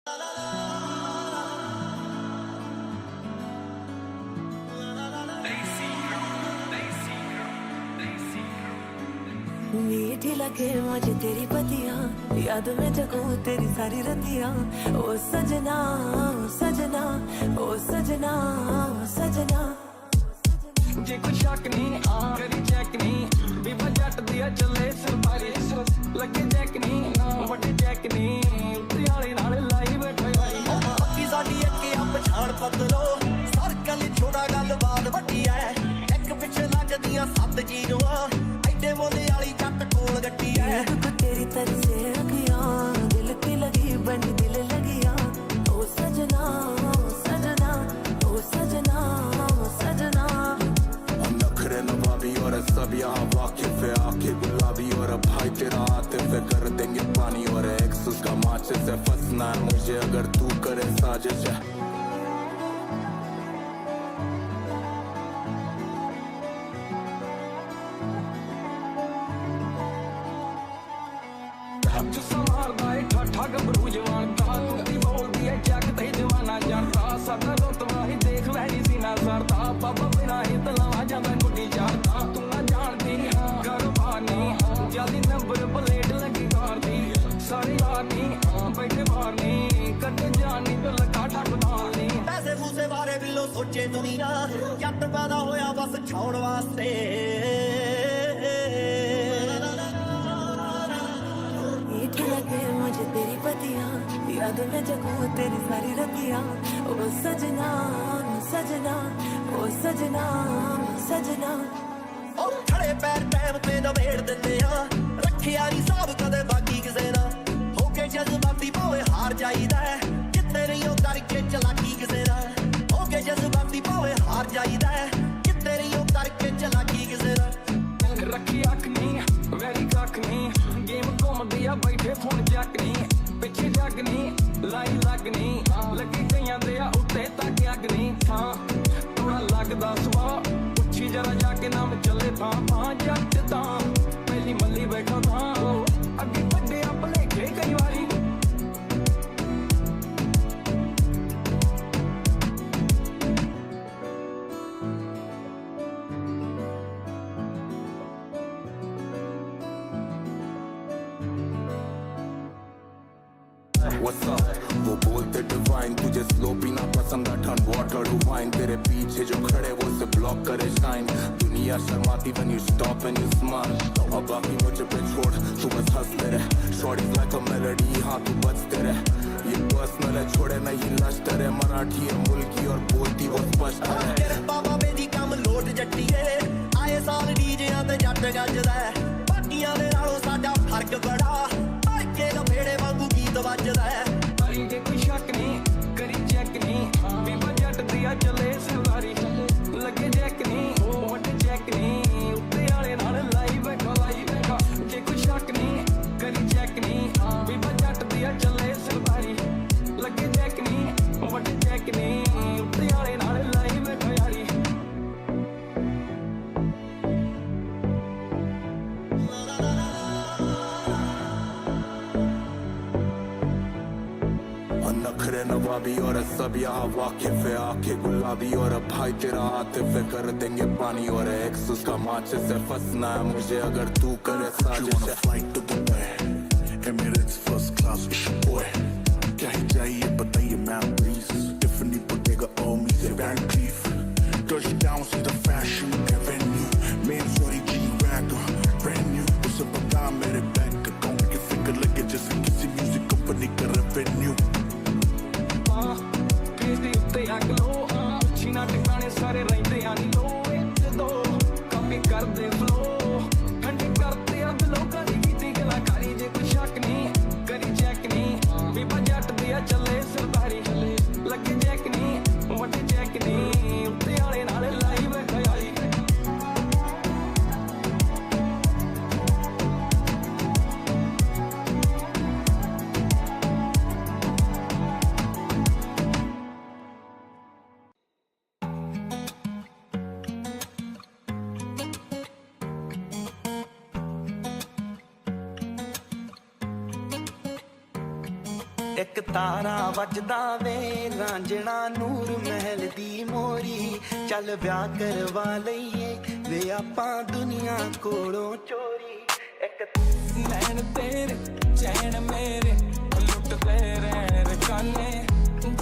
मीठी लगे मुझे तेरी बतियां, याद में जगूं तेरी सारी रतियां। ओ सजना ओ सजना ओ सजना ओ सजना। जे कोई शक नहीं करी चेक नहीं बीबा जट दिया चले सरदारी लगे जैक नहीं वड्डे जैक नहीं उत्ते वाले नाल लाई बैठे यारी पक्की साडी अक्के आ पछाण पतलो सर्कल छोड़ा गल बात वड्डी ऐ एक पिछे लगदियां सत्त जीरोआं एडे मोले वाली जट कोल गड्डी ऐ को तेरी तरह से अखियां दिल की लगी बनी दिल लगियां। ओ सजना ओ सजना ओ सजना ओ सजना। नखरे नवाबी और सब यहाँ वाकिफ है आंखें गुलाबी और भाई तेरा आतिफ है कर देंगे पानी और एक्स उसका माचिस है फंसना है मुझे अगर तू करे साजिश है। जुस्सा मारदा है ठाठा गबरू जवान दा कुत्ती बोलदी है जग ते जवाना जानदा सादा रुतबा ही देख वैरी सीना सरदा बाबा बिना ही तलावा जांदा गुड्डी चारदा तू ना जानदी कारोबार नहीं जाली नंबर प्लेट लगी कार दी सारी रात नहीं बैठे बाहर नहीं कटे जानी तो लगा ठकदार नहीं पैसे फूसे बारे बिलो सोचे दुनिया जट पैदा होया बस छाउण वास्ते मीठी लगे मुझे तेरी बतियां, याद में जगूं तेरी सारी रतियां। ओ सजना ओ सजना ओ सजना ओ सजना। ओ खड़े पैर टाइम पे नवेड़ दिंदे आ रखिया नी साहब कदे बाकी किसे ना होके जज्बाती भावे हार जाईदा है किते नहीं ओ करके चलाकी किसे ना होके जज्बाती भावे हार जाईदा है किते नहीं ओ करके चलाकी किसे ना रखी अख नहीं वैरी कख नहीं गेम घूमदी आ बैठे फोन जक नहीं पिछे जग नहीं लाई लग नहीं लगी कईयां दे आ उत्ते तक अग नहीं हाँ थोड़ा लगदा सुभाऽ पुछी जरा जाके नाम चले थां थां जट तां पहली मल्ली बैठा थां अगे वड्डे आ भलेखे कई वारी What's up? वो बोलते डिवाइन तुझे स्लो पीना पसंद है ठंड वाटर टू वाइन तेरे पीछे जो खड़े वो से ब्लॉक करे शाइन दुनिया शर्माती when you stop and you smile और बाकी मुझे पे छोड़ तू बस हंसते रहे short is like a melody हाँ तू बजते रहे ये पर्सनल है छोड़े नहीं लश्तर है मराठी है मुल्की और बोलती वो स्पष्ट है तेरे बाबा मेरी कम लोट जट्टी है आए साल डीजेआं ते जट गजदा है बाकियां दे नालों साडा फर्क बड़ा के लफेड़े वांगू गीत वजदा है करी जे कोई शक नहीं करी चेक नहीं बीबा जट दिया चले सरदारी लगे जैक नहीं वड्डे जैक नहीं उत्ते वाले नाल लाई बैठा जे कोई शक नहीं करी चेक नहीं बीबा जट दिया चले सरदारी लगे जैक नहीं वड्डे जैक नहीं उत्ते वाले नाल लाई बैठा यारी नखरे नवाबी और सब यहाँ वाकिफ है आंखें गुलाबी और भाई तेरा आतिफ है कर देंगे पानी और एक्स उसका माचिस है फंसना है मुझे अगर तू करे साजिश है। Emirates first class, it's your boy. क्या ही चाहिए बताइए man please. Tiffany Bottega or me the Van Cleef. Touchdown see the fashion avenue. Main sorry G-Wagon brand new. उसे पता मेरे बैंक अकाउंट की फिक्र लगे जैसे किसी म्यूजिक कंपनी का रेवेन्यू. फेस दे उत्ते अग लो अच्छी ना टिकाने सारे रहिंदे आ नी लो एक दो कापी करदे फ्लो ठंडी करते आ दिलों कदी कीती कलाकारी जे कोई शक नहीं करी चेक नहीं बीबा जट दिया चले सरदारी लगे जैक नहीं वड्डे जैक नहीं उत्ते वाले नाल लाई बैठा यारी ਇੱਕ ਤਾਰਾ ਵੱਜਦਾ ਵੇ ਰਾਂਝਣਾ ਨੂਰ ਮਹਿਲ ਦੀ ਮੋਰੀ ਚੱਲ ਵਿਆਹ ਕਰਵਾ ਲਈਏ ਵੇ ਆਪਾਂ ਦੁਨੀਆ ਕੋਲੋਂ ਚੋਰੀ ਇੱਕ ਨੈਣ ਤੇਰੇ ਚੈਨ ਮੇਰੇ ਲੁੱਟਦੇ ਰਹਿਣ ਰਕਾਨੇ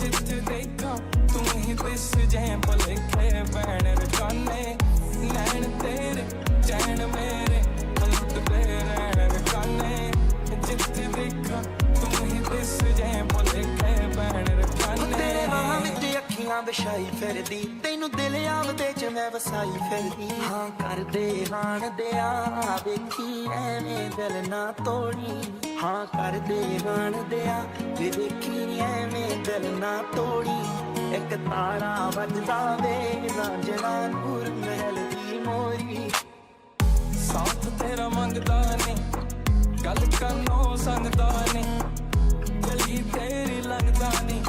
ਜਿੱਥੇ ਦੇਖਾਂ ਤੂੰ ਹੀ ਦਿਸ ਜੇ ਭਲੇਖੇ ਬੈਣ ਰਕਾਨੇ ਨੈਣ ਤੇਰੇ ਚੈਨ ਮੇਰੇ ਲੁੱਟਦੇ ਰਹਿਣ ਰਕਾਨੇ ਜਿੱਥੇ ਦੇਖਾਂ ਤੂੰ ਹੀ ਦਿਸ ਜੇ ਭਲੇਖੇ ਬੈਣ ਰਕਾਨੇ ਤੇਰੇ ਬਾਹਾਂ ਵਿੱਚ ਅੱਖੀਆਂ ਵਿਛਾਈ ਫਿਰਦੀ ਤੈਨੂੰ ਦਿਲ ਆਵਦੇ ਚ ਮੈਂ ਵਸਾਈ ਫਿਰਦੀ ਹਾਂ ਕਰਦੇ ਹਾਣ ਦਿਆ ਵੇਖੀ ਐਵੇਂ ਦਿਲ ਨਾ ਤੋੜੀ ਹਾਂ ਕਰਦੇ ਹਾਣ ਦਿਆ ਵੇ ਵੇਖੀ ਐਵੇਂ ਦਿਲ ਨਾ ਤੋੜੀ ਇੱਕ ਤਾਰਾ ਵੱਜਦਾ ਵੇ ਰਾਂਝਣਾ ਨੂਰ ਮਹਿਲ ਦੀ ਮੋਰੀ ਸਾਥ ਤੇਰਾ ਮੰਗਦਾ ਨਹੀਂ ਗੱਲ ਕਰਨੋਂ ਸੰਗਦਾ ਨਹੀਂ ਗਲੀ ਤੇਰੀ ਲੰਘਦਾ ਨਹੀਂ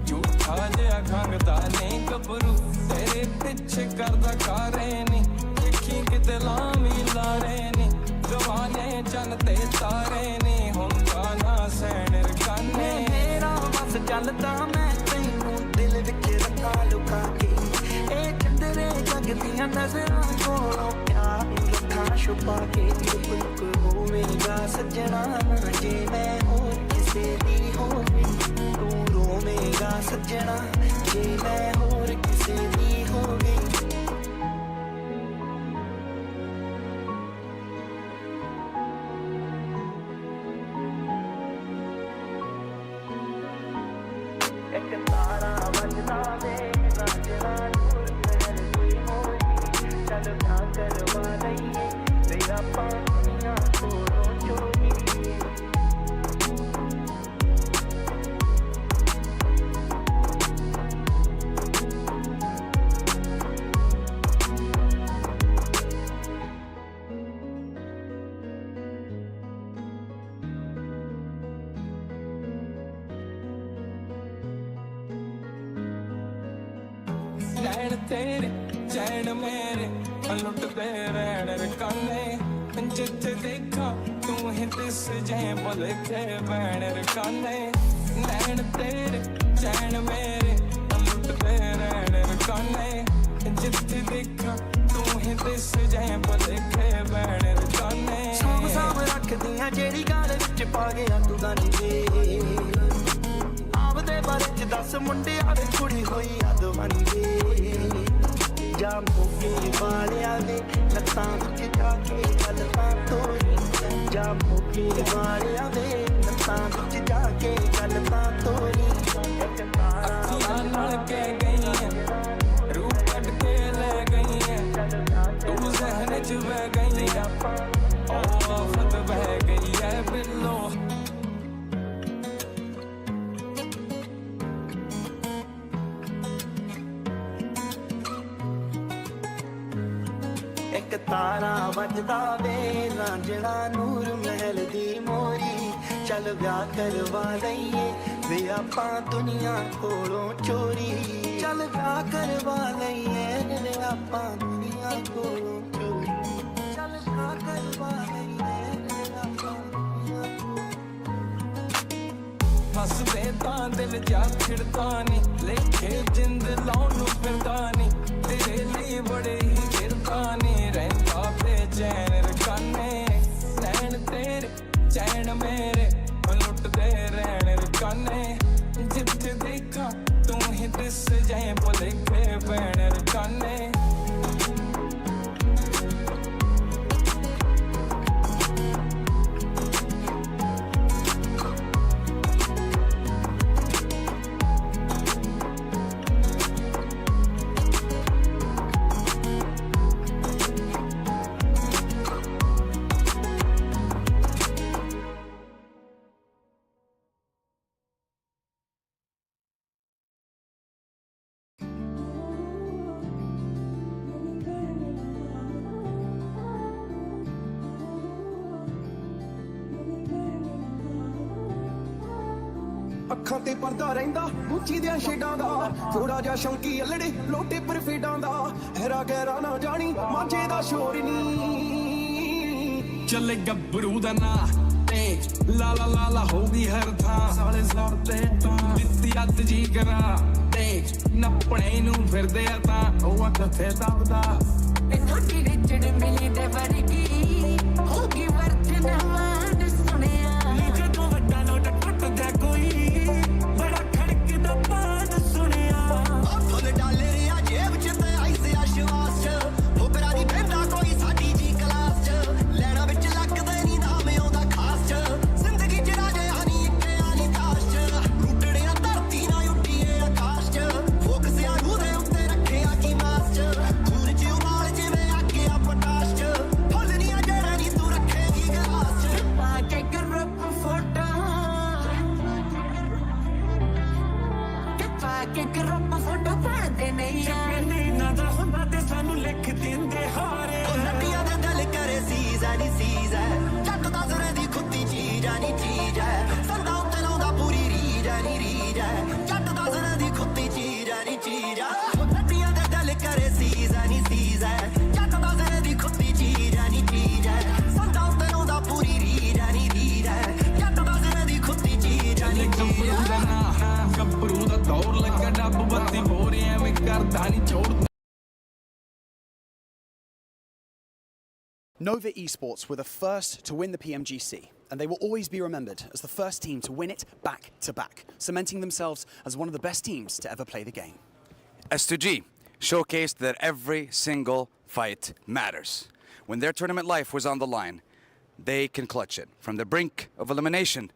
ਝੂਠਾ ਜਿਹਾ ਖੰਗਦਾ ਨਹੀਂ ਗੱਭਰੂ ਤੇਰੇ ਪਿੱਛੇ ਕਰਦਾ ਕਾਰੇ ਨਹੀਂ ਦੇਖੀ ਕਿਤੇ ਲਾਮੀ ਲਾਰੇ ਨਹੀਂ ਜਵਾਨੇ ਚੰਨ ਤੇ ਤਾਰੇ ਨਹੀਂ ਹੁੰਦਾ ਨਾ ਸੈਣ ਰਕਾਨੇ ਮੇਰਾ ਬਸ ਚੱਲਦਾ ਮੈਂ ਤੈਨੂੰ ਦਿਲ ਵਿੱਚ ਰੱਖਾਂ ਲੁਕਾ ਕੇ ਇਹ ਚੰਦਰੇ ਜਗਦੀਆਂ ਨਜ਼ਰਾਂ ਕੋਲੋਂ ਪਿਆਰ ਰੱਖਾਂ ਛੁਪਾ ਕੇ ਲੁਕ ਹੋਵੇਗਾ ਸੱਜਣਾ ਜੇ ਮੈਂ ਹੋਰ ਕਿਸੇ ਦੀ ਹੋਵੇ ਤੂੰ ਰੋਵੇਂਗਾ ਸੱਜਣਾ ਜੇ ਮੈਂ ਹੋਰ ਕਿਸੇ ਦੀ ਹੋਵੇ ਇੱਕ ਤਾਰਾ ਵੱਜਦਾ ਵੇ ਰਾਂਝਣਾ ਨੂਰ ਮਹਿਲ ਦੀ ਮੋਰੀ ਚੱਲ ਵਿਆਹ ਕਰਵਾ ਲਈਏ ਵੇ ਆਪਾਂ ਦੁਨੀਆ ਕੋਲੋਂ ਚੋਰੀ ਨੈਣ ਤੇਰੇ ਚੈਨ ਮੇਰੇ ਲੁੱਟਦੇ ਰਹਿਣ ਰਕਾਨੇ ਜਿੱਥੇ ਦੇਖਾਂ ਤੂੰ ਹੀ ਦਿਸ ਜੇ ਭਲੇਖੇ ਬੈਣ ਰਕਾਨੇ ਨੈਣ ਤੇਰੇ ਚੈਨ ਮੇਰੇ ਲੁੱਟਦੇ ਰਹਿਣ ਰਕਾਨੇ ਜਿੱਥੇ ਦੇਖਾਂ ਤੂੰ ਹੀ ਦਿਸ ਜੇ ਭਲੇਖੇ ਬੈਣ ਰਕਾਨੇ ਸਾਂਭ ਸਾਂਭ ਰੱਖਦੀਆਂ ਜਿਹੜੀ ਗੱਲ ਵਿੱਚ ਪਾ ਗਿਆ ਤੂੰ ਗਾਨੀ ਵੇ ਆਪਦੇ ਬਾਰੇ ਚ ਦੱਸ ਮੁੰਡਿਆਂ ਦੇ ਕੁੜੀ ਹੋਈ ਅਦਵਾਨੀ ਵੇ ਜਾਂ ਮੋਕੇ ਵਾਲਿਆਂ ਦੇ ਲੱਤਾਂ ਵਿੱਚ ਜਾ ਕੇ ਗੱਲਾਂ ਤੋਰੀ ਜਾਂ ਮੋਕੇ ਵਾਲਿਆਂ ਦੇ ਲੱਤਾਂ ਵਿੱਚ ਜਾ ਕੇ ਗੱਲਾਂ ਤੋਰੀ ਅੱਖੀਆਂ ਨਾਲ ਕਹਿ ਗਈਆਂ ਰੂਪ ਕੱਢ ਕੇ ਲੈ ਗਈਆਂ ਤੂੰ ਜ਼ਹਿਨ ਚ ਬਹਿ ਗਈ ਉਹ ਆਫਤ ਬਹਿ ਗਈ ਐ ਬਿੱਲੋ ਇੱਕ ਤਾਰਾ ਵੱਜਦਾ ਵੇ ਰਾਂਝਣਾ ਨੂਰ ਮਹਿਲ ਦੀ ਮੋਰੀ ਚੱਲ ਵਿਆਹ ਕਰਵਾ ਲਈਏ ਵੇ ਆਪਾਂ ਦੁਨੀਆ ਕੋਲੋਂ ਚੋਰੀ ਚੱਲ ਵਿਆਹ ਕਰਵਾ ਲਈਏ ਵੇ ਆਪਾਂ ਦੁਨੀਆ ਕੋਲੋਂ ਚੋਰੀ ਚੱਲ ਵਿਆਹ ਕਰਵਾ ਲਈਏ ਵੇ ਆਪਾਂ ਦੁਨੀਆ ਕੋਲੋਂ ਹੱਸਦੇ ਤਾਂ ਦਿਲ ਜਾ ਖਿੜਦਾ ਨੀ ਲੇਖੇ ਜਿੰਦ ਲਾਉਣ ਨੂੰ ਫਿਰਦਾ ਨੀ ਤੇਰੇ ਲਈ ਬੜੇ ਹੀ ਗਿਰਦਾ ਨੀ ਰਹਿੰਦਾ ਬੇਚੈਨ ਰਕਾਨੇ ਨੈਣ ਤੇਰੇ ਚੈਨ ਮੇਰੇ ਲੁੱਟਦੇ ਰਹਿਣ ਰਕਾਨੇ ਜਿੱਥੇ ਦੇਖਾਂ ਤੂੰ ਹੀ ਦਿਸ ਜੇ ਭੁਲੇਖੇ ਬੈਣ ਰਕਾਨੇ ਅੱਖਾਂ ਤੇ ਪਰਦਾ ਰਹਿੰਦਾ ਉੱਚੀ ਦੀਆਂ ਸ਼ੇਡਾਂ ਦਾ ਥੋੜਾ ਜਿਹਾ ਸ਼ੌਂਕੀ ਅਲੜੇ ਲੋਟੇ ਪਰ ਫੇਡਾਂ ਦਾ ਹੈਰਾ ਗਹਿਰਾ ਨਾ ਜਾਣੀ ਮਾਝੇ ਦਾ ਸ਼ੋਰ ਨੀ ਚੱਲੇ ਗੱਭਰੂ ਦਾ ਨਾਂ ਤੇ ਲਾ ਲਾ ਲਾ ਲਾ ਹੋਊਗੀ ਹਰ ਥਾਂ ਸਾਲੇ ਤੌਰ ਤੇ ਤਾਂ ਦਿੱਤੀ ਅੱਤ ਜੀ ਕਰਾ ਦੇਖ ਨੱਪਣੇ ਨੂੰ ਫਿਰਦੇ ਆ ਤਾਂ ਉਹ ਕਿੱਥੇ ਦਬਦਾ ਇਹ ਥੋੜੀ ਰਿਚੜ ਮਿਲੀ ਦੇ ਵਰਗੀ ਹੋ ਗਈ ਵਰਤ ਨਵਾਂ ਸੁਣਿਆ ਨੀ ਜਦੋਂ ਵੱਡਾ ਨੋਟ ਟੁੱਟਦਾ ਕੋਈ ਬੜਾ ਖੜਕਦਾ ਬਾਦ ਸੁਣਿਆ ਫੁੱਲ ਡਾਲੇ ਰਿਆ ਜੇਬ ਚ ਤੇ ਆਈ ਸੀ ਆਸ਼ਵਾਸ ਚ ਫੁਕਰਾ ਦੀ ਫੈਂਦਾ ਕੋਈ ਸਾਡੀ ਜੀ ਕਲਾਸ ਚ ਲੈਣਾ ਵਿੱਚ ਲੱਗਦੇ ਨੀ ਨਾਮ ਆਉਂਦਾ ਖਾਸ ਚ ਜ਼ਿੰਦਗੀ ਚ ਰਾਜੇ ਹਨੀ ਇੱਕੇ ਆਲੀ ਤਾਸ਼ ਚ ਰੁੱਟੜਿਆ ਧਰਤੀ ਨਾ ਉੱਡੀਏ ਆਕਾਸ਼ ਚ ਫੋਕਸਿਆ ਨੂੰ ਦੇ ਉੱਤੇ ਰੱਖਿਆ ਕੀ ਮਾਸ ਚ ਖੂਨ ਚ ਉਬਾਲ ਜਿਵੇਂ ਆਗਿਆ ਪਟਾਸ਼ ਚ ਫੁੱਲ ਨੀ ਜਿਹੜਾ ਨੀ ਤੂੰ ਰੱਖੇਗੀ ਗਲਾਸ ਚ ਪਾ ਕੇ ਗਰੁੱਪ ਫੋਟੋ ਪਾ ਕੇ ਗਰੁੱਪ ਫੋਟੋ ਪਾਉਂਦੇ ਨਹੀਂ ਯਾਰ ਨਾ ਦਾ ਹੁੰਦਾ ਤੇ ਸਾਨੂੰ ਲਿਖ ਦਿੰਦੇ ਹਾਰੇ ਨੱਟੀਆਂ ਦੇ ਦਿਲ ਕਰੇ ਸੀਜ਼ਾ ਨੀ ਸੀਜ਼ਾ ਜੱਟ ਦਾ ਜ਼ਰੇ ਦੀ ਖੁੱਦੀ ਚੀਜ਼ ਆ ਨੀ ਚੀਜ਼ ਹੈ ਸੰਦਾ ਉੱਤੇ ਲਾਉਂਦਾ ਪੂਰੀ ਰੀਝ ਆ ਨੀ ਰੀਝ ਹੈ ਜੱਟ ਦਾ ਜ਼ਰੇ ਦੀ ਖੁੱਦੀ ਚੀਜ਼ ਆ ਨੀ ਚੀਜ਼ ਆ ਨੱਟੀਆਂ ਦੇ ਦਿਲ ਕਰੇ ਸੀਜ਼ਾ ਨੀ ਸੀਜ਼ਾ ਜੱਟ ਦਾ ਜ਼ਰੇ ਦੀ ਖੁੱਦੀ ਚੀਜ਼ ਆ ਨੀ ਚੀਜ਼ ਹੈ ਸੰਦਾ ਉੱਤੇ ਲਾਉਂਦਾ ਪੂਰੀ ਰੀਝ ਆ ਨੀ ਰੀਝ ਹੈ ਜੱਟ ਦਾ ਜ਼ਰੇ ਦੀ ਖੁੱਦੀ ਚੀਜ਼ ਆ ਨੀ ਚੀਜ਼ ਆ ਗੱਭਰੂ ਦਾ ਦੌਰ ਲੱਗਾ ਡੱਬ ਬੱਤੀ ਬੋਰੇ ਐਵੇਂ ਕਰਦਾ ਨਹੀਂ ਛੋੜ Nova Esports were the first to win the PMGC, and they will always be remembered as the first team to win it back to back, cementing themselves as one of the best teams to ever play the game. S2G showcased that every single fight matters. When their tournament life was on the line, they can clutch it from the brink of elimination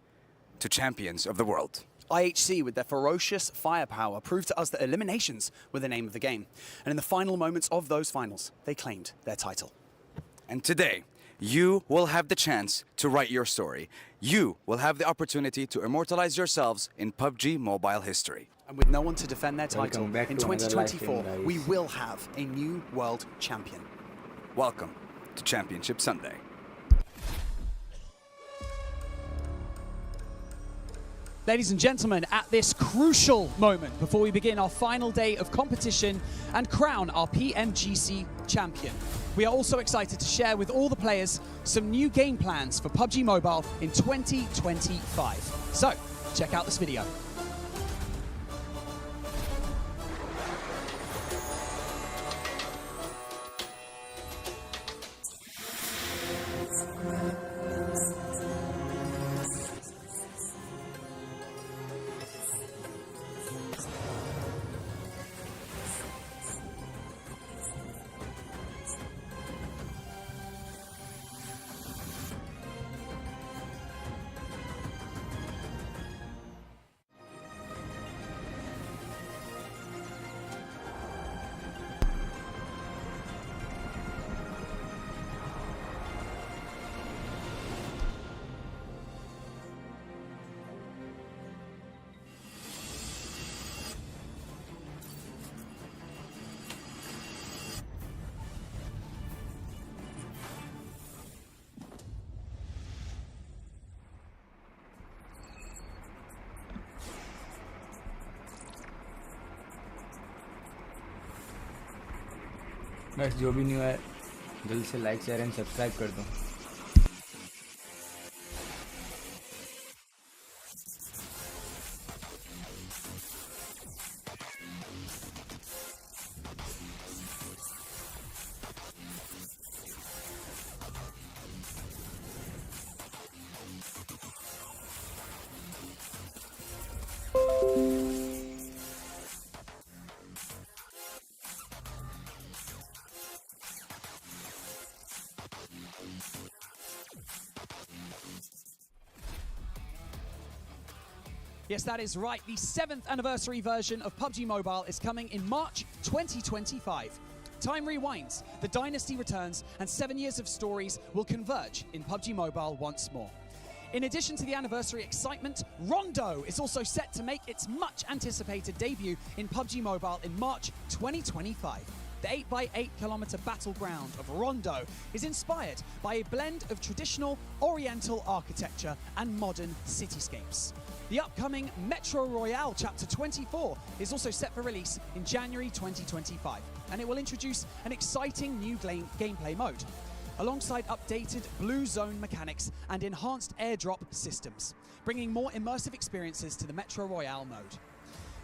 to champions of the world. IHC, with their ferocious firepower, proved to us that eliminations were the name of the game. And in the final moments of those finals, they claimed their title. And today, you will have the chance to write your story. You will have the opportunity to immortalize yourselves in PUBG Mobile history. And with no one to defend their title, Welcome back in to another live stream, 2024, guys. we will have a new world champion. Welcome to Championship Sunday. Ladies and gentlemen, at this crucial moment before we begin our final day of competition and crown our PMGC champion, we are also excited to share with all the players some new game plans for PUBG Mobile in 2025. So, check out this video. बस जो भी new है जल्दी से like share and subscribe कर दो. Yes, that is right. The 7th anniversary version of PUBG Mobile is coming in March 2025. Time rewinds, the dynasty returns, and 7 years of stories will converge in PUBG Mobile once more. In addition to the anniversary excitement, Rondo is also set to make its much anticipated debut in PUBG Mobile in March 2025. The 8x8 kilometer battleground of Rondo is inspired by a blend of traditional Oriental architecture and modern cityscapes. The upcoming Metro Royale Chapter 24 is also set for release in January 2025, and it will introduce an exciting new gameplay mode. alongside updated blue zone mechanics and enhanced airdrop systems, bringing more immersive experiences to the Metro Royale mode.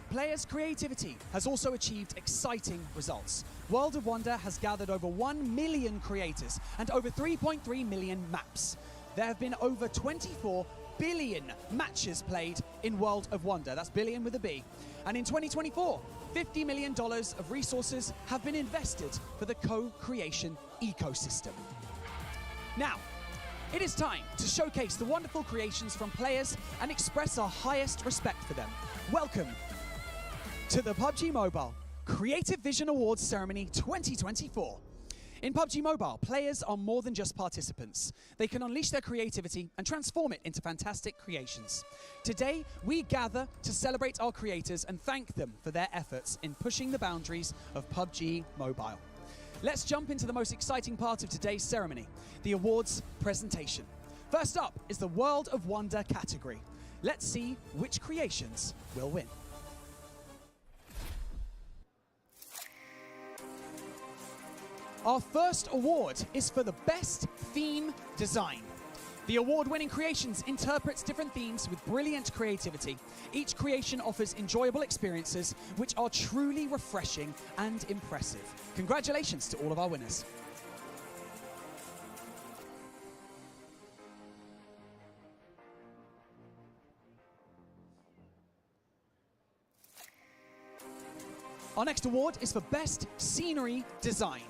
Players' creativity has also achieved exciting results. World of Wonder has gathered over 1 million creators and over 3.3 million maps. There have been over 24 billion matches played in World of Wonder. That's billion with a B. And in 2024, $50 million of resources have been invested for the co-creation ecosystem. Now, it is time to showcase the wonderful creations from players and express our highest respect for them. Welcome to the PUBG Mobile Creative Vision Awards Ceremony 2024. In PUBG Mobile, players are more than just participants. They can unleash their creativity and transform it into fantastic creations. Today, we gather to celebrate our creators and thank them for their efforts in pushing the boundaries of PUBG Mobile. Let's jump into the most exciting part of today's ceremony, the awards presentation. First up is the World of Wonder category. Let's see which creations will win. Our first award is for the best theme design. The award-winning creations interprets different themes with brilliant creativity. Each creation offers enjoyable experiences which are truly refreshing and impressive. Congratulations to all of our winners. Our next award is for best scenery design.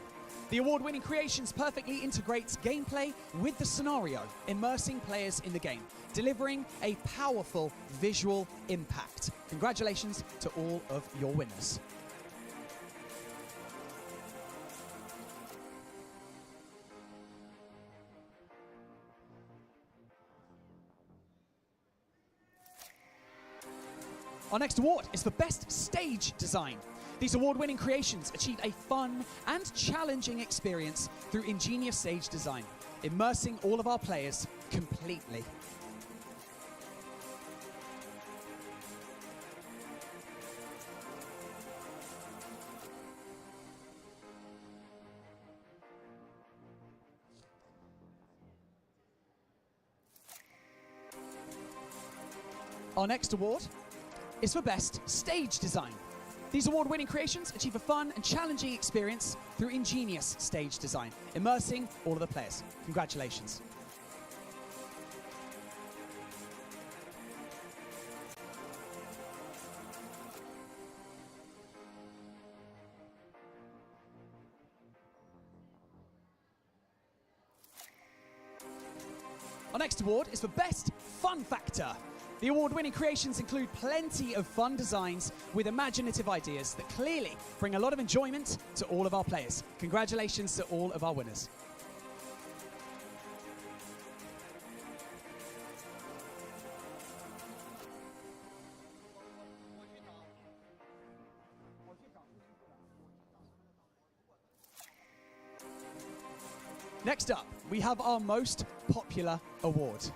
The award-winning creations perfectly integrates gameplay with the scenario, immersing players in the game, delivering a powerful visual impact. Congratulations to all of your winners. Our next award is for best stage design. These award-winning creations achieve a fun and challenging experience through ingenious stage design, immersing all of our players completely. Our next award is for best stage design. These award-winning creations achieve a fun and challenging experience through ingenious stage design, immersing all of the players. Congratulations. Our next award is for Best Fun Factor. The award-winning creations include plenty of fun designs with imaginative ideas that clearly bring a lot of enjoyment to all of our players. Congratulations to all of our winners. Next up, we have our most popular award.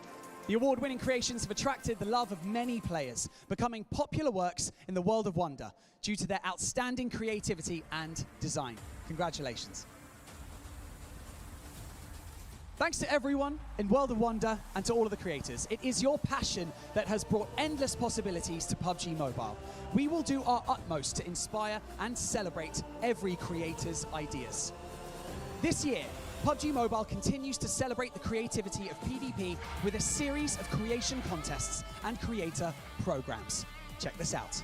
The award-winning creations have attracted the love of many players, becoming popular works in the World of Wonder due to their outstanding creativity and design. Congratulations. Thanks to everyone in World of Wonder and to all of the creators. It is your passion that has brought endless possibilities to PUBG Mobile. We will do our utmost to inspire and celebrate every creator's ideas. This year, PUBG Mobile continues to celebrate the creativity of PvP with a series of creation contests and creator programs. Check this out.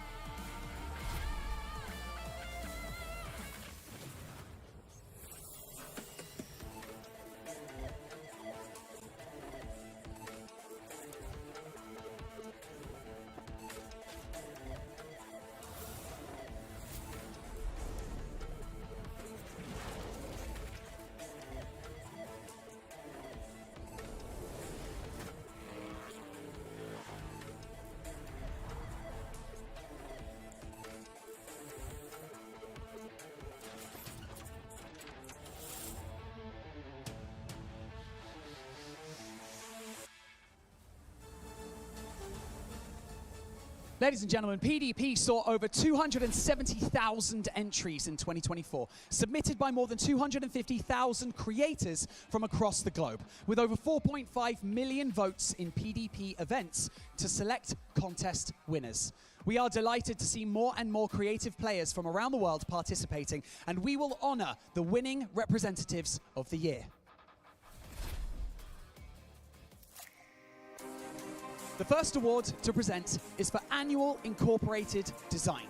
Ladies and gentlemen, PDP saw over 270,000 entries in 2024, submitted by more than 250,000 creators from across the globe, with over 4.5 million votes in PDP events to select contest winners. We are delighted to see more and more creative players from around the world participating, and we will honor the winning representatives of the year. The first award to present is for Annual Incorporated Design.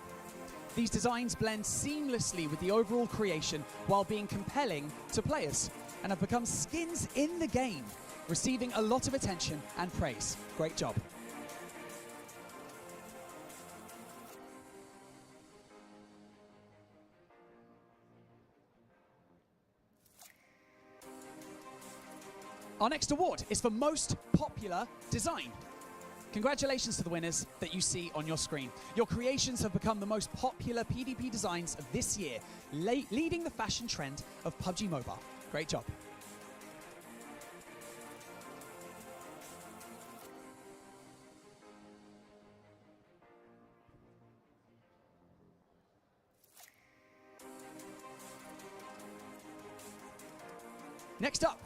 These designs blend seamlessly with the overall creation while being compelling to players and have become skins in the game, receiving a lot of attention and praise. Great job. Our next award is for Most Popular Design. Congratulations to the winners that you see on your screen. Your creations have become the most popular PDP designs of this year, leading the fashion trend of PUBG Mobile. Great job. Next up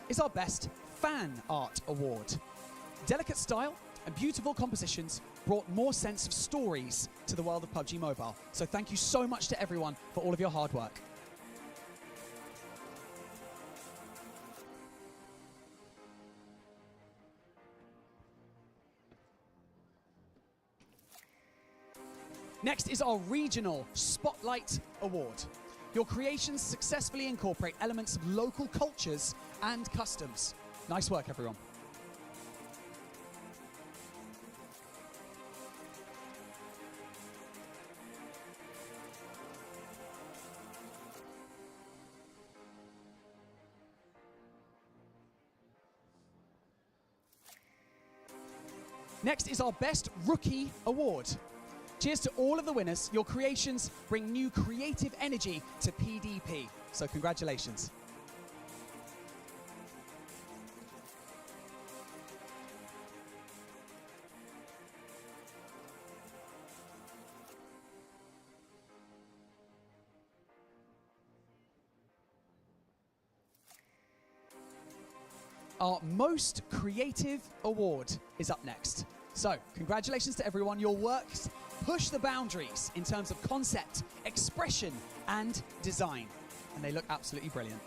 is our Best Fan Art Award. Delicate style and beautiful compositions brought more sense of stories to the world of PUBG Mobile. So thank you so much to everyone for all of your hard work. Next is our Regional Spotlight Award. Your creations successfully incorporate elements of local cultures and customs. Nice work, everyone. Next is our Best Rookie Award. Cheers to all of the winners. Your creations bring new creative energy to PDP. So congratulations. Our Most Creative Award is up next. So, congratulations to everyone. Your works push the boundaries in terms of concept, expression, and design. And they look absolutely brilliant.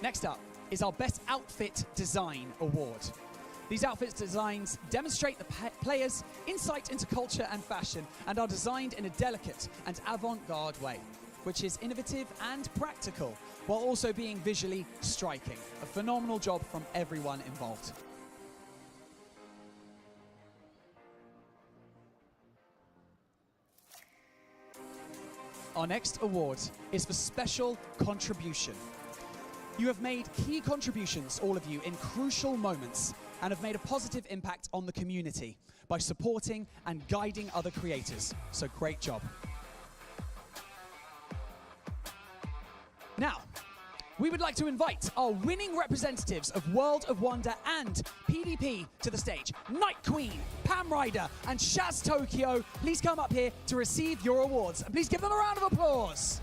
Next up is our Best Outfit Design Award. These outfits designs demonstrate the player's insight into culture and fashion and are designed in a delicate and avant-garde way, which is innovative and practical, while also being visually striking. A phenomenal job from everyone involved. Our next award is for Special Contribution. You have made key contributions, all of you, in crucial moments and have made a positive impact on the community by supporting and guiding other creators. So great job. Now, we would like to invite our winning representatives of World of Wonder and PDP to the stage. Night Queen, Pam Ryder, and Shaz Tokyo, please come up here to receive your awards. And please give them a round of applause.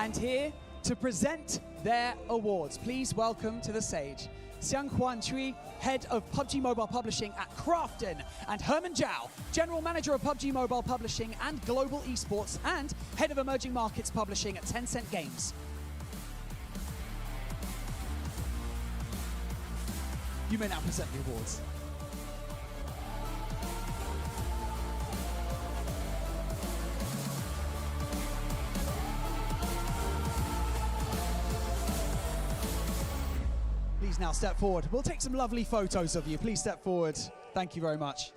And here to present their awards, please welcome to the stage Xiang Huanchui, Head of PUBG Mobile Publishing at Crafton, and Herman Zhao, General Manager of PUBG Mobile Publishing and Global Esports, and Head of Emerging Markets Publishing at Tencent Games. You may now present the awards. Please now step forward. We'll take some lovely photos of you. Please step forward. Thank you very much.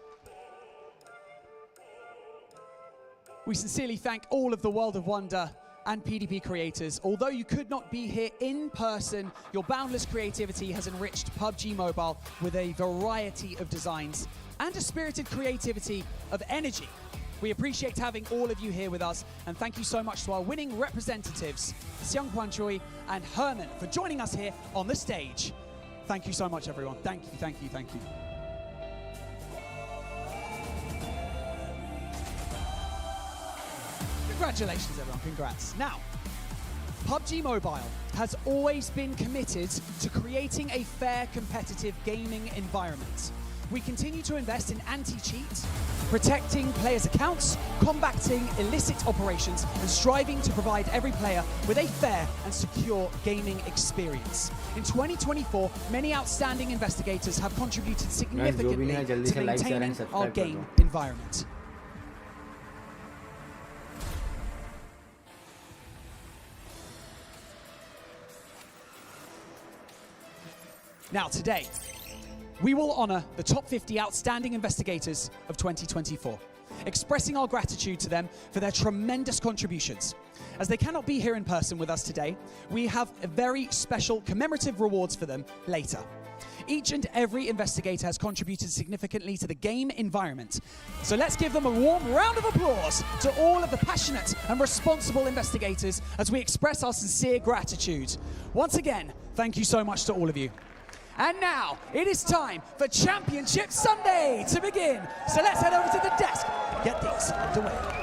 We sincerely thank all of the World of Wonder and PDP creators, although you could not be here in person, your boundless creativity has enriched PUBG Mobile with a variety of designs and a spirited creativity of energy. We appreciate having all of you here with us, and thank you so much to our winning representatives, Seung Kwan Choi and Herman, for joining us here on the stage. Thank you so much, everyone. Thank you, thank you, thank you. Congratulations, everyone. Congrats. Now, PUBG Mobile has always been committed to creating a fair, competitive gaming environment. We continue to invest in anti-cheat, protecting players' accounts, combating illicit operations, and striving to provide every player with a fair and secure gaming experience. In 2024, many outstanding investigators have contributed significantly to maintaining our game environment. Now, today, we will honor the top 50 outstanding investigators of 2024, expressing our gratitude to them for their tremendous contributions. As they cannot be here in person with us today, we have a very special commemorative rewards for them later. Each and every investigator has contributed significantly to the game environment. So let's give them a warm round of applause to all of the passionate and responsible investigators as we express our sincere gratitude. Once again, thank you so much to all of you. And now, it is time for Championship Sunday to begin. So let's head over to the desk and get these underway.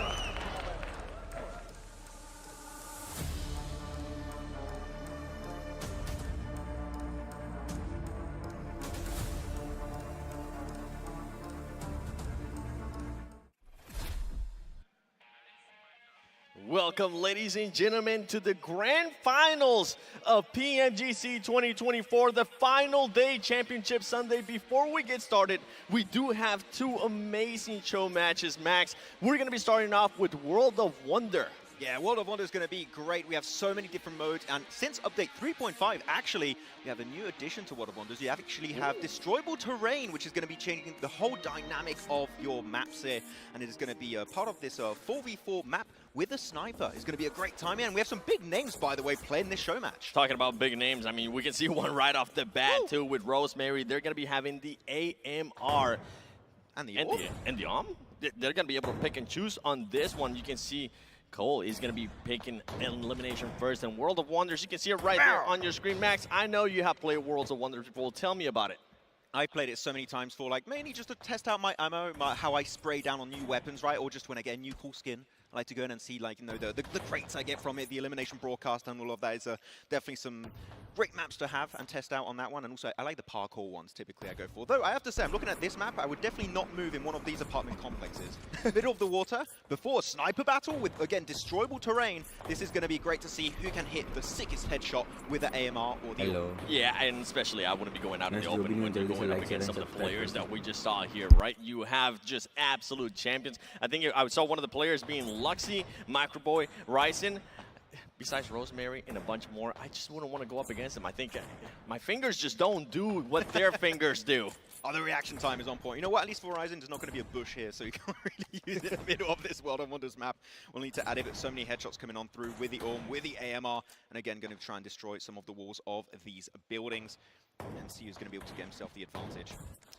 Welcome, ladies and gentlemen, to the grand finals of PMGC 2024, the final day Championship Sunday. Before we get started, we do have two amazing show matches, Max. We're going to be starting off with World of Wonder. Yeah, World of Wonder is going to be great. We have so many different modes, and since update 3.5, actually, we have a new addition to World of Wonders. You actually have destroyable terrain, which is going to be changing the whole dynamic of your maps here, and it is going to be a part of this 4v4 map with a sniper. It's going to be a great time, and we have some big names, by the way, playing this show match. Talking about big names, I mean, we can see one right off the bat, too, with Rosemary. They're going to be having the AMR. And the ARM? And the ARM? They're going to be able to pick and choose on this one. You can see Cole is going to be picking elimination first. And World of Wonders, you can see it right there on your screen. Max, I know you have played Worlds of Wonders before. Tell me about it. I've played it so many times for, like, mainly just to test out my ammo, how I spray down on new weapons, right? Or just when I get a new cool skin. I like to go in and see, like, you know, the crates I get from it, the elimination broadcast and all of that is definitely some great maps to have and test out on that one. And also, I like the parkour ones, typically I go for. Though, I have to say, I'm looking at this map, I would definitely not move in one of these apartment complexes. Middle of the water, before a sniper battle with, again, destroyable terrain, this is going to be great to see who can hit the sickest headshot with the AMR or the ARM. Yeah, and especially I wouldn't be going out in the open when you're going up against some of the players that we just saw here, right? You have just absolute champions. I think I saw one of the players being Luxy, Microboy, Ryzen. Besides Rosemary and a bunch more, I just wouldn't want to go up against them. I think my fingers just don't do what their fingers do. Oh, the reaction time is on point. You know what? At least for Horizon, there's not going to be a bush here, so you can't really use it in the middle of this World of Wonders map. We'll need to add it, but so many headshots coming on through with the ARM, with the AMR, and again, going to try and destroy some of the walls of these buildings. And see who's going to be able to get himself the advantage.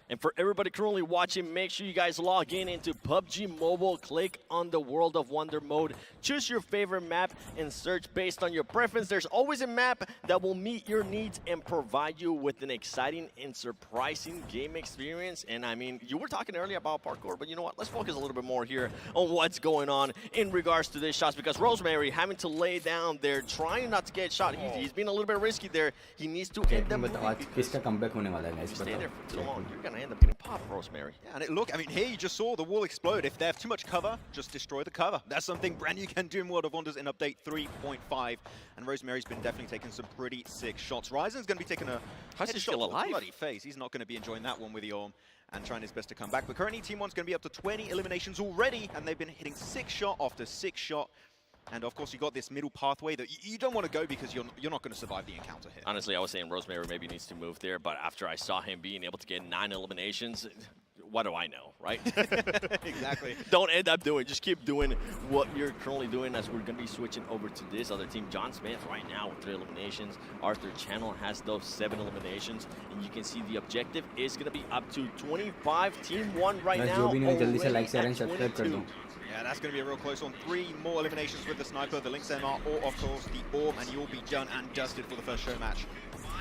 And for everybody currently watching, make sure you guys log in into PUBG Mobile. Click on the World of Wonder mode. Choose your favorite map and search based on your preference. There's always a map that will meet your needs and provide you with an exciting and surprising game experience. And I mean, you were talking earlier about parkour, but you know what? Let's focus a little bit more here on what's going on in regards to these shots, because Rosemary having to lay down there, trying not to get shot. He's being a little bit risky there. He needs to end up किसका comeback होने वाला है guys? Stay there for too long, you're gonna end up getting popped, Rosemary. Yeah, and look, I mean, here you just saw the wall explode. If they have too much cover, just destroy the cover. That's something brand new can do in World of Wonders in update 3.5. And Rosemary's been definitely taking some pretty sick shots. Ryzen's going to be taking a headshot to the bloody face. He's not going to be enjoying that one with the ARM and trying his best to come back. But currently, Team 1's going to be up to 20 eliminations already, and they've been hitting 6 shot after 6 shot. And of course, you got this middle pathway that you don't want to go because you're not going to survive the encounter here. Honestly, I was saying Rosemary maybe needs to move there, but after I saw him being able to get 9 eliminations, what do I know, right? Exactly. Don't end up doing. Just keep doing what you're currently doing, as we're going to be switching over to this other team. John Smith right now with 3 eliminations. Arthur Channel has those 7 eliminations. And you can see the objective is going to be up to 25. Team 1 right now. जो भी नहीं जल्दी से already like share and at subscribe कर 22. दो. Yeah, that's going to be a real close one. 3 more eliminations with the sniper, the Lynx MR, or of course the Orb, and you'll be done and dusted for the first show match.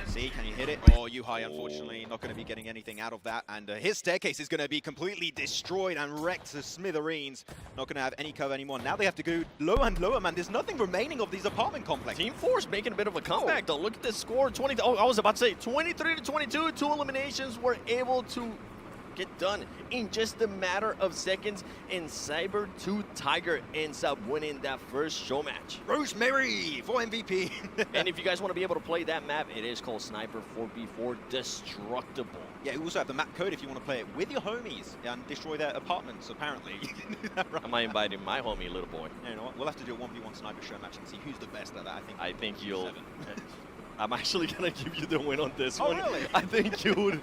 See, can you hit it? Oh, Yuhai, unfortunately, not going to be getting anything out of that, and his staircase is going to be completely destroyed and wrecked to smithereens. Not going to have any cover anymore. Now they have to go lower and lower, man. There's nothing remaining of these apartment complexes. Team 4 is making a bit of a comeback, though. Look at this score. 20. Oh, I was about to say 23 to 22. 2 eliminations were able to get done in just a matter of seconds, and Saber-Tooth Tiger ends up winning that first show match. Rosemary for MVP. And if you guys want to be able to play that map, it is called Sniper 4v4 Destructible. Yeah, you also have the map code if you want to play it with your homies and destroy their apartments, apparently. Right. Am I inviting my homie, little boy? You know what? We'll have to do a 1v1 sniper show match and see who's the best at that. I think you'll... I'm actually going to give you the win on this one. Oh, really? I think you would.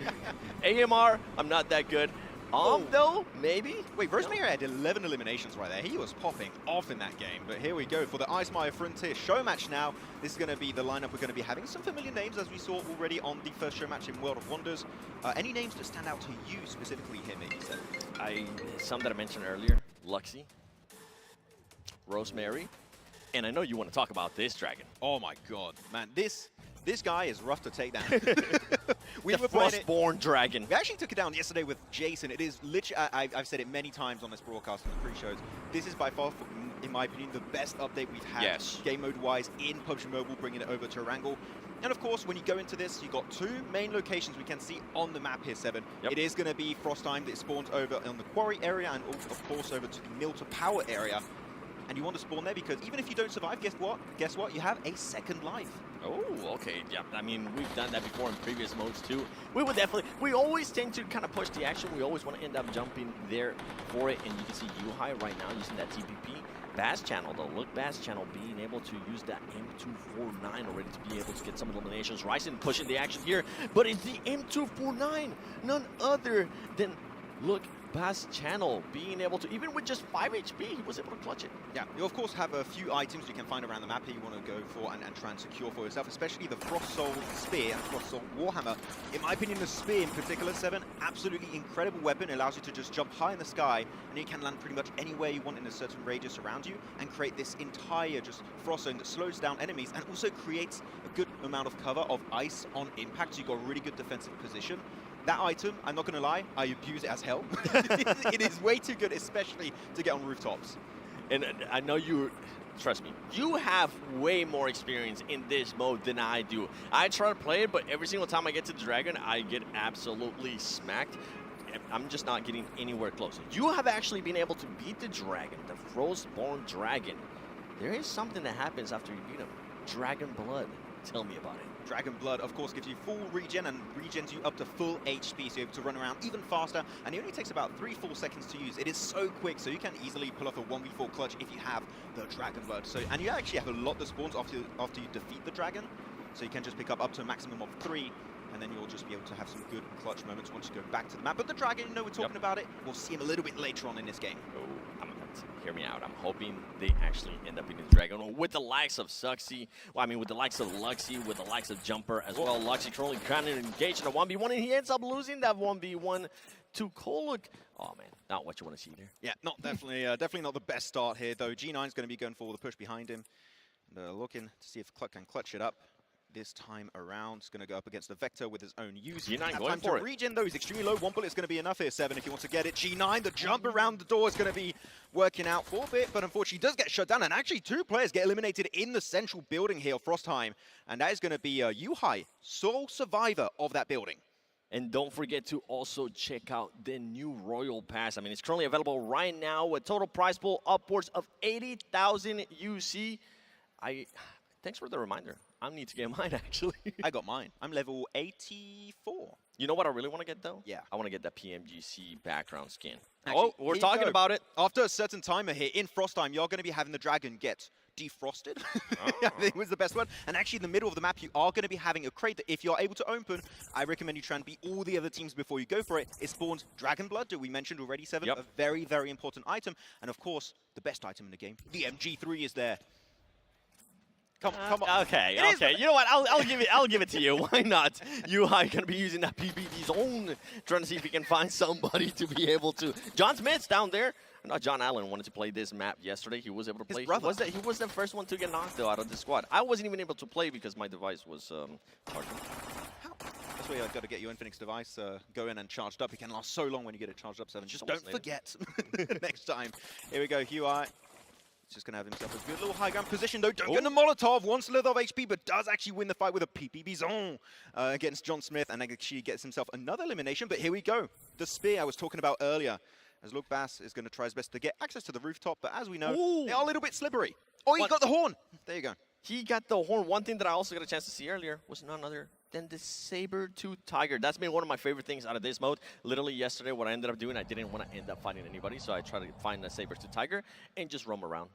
AMR, I'm not that good. Though, maybe? Wait, Rosemary had 11 eliminations right there. He was popping off in that game. But here we go for the Ice Maya Frontier show match now. This is going to be the lineup we're going to be having. Some familiar names, as we saw already on the first show match in World of Wonders. Any names that stand out to you specifically here, maybe, Seth? Some that I mentioned earlier. Luxy. Rosemary. And I know you want to talk about this dragon. Oh my god, man, this guy is rough to take down. The Frostborn dragon. We actually took it down yesterday with Jason. It is literally, I've said it many times on this broadcast and the pre-shows. This is by far, in my opinion, the best update we've had game mode-wise in PUBG Mobile, bringing it over to Erangel. And of course, when you go into this, you've got 2 main locations we can see on the map here, Seven. It is going to be Frostheim that spawns over on the quarry area and of course over to the mill to power area. And you want to spawn there because even if you don't survive, guess what? Guess what? You have a second life. Oh, okay. Yeah, I mean, we've done that before in previous modes too. We always tend to kind of push the action. We always want to end up jumping there for it. And you can see Yuhai right now using that TPP. Bass Channel, though. Look, Bass Channel being able to use that M249 already to be able to get some eliminations. Ryzen pushing the action here, but it's the M249. None other than, look, Bass Channel being able to, even with just 5 HP, he was able to clutch it. Yeah, you of course have a few items you can find around the map here you want to go for and try and secure for yourself, especially the Frost Soul Spear and Frost Soul Warhammer. In my opinion, the Spear in particular, Seven, absolutely incredible weapon. It allows you to just jump high in the sky and you can land pretty much anywhere you want in a certain radius around you and create this entire just frost zone that slows down enemies and also creates a good amount of cover of ice on impact, so you've got a really good defensive position. That item, I'm not going to lie, I abuse it as hell. It is way too good, especially to get on rooftops. And I know trust me, you have way more experience in this mode than I do. I try to play it, but every single time I get to the dragon, I get absolutely smacked. I'm just not getting anywhere close. You have actually been able to beat the dragon, the Frostborn dragon. There is something that happens after you beat him. Dragon Blood. Tell me about it. Dragon Blood, of course, gives you full regen and regens you up to full HP, so you're able to run around even faster, and it only takes about 3-4 seconds to use. It is so quick, so you can easily pull off a 1v4 clutch if you have the Dragon Blood. So, and you actually have a lot that spawns after you defeat the dragon, so you can just pick up to a maximum of 3, and then you'll just be able to have some good clutch moments once you go back to the map. But the dragon, you know we're talking about it, we'll see him a little bit later on in this game. Hear me out. I'm hoping they actually end up in the dragon with the likes of Suxy. Well, I mean, with the likes of Luxy, with the likes of Jumper as well. Luxy currently kind of engaged in a 1v1, and he ends up losing that 1v1 to Koluk. Oh man, not what you want to see there. Yeah, not definitely not the best start here though. G9's going to be going for the push behind him, looking to see if Cluck can clutch it up. This time around, it's going to go up against the Vector with his own use. G9 going time for to it. regen though, he's extremely low. 1 bullet's going to be enough here, Seven, if he wants to get it. G9, the jump around the door is going to be working out for a bit, but unfortunately he does get shut down, and actually 2 players get eliminated in the central building here, Frostheim, and that is going to be Yuhai, sole survivor of that building. And don't forget to also check out the new Royal Pass. I mean, it's currently available right now with total prize pool upwards of 80,000 UC. Thanks for the reminder. I need to get mine, actually. I got mine. I'm level 84. You know what I really want to get, though? Yeah. I want to get that PMGC background skin. Actually, we're talking about it. After a certain timer here in Frostheim, you're going to be having the dragon get defrosted, I think was the best word. And actually in the middle of the map, you are going to be having a crate that if you're able to open, I recommend you try and beat all the other teams before you go for it. It spawns Dragon Blood, that we mentioned already, Seven. Yep. A very, very important item. And of course, the best item in the game, the MG3 is there. Come on. Okay. You know what? I'll give it to you. Why not? You are going to be using that PPB zone, trying to see if you can find somebody to be able to. John Smith's down there. Not John Allen wanted to play this map yesterday. He was able to play. He was the first one to get knocked out of the squad. I wasn't even able to play because my device was charging. That's why I've got to get your Infinix device go in and charged up. It can last so long when you get it charged up, Seven. Just don't forget next time. Here we go, Huey. He's just going to have himself a good little high ground position, though. Don't get the Molotov. One slither of HP, but does actually win the fight with a PPB zone against John Smith, and actually gets himself another elimination. But here we go. The spear I was talking about earlier, as Luke Bass is going to try his best to get access to the rooftop, but as we know, they are a little bit slippery. Oh, he got the horn. There you go. He got the horn. One thing that I also got a chance to see earlier was none other than the saber-tooth tiger. That's been one of my favorite things out of this mode. Literally yesterday, what I ended up doing, I didn't want to end up fighting anybody, so I tried to find a saber-tooth tiger and just roam around.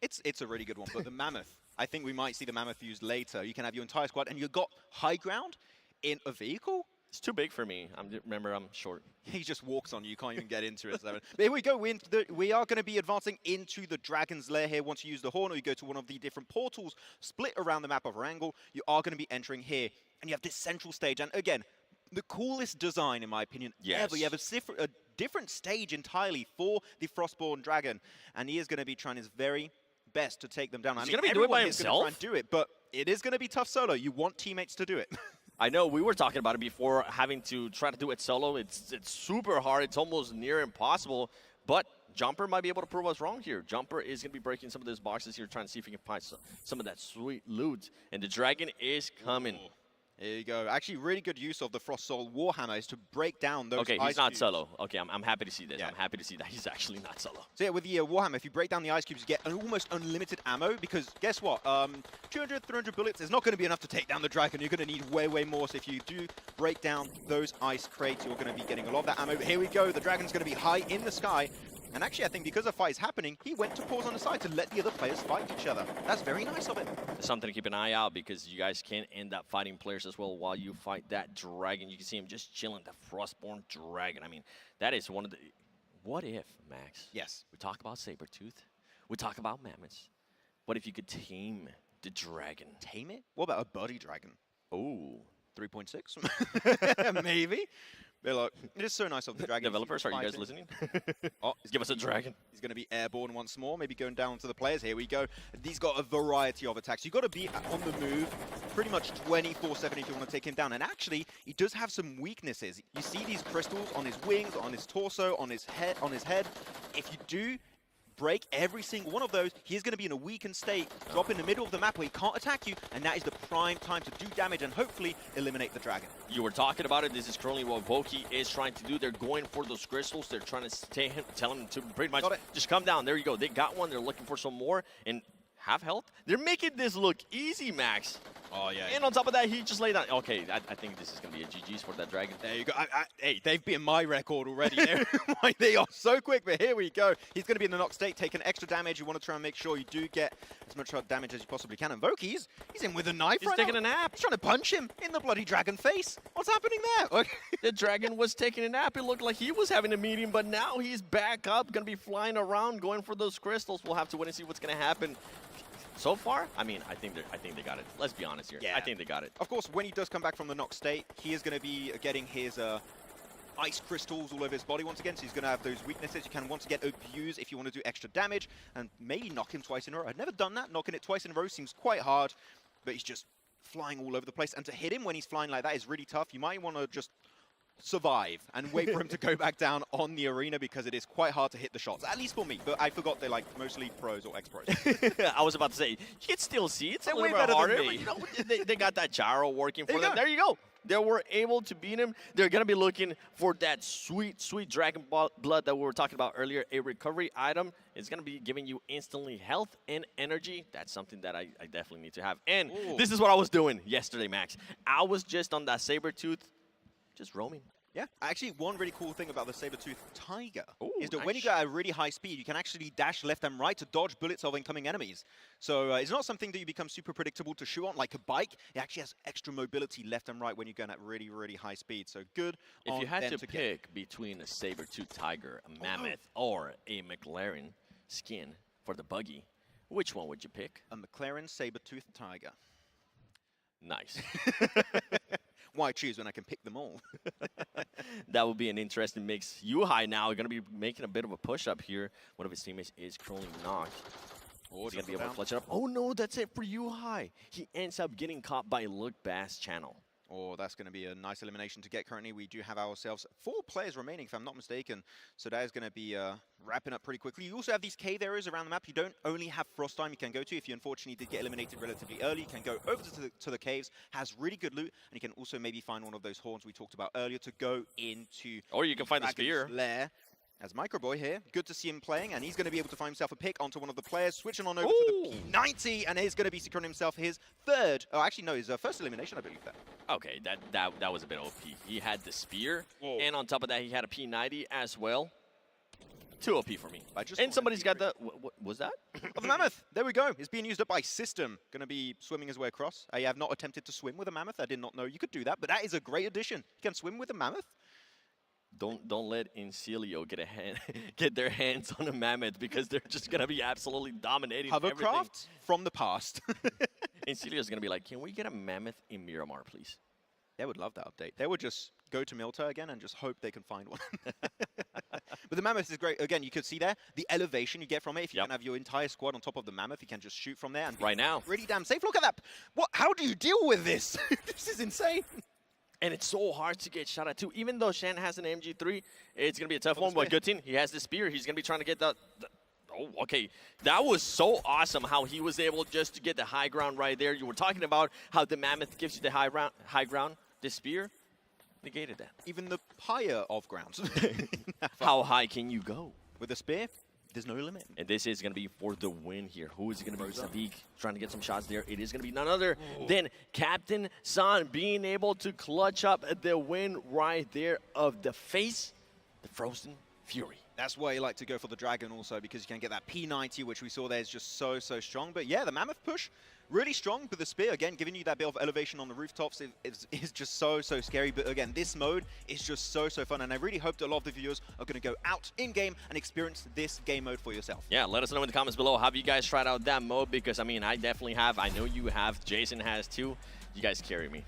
It's a really good one, but the Mammoth, I think we might see the Mammoth used later. You can have your entire squad, and you've got high ground in a vehicle. It's too big for me. Remember, I'm short. He just walks on you. You can't even get into it. But here we go. We are going to be advancing into the Dragon's Lair here. Once you use the horn or you go to one of the different portals split around the map of Wrangle, you are going to be entering here. And you have this central stage. And again, the coolest design, in my opinion, ever. You have a different stage entirely for the Frostborn Dragon. And he is going to be trying his very best to take them down. He's going to be doing it by himself? Try and do it, but it is going to be tough solo. You want teammates to do it. I know, we were talking about it before, having to try to do it solo. It's super hard. It's almost near impossible. But Jumper might be able to prove us wrong here. Jumper is going to be breaking some of those boxes here, trying to see if he can find some of that sweet loot. And the dragon is coming. Ooh. There you go. Actually, really good use of the Frost Soul Warhammer is to break down those Okay, ice he's not cubes. solo. Okay, I'm happy to see this. Yeah. I'm happy to see that he's actually not solo. So yeah, with the Warhammer, if you break down the ice cubes, you get almost unlimited ammo, because guess what? 200, 300 bullets is not going to be enough to take down the dragon. You're going to need way, way more. So if you do break down those ice crates, you're going to be getting a lot of that ammo. But here we go. The dragon's going to be high in the sky. And actually, I think because a fight is happening, he went to pause on the side to let the other players fight each other. That's very nice of him. Something to keep an eye out, because you guys can end up fighting players as well while you fight that dragon. You can see him just chilling, the Frostborn Dragon. I mean, that is one of the... What if, Max? Yes. We talk about Sabertooth. We talk about mammoths. What if you could tame the dragon? Tame it? What about a buddy dragon? Oh. 3.6? Maybe. They're like, it is so nice of the dragon. Developers, are you guys listening? Oh, give us a dragon. He's going to be airborne once more, maybe going down to the players. Here we go. He's got a variety of attacks. You've got to be on the move pretty much 24/7 if you want to take him down. And actually, he does have some weaknesses. You see these crystals on his wings, on his torso, on his head. If you do break every single one of those, he's going to be in a weakened state, drop in the middle of the map where he can't attack you, and that is the prime time to do damage and hopefully eliminate the dragon. You were talking about it. This is currently what Voki is trying to do. They're going for those crystals. They're trying to tell him to pretty much just come down. There you go. They got one. They're looking for some more. And half health. They're making this look easy, Max. Oh, yeah. And on top of that, he just laid down. Okay, I think this is going to be a GG's for that dragon. There you go. Hey, they've beaten my record already. They are so quick, but here we go. He's going to be in the knock state, taking extra damage. You want to try and make sure you do get as much damage as you possibly can. And Voki, he's in with a knife. He's taking a nap. He's trying to punch him in the bloody dragon face. What's happening there? The dragon was taking a nap. It looked like he was having a meeting, but now he's back up, going to be flying around, going for those crystals. We'll have to wait and see what's going to happen. So far, I mean, I think they got it. Let's be honest here. Yeah. I think they got it. Of course, when he does come back from the knock state, he is going to be getting his ice crystals all over his body once again, so he's going to have those weaknesses you can once again abuse if you want to do extra damage, and maybe knock him twice in a row. I've never done that. Knocking it twice in a row seems quite hard, but he's just flying all over the place. And to hit him when he's flying like that is really tough. You might want to just survive and wait for him to go back down on the arena, because it is quite hard to hit the shots, at least for me. But I forgot they're like mostly pros or ex-pros. I was about to say, you can still see it's a way little bit harder, but you know, they got that gyro working for them. There you go. They were able to beat him. They're going to be looking for that sweet, sweet dragon blood that we were talking about earlier. A recovery item is going to be giving you instantly health and energy. That's something that I definitely need to have. And this is what I was doing yesterday, Max. I was just on that Sabertooth, just roaming. Yeah, actually, one really cool thing about the Saber-Tooth Tiger is that nice. when you go at a really high speed, you can actually dash left and right to dodge bullets of incoming enemies. So it's not something that you become super predictable to shoot on like a bike. It actually has extra mobility left and right when you're going at really, really high speed. So good. If you had them to pick between a Saber-Tooth Tiger, a Mammoth, or a McLaren skin for the buggy, which one would you pick? A McLaren Saber-Tooth Tiger. Nice. Why choose when I can pick them all? That would be an interesting mix. Yuhai now going to be making a bit of a push up here. One of his teammates is currently knocked. He's going to be able to clutch it up. Oh no, that's it for Yuhai. He ends up getting caught by Look Bass Channel. Oh, that's going to be a nice elimination to get. Currently, we do have ourselves 4 players remaining, if I'm not mistaken. So that is going to be wrapping up pretty quickly. You also have these cave areas around the map. You don't only have Frost Time you can go to. If you unfortunately did get eliminated relatively early, you can go over to the caves. Has really good loot, and you can also maybe find one of those horns we talked about earlier to go into. Or you can find the spear. Lair. As Microboy here, good to see him playing, and he's going to be able to find himself a pick onto one of the players, switching on over to the P90, and he's going to be securing himself his third, oh actually no, his first elimination, I believe that. Okay, that was a bit OP. He had the spear, and on top of that, he had a P90 as well. Too OP for me. And somebody's got the, what was that? Oh, the Mammoth, there we go. It's being used up by System. Going to be swimming his way across. I have not attempted to swim with a Mammoth. I did not know you could do that, but that is a great addition. You can swim with a Mammoth. Don't let Incilio get their hands on a Mammoth, because they're just gonna be absolutely dominating Hovercraft everything. from the past. Incilio's gonna be like, can we get a Mammoth in Miramar, please? They would love that update. They would just go to Milta again and just hope they can find one. But the Mammoth is great. Again, you could see there the elevation you get from it. If you can have your entire squad on top of the Mammoth, you can just shoot from there. And right now, really damn safe. Look at that. What? How do you deal with this? This is insane. And it's so hard to get shot at too. Even though Shan has an MG3, it's going to be a tough one. But good thing he has the spear. He's going to be trying to get the oh, okay. That was so awesome how he was able just to get the high ground right there. You were talking about how the Mammoth gives you the high ground. The spear negated that. Even the higher of grounds. How high can you go? With a spear? There's no limit. And this is going to be for the win here. Who is it going to be? Sadiq trying to get some shots there. It is going to be none other than Captain San being able to clutch up the win right there of the face, the Frozen Fury. That's why you like to go for the Dragon also, because you can get that P90, which we saw there is just so strong. But yeah, the Mammoth push, really strong with the spear. Again, giving you that bit of elevation on the rooftops is just so scary. But again, this mode is just so fun. And I really hope that a lot of the viewers are going to go out in-game and experience this game mode for yourself. Yeah, let us know in the comments below. Have you guys tried out that mode? Because, I mean, I definitely have. I know you have. Jason has too. You guys carry me.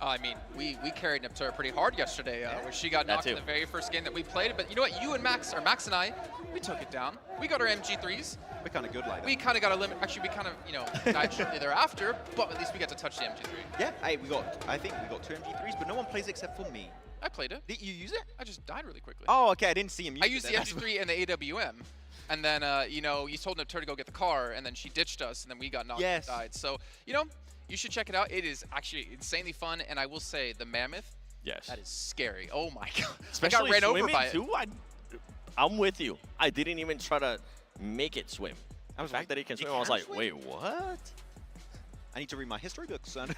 I mean, we carried Neptune pretty hard yesterday when she got knocked in the very first game that we played. But you know what? You and Max, or Max and I, we took it down. We got our MG3s. We're kind of good like that. We kind of got a limit. Actually, we kind of, you know, died shortly thereafter, but at least we got to touch the MG3. Yeah, hey, I think we got 2 MG3s, but no one plays except for me. I played it. Did you use it? I just died really quickly. Oh, okay, I didn't see him use I used the MG3 and the AWM. And then, you know, you told Neptune to go get the car, and then she ditched us, and then we got knocked and died. So, you know, you should check it out. It is actually insanely fun, and I will say the Mammoth, that is scary. Oh my god. Especially I got ran over by it. Too, I'm with you. I didn't even try to make it swim. The fact that it can swim, I was like, swim? wait, what? I need to read my history books, son.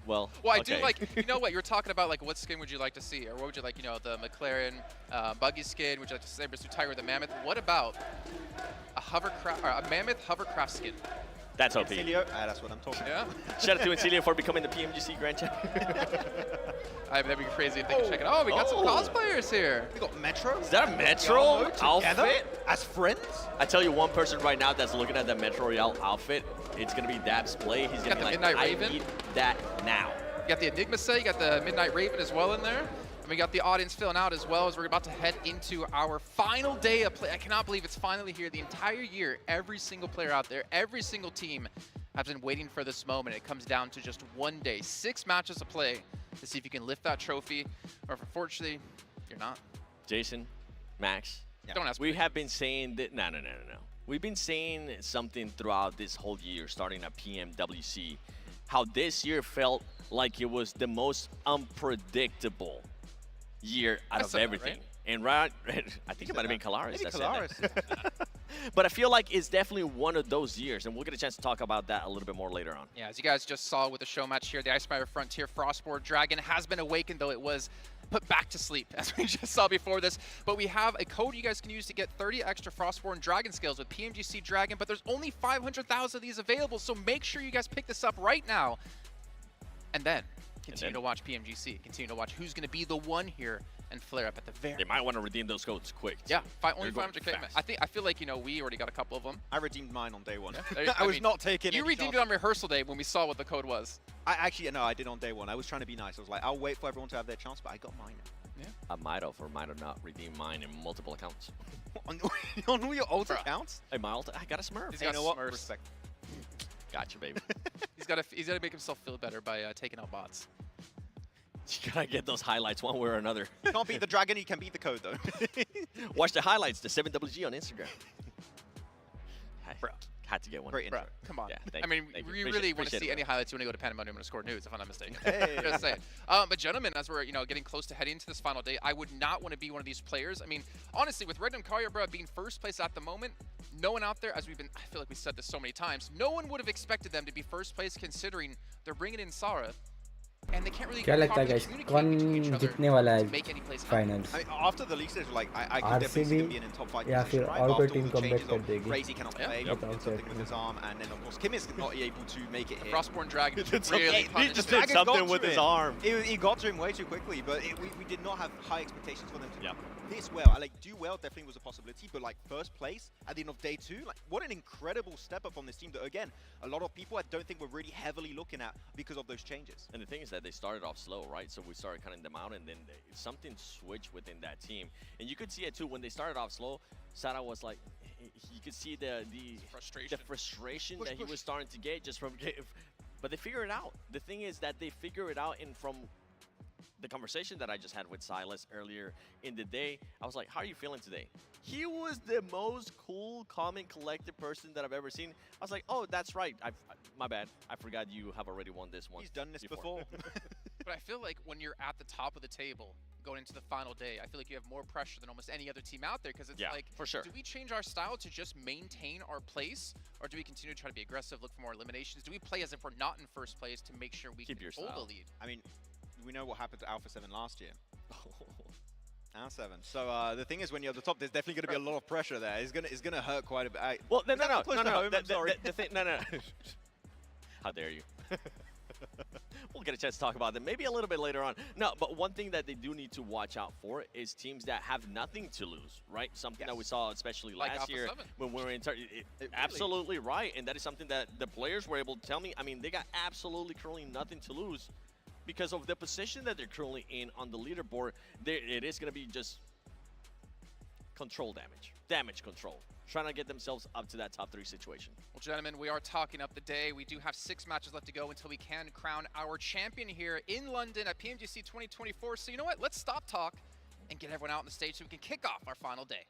Well, I do like, you know what, you were talking about, like, what skin would you like to see? Or what would you like, you know, the McLaren buggy skin? Would you like to see Saber-Tooth Tiger with the Mammoth? What about a Mammoth hovercraft skin? That's OP. Incilio, that's what I'm talking about. Shout out to Incilio for becoming the PMGC Grand Champion. That'd be crazy to think of checking out. Oh, we got some cosplayers here. We got Metro. Is that a Metro outfit? As friends? I tell you one person right now that's looking at that Metro Royale outfit, it's going to be Dab's play. He's going to be like, Midnight I Raven. need that now. You got the Enigma set, you got the Midnight Raven as well in there. And we got the audience filling out as well as we're about to head into our final day of play. I cannot believe it's finally here. The entire year, every single player out there, every single team has been waiting for this moment. It comes down to just one day, 6 matches to play to see if you can lift that trophy, or if unfortunately, you're not. Jason, Max, don't ask we me. have been saying that, no. We've been saying something throughout this whole year, starting at PMWC, how this year felt like it was the most unpredictable year out of everything. Right? And I think it might have been Calaris that said that. But I feel like it's definitely one of those years, and we'll get a chance to talk about that a little bit more later on. Yeah, as you guys just saw with the show match here, the Ice Spider Frontier Frostborn Dragon has been awakened, though it was put back to sleep, as we just saw before this. But we have a code you guys can use to get 30 extra Frostborn Dragon skills with PMGC Dragon, but there's only 500,000 of these available, so make sure you guys pick this up right now. And then continue to watch PMGC, continue to watch who's going to be the one here and flare up at the very. They might want to redeem those codes quick. Yeah, only 500k. I feel like, you know, we already got a couple of them. I redeemed mine on day one. Yeah. I was not taking. You redeemed it on rehearsal day when we saw what the code was. I actually no, I did on day one. I was trying to be nice. I was like, I'll wait for everyone to have their chance, but I got mine. Yeah. I might have or might have not redeemed mine in multiple accounts. on all your alt accounts? Hey, my alt, I got a Smurf. He's got you know what? Smurfs. Respect. Gotcha, baby. He's got to make himself feel better by taking out bots. You gotta get those highlights one way or another. Can't beat the dragon, you can beat the code though. Watch the highlights, the 7WG on Instagram. Had to get one. Great intro. Come on. Yeah, I mean, thank you. you really want to see any highlights, you want to go to Pandemonium_News, if I'm not mistaken. Hey. Just saying. But gentlemen, as we're getting close to heading into this final day, I would not want to be one of these players. I mean, honestly, with Red and Karyabra being first place at the moment, no one out there, as I feel like we said this so many times, no one would have expected them to be first place considering they're bringing in Sara. And they can't really क्या लगता है guys कौन जीतने वाला है finals? I mean, after the leak stage, like I could definitely see them being in top 5 या position, फिर right? और After कोई all team the comeback changes कर of देगी. Crazy cannot play, Yep. did something with his arm, and then of course Kim is not able to make it here. Frostborn Dragon Did something. really He punished just him. did something with his arm. He got to him way too quickly, but we did not have high expectations for them to Yeah. this well. Do well definitely was a possibility, but like first place at the end of day 2, like what an incredible step up on this team that again, a lot of people I don't think were really heavily looking at because of those changes. And the thing is that they started off slow, right? So we started cutting them out, and then something switched within that team. And you could see it too when they started off slow. Sara was like, you could see the frustration that he was starting to get just from. But they figure it out. The thing is that they figure it out, and from the conversation that I just had with Silas earlier in the day, I was like, how are you feeling today? He was the most cool, calm, and collected person that I've ever seen. I was like, oh, that's right. My bad. I forgot you have already won this one. He's done this before. But I feel like when you're at the top of the table going into the final day, I feel like you have more pressure than almost any other team out there, because it's like, for sure. Do we change our style to just maintain our place, or do we continue to try to be aggressive, look for more eliminations? Do we play as if we're not in first place to make sure we keep can your hold style. the lead? I mean, we know what happened to Alpha 7 last year. Alpha 7. So the thing is, when you're at the top, there's definitely going to be a lot of pressure there. It's gonna hurt quite a bit. Well, no. The thing, no. How dare you? We'll get a chance to talk about them maybe a little bit later on. No, but one thing that they do need to watch out for is teams that have nothing to lose, right? Something that we saw especially Like last Alpha year 7. when we were in absolutely right, and that is something that the players were able to tell me. I mean, they got absolutely currently nothing to lose because of the position that they're currently in on the leaderboard. It is going to be just control damage control, trying to get themselves up to that top 3 situation. Well, gentlemen, we are talking up the day. We do have 6 matches left to go until we can crown our champion here in London at PMGC 2024. So you know what? Let's stop talk and get everyone out on the stage so we can kick off our final day.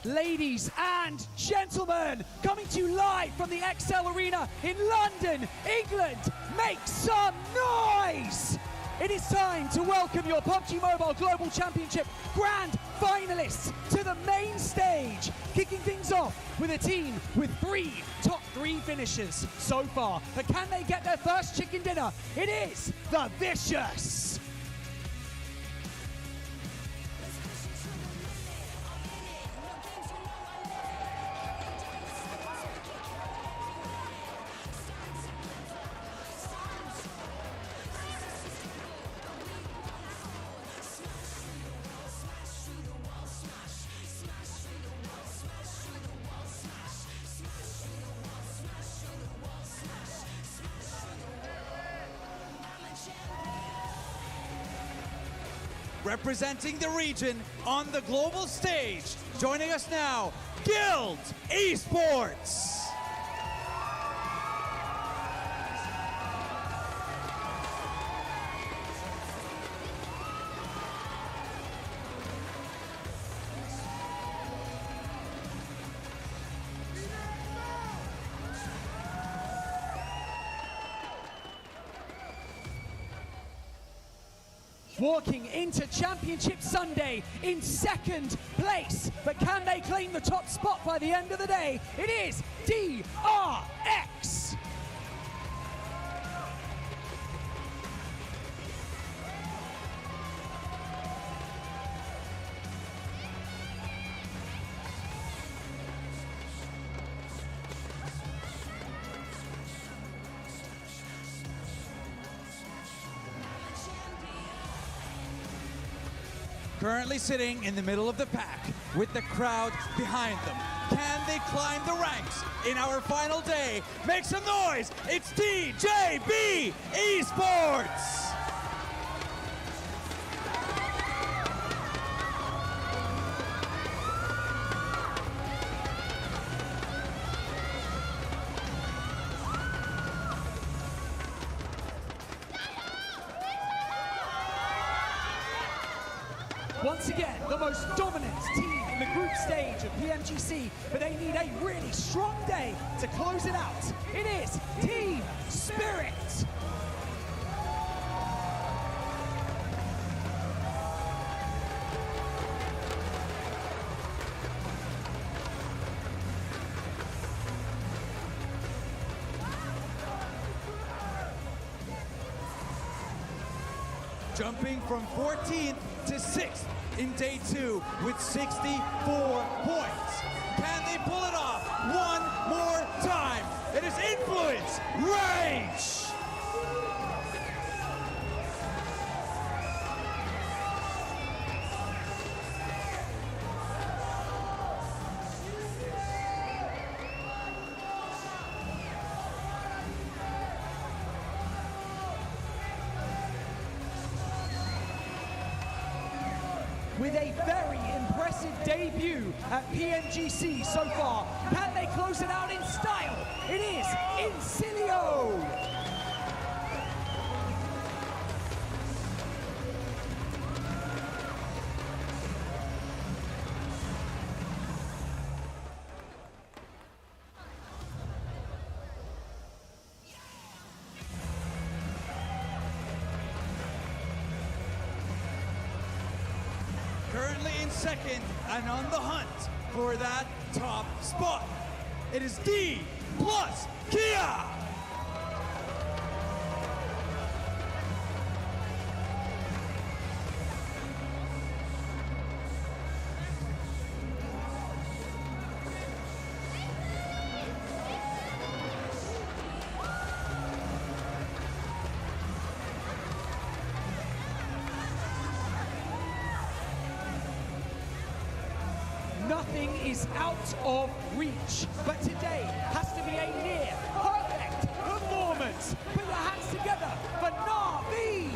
Ladies and gentlemen, coming to you live from the XL Arena in London, England, make some noise! It is time to welcome your PUBG Mobile Global Championship Grand Finalists to the main stage, kicking things off with a team with top three finishes so far. But can they get their first chicken dinner? It is the Vicious! Representing the region on the global stage, joining us now, Guild Esports. Walking into Championship Sunday in second place, but can they claim the top spot by the end of the day? It is DRX! Currently sitting in the middle of the pack with the crowd behind them. Can they climb the ranks in our final day? Make some noise! It's TJB Esports! Once again, the most dominant team in the group stage of PMGC, but they need a really strong day to close it out. It is Team Spirit. Jumping from 14th to 6th in day 2 with 64 points. Can they pull it off one more time? It is Influence Rage! With a very impressive debut at PMGC so far. Can they close it out in style? It is Incilio! Currently in second and on the hunt for that top spot. It is D plus Kia! Nothing is out of reach, but today has to be a near perfect performance. Put your hands together for Na'Vi!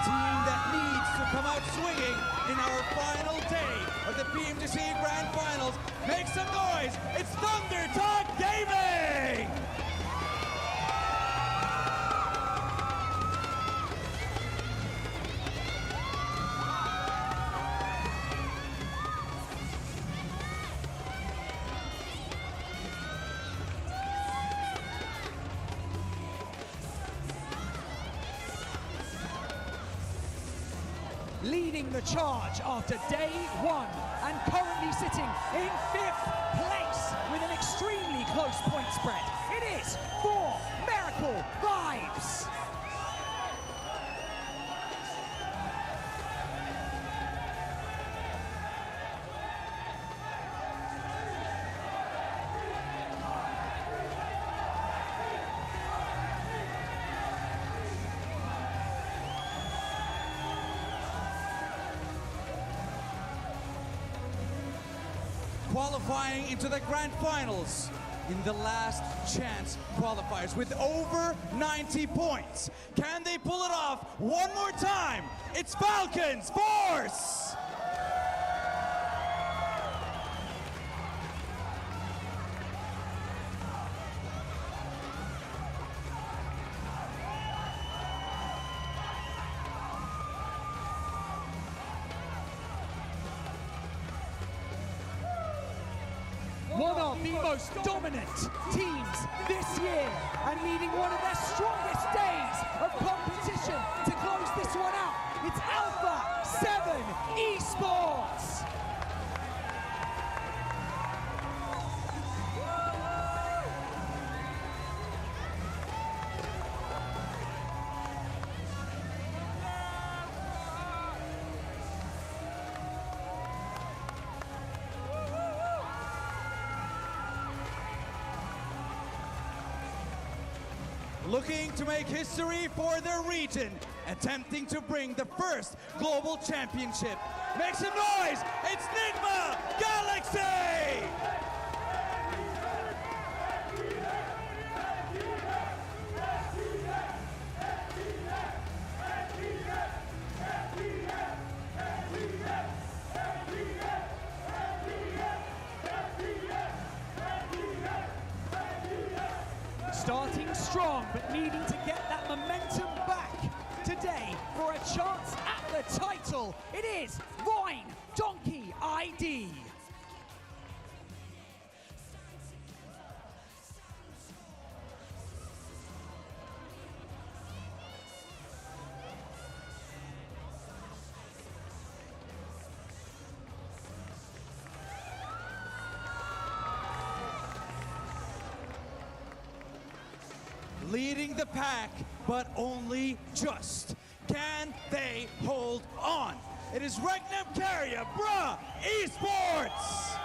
Team that needs to come out in our final day of the PMGC Grand Finals. Make some noise, it's Thunder Talk Gaming! Leading the charge after day one and currently sitting in 5th place with an extremely close point spread. It is for Miracle Vibes. Qualifying into the Grand Finals in the last chance qualifiers with over 90 points. Can they pull it off one more time? It's Falcons Force! One of the most dominant teams this year and leading one of their strongest days of competition to close this one out. It's Alpha 7 Esports. Looking to make history for their region, attempting to bring the first global championship. Make some noise, it's Nigma Galaxy! Starting strong, but needing to get that momentum back today for a chance at the title. It is Vine Donkey ID. Leading the pack, but only just. Can they hold on? It is Regnum Carrier, Bruh Esports!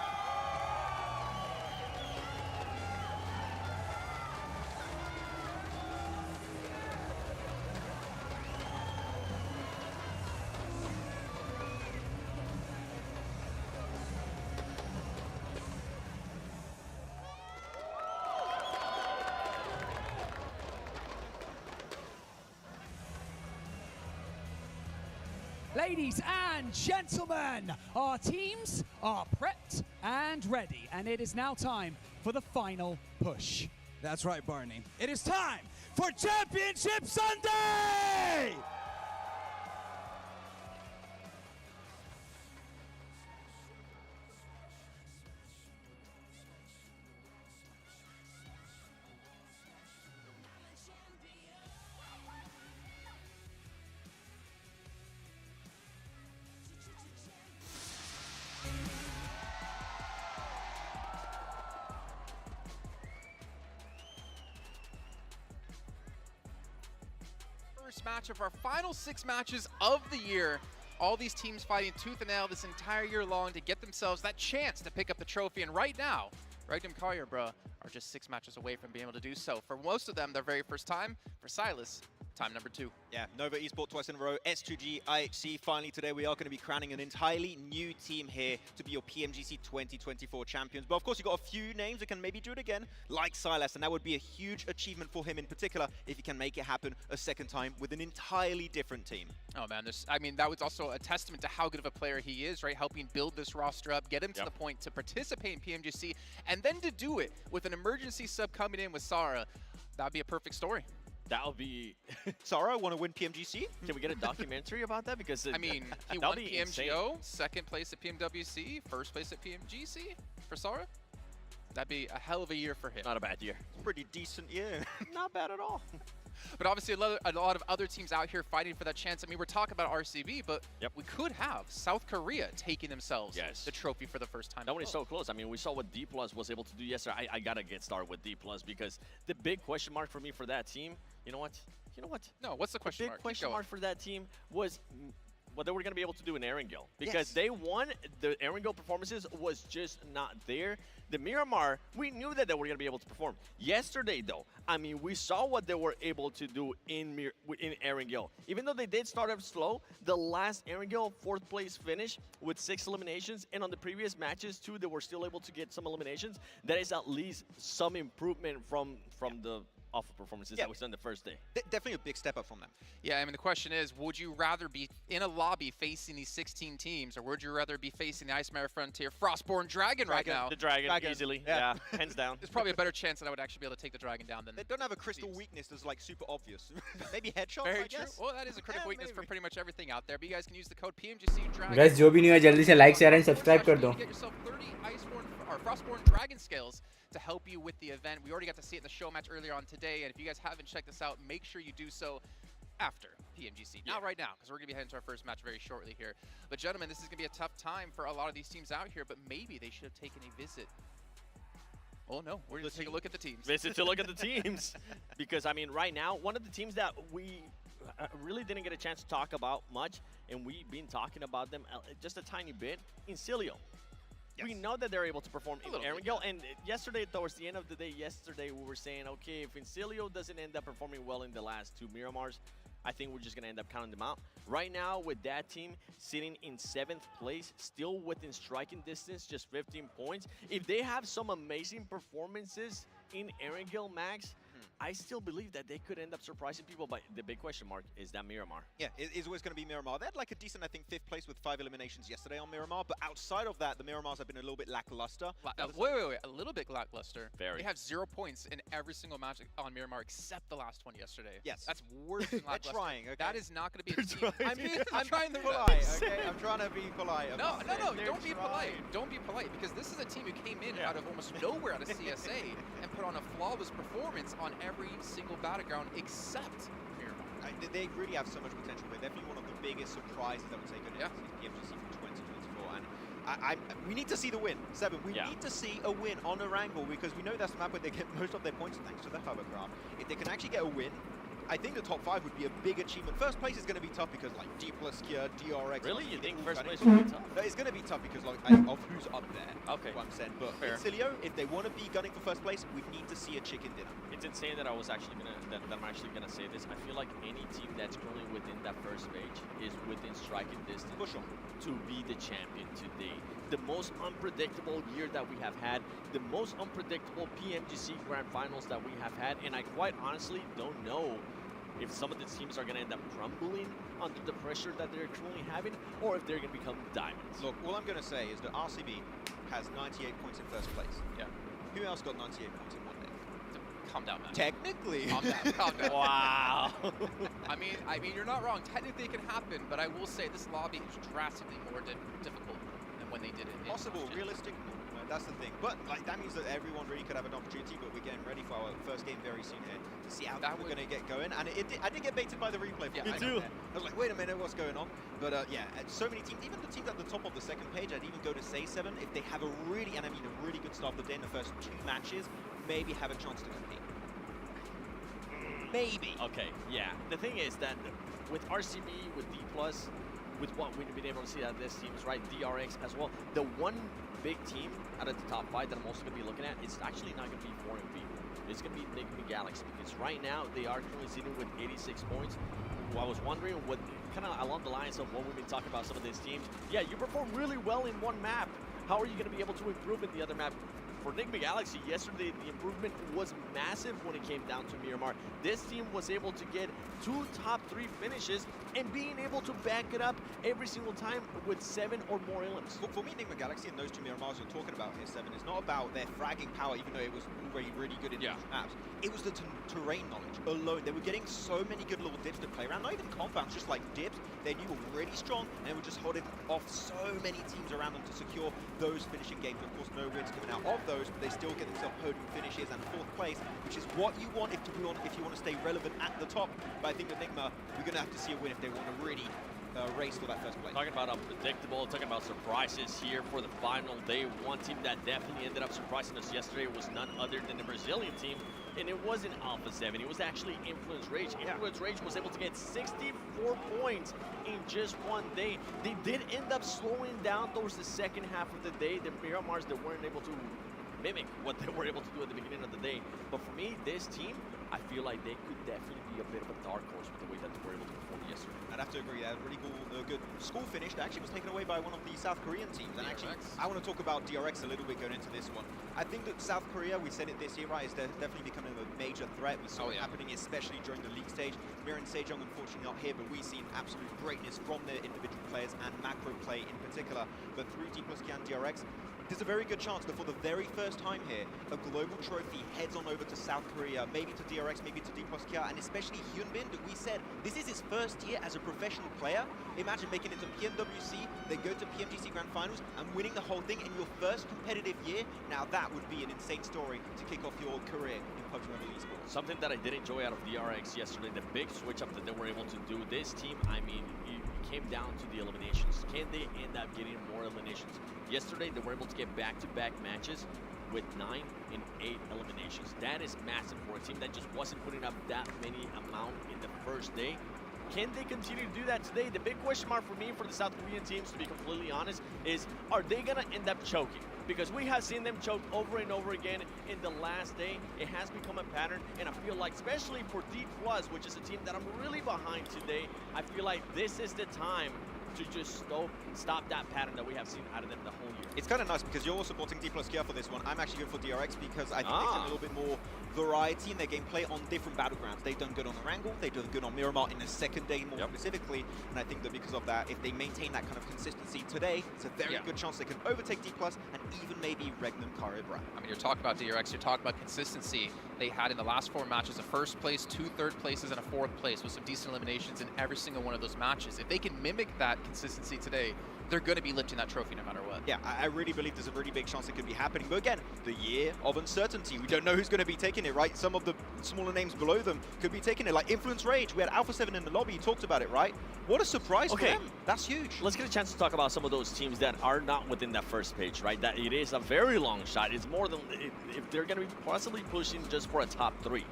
Ladies and gentlemen, our teams are prepped and ready, and it is now time for the final push. That's right, Barney. It is time for Championship Sunday! First match of our final 6 matches of the year. All these teams fighting tooth and nail this entire year long to get themselves that chance to pick up the trophy. And right now, Regnum Carrier, bruh, are just 6 matches away from being able to do so. For most of them, their very first time. For Silas, Time number 2. Yeah, Nova Esports twice in a row, S2G, IHC. Finally today we are going to be crowning an entirely new team here to be your PMGC 2024 champions. But of course you've got a few names that can maybe do it again, like Silas, and that would be a huge achievement for him in particular if he can make it happen a second time with an entirely different team. Oh man, I mean, that was also a testament to how good of a player he is, right? Helping build this roster up, get him to the point to participate in PMGC, and then to do it with an emergency sub coming in with Sarah. That'd be a perfect story. That'll be... Sarah, want to win PMGC? Can we get a documentary about that? Because I mean, he won PMGO, insane. Second place at PMWC, first place at PMGC for Sarah. That'd be a hell of a year for him. Not a bad year. Pretty decent year. Not bad at all. But obviously a lot of other teams out here fighting for that chance. I mean, we're talking about RCB, but we could have South Korea taking themselves the trophy for the first time. That one is so close. I mean, we saw what D+ was able to do yesterday. I gotta get started with D+ because the big question mark for me for that team, you know what? No, what's the question mark? The big question mark for that team was what they were going to be able to do in Erangel. Because they won, the Erangel performances was just not there. The Miramar, we knew that they were going to be able to perform. Yesterday, though, I mean, we saw what they were able to do in Erangel. Even though they did start off slow, the last Erangel 4th place finish with 6 eliminations, and on the previous matches, too, they were still able to get some eliminations. That is at least some improvement from the awful performances that was done the first day. Definitely a big step up from them. Yeah, I mean, the question is, would you rather be in a lobby facing these 16 teams, or would you rather be facing the Ice Mare Frontier Frostborn Dragon right now? The Dragon, easily. Yeah, hands down. There's probably a better chance that I would actually be able to take the Dragon down than they don't have a crystal weakness that's like super obvious. Maybe headshot, Very I guess. true. Well, that is a critical weakness for pretty much everything out there. But you guys can use the code PMGC Dragon. Guys, जो भी नहीं है जल्दी से like, share and subscribe कर दो. Get yourself 30 Iceborn or Frostborn Dragon scales to help you with the event. We already got to see it in the show match earlier on today, and if you guys haven't checked this out, make sure you do so after PMGC. Not right now, because we're going to be heading to our first match very shortly here. But gentlemen, this is going to be a tough time for a lot of these teams out here, but maybe they should have taken a visit. Oh no, we're going to take a look at the teams. Visit to look at the teams. Because, I mean, right now, one of the teams that we really didn't get a chance to talk about much, and we've been talking about them just a tiny bit, Incilio. We know that they're able to perform in Erangel, and yesterday, towards the end of the day, we were saying, okay, if Incilio doesn't end up performing well in the last 2 Miramars, I think we're just going to end up counting them out. Right now, with that team sitting in 7th place, still within striking distance, just 15 points, if they have some amazing performances in Erangel Max, I still believe that they could end up surprising people, but the big question mark is that Miramar. Yeah, it is always going to be Miramar. They had like a decent, I think, 5th place with 5 eliminations yesterday on Miramar, but outside of that, the Miramars have been a little bit lackluster. Wait, a little bit lackluster. Very. They have 0 points in every single match on Miramar except the last one yesterday. Yes. That's worse than lackluster. They're trying, okay. That is not going to be a team. I'm trying to be polite, okay? I'm trying to be polite. No, don't be polite. Don't be polite, because this is a team who came in out of almost nowhere out of CSA and put on a flawless performance on every single battleground except Miramar. They really have so much potential. They're definitely one of the biggest surprises I would say going into PMGC for 2024. And we need to see the win, Seven. We need to see a win on Erangel, because we know that's the map where they get most of their points thanks to the hovercraft. If they can actually get a win, I think the top 5 would be a big achievement. First place is going to be tough because like D+, Kier, DRX. Really? You think first place would be tough? No, it's going to be tough because like of who's up there. Okay. What I'm saying. But Incilio, if they want to be gunning for first place, we need to see a chicken dinner. It's insane that I'm actually gonna say this. I feel like any team that's currently within that first stage is within striking distance to be the champion today. The most unpredictable year that we have had, the most unpredictable PMGC Grand Finals that we have had, and I quite honestly don't know if some of the teams are going to end up crumbling under the pressure that they're currently having, or if they're going to become diamonds. Look, all I'm going to say is that RCB has 98 points in first place. Yeah. Who else got 98 points in one day? Calm down, man. Technically. Calm down. Calm down. Wow. I mean, you're not wrong. Technically, it can happen, but I will say this lobby is drastically more difficult than when they did it. Possible, realistic. That's the thing. But like that means that everyone really could have an opportunity, but we're getting ready for our first game very soon here to see how we're going to get going. And I did get baited by the replay. Yeah, me too. I was like, wait a minute, what's going on? But yeah, so many teams, even the teams at the top of the second page, I'd even go to say 7, if they have a really, and I mean a really good start of the day in the first 2 matches, maybe have a chance to compete. Maybe. Okay, yeah. The thing is that with RCB, with D+, with what we've been able to see out of this team is right, DRX as well, the one big team out of the top 5 that I'm also going to be looking at is actually not going to be 4MV. is going to be Nick Galaxy, because right now they are currently sitting with 86 points. Well, I was wondering what, kind of along the lines of what we've been talking about some of these teams. Yeah, you perform really well in one map. How are you going to be able to improve in the other map? For Nick Galaxy, yesterday the improvement was massive when it came down to Miramar. This team was able to get 2 top 3 finishes and being able to back it up every single time with 7 or more elements. For me, Nick Galaxy and those 2 Miramars you're talking about here, 7, is not about their fragging power, even though it was already really good in these maps. It was the terrain knowledge alone. They were getting so many good little dips to play around, not even compounds, just like dips. They knew were really strong, and they were just holding off so many teams around them to secure those finishing games. Of course, no wins coming out of those, but they still get themselves podium finishes and 4th place, which is what you want if you want to stay relevant at the top. But I think with Nigma, we're going to have to see a win if they want to really race for that 1st place. Talking about unpredictable, talking about surprises here for the final day. One team that definitely ended up surprising us yesterday was none other than the Brazilian team, and it wasn't Alpha 7, it was actually Influence Rage. Influence Rage was able to get 64 points in just one day. They did end up slowing down towards the second half of the day. The Miramars, they weren't able to mimic what they were able to do at the beginning of the day. But for me, this team, I feel like they could definitely be a bit of a dark horse with the way that they were able to perform yesterday. I'd have to agree. They had a really cool, good school finish that actually was taken away by one of the South Korean teams. And actually, I want to talk about DRX a little bit going into this one. I think that South Korea, we said it this year, right, is definitely becoming a major threat. We saw it happening, especially during the league stage. Mir and Sejong, unfortunately, not here, but we've seen absolute greatness from their individual players and macro play in particular. But through D+K and DRX, there's a very good chance that for the very first time here, a global trophy heads on over to South Korea, maybe to DRX, maybe to D+K, and especially Hyunbin, that we said this is his first year as a professional player. Imagine making it to PMWC, then go to PMGC Grand Finals and winning the whole thing in your first competitive year. Now that would be an insane story to kick off your career in PUBG Mobile Esports. Something that I did enjoy out of DRX yesterday, the big switch up that they were able to do. This team, I mean, it came down to the eliminations. Can they end up getting more eliminations? Yesterday, they were able to get back-to-back matches with 9 and 8 eliminations. That is massive for a team that just wasn't putting up that many amount in the first day. Can they continue to do that today? The big question mark for me, for the South Korean teams, to be completely honest, is are they going to end up choking? Because we have seen them choke over and over again in the last day. It has become a pattern, and I feel like, especially for D+, which is a team that I'm really behind today, I feel like this is the time to just stop that pattern that we have seen out of them the whole year. It's kind of nice because you're supporting D+K for this one. I'm actually going for DRX because I think they get a little bit more variety in their gameplay on different battlegrounds. They've done good on Wrangle, they've done good on Miramar in the second day more specifically, and I think that because of that, if they maintain that kind of consistency today, it's a very good chance they can overtake D+, and even maybe Regnum Karibra. I mean, you're talking about DRX, you're talking about consistency. They had in the last 4 matches a 1st place, 2 3rd places, and a 4th place with some decent eliminations in every single one of those matches. If they can mimic that consistency today, they're going to be lifting that trophy no matter what. Yeah, I really believe there's a really big chance it could be happening. But again, the year of uncertainty. We don't know who's going to be taking it, right? Some of the smaller names below them could be taking it, like Influence Rage. We had Alpha 7 in the lobby. You talked about it, right? What a surprise for them. That's huge. Let's get a chance to talk about some of those teams that are not within that first page, right? That it is a very long shot. It's more than if they're going to be possibly pushing just for a top 3.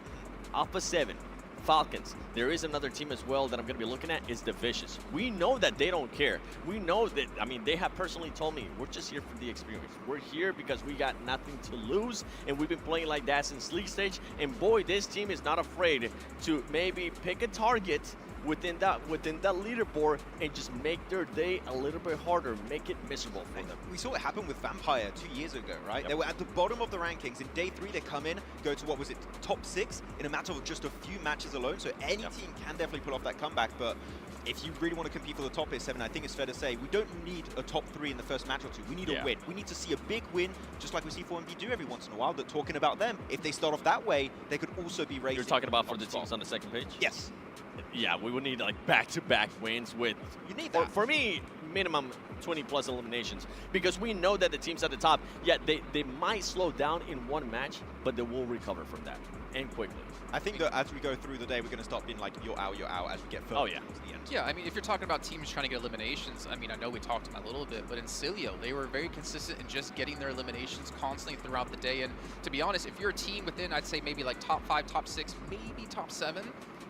Alpha 7. Falcons. There is another team as well that I'm going to be looking at, is the Vicious. We know that they don't care. We know that, I mean, they have personally told me, we're just here for the experience. We're here because we got nothing to lose, and we've been playing like that since league stage, and boy, this team is not afraid to maybe pick a target within that leaderboard and just make their day a little bit harder, make it miserable for them. We saw it happen with Vampire 2 years ago, right? They were at the bottom of the rankings. In day 3, they come in, go to, what was it, top 6 in a matter of just a few matches alone. So any team can definitely pull off that comeback. But if you really want to compete for the top 7, I think it's fair to say we don't need a top 3 in the first match or 2. We need a win. We need to see a big win, just like we see 4MB do every once in a while. That talking about them, if they start off that way, they could also be racing. You're talking about for the teams on the second page? Yes. Yeah, we would need like back-to-back wins with, you need that. For me, minimum 20+ eliminations, because we know that the teams at the top, they might slow down in one match, but they will recover from that, and quickly. I think that as we go through the day, we're going to start being like, you're out, as we get further towards the end. Yeah, I mean, if you're talking about teams trying to get eliminations, I mean, I know we talked about it a little bit, but in Cilio, they were very consistent in just getting their eliminations constantly throughout the day. And to be honest, if you're a team within, I'd say maybe like top 5, top 6, maybe top 7,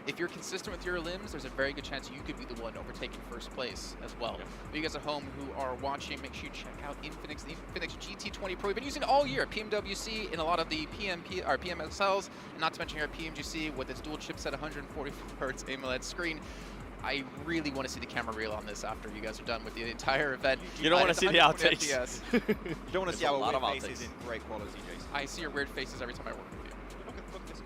if you're consistent with your limbs, there's a very good chance you could be the one overtaking first place as well. Yeah. For you guys at home who are watching, make sure you check out Infinix, the Infinix GT20 Pro. We've been using it all year, PMWC in a lot of the PMSLs, and not to mention here at PMGC with its dual chipset 140 Hz AMOLED screen. I really want to see the camera reel on this after you guys are done with the entire event. You don't want to see the outtakes. You don't want to see our lot of weird faces outtakes. in great quality, Jason. I see your weird faces every time I work with you. Look at this.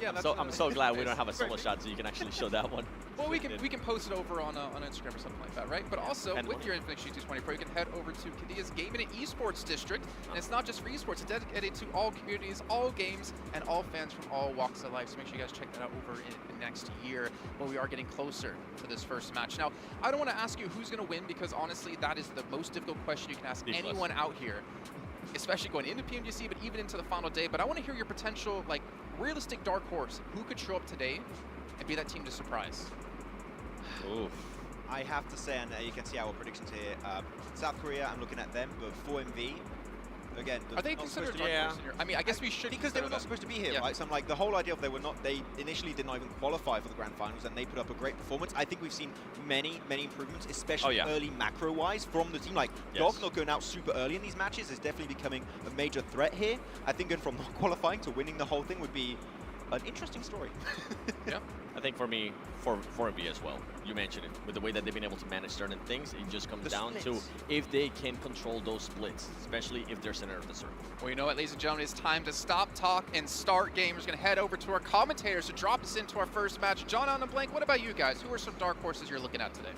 Yeah, I'm so glad we don't have a solo shot, so you can actually show that one. Well, we can post it over on Instagram or something like that, right? But also, And with your Infinix GT20 Pro, you can head over to Kadia's Gaming and Esports District. And it's not just for esports, it's dedicated to all communities, all games, and all fans from all walks of life. So make sure you guys check that out over in the next year, when we are getting closer to this first match. Now, I don't want to ask you who's going to win, because honestly, that is the most difficult question you can ask anyone out here, especially going into PMGC, but even into the final day. But I want to hear your potential, like, realistic dark horse. Who could show up today and be that team to surprise? Oof. I have to say, and you can see our predictions here, South Korea, I'm looking at them, but 4MV, again, are they considered dark horse in your, I mean, I guess we should, because they were not supposed to be here, right? So I'm like, the whole idea of they initially did not even qualify for the grand finals, and they put up a great performance. I think we've seen many improvements, especially early macro-wise from the team. Like, Dog not going out super early in these matches is definitely becoming a major threat here. I think going from not qualifying to winning the whole thing would be an interesting story. Yeah, I think for me, for MB as well. You mentioned it. With the way that they've been able to manage certain things, it just comes down to if they can control those splits, especially if they're center of the circle. Well, you know what, ladies and gentlemen, it's time to stop talk and start game. We're going to head over to our commentators to drop us into our first match. John on the blank, what about you guys? Who are some dark horses you're looking at today?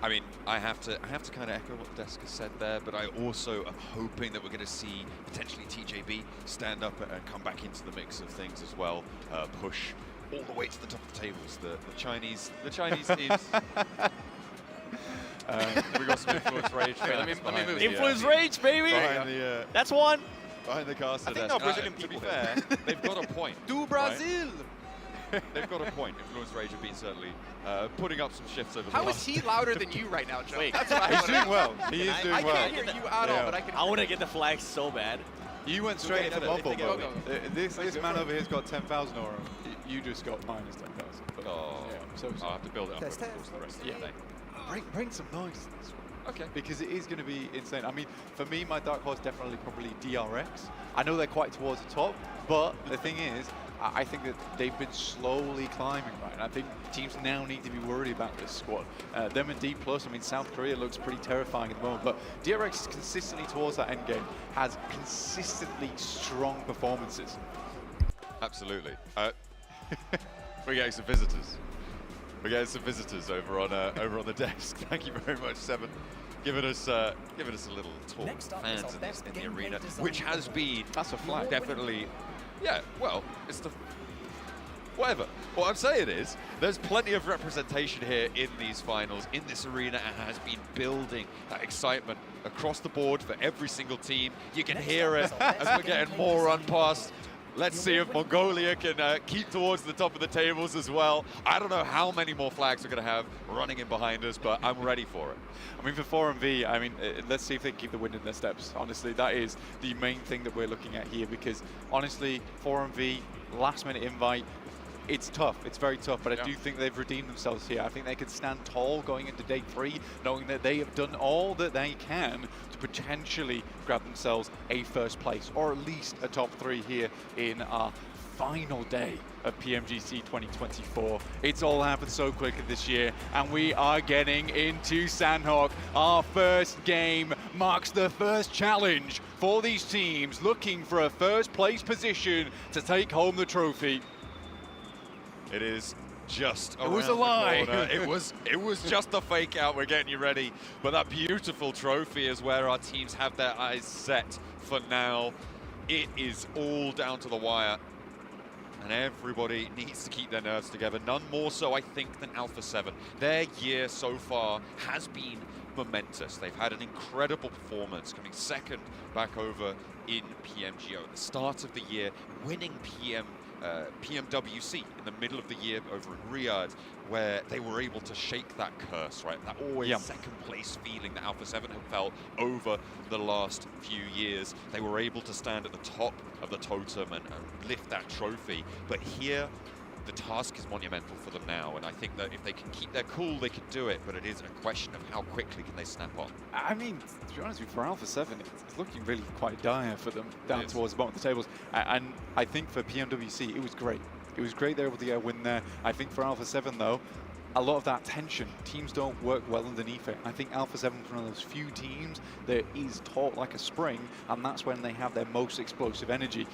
I mean, I have to kind of echo what Deska said there, but I also am hoping that we're going to see potentially TJB stand up and come back into the mix of things as well, push all the way to the top of the tables. The Chinese teams. We got some influence rage. Let me move. Influence rage, baby. That's one. Behind the caster. I think they're Brazilian to people. be fair, they've got a point. Do Brazil. Right? They've got a point. Influence Rage have been certainly putting up some shifts over the How last. is he louder than you right now, Joe? Wait. That's what He's doing well. He is doing well. I can't hear you at all, but I can. I want to get the flag so bad. You went straight into mumble Go, mode. go. This man over here's got 10,000 aura. You just got minus 10,000. Oh, yeah, so I'll have to build it up over the course of the rest of the day. Bring some noise to this one. Okay. Because it is going to be insane. I mean, for me, my dark horse definitely probably DRX. I know they're quite towards the top, but the thing is, I think that they've been slowly climbing, right? And I think teams now need to be worried about this squad. Them and D+, I mean, South Korea looks pretty terrifying at the moment, but DRX is consistently towards that end game, has consistently strong performances. Absolutely. We're getting some visitors. We're getting some visitors over on the desk. Thank you very much, Seven. Giving us a little tour of fans in the arena, which has been definitely. Yeah, well, it's the whatever. What I'm saying is, there's plenty of representation here in these finals, in this arena, and has been building that excitement across the board for every single team. You can hear it as we're getting more run past. Let's see if Mongolia can keep towards the top of the tables as well. I don't know how many more flags we're going to have running in behind us, but I'm ready for it. I mean, for 4MV, I mean, let's see if they can keep the wind in their steps. Honestly, that is the main thing that we're looking at here, because honestly, 4MV, last-minute invite, it's tough. It's very tough, but I do think they've redeemed themselves here. I think they can stand tall going into day 3, knowing that they have done all that they can to potentially grab themselves a first place, or at least a top 3 here in our final day of PMGC 2024. It's all happened so quickly this year, and we are getting into Sandhawk. Our first game marks the first challenge for these teams looking for a first place position to take home the trophy. It is just It was a around lie. the corner. It was just a fake out. We're getting you ready. But that beautiful trophy is where our teams have their eyes set for now. It is all down to the wire. And everybody needs to keep their nerves together. None more so, I think, than Alpha 7. Their year so far has been momentous. They've had an incredible performance, coming second back over in PMGO at the start of the year, winning PMWC in the middle of the year over in Riyadh, where they were able to shake that curse, right? That always second place feeling that Alpha 7 had felt over the last few years. They were able to stand at the top of the totem and lift that trophy. But here, the task is monumental for them now, and I think that if they can keep their cool, they can do it, but it is a question of how quickly can they snap on. I mean, to be honest with you, for Alpha 7, it's looking really quite dire for them down towards the bottom of the tables. And I think for PMWC, it was great. It was great they were able to get a win there. I think for Alpha 7, though, a lot of that tension, teams don't work well underneath it. I think Alpha 7 is one of those few teams that is taut like a spring, and that's when they have their most explosive energy.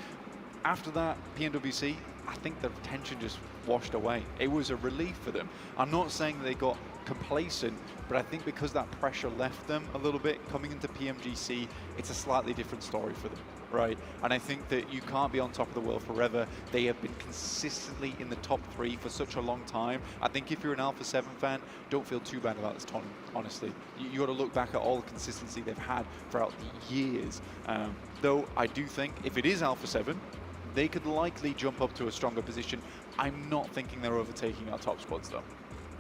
After that, PMWC, I think the tension just washed away. It was a relief for them. I'm not saying they got complacent, but I think because that pressure left them a little bit coming into PMGC, it's a slightly different story for them, right? And I think that you can't be on top of the world forever. They have been consistently in the top 3 for such a long time. I think if you're an Alpha 7 fan, don't feel too bad about this tournament, honestly. You got to look back at all the consistency they've had throughout the years. Though I do think if it is Alpha 7, they could likely jump up to a stronger position. I'm not thinking they're overtaking our top squads, though.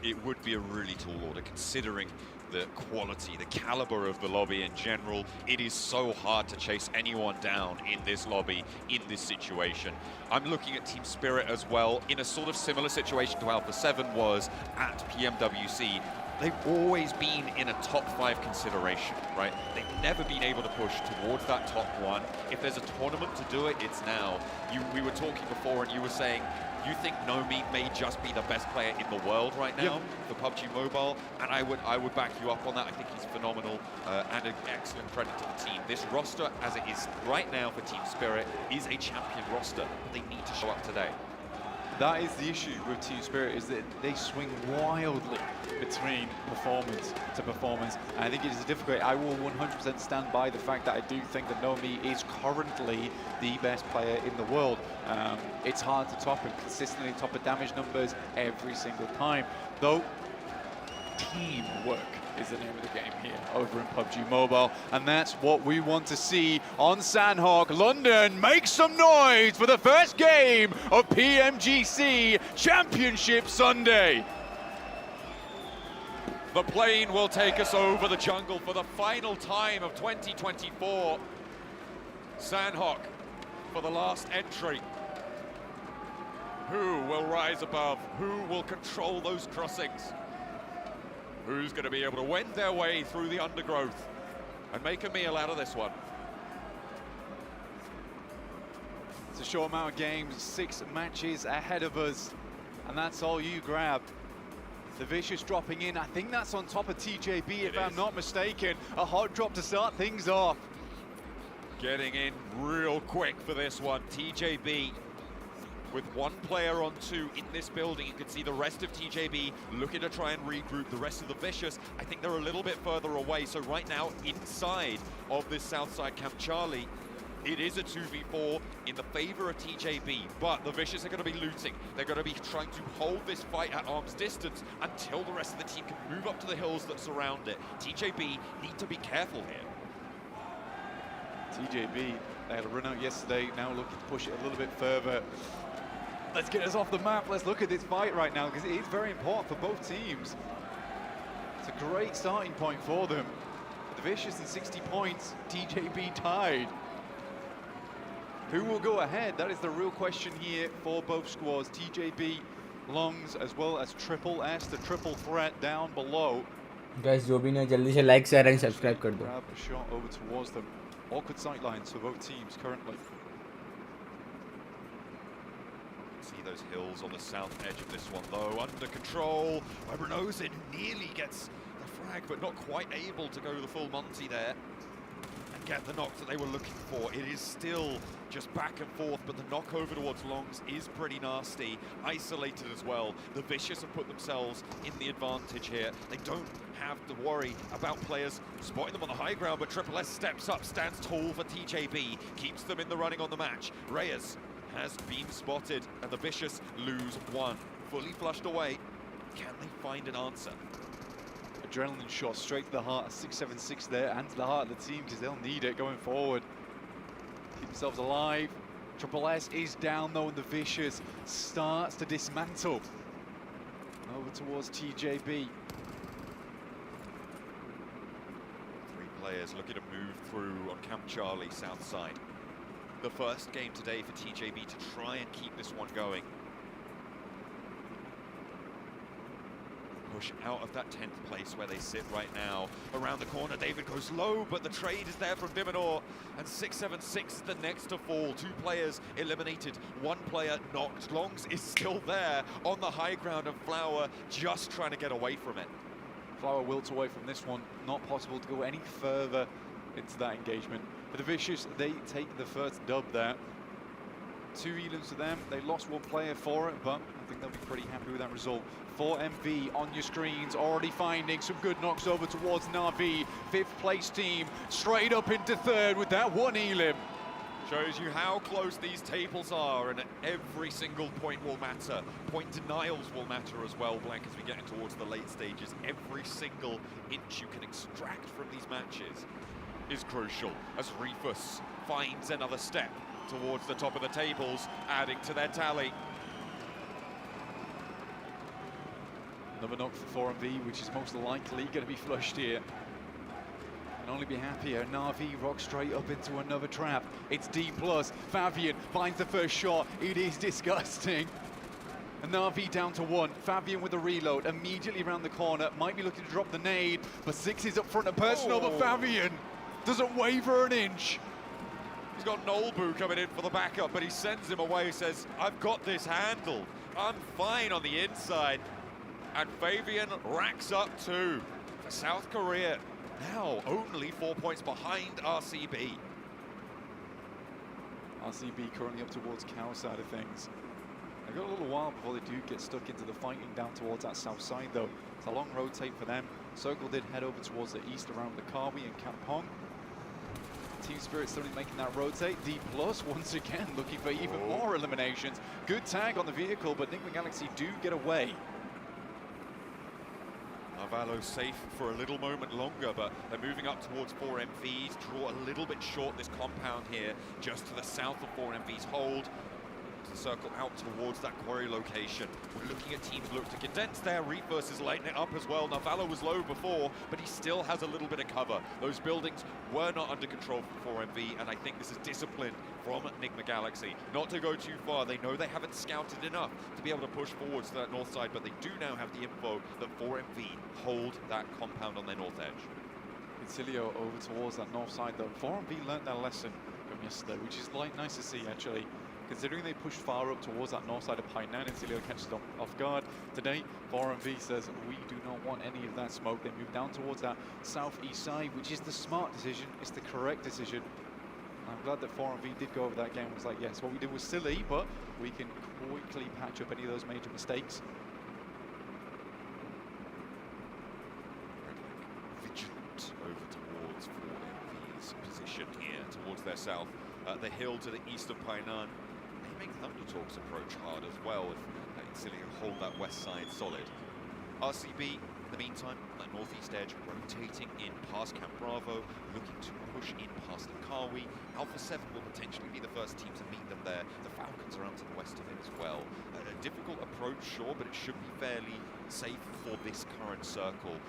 It would be a really tall order, considering the quality, the caliber of the lobby in general. It is so hard to chase anyone down in this lobby, in this situation. I'm looking at Team Spirit as well, in a sort of similar situation to Alpha 7 was at PMWC. They've always been in a top 5 consideration, right? They've never been able to push towards that top 1. If there's a tournament to do it, it's now. We were talking before and you were saying, you think Nomi may just be the best player in the world right now for PUBG Mobile, and I would back you up on that. I think he's phenomenal and an excellent credit to the team. This roster, as it is right now for Team Spirit, is a champion roster, but they need to show up today. That is the issue with Team Spirit, is that they swing wildly between performance to performance. And I think it is difficult. I will 100% stand by the fact that I do think that Nomi is currently the best player in the world. It's hard to top him, consistently top of damage numbers every single time. Though, teamwork is the name of the game here over in PUBG Mobile, and that's what we want to see on Sandhawk. London, make some noise for the first game of PMGC Championship Sunday. The plane will take us over the jungle for the final time of 2024. Sandhawk for the last entry. Who will rise above? Who will control those crossings? Who's going to be able to wend their way through the undergrowth and make a meal out of this one? It's a short amount of games, 6 matches ahead of us, and that's all you grab. The Vicious dropping in, I think that's on top of TJB if I'm not mistaken. A hot drop to start things off. Getting in real quick for this one, TJB. With 1 player on 2 in this building, you can see the rest of TJB looking to try and regroup. The rest of the Vicious, I think they're a little bit further away. So right now, inside of this south side Camp Charlie, it is a 2v4 in the favor of TJB, but the Vicious are going to be looting. They're going to be trying to hold this fight at arm's distance until the rest of the team can move up to the hills that surround it. TJB need to be careful here. TJB, they had a run out yesterday, now looking to push it a little bit further. Let's get us off the map. Let's look at this fight right now, because it is very important for both teams. It's a great starting point for them. The Vicious in 60 points, TJB tied. Who will go ahead? That is the real question here for both squads. TJB, Longs, as well as Triple S, the triple threat down below. Guys, जो भी नहीं जल्दी से like, share and subscribe कर दो. Grab a shot over towards them. Awkward sight lines for both teams currently. See those hills on the south edge of this one, though, under control by Renozin. Nearly gets the frag, but not quite able to go the full Monty there and get the knock that they were looking for. It is still just back and forth, but the knock over towards Longs is pretty nasty. Isolated as well. The Vicious have put themselves in the advantage here. They don't have to worry about players spotting them on the high ground, but Triple S steps up, stands tall for TJB, keeps them in the running on the match. Reyes has been spotted, and the Vicious lose 1. Fully flushed away. Can they find an answer? Adrenaline shot straight to the heart, 676 there, and to the heart of the team, because they'll need it going forward. Keep themselves alive. Triple S is down though, and the Vicious starts to dismantle. Over towards TJB. 3 players looking to move through on Camp Charlie, south side. The first game today for TJB to try and keep this one going. push out of that 10th place where they sit right now. Around the corner, David goes low, but the trade is there from Viminor, and 676 is the next to fall. 2 players eliminated, 1 player knocked. Longs is still there on the high ground, and Flower just trying to get away from it. Flower wilts away from this one. Not possible to go any further into that engagement. For the Vicious, they take the first dub there. 2 elims to them. They lost 1 player for it, but I think they'll be pretty happy with that result. 4MV on your screens, already finding some good knocks over towards Na'Vi. 5th place team, straight up into 3rd with that 1 elim. Shows you how close these tables are, and every single point will matter. Point denials will matter as well, Blank, as we get in towards the late stages. Every single inch you can extract from these matches is crucial, as Refus finds another step towards the top of the tables, adding to their tally. Another knock for 4MV, which is most likely going to be flushed here. Can only be happier. Na'Vi rocks straight up into another trap. It's D+. Fabian finds the first shot. It is disgusting. And Na'Vi down to 1. Fabian with a reload. Immediately around the corner. Might be looking to drop the nade. But 6 is up front of personal. But Fabian doesn't waver an inch. He's got Nolbu coming in for the backup, but he sends him away. He says, I've got this handled. I'm fine on the inside. And Fabian racks up 2 for South Korea. Now only 4 points behind RCB. RCB currently up towards Cow side of things. They've got a little while before they do get stuck into the fighting down towards that south side though. It's a long rotate for them. Circle did head over towards the east around the Kawi and Kampong. Team Spirit still making that rotate. D+ once again looking for even more eliminations. Good tag on the vehicle, but Enigma Galaxy do get away. Avalo safe for a little moment longer, but they're moving up towards 4MVs. Draw a little bit short this compound here, just to the south of 4MV's hold. To circle out towards that quarry location. We're looking at teams look to condense there. Refus is lighting it up as well. Navalo was low before, but he still has a little bit of cover. Those buildings were not under control for 4MV, and I think this is discipline from Enigma Galaxy. Not to go too far. They know they haven't scouted enough to be able to push forwards to that north side, but they do now have the info that 4MV hold that compound on their north edge. Concilio over towards that north side though. 4MV learnt their lesson from yesterday, which is nice to see actually. Considering they pushed far up towards that north side of Pine 9 and Cilio catches them off guard. Today, 4MV says, we do not want any of that smoke. They move down towards that southeast side, which is the smart decision. It's the correct decision. I'm glad that 4MV did go over that game. It was like, yes, what we did was silly, but we can quickly patch up any of those major mistakes. Vigilant over towards 4MV's position here, towards their south. The hill to the east of Painan. They make Thundertalks approach hard as well if Incilio hold that west side solid. RCB, in the meantime, that northeast edge, rotating in past Camp Bravo, looking to push in past the Kawi. Alpha 7 will potentially be the first team to meet them there. The Falcons are out to the west of it as well. A difficult approach, sure, but it should be fairly safe for this current circle.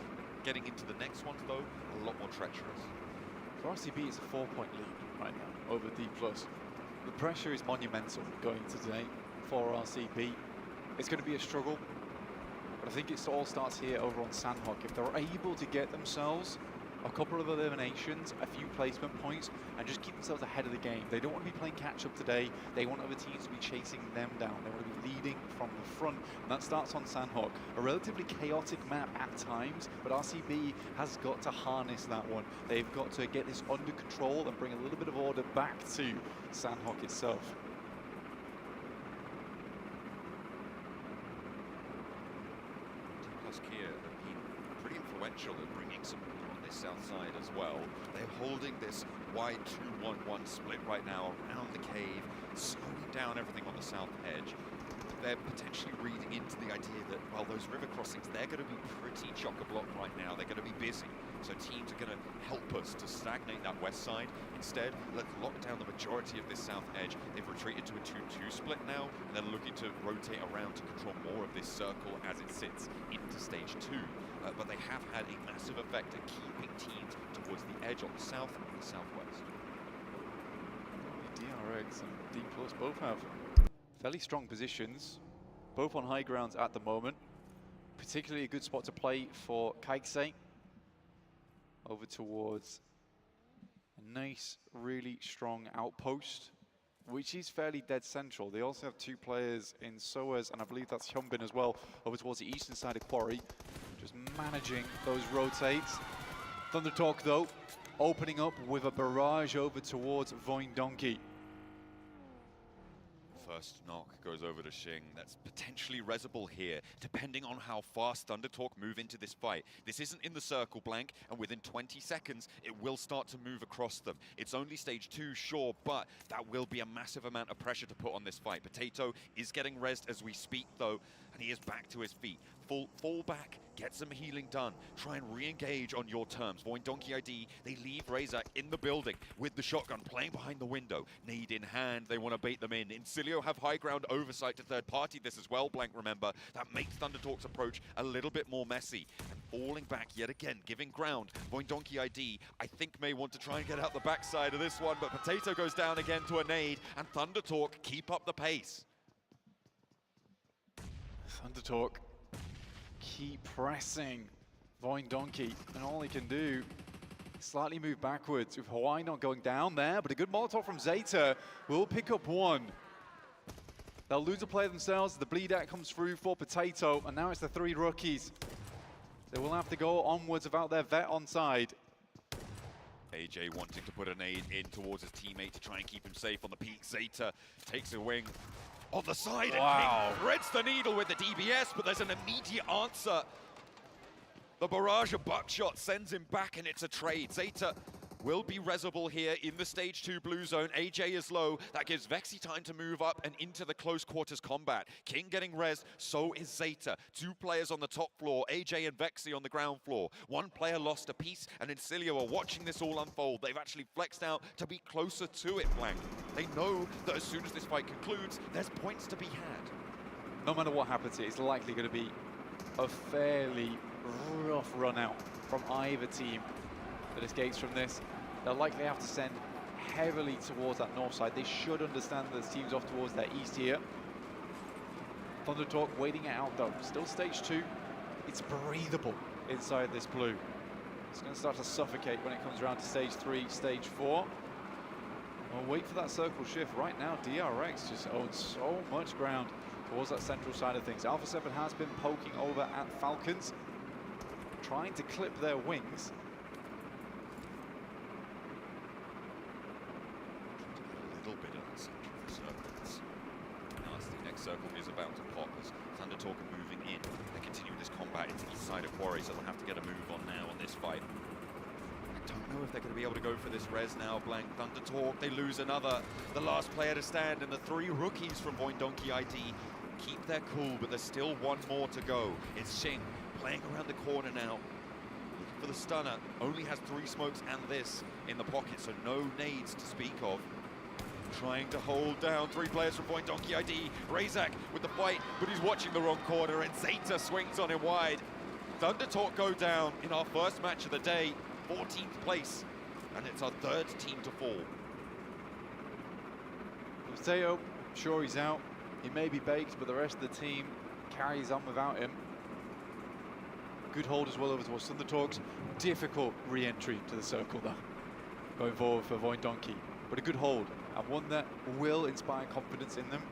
Getting into the next ones, though, a lot more treacherous. For RCB, it's a 4-point lead right now over D+. The pressure is monumental going today for RCB. It's going to be a struggle, but I think it all starts here over on Sandhawk. If they're able to get themselves a couple of eliminations, a few placement points, and just keep themselves ahead of the game. They don't want to be playing catch-up today. They want other teams to be chasing them down. They want to be leading from the front, and that starts on Sandhawk. A relatively chaotic map at times, but RCB has got to harness that one. They've got to get this under control and bring a little bit of order back to Sandhawk itself. Plus Kia have been pretty influential in bringing some on this south side as well. They're holding this wide 2-1-1 split right now around the cave, slowing down everything on the south edge. They're potentially reading into the idea that, well, those river crossings, they're going to be pretty chock-a-block right now. They're going to be busy. So teams are going to help us to stagnate that west side. Instead, let's lock down the majority of this south edge. They've retreated to a 2-2 split now, and they're looking to rotate around to control more of this circle as it sits into stage 2. But they have had a massive effect at keeping teams towards the edge on the south and the southwest. DRX and D+ both have fairly strong positions, both on high grounds at the moment. particularly a good spot to play for Kaikse. Over towards a nice, really strong outpost, which is fairly dead central. They also have 2 players in Soas, and I believe that's Hyunbin as well, over towards the eastern side of Quarry, just managing those rotates. Thunder Talk, though, opening up with a barrage over towards Voin Donkey. First knock goes over to Xing. That's potentially resable here, depending on how fast Thunder Talk move into this fight. This isn't in the circle, Blank, and within 20 seconds, it will start to move across them. It's only stage 2, sure, but that will be a massive amount of pressure to put on this fight. Potato is getting rezzed as we speak, though, and he is back to his feet. Fall back, get some healing done. Try and re-engage on your terms. Voin Donkey ID, they leave Razak in the building with the shotgun, playing behind the window. Nade in hand, they want to bait them in. Incilio have high ground oversight to third party this as well, Blank, remember. That makes Thunder Talk's approach a little bit more messy. And falling back yet again, giving ground. Voin Donkey ID, I think, may want to try and get out the backside of this one, but Potato goes down again to a nade, and Thunder Talk keep up the pace. Thunder Talk keep pressing Voin Donkey, and all he can do is slightly move backwards with Hawaii not going down there, but a good Molotov from Zeta will pick up 1. They'll lose a player themselves, the bleed out comes through for Potato, and now it's the 3 rookies. They will have to go onwards without their vet on side. AJ wanting to put a nade in towards his teammate to try and keep him safe on the peak. Zeta takes a wing on the side, and King threads the needle with the DBS, but there's an immediate answer. The barrage of buckshot sends him back, and it's a trade. Zeta will be resable here in the stage 2 blue zone. AJ is low. That gives Vexy time to move up and into the close quarters combat. King getting rezzed, so is Zeta. 2 players on the top floor, AJ and Vexy on the ground floor. 1 player lost a piece, and Incilio are watching this all unfold. They've actually flexed out to be closer to it, Blank. They know that as soon as this fight concludes, there's points to be had. No matter what happens here, it's likely going to be a fairly rough run out from either team that escapes from this. They'll likely have to send heavily towards that north side. They should understand that this team's off towards their east here. Thunder Talk waiting it out though. Still stage 2. It's breathable inside this blue. It's going to start to suffocate when it comes around to stage 3, stage 4. We'll wait for that circle shift. Right now, DRX just owns so much ground towards that central side of things. Alpha 7 has been poking over at Falcons, trying to clip their wings. Little bit of the center of the circle. Now as the next circle is about to pop as Thunder Talk are moving in. They continue this combat into the east side of Quarry, so they'll have to get a move on now on this fight. I don't know if they're going to be able to go for this res now, Blank. Thunder Talk, they lose another. The last player to stand, and the 3 rookies from Voin Donkey ID keep their cool, but there's still 1 more to go. It's Xing playing around the corner now. Looking for the stunner. Only has 3 smokes and this in the pocket, so no nades to speak of. Trying to hold down 3 players from Voin Donkey ID. Razak with the fight, but he's watching the wrong corner, and Zeta swings on him wide. Thunder Talk go down in our first match of the day, 14th place, and it's our 3rd team to fall. Potato, sure he's out. He may be baked, but the rest of the team carries on without him. Good hold as well over towards Thunder Talks. Difficult re-entry to the circle though, going forward for Voin Donkey. But a good hold, and one that will inspire confidence in them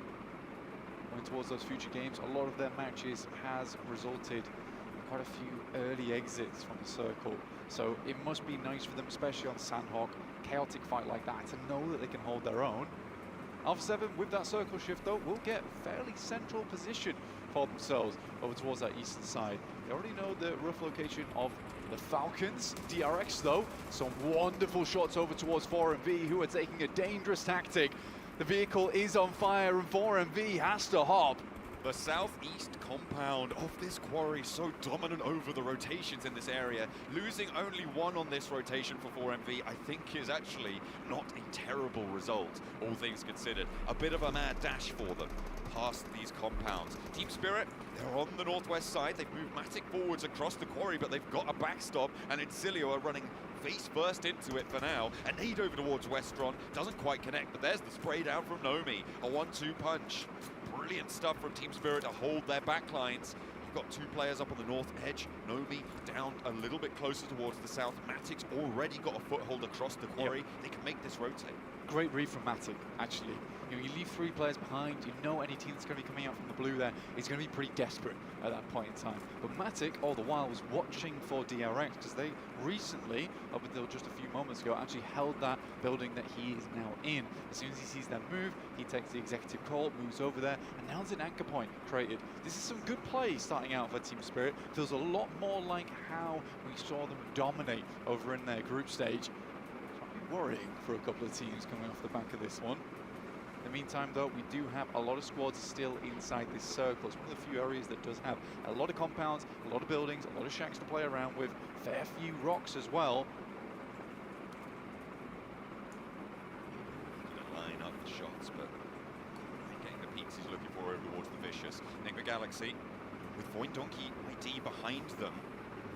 going towards those future games. A lot of their matches has resulted in quite a few early exits from the circle, so it must be nice for them, especially on Sandhawk, chaotic fight like that, to know that they can hold their own. Alpha 7 with that circle shift though will get fairly central position for themselves over towards that eastern side. They already know the rough location of the Falcons. DRX though, some wonderful shots over towards 4MV, who are taking a dangerous tactic. The vehicle is on fire and 4MV has to hop. The southeast compound of this quarry, so dominant over the rotations in this area. Losing only 1 on this rotation for 4MV, I think, is actually not a terrible result, all things considered. A bit of a mad dash for them past these compounds. Team Spirit, they're on the northwest side. They've moved Matic forwards across the quarry, but they've got a backstop, and Incilio are running face first into it for now. A nade over towards Westron, doesn't quite connect, but there's the spray down from Nomi. A 1-2 punch. Brilliant stuff from Team Spirit to hold their backlines. They've got 2 players up on the north edge. Nomi down a little bit closer towards the south. Matic's already got a foothold across the quarry. Yep. They can make this rotate. Great read from Matic, actually. You know, you leave 3 players behind, you know any team that's going to be coming out from the blue there is going to be pretty desperate at that point in time. But Matic, all the while, was watching for DRX because they recently, up until just a few moments ago, actually held that building that he is now in. As soon as he sees them move, he takes the executive call, moves over there, and now there's an anchor point created. This is some good play starting out for Team Spirit. Feels a lot more like how we saw them dominate over in their group stage. Worrying for a couple of teams coming off the back of this one. In the meantime, though, we do have a lot of squads still inside this circle. It's one of the few areas that does have a lot of compounds, a lot of buildings, a lot of shacks to play around with, fair few rocks as well. Line up the shots, but getting the peaks he's looking for over towards the Vicious. Enigma Galaxy with Void Donkey ID behind them.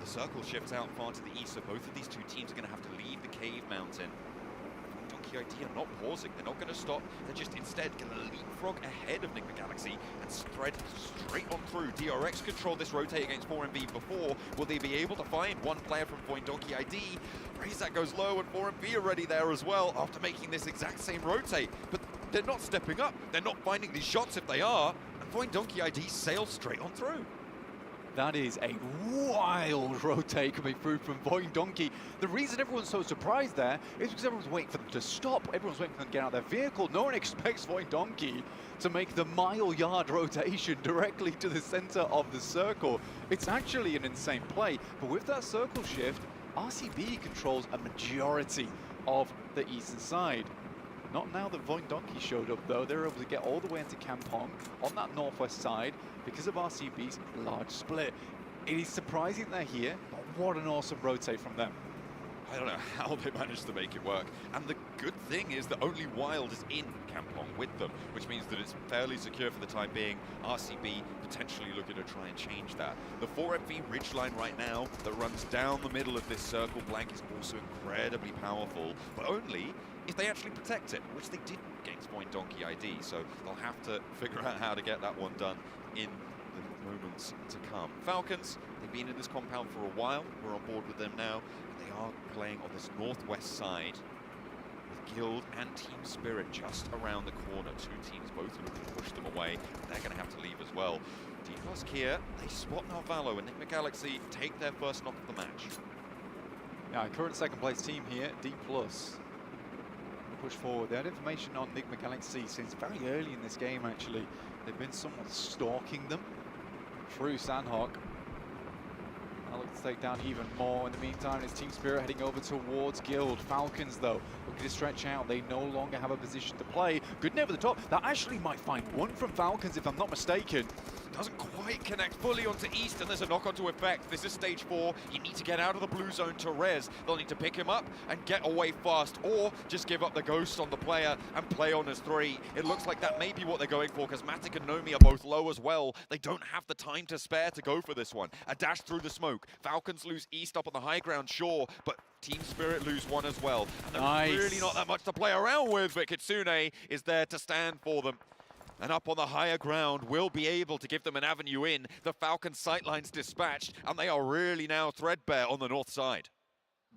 The circle shifts out far to the east, so both of these 2 teams are going to have to leave the cave mountain. Donkey ID are not pausing, they're not going to stop, they're just instead going to leapfrog ahead of Enigma Galaxy and spread straight on through. DRX controlled this rotate against 4MV before. Will they be able to find one player from Void Donkey ID? Razak goes low and 4MV are already there as well after making this exact same rotate. But they're not stepping up, they're not finding these shots if they are, and Void Donkey ID sails straight on through. That is a wild rotate coming through from Void Donkey. The reason everyone's so surprised there is because everyone's waiting for them to stop. Everyone's waiting for them to get out of their vehicle. No one expects Void Donkey to make the mile-yard rotation directly to the center of the circle. It's actually an insane play, but with that circle shift, RCB controls a majority of the eastern side. Not now that Void Donkey showed up, though. They're able to get all the way into Kampong on that northwest side because of RCB's large split. It is surprising they're here, but what an awesome rotate from them. I don't know how they managed to make it work. And the good thing is that only Wild is in Kampong with them, which means that it's fairly secure for the time being. RCB potentially looking to try and change that. The 4MV ridgeline right now that runs down the middle of this circle blank is also incredibly powerful, but only if they actually protect it, which they didn't against Void Donkey ID, so they'll have to figure out how to get that one done in the moments to come. Falcons, they've been in this compound for a while. We're on board with them now. They are playing on this northwest side with Guild and Team Spirit just around the corner. 2 teams both looking to push them away. They're going to have to leave as well. D+ Kia, they spot Narvalo and Enigma Galaxy take their first knock of the match. Now, current second place team here, D+. Push forward. They had information on Enigma Galaxy since very early in this game, actually. They've been someone stalking them through Sandhawk. Now look to take down even more. In the meantime, it's Team Spirit heading over towards Guild. Falcons, though, looking to stretch out. They no longer have a position to play. Good near the top. That actually might find one from Falcons, if I'm not mistaken. Doesn't quite connect fully onto East, and there's a knock-onto effect. This is stage 4. You need to get out of the blue zone to res. They'll need to pick him up and get away fast, or just give up the ghost on the player and play on as 3. It looks like that may be what they're going for, because Matic and Nomi are both low as well. They don't have the time to spare to go for this one. A dash through the smoke. Falcons lose East up on the high ground, sure, but Team Spirit lose 1 as well. And there's really not that much to play around with, but Kitsune is there to stand for them. And up on the higher ground will be able to give them an avenue in. The Falcon sightlines dispatched, and they are really now threadbare on the north side.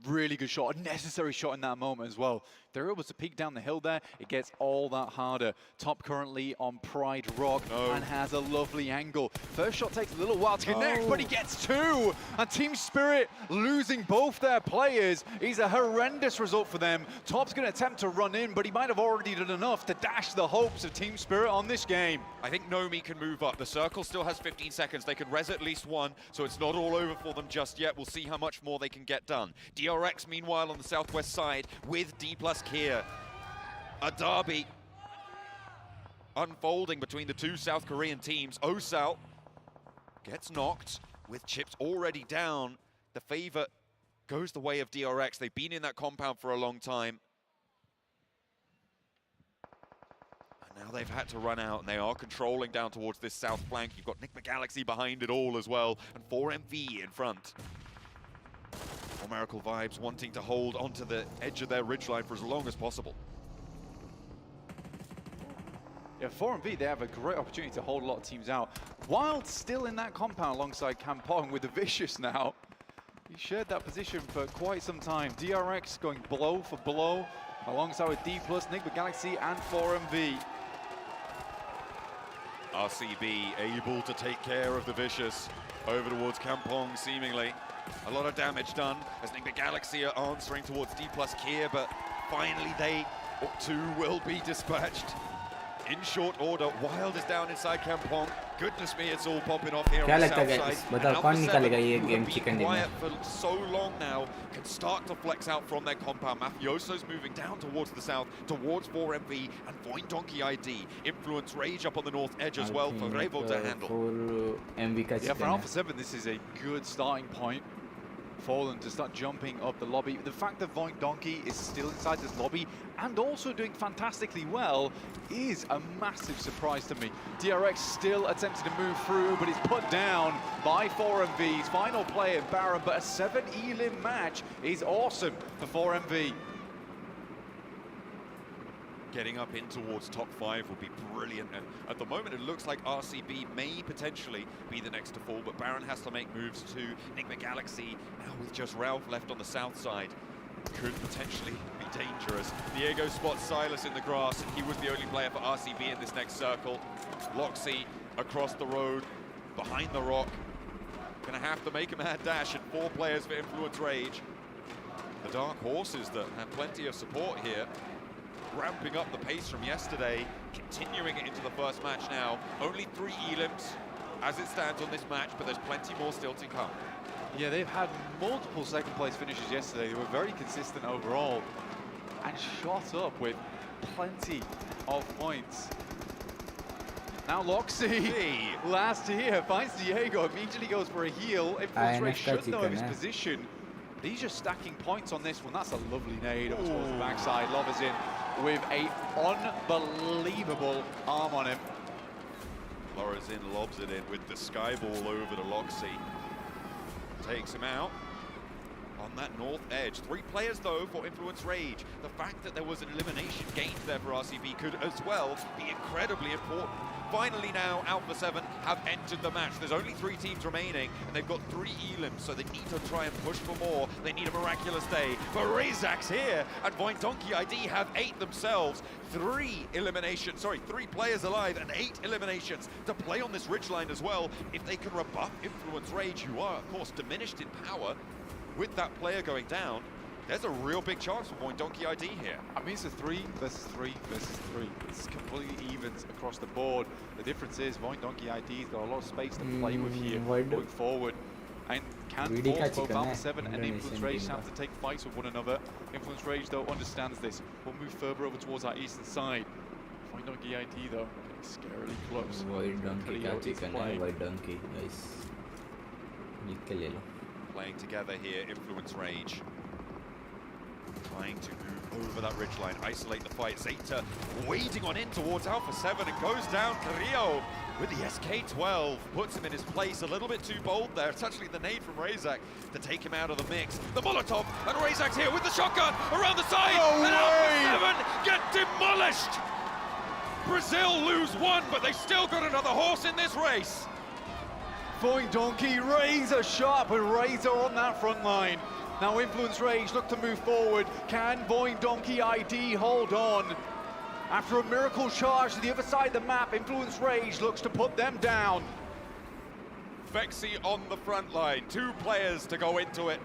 Really good shot, a necessary shot in that moment as well. They're able to peek down the hill there. It gets all that harder. Top currently on Pride Rock and has a lovely angle. First shot takes a little while to connect, but he gets 2. And Team Spirit losing both their players is a horrendous result for them. Top's going to attempt to run in, but he might have already done enough to dash the hopes of Team Spirit on this game. I think Nomi can move up. The circle still has 15 seconds. They can res at least 1, so it's not all over for them just yet. We'll see how much more they can get done. DRX, meanwhile, on the southwest side with D+ Kia. A derby unfolding between the 2 South Korean teams. Osal gets knocked with chips already down. The favor goes the way of DRX. They've been in that compound for a long time. And now they've had to run out, and they are controlling down towards this south flank. You've got Enigma Galaxy behind it all as well, and 4MV in front. More Miracle Vibes wanting to hold onto the edge of their ridgeline for as long as possible. Yeah, 4MV, they have a great opportunity to hold a lot of teams out. Wild still in that compound alongside Kampong with the Vicious now. He shared that position for quite some time. DRX going blow for blow alongside with D+, Nigma Galaxy and 4MV. RCB able to take care of the Vicious over towards Kampong, seemingly. A lot of damage done as Nigma Galaxy are answering towards D+ Kier, but finally they too will be dispatched. In short order, Wild is down inside Kampong. Goodness me, it's all popping off here on the south side. बताओ कौन निकालेगा ये game chicken dinner? Quiet for so long now, can start to flex out from their compound. Mafioso's moving down towards the south, towards 4MV and Voin Donkey ID. Influence Rage up on the north edge as well for Revo to handle. 4MV का Yeah, for Alpha 7, this is a good starting point for them to start jumping up the lobby. The fact that Voin Donkey is still inside this lobby and also doing fantastically well is a massive surprise to me. DRX still attempting to move through, but it's put down by 4MV's final player, Baron. But a 7 elim match is awesome for 4MV. Getting up in towards top 5 will be brilliant, and at the moment it looks like RCB may potentially be the next to fall, but Baron has to make moves too. Nigma Galaxy, now with just Ralph left on the south side, could potentially be dangerous. Diego spots Silas in the grass, and he was the only player for RCB in this next circle. Loxy across the road, behind the rock. Gonna have to make a mad dash, and 4 players for Influence Rage. The Dark Horses that have plenty of support here, ramping up the pace from yesterday, continuing it into the first match now. Only 3 elims as it stands on this match, but there's plenty more still to come. Yeah, they've had multiple second place finishes yesterday. They were very consistent overall and shot up with plenty of points. Now Loxy, last here, finds Diego, immediately goes for a heal. Influence Rage should know of his position. He's just stacking points on this one. That's a lovely nade up towards the backside. Lover's in with a unbelievable arm on him. Laura's in, lobs it in with the skyball over to Loxy. Takes him out on that north edge. 3 players though for Influence Rage. The fact that there was an elimination gained there for RCB could as well be incredibly important. Finally now, Alpha 7 have entered the match. There's only 3 teams remaining, and they've got 3 elims, so they need to try and push for more. They need a miraculous day. But Razak's here, and Voin Donkey ID have 8 themselves. 3 players alive and 8 eliminations to play on this ridgeline as well. If they can rebuff Influence Rage, who are, of course, diminished in power, with that player going down, there's a real big chance for Voin Donkey ID here. I mean, it's a 3 versus 3 versus 3. It's completely evens across the board. The difference is Voin Donkey ID's got a lot of space to play with here going forward. And can force both Alpha 7 and Influence Rage have to take fights with one another. Influence Rage, though, understands this. We'll move further over towards our eastern side. Voin Donkey ID, though, getting scarily close. Voin Donkey का chicken है, Voin Donkey, guys. जीत के ले लो. Playing together here, Influence Rage. Trying to move over that ridgeline, isolate the fight. Zeta wading on in towards Alpha 7 and goes down. Carrillo with the SK-12 puts him in his place. A little bit too bold there. It's actually the nade from Razak to take him out of the mix. The Molotov, and Razak's here with the shotgun around the side. And Alpha 7 get demolished. Brazil lose 1, but they still got another horse in this race. Voin Donkey, razor sharp and razor on that front line. Now Influence Rage look to move forward. Can Voin Donkey ID hold on? After a miracle charge to the other side of the map, Influence Rage looks to put them down. Vexy on the front line, 2 players to go into it.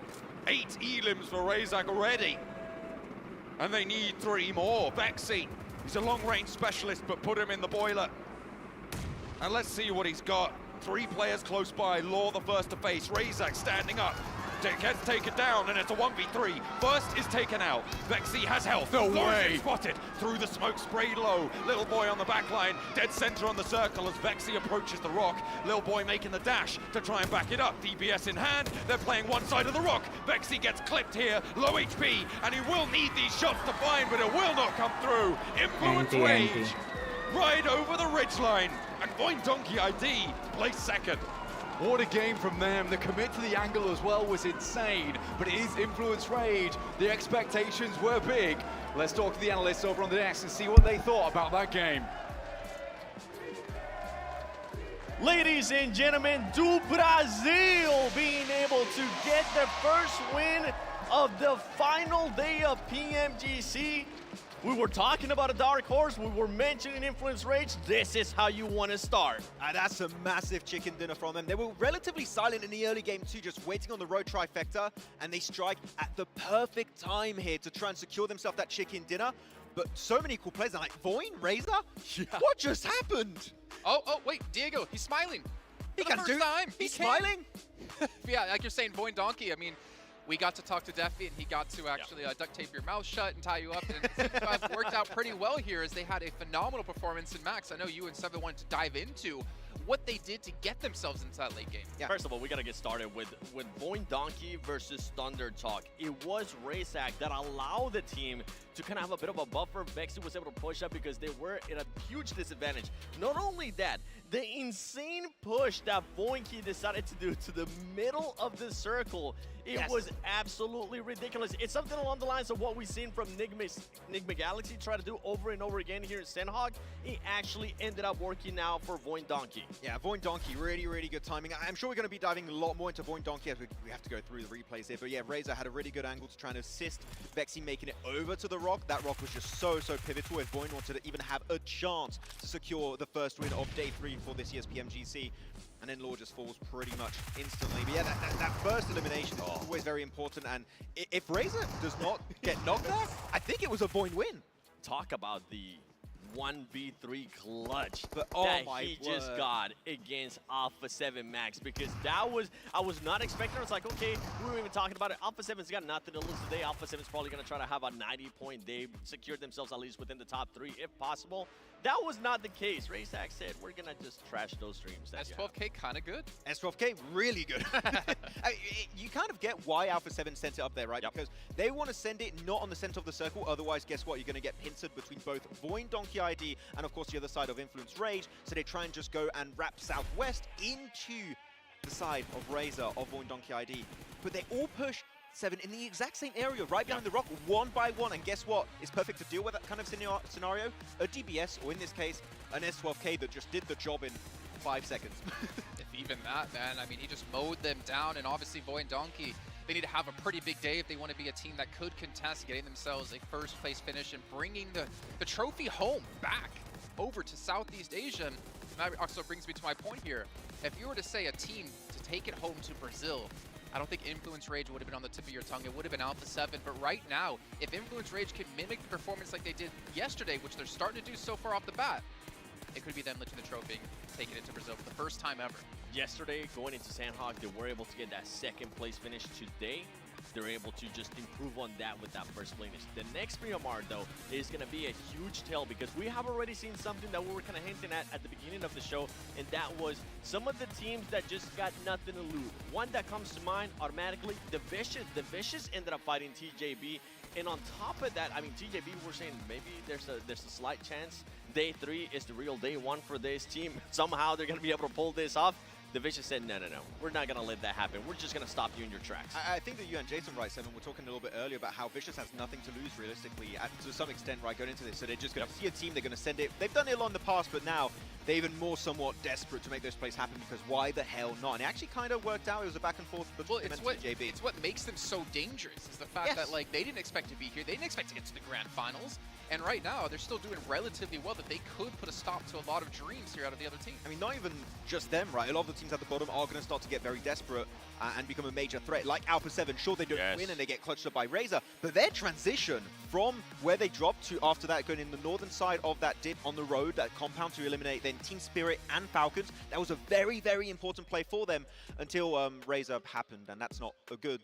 8 elims for Razak already. And they need 3 more. Vexy, he's a long-range specialist, but put him in the boiler. And let's see what he's got. 3 players close by, Law the first to face. Razak standing up. Gets taken down, and it's a 1v3. First is taken out. Vexy has health. No way. Spotted through the smoke, sprayed low. Little boy on the back line, dead center on the circle as Vexy approaches the rock. Little boy making the dash to try and back it up. DBS in hand. They're playing one side of the rock. Vexy gets clipped here, low HP, and he will need these shots to find, but it will not come through. Influence Rage right over the ridgeline, and Voin Donkey ID plays second. What a game from them. The commit to the angle as well was insane, but it is Influence Rage. The expectations were big. Let's talk to the analysts over on the desk and see what they thought about that game. Ladies and gentlemen, do Brazil being able to get their first win of the final day of PMGC. We were talking about a dark horse, we were mentioning Influence Rage. This is how you want to start. That's a massive chicken dinner from them. They were relatively silent in the early game too, just waiting on the road trifecta, and they strike at the perfect time here to try and secure themselves that chicken dinner. But so many cool players, like Voin, Razor? Yeah. What just happened? Oh, wait, Diego, he's smiling. He For the can first do time. He's He can. smiling? Yeah, like you're saying, Voin Donkey, I mean, we got to talk to Defi, and he got to actually duct tape your mouth shut and tie you up. And it worked out pretty well here as they had a phenomenal performance in Max. I know you and Seven wanted to dive into what they did to get themselves into that late game. Yeah. First of all, we got to get started with Voin Donkey versus Thunder Talk. It was Razak that allowed the team to kind of have a bit of a buffer. Vexy was able to push up because they were at a huge disadvantage. Not only that, the insane push that Voinky decided to do to the middle of the circle, it was absolutely ridiculous. It's something along the lines of what we've seen from Nigma Galaxy try to do over and over again here in Sandhog. It actually ended up working now for Voin Donkey. Yeah, Voin Donkey, really, really good timing. I'm sure we're going to be diving a lot more into Voin Donkey as we have to go through the replays here. But yeah, Razor had a really good angle to try and assist Vexy making it over to the rock. That rock was just so pivotal if Voin wanted to even have a chance to secure the first win of day 3 for this year's PMGC. And then Law just falls pretty much instantly. But yeah, that first elimination is always very important. And if Razor does not get knocked there, I think it was a Voin win. Talk about the 1v3 clutch but, that he just got against Alpha 7 Max, because that was, I was not expecting. I was like, okay, we were even talking about it. Alpha 7's got nothing to lose today. Alpha 7's probably going to try to have a 90-point day, secure themselves at least within the top 3 if possible. That was not the case. Razak said, we're going to just trash those streams. S12K kind of good. S12K really good. You kind of get why Alpha 7 sent it up there, right? Because they want to send it not on the center of the circle. Otherwise, guess what? You're going to get pincered between both Voin Donkey ID and, of course, the other side of Influence Rage. So they try and just go and wrap southwest into the side of Razor, of Voin Donkey ID. But they all push 7 in the exact same area, right behind the rock, one by one. And guess what? It's perfect to deal with that kind of scenario. A DBS, or in this case, an S12K that just did the job in 5 seconds. If even that, man. I mean, he just mowed them down. And obviously, Voin Donkey, they need to have a pretty big day if they want to be a team that could contest getting themselves a first place finish and bringing the trophy home back over to Southeast Asia. And that also brings me to my point here. If you were to say a team to take it home to Brazil, I don't think Influence Rage would have been on the tip of your tongue. It would have been Alpha 7. But right now, if Influence Rage can mimic the performance like they did yesterday, which they're starting to do so far off the bat, it could be them lifting the trophy, taking it to Brazil for the first time ever. Yesterday, going into Sandhog, they were able to get that second place finish. Today, they're able to just improve on that with that first finish. The next PMR, though, is going to be a huge tell, because we have already seen something that we were kind of hinting at the beginning of the show, and that was some of the teams that just got nothing to lose. One that comes to mind automatically, the Vicious. The Vicious ended up fighting TJB, and on top of that, I mean, TJB, we're saying maybe there's a slight chance day 3 is the real day 1 for this team. Somehow they're going to be able to pull this off. The Vicious said, no, we're not going to let that happen. We're just going to stop you in your tracks. I think that you and Jason, right, Seven, were talking a little bit earlier about how Vicious has nothing to lose realistically, to some extent, right, going into this. So they're just going to see a team, they're going to send it. They've done it a lot in the past, but now they're even more somewhat desperate to make those plays happen, because why the hell not? And it actually kind of worked out. It was a back and forth between them and JB. It's what makes them so dangerous, is the fact that, like, they didn't expect to be here. They didn't expect to get to the grand finals. And right now, they're still doing relatively well, that they could put a stop to a lot of dreams here out of the other team. I mean, not even just them, right? A lot of the teams at the bottom are going to start to get very desperate and become a major threat. Like Alpha 7, sure, they don't win and they get clutched up by Razor, but their transition from where they dropped to after that, going in the northern side of that dip on the road, that compound to eliminate then Team Spirit and Falcons, that was a very, very important play for them until Razor happened, and that's not a good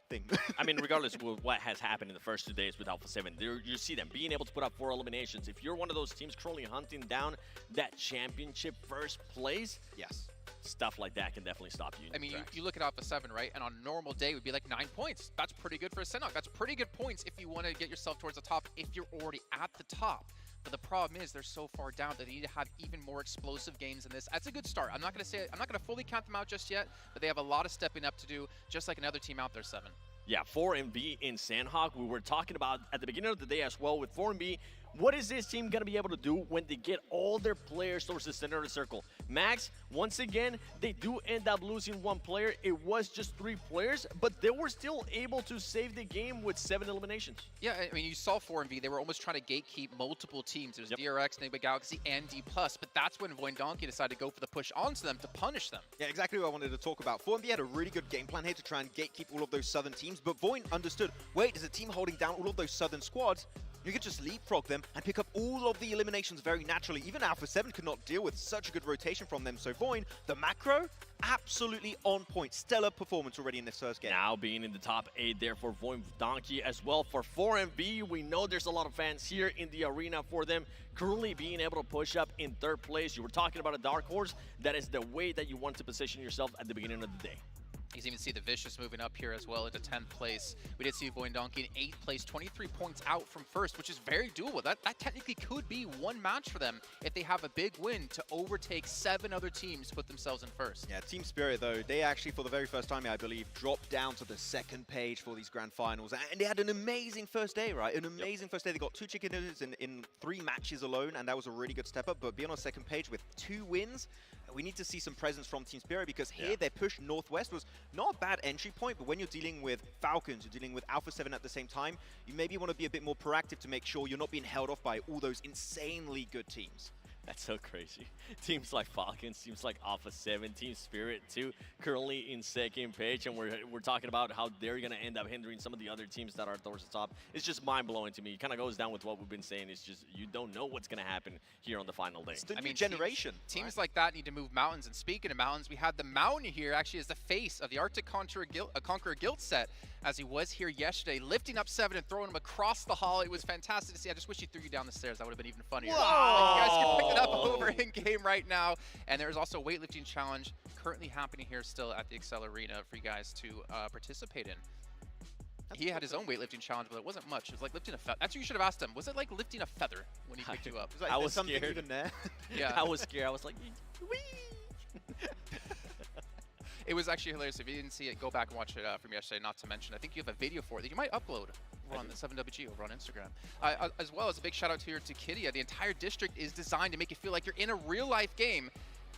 thing. I mean, regardless of what has happened in the first 2 days with Alpha 7, you see them being able to put up 4 eliminations. If you're one of those teams currently hunting down that championship first place, yes, stuff like that can definitely stop you. I mean, you look at Alpha 7, right? And on a normal day, it would be like 9 points. That's pretty good for a Senok. That's pretty good points if you want to get yourself towards the top, if you're already at the top. But the problem is they're so far down that they need to have even more explosive games than this. That's a good start. I'm not going to fully count them out just yet, but they have a lot of stepping up to do, just like another team out there, 7. Yeah, 4MB in Sandhog. We were talking about at the beginning of the day as well with 4MB. What is this team going to be able to do when they get all their players towards the center of the circle? Max, once again, they do end up losing one player. It was just 3 players, but they were still able to save the game with 7 eliminations. Yeah, I mean, you saw 4MV. They were almost trying to gatekeep multiple teams. It was DRX, Enigma Galaxy, and D+, but that's when Voindonkey decided to go for the push onto them to punish them. Yeah, exactly what I wanted to talk about. 4MV had a really good game plan here to try and gatekeep all of those southern teams, but Voin understood, wait, there's a team holding down all of those southern squads. You could just leapfrog them and pick up all of the eliminations very naturally. Even Alpha 7 could not deal with such a good rotation from them. So Voin, the macro, absolutely on point. Stellar performance already in this first game. Now being in the top 8 there for Voindonkey as well. For 4MV, we know there's a lot of fans here in the arena for them. Currently being able to push up in 3rd place. You were talking about a dark horse. That is the way that you want to position yourself at the beginning of the day. You can even see the Vicious moving up here as well into 10th place. We did see Voindonkey in 8th place, 23 points out from 1st, which is very doable. That technically could be one match for them if they have a big win to overtake 7 other teams to put themselves in 1st. Yeah, Team Spirit, though, they actually, for the very first time, I believe, dropped down to the 2nd page for these grand finals. And they had an amazing first day, right? An amazing first day. They got 2 chicken dinners in 3 matches alone, and that was a really good step up. But being on 2nd page with 2 wins, we need to see some presence from Team Spirit, because here their push northwest was not a bad entry point, but when you're dealing with Falcons, you're dealing with Alpha 7 at the same time, you maybe want to be a bit more proactive to make sure you're not being held off by all those insanely good teams. That's so crazy. Teams like Falcons, teams like Alpha 7, Team Spirit too, currently in 2nd page, and we're talking about how they're going to end up hindering some of the other teams that are towards the top. It's just mind-blowing to me. It kind of goes down with what we've been saying. It's just, you don't know what's going to happen here on the final day. It's the new generation. Teams like that need to move mountains, and speaking of mountains, we had the Mountain here actually as the face of the Arctic Conqueror Guild set, as he was here yesterday, lifting up 7 and throwing him across the hall. It was fantastic to see. I just wish he threw you down the stairs. That would have been even funnier. Whoa! You guys can pick it up over in game right now. And there is also a weightlifting challenge currently happening here still at the Excel Arena for you guys to participate in. He had his own weightlifting challenge, but it wasn't much. It was like lifting a feather. That's what you should have asked him. Was it like lifting a feather when he picked you up? Like, I was something scared. even there. Yeah. I was scared. I was like, wee! It was actually hilarious. If you didn't see it, go back and watch it from yesterday. Not to mention, I think you have a video for it that you might upload on the 7WG over on Instagram. As well as a big shout out here to Kidia. The entire district is designed to make you feel like you're in a real life game.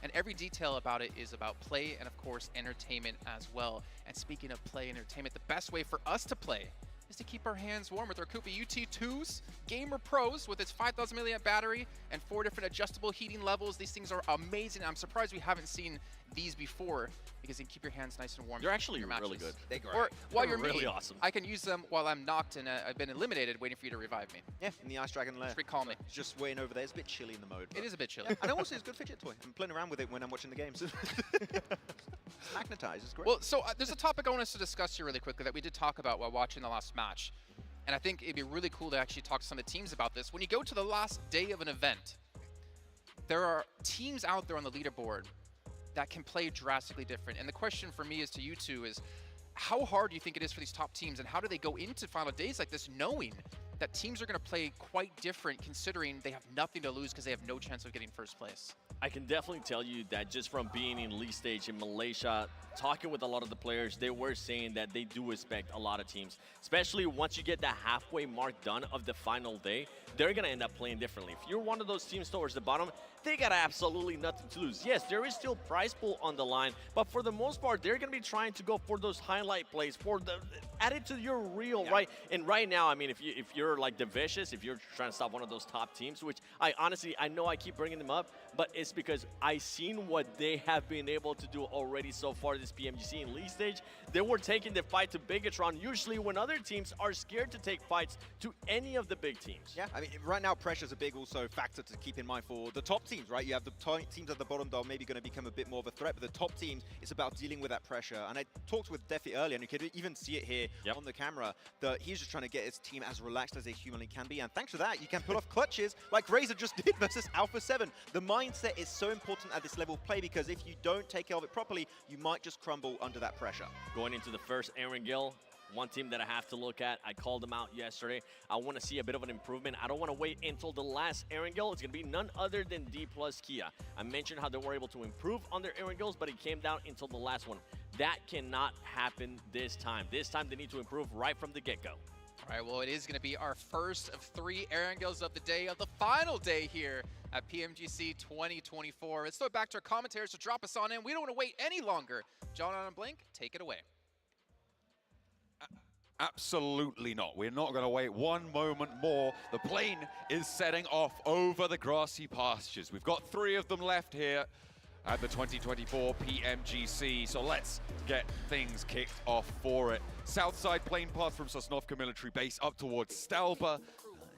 And every detail about it is about play and, of course, entertainment as well. And speaking of play and entertainment, the best way for us to play is to keep our hands warm with our Koopa UT2s Gamer Pros with its 5,000 milliamp battery and 4 different adjustable heating levels. These things are amazing. I'm surprised we haven't seen these before, because they can keep your hands nice and warm. They're actually your matches. really good. They're great. Or while you're really me, awesome. I can use them while I'm knocked and I've been eliminated, waiting for you to revive me. Yeah, in the Ice Dragon lair. Just recall me. Just waiting over there. It's a bit chilly in the mode. It is a bit chilly. Yeah. And also, it's a good fidget toy. I'm playing around with it when I'm watching the games. It's magnetized. It's great. Well, so there's a topic I want us to discuss here really quickly that we did talk about while watching the last match. And I think it'd be really cool to actually talk to some of the teams about this. When you go to the last day of an event, there are teams out there on the leaderboard that can play drastically different. And the question for me is to you two is, how hard do you think it is for these top teams, and how do they go into final days like this knowing that teams are going to play quite different, considering they have nothing to lose because they have no chance of getting first place? I can definitely tell you that just from being in league stage in Malaysia, talking with a lot of the players, they were saying that they do expect a lot of teams, especially once you get the halfway mark done of the final day, they're going to end up playing differently. If you're one of those teams towards the bottom, they got absolutely nothing to lose. Yes, there is still prize pool on the line, but for the most part, they're going to be trying to go for those highlight plays, for the add it to your reel, right? And right now, I mean, if you're like the Vicious, if you're trying to stop one of those top teams, which I honestly, I know I keep bringing them up, but it's because I've seen what they have been able to do already so far this PMGC in league stage. They were taking the fight to Bigatron, usually when other teams are scared to take fights to any of the big teams. Yeah, I mean, right now, pressure's a big also factor to keep in mind for the top teams, right? You have the teams at the bottom that are maybe going to become a bit more of a threat, but the top teams, it's about dealing with that pressure. And I talked with Defi earlier, and you could even see it here on the camera, that he's just trying to get his team as relaxed as they humanly can be. And thanks to that, you can pull off clutches like Razor just did versus Alpha 7. The mindset is so important at this level of play, because if you don't take care of it properly, you might just crumble under that pressure. Going into the first Erangel, one team that I have to look at, I called them out yesterday. I want to see a bit of an improvement. I don't want to wait until the last Erangel. It's going to be none other than D+ Kia. I mentioned how they were able to improve on their Erangels, but it came down until the last one. That cannot happen this time. This time they need to improve right from the get-go. All right, well, it is going to be our first of 3 Erangels of the day, of the final day here at PMGC 2024. Let's throw it back to our commentators to drop us on in. We don't want to wait any longer. John and Blink, take it away. Absolutely not. We're not going to wait one moment more. The plane is setting off over the grassy pastures. We've got 3 of them left here at the 2024 PMGC, so let's get things kicked off for it. Southside plane path from Sosnovka Military Base up towards Stalba.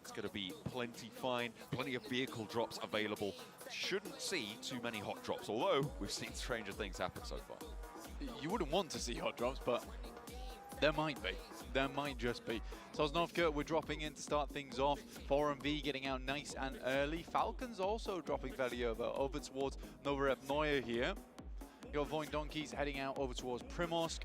It's going to be plenty fine, plenty of vehicle drops available. Shouldn't see too many hot drops, although we've seen stranger things happen so far. You wouldn't want to see hot drops, but there might be. There might just be. Sosnovka, we're dropping in to start things off. 4MV getting out nice and early. Falcons also dropping fairly over towards Novorevnoye here. You got Voin Donkeys heading out over towards Primorsk.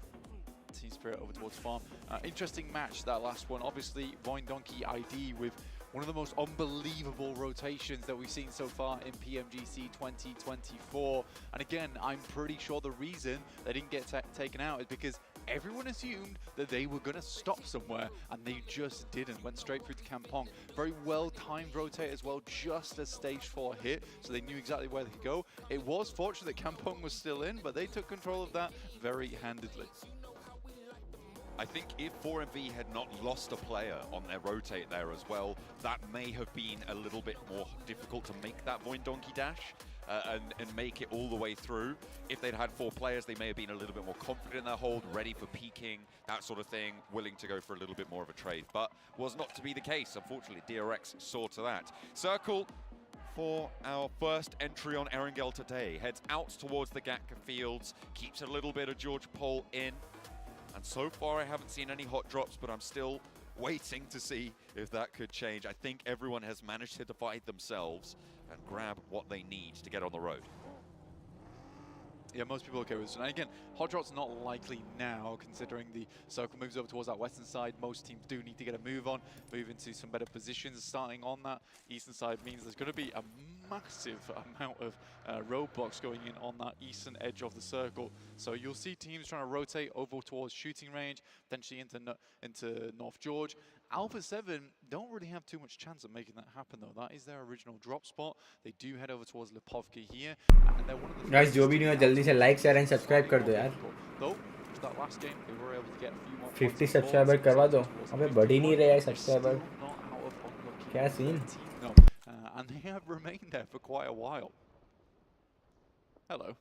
Team Spirit over towards Farm. Interesting match, that last one. Obviously, Voin Donkey ID with one of the most unbelievable rotations that we've seen so far in PMGC 2024. And again, I'm pretty sure the reason they didn't get taken out is because everyone assumed that they were going to stop somewhere, and they just didn't. Went straight through to Kampong. Very well-timed rotate as well, just as stage 4 hit, so they knew exactly where they could go. It was fortunate that Kampong was still in, but they took control of that very handedly. I think if 4MV had not lost a player on their rotate there as well, that may have been a little bit more difficult to make that Voin Donkey dash and make it all the way through. If they'd had 4 players, they may have been a little bit more confident in their hold, ready for peaking, that sort of thing, willing to go for a little bit more of a trade. But was not to be the case. Unfortunately, DRX saw to that. Circle for our first entry on Erangel today. Heads out towards the Gatka fields, keeps a little bit of George Pole in. And so far, I haven't seen any hot drops, but I'm still waiting to see if that could change. I think everyone has managed to divide themselves and grab what they need to get on the road. Yeah, most people are okay with this. And again, hot drops not likely now, considering the circle moves over towards that western side. Most teams do need to get a move on, move into some better positions. Starting on that eastern side means there's going to be a massive amount of roadblocks going in on that eastern edge of the circle. So you'll see teams trying to rotate over towards shooting range, potentially into North George. Alpha 7 don't really have too much chance of making that happen, though. That is their original drop spot. They do head over towards Lipovka here, and they're one of the guys, जो भी नहीं हो जल्दी से like, share and subscribe कर दो यार. Though that last game they were able to get a few more 50 subscriber करवा दो. अबे बढ़ ही नहीं रहा है subscriber. क्या scene? No, and they have remained there for quite a while. Hello.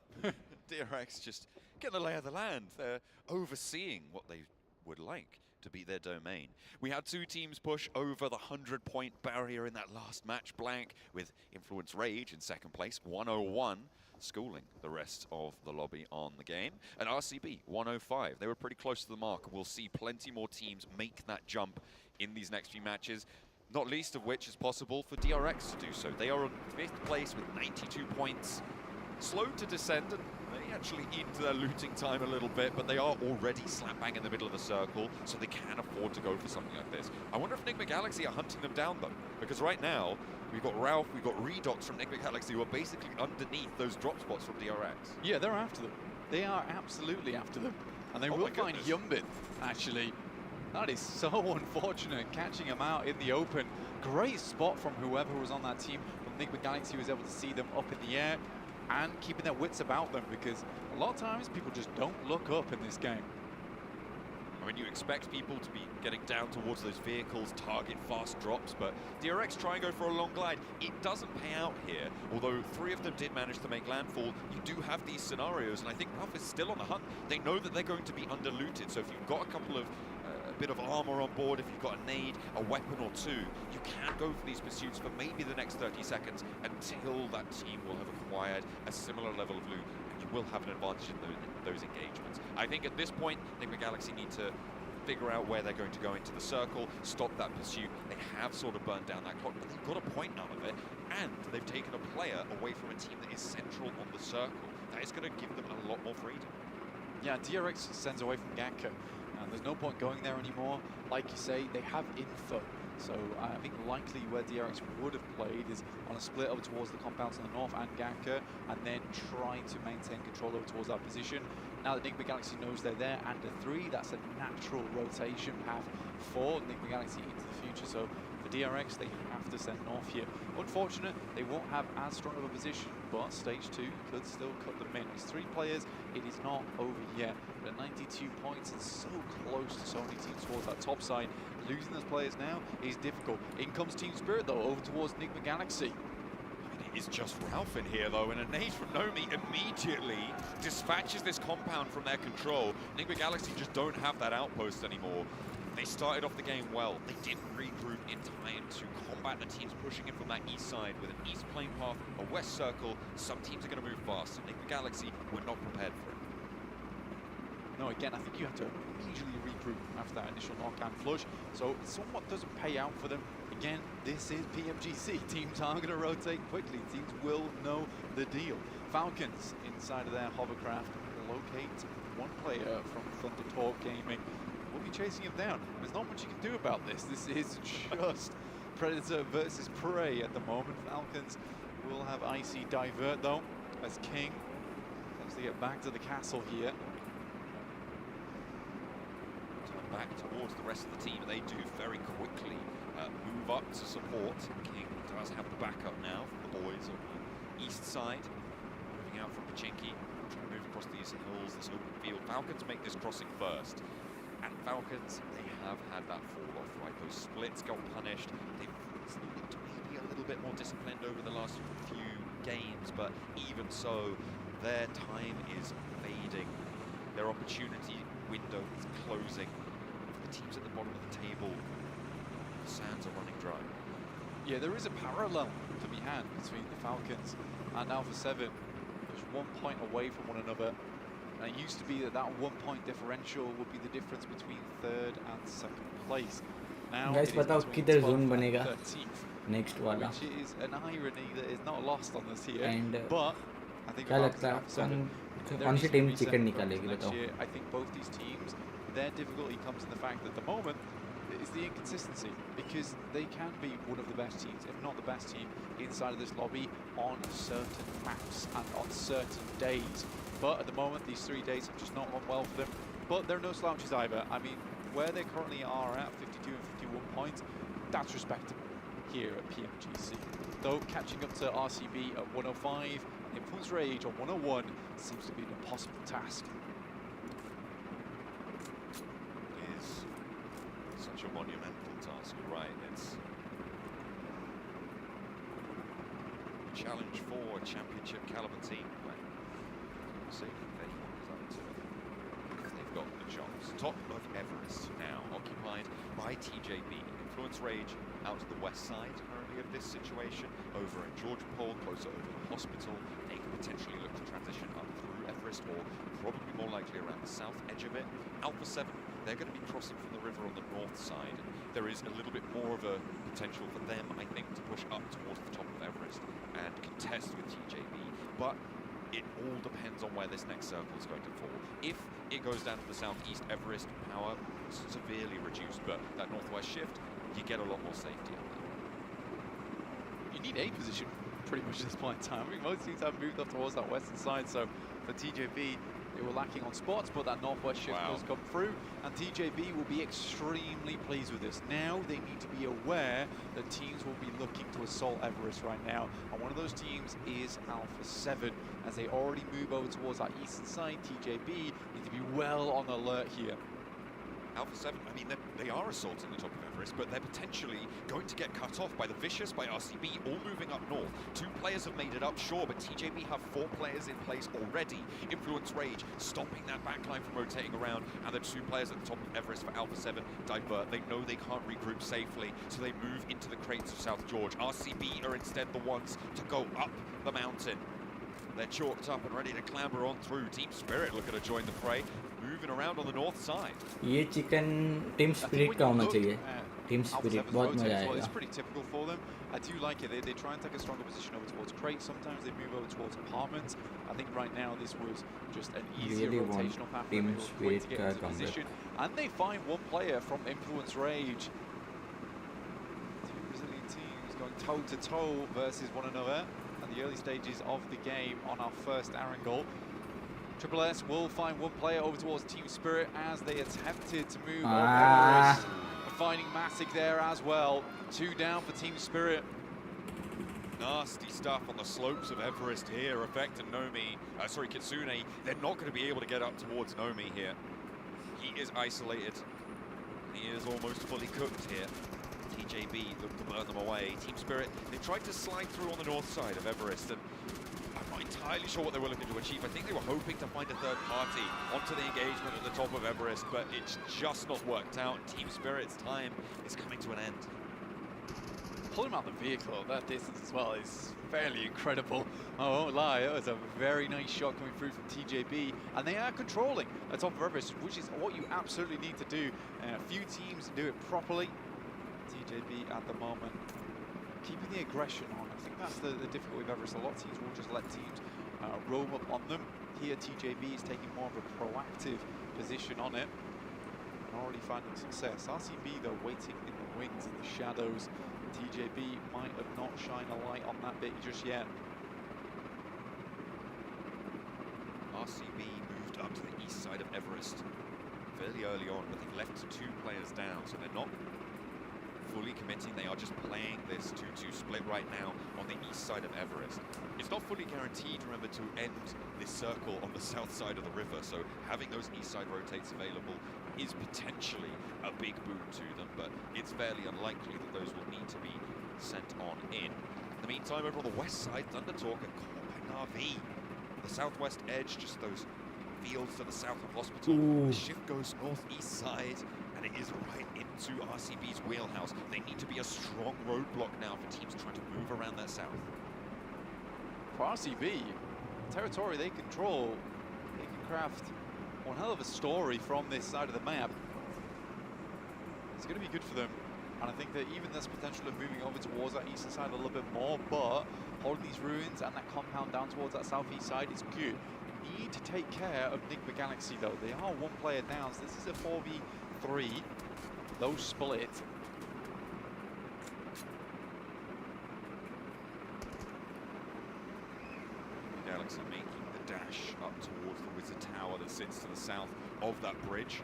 DRX just get the lay of the land. They're overseeing what they would like to be their domain. We had 2 teams push over the 100-point barrier in that last match blank, with Influence Rage in second place, 101, schooling the rest of the lobby on the game. And RCB, 105. They were pretty close to the mark, and we'll see plenty more teams make that jump in these next few matches, not least of which is possible for DRX to do so. They are on 5th place with 92 points. Slow to descend, and they actually eat into their looting time a little bit, but they are already slap bang in the middle of the circle, so they can afford to go for something like this. I wonder if Enigma Galaxy are hunting them down, though, because right now, we've got Ralph, we've got Redox from Enigma Galaxy, who are basically underneath those drop spots from DRX. Yeah, they're after them. They are absolutely after them. And they will find Yumbin, actually. That is so unfortunate, catching him out in the open. Great spot from whoever was on that team. From Enigma Galaxy was able to see them up in the air and keeping their wits about them, because a lot of times people just don't look up in this game. I mean, you expect people to be getting down towards those vehicles, target fast drops, but DRX try and go for a long glide. It doesn't pay out here, although 3 of them did manage to make landfall. You do have these scenarios, and I think Ralph is still on the hunt. They know that they're going to be under-looted, so if you've got a couple of a bit of armor on board, if you've got a nade, a weapon or 2, you can go for these pursuits for maybe the next 30 seconds until that team will have acquired a similar level of loot, and you will have an advantage in those engagements. I think at this point, Enigma Galaxy need to figure out where they're going to go into the circle, stop that pursuit. They have sort of burned down that clock, but they've got a point out of it, and they've taken a player away from a team that is central on the circle. That is going to give them a lot more freedom. Yeah, DRX sends away from Gatka. There's no point going there anymore. Like you say, they have info. So I think likely where DRX would have played is on a split over towards the compounds on the north and Gatka, and then trying to maintain control over towards that position. Now that Enigma Galaxy knows they're there and a 3, that's a natural rotation path for Enigma Galaxy into the future. So for DRX, they have to send north here. Unfortunate, they won't have as strong of a position, but stage 2 could still cut them in. It's 3 players, it is not over yet. But at 92 points, it's so close to so many teams towards that top side. Losing those players now is difficult. In comes Team Spirit, though, over towards Enigma Galaxy. It is just Ralph in here, though, and a nade from Nomi immediately dispatches this compound from their control. Enigma Galaxy just don't have that outpost anymore. They started off the game well. They didn't regroup in time to combat the teams pushing in from that east side with an east plane path, a west circle. Some teams are going to move fast. Enigma Galaxy were not prepared for it. No, again, I think you have to immediately regroup after that initial knock-and flush, so it somewhat doesn't pay out for them. Again, this is PMGC. Teams are going to rotate quickly. Teams will know the deal. Falcons, inside of their hovercraft, locate one player from Thunder Talk Gaming. We'll be chasing him down. There's not much you can do about this. This is just Predator versus Prey at the moment. Falcons will have Icy divert, though, as King tries to get back to the castle here. Back towards the rest of the team, they do very quickly move up to support. King does have the backup now from the boys on the east side, moving out from Pachinki, trying to move across these hills, this open field. Falcons make this crossing first, and Falcons, they have had that fall off, right? Those splits got punished. They've looked maybe a little bit more disciplined over the last few games, but even so, their time is fading. Their opportunity window is closing. Teams at the bottom of the table, the sands are running dry. Yeah, there is a parallel to be had between the Falcons and Alpha 7. Just 1 point away from one another. And it used to be that 1 point differential would be the difference between 3rd and 2nd place. Now, guys, बताओ किधर zone बनेगा next वाला? Which is an irony that is not lost on us here. And but I think क्या लगता है कौन सी team chicken निकालेगी बताओ? I think both these teams, their difficulty comes in the fact that the moment is the inconsistency, because they can be one of the best teams, if not the best team, inside of this lobby on certain maps and on certain days. But at the moment, these 3 days have just not gone well for them. But they're no slouches either. I mean, where they currently are at 52 and 51 points, that's respectable here at PMGC. Though catching up to RCB at 105, Influence Rage on 101 seems to be an impossible task. Such a monumental task, you're right. It's a challenge for a championship caliber team. We'll see if anyone is up to it. They've got the jobs. Top of Everest now occupied by TJB. Influence Rage out to the west side currently of this situation. Over in Georgia Pole, closer over the hospital. They could potentially look to transition up through Everest, or probably more likely around the south edge of it. Alpha 7, they're going to be crossing from the river on the north side, and there is a little bit more of a potential for them, I think, to push up towards the top of Everest and contest with TJB. But it all depends on where this next circle is going to fall. If it goes down to the southeast, Everest power severely reduced, but that northwest shift, you get a lot more safety out there. You need a position pretty much at this point in time. I mean, most teams have moved up towards that western side, so for TJB, they were lacking on spots, but that northwest shift does come through, and TJB will be extremely pleased with this. Now they need to be aware that teams will be looking to assault Everest right now, and one of those teams is Alpha 7. As they already move over towards that eastern side, TJB need to be well on alert here. Alpha 7, I mean, they are assaulting the top of Everest, but they're potentially going to get cut off by the Vicious, by RCB, all moving up north. 2 players have made it up, sure, but TJB have 4 players in place already. Influence Rage stopping that backline from rotating around, and the 2 players at the top of Everest for Alpha 7 divert. They know they can't regroup safely, so they move into the crates of South George. RCB are instead the ones to go up the mountain. They're chalked up and ready to clamber on through. Team Spirit looking to join the fray, moving around on the north side. ये chicken team spirit का होना चाहिए. Team Spirit बहुत मजा आएगा. It's pretty typical for them. I do like it. They try and take a stronger position over towards crates. Sometimes they move over towards apartments. I think right now this was just an easier rotational path for them to get into position. And they find one player from Influence Rage. 2 Brazilian teams going toe-to-toe versus one another at the early stages of the game on our first Arangel. Triple S will find one player over towards Team Spirit as they attempted to move over Ah. Everest. And finding Matic there as well. 2 down for Team Spirit. Nasty stuff on the slopes of Everest here, affecting Nomi, Kitsune. They're not going to be able to get up towards Nomi here. He is isolated. He is almost fully cooked here. TJB look to burn them away. Team Spirit, they tried to slide through on the north side of Everest, and I'm not entirely sure what they were looking to achieve. I think they were hoping to find a third party onto the engagement at the top of Everest, but it's just not worked out. Team Spirit's time is coming to an end. Pulling him out the vehicle at that distance as well is fairly incredible. I won't lie, it was a very nice shot coming through from TJB, and they are controlling the top of Everest, which is what you absolutely need to do. A few teams do it properly. TJB at the moment keeping the aggression on. I think that's the difficulty with Everest. A lot of teams will just let teams roam up on them. Here TJB is taking more of a proactive position on it and already finding success. RCB though waiting in the wings, in the shadows. TJB might have not shined a light on that bit just yet. RCB moved up to the east side of Everest fairly early on, but they've left 2 players down, so they're not fully committing. They are just playing this 2-2 split right now on the east side of Everest. It's not fully guaranteed, remember, to end this circle on the south side of the river, so having those east side rotates available is potentially a big boon to them, but it's fairly unlikely that those will need to be sent on in. In the meantime, over on the west side, Thundertalk at Copenhagen. The southwest edge, just those fields to the south of Hospital. The shift goes northeast side, and it is right into RCB's wheelhouse. They need to be a strong roadblock now for teams trying to move around that south. For RCB, territory they control, they can craft one hell of a story from this side of the map. It's going to be good for them, and I think that even there's potential of moving over towards that eastern side a little bit more, but holding these ruins and that compound down towards that southeast side is good. Need to take care of Nigma Galaxy though. They are 1 player down, so this is a 4v3. Those split. Galaxy making the dash up towards the Wizard Tower that sits to the south of that bridge.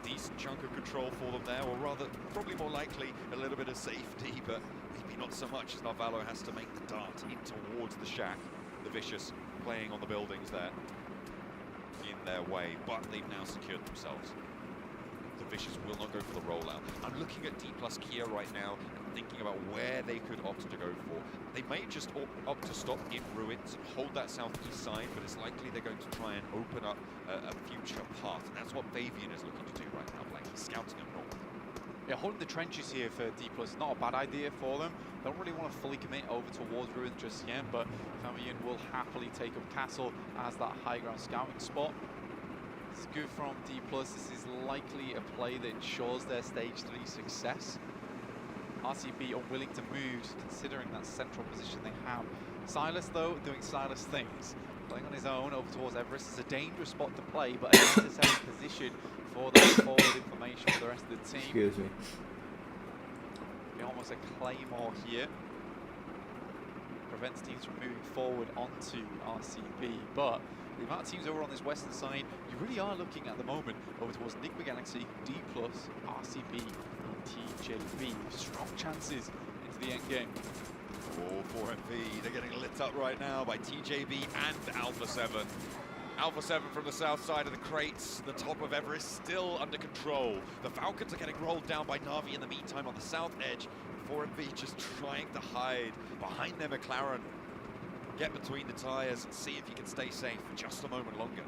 A decent chunk of control for them there, or rather, probably more likely a little bit of safety, but maybe not so much as Narvalo has to make the dart in towards the shack. The Vicious playing on the buildings there in their way, but they've now secured themselves. The Vicious will not go for the rollout. I'm looking at D plus Kia right now and thinking about where they could opt to go for. They may just opt to stop in ruins, hold that southeast side, but it's likely they're going to try and open up a future path, and that's what Fabian is looking to do right now, playing scouting up north. Yeah, holding the trenches here for D+, not a bad idea for them. Don't really want to fully commit over towards ruins just yet, but Fabian will happily take up Castle as that high ground scouting spot. It's good from D+. This is likely a play that ensures their stage 3 success. RCB unwilling to move, considering that central position they have. Silas, though, doing Silas things. Playing on his own over towards Everest. It's a dangerous spot to play, but a necessary position for that forward information for the rest of the team. Excuse me. Almost a claymore here. Prevents teams from moving forward onto RCB, but the amount of teams over on this western side, you really are looking at the moment over towards Nigma Galaxy, D+, RCB, and TJB. Strong chances into the end game. Oh, 4MV, they're getting lit up right now by TJB and Alpha 7. Alpha 7 from the south side of the crates, the top of Everest still under control. The Falcons are getting rolled down by Na'Vi in the meantime on the south edge. 4MV just trying to hide behind their McLaren. Get between the tyres and see if you can stay safe for just a moment longer.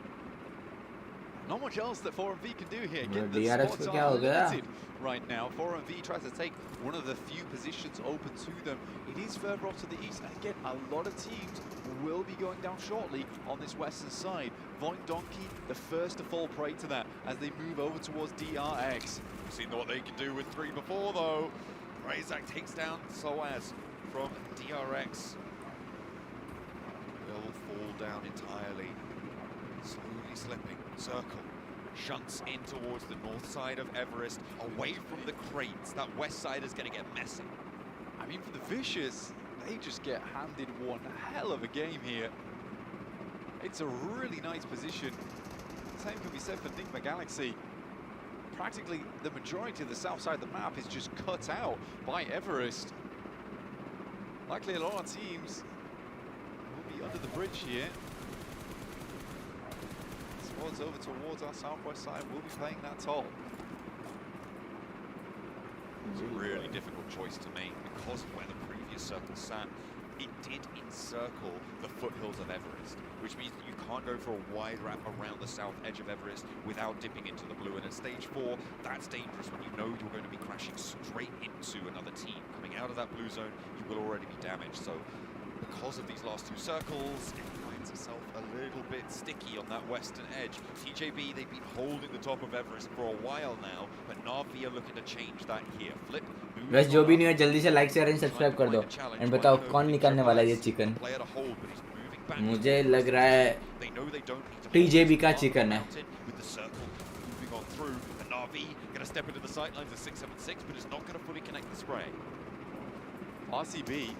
Not much else that 4MV can do here. Well, The spots are limited right now. 4MV tries to take one of the few positions open to them. It is further off to the east, and again, a lot of teams will be going down shortly on this western side. Voin Donkey, the first to fall prey to that as they move over towards DRX. We've seen what they can do with 3 before, though. Razak takes down Soaz from DRX. Will fall down entirely. Slowly slipping. Circle. Shunts in towards the north side of Everest, away from the crates. That west side is going to get messy. I mean, for the Vicious, they just get handed one hell of a game here. It's a really nice position. Same can be said for Enigma Galaxy. Practically the majority of the south side of the map is just cut out by Everest. Likely a lot of teams will be under the bridge here. Squads over towards our southwest side will be playing that toll. It's a really difficult choice to make because of where the previous circle sat. It did encircle the foothills of Everest, which means that you can't go for a wide wrap around the south edge of Everest without dipping into the blue. And at stage 4, that's dangerous when you know you're going to be crashing straight into another team. Coming out of that blue zone, you will already be damaged. So because of these last 2 circles, it finds itself a little bit sticky on that western edge. TJB, they've been holding the top of Everest for a while now, but Na'Vi are looking to change that here. Flip. बस जो भी नहीं है जल्दी से like share and subscribe कर दो and बताओ कौन निकालने वाला है ये चिकन मुझे लग रहा है TJB का चिकन है RCB,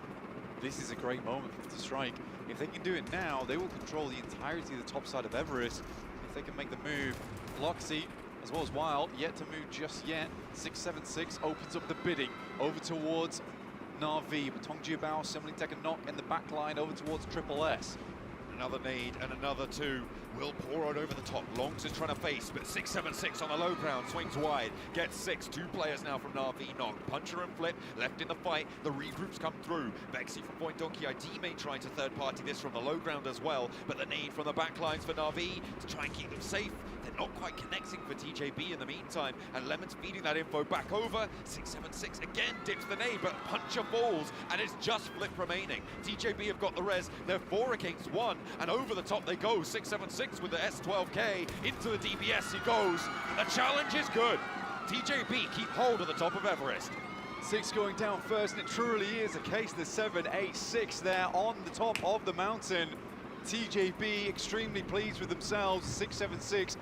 this is a great moment for them to strike. If they can do it now, they will control the entirety of the top side of Everest. If they can make the move, Loxy, as well as Wild, yet to move just yet. 676 opens up the bidding over towards Na'Vi, but Tong Jiabao similarly take a knock in the back line over towards Triple S. Another nade and another 2 will pour out over the top. Longs is trying to face, but 676 on the low ground, swings wide, gets 6. 2 players now from Na'Vi knock. Puncher and Flip left in the fight. The regroups come through. Bexy from Point Donkey ID may try to third party this from the low ground as well, but the nade from the back lines for Na'Vi to try and keep them safe. They're not quite connecting for TJB in the meantime, and Lemon's feeding that info back over. 676 again dips the nade, but Puncher falls, and it's just Flip remaining. TJB have got the res. They're 4 against 1, and over the top they go. 676 with the S12K into the DBS he goes. The challenge is good. TJB keep hold of the top of Everest. 6 going down first, and it truly is a case. The 786 there on the top of the mountain. TJB extremely pleased with themselves. 676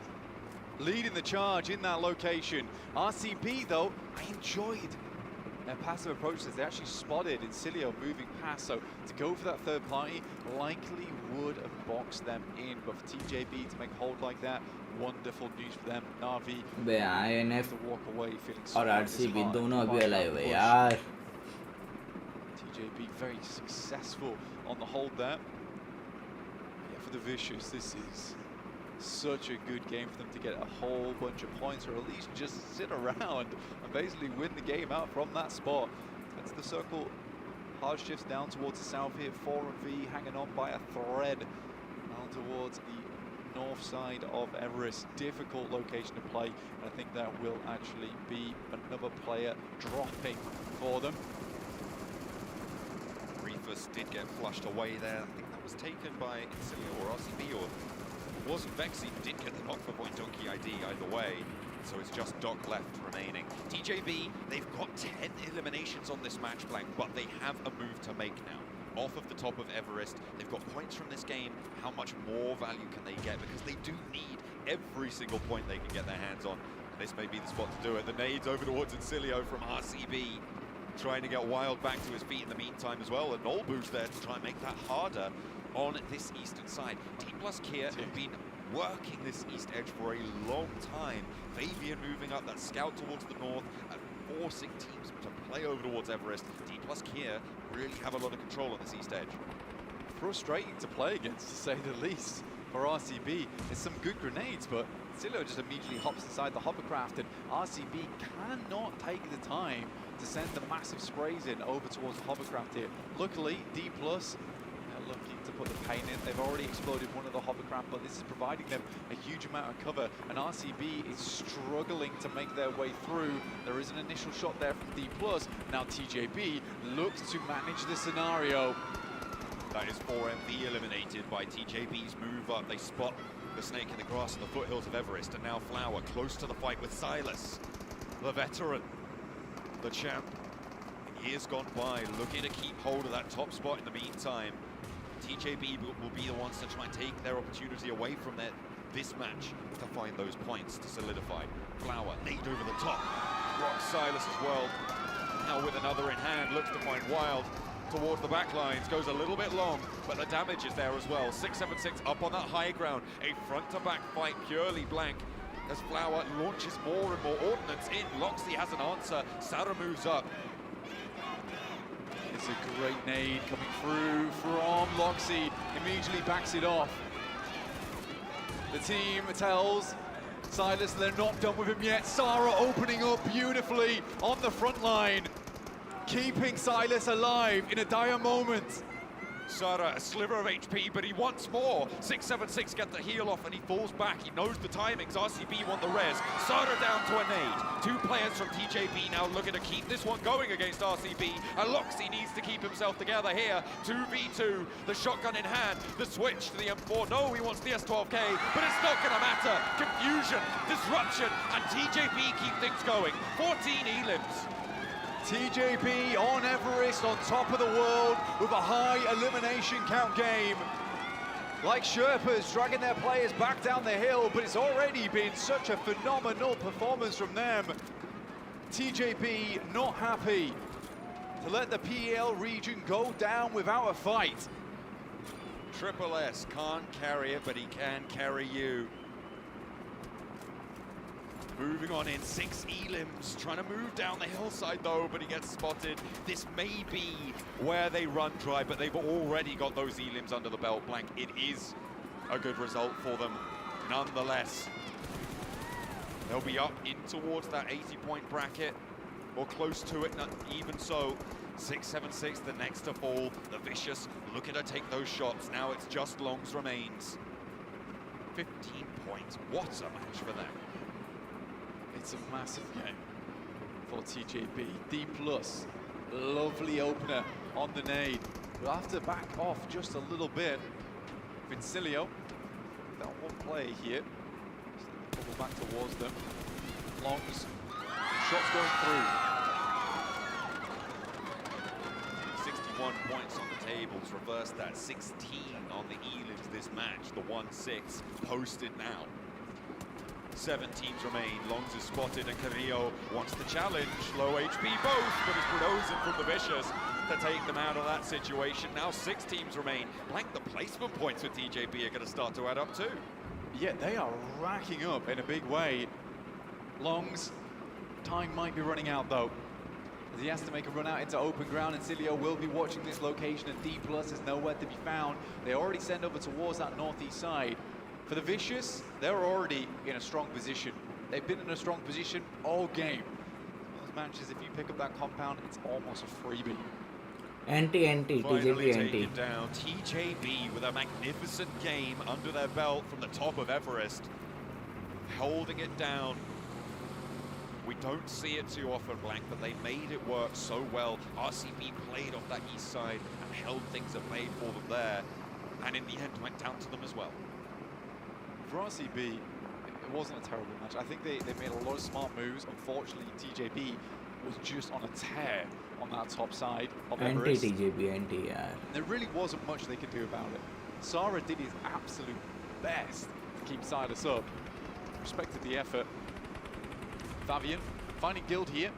leading the charge in that location. RCB though, I enjoyed their passive approach as they actually spotted Incilio moving past, so to go for that third party likely would have boxed them in, but for TJB to make hold like that, wonderful news for them. Na'Vi INF to walk away feeling और RCB दोनों अभी alive है यार. TJB very successful on the hold there. Yeah, for the Vicious, this is such a good game for them to get a whole bunch of points, or at least just sit around and basically win the game out from that spot. That's the circle. Hard shifts down towards the south here. 4 and V hanging on by a thread down towards the north side of Everest. Difficult location to play, and I think that will actually be another player dropping for them. Reefus did get flushed away there. I think that was taken by Incilio or RCB, or it wasn't. Vexy did get the knock for Point Donkey ID either way, so it's just Doc left remaining. TJB, they've got 10 eliminations on this match blank, but they have a move to make now. Off of the top of Everest, they've got points from this game. How much more value can they get? Because they do need every single point they can get their hands on. This may be the spot to do it. The nades over towards Incilio from RCB, trying to get Wild back to his feet in the meantime as well. A null boost there to try and make that harder on this eastern side. Team Plus Kia have been working this east edge for a long time. Fabian moving up, that scout towards the north, and forcing teams to play over towards Everest. Team Plus Kia really have a lot of control on this east edge. Frustrating to play against, to say the least, for RCB. There's some good grenades, but Zillow just immediately hops inside the hovercraft, and RCB cannot take the time to send the massive sprays in over towards the hovercraft here. Luckily, D+, they're looking to put the pain in. They've already exploded one of the hovercraft, but this is providing them a huge amount of cover, and RCB is struggling to make their way through. There is an initial shot there from D+. Now TJB looks to manage the scenario. That is 4MV eliminated by TJB's move up. They spot the snake in the grass in the foothills of Everest, and now Flower close to the fight with Silas, the veteran, the champ. Years gone by, looking to keep hold of that top spot in the meantime. TJB will be the ones to try and take their opportunity away from this match to find those points to solidify. Flower, nade over the top. Rock Silas as well. Now with another in hand, looks to find Wild. towards the back lines, goes a little bit long, but the damage is there as well. 676 up on that high ground, a front-to-back fight purely blank. As Flower launches more and more ordnance in, Loxy has an answer, Sarah moves up. It's a great nade coming through from Loxy, immediately backs it off. The team tells Silas they're not done with him yet. Sarah opening up beautifully on the front line, keeping Silas alive in a dire moment. Sarah, a sliver of HP, but he wants more. 676 get the heal off and he falls back. He knows the timings. RCB want the res. Sarah down to a nade. Two players from TJB now looking to keep this one going against RCB. And Loxy needs to keep himself together here. 2v2, the shotgun in hand, the switch to the M4. No, he wants the S12K, but it's not gonna matter. Confusion, disruption, and TJB keep things going. 14 elims. TJB on Everest, on top of the world, with a high elimination count game. Like Sherpas dragging their players back down the hill, but it's already been such a phenomenal performance from them. TJB not happy to let the PL region go down without a fight. Triple S can't carry it, but he can carry you. Moving on in, 6 elims, trying to move down the hillside though, but he gets spotted. This may be where they run dry, but they've already got those elims under the belt. Blank, it is a good result for them nonetheless. They'll be up in towards that 80-point bracket, or close to it, not even so. 676, the next to fall. The Vicious looking to take those shots. Now it's just Longs remains. 15 points, what a match for them. It's a massive game for TJB. D+, lovely opener on the nade. We'll have to back off just a little bit. Vincilio, that one play here. Pull back towards them. Longs, shots going through. 61 points on the tables, reverse that. 16 on the elims this match. The 1-6 posted now. 7 teams remain. Longs is spotted and Carrillo wants the challenge. Low HP both, but it's Brunosen from the Vicious to take them out of that situation. Now 6 teams remain. Blank, the placement points with TJB are going to start to add up too. Yeah, they are racking up in a big way. Longs, time might be running out though, as he has to make a run out into open ground, and Cilio will be watching this location, and D+ is nowhere to be found. They already send over towards that northeast side. For the Vicious, they're already in a strong position. They've been in a strong position all game. Those matches, if you pick up that compound, it's almost a freebie. TJB anti. Down. TJB with a magnificent game under their belt from the top of Everest, holding it down. We don't see it too often, Blank, but they made it work so well. RCB played off that east side and held things at bay for them there, and in the end went down to them as well. For RCB, it wasn't a terrible match. I think they made a lot of smart moves. Unfortunately, TJB was just on a tear on that top side of Everest. Anti-TJB, yeah. There really wasn't much they could do about it. Sarah did his absolute best to keep Silas up. Respected the effort. Fabian finding Guild here.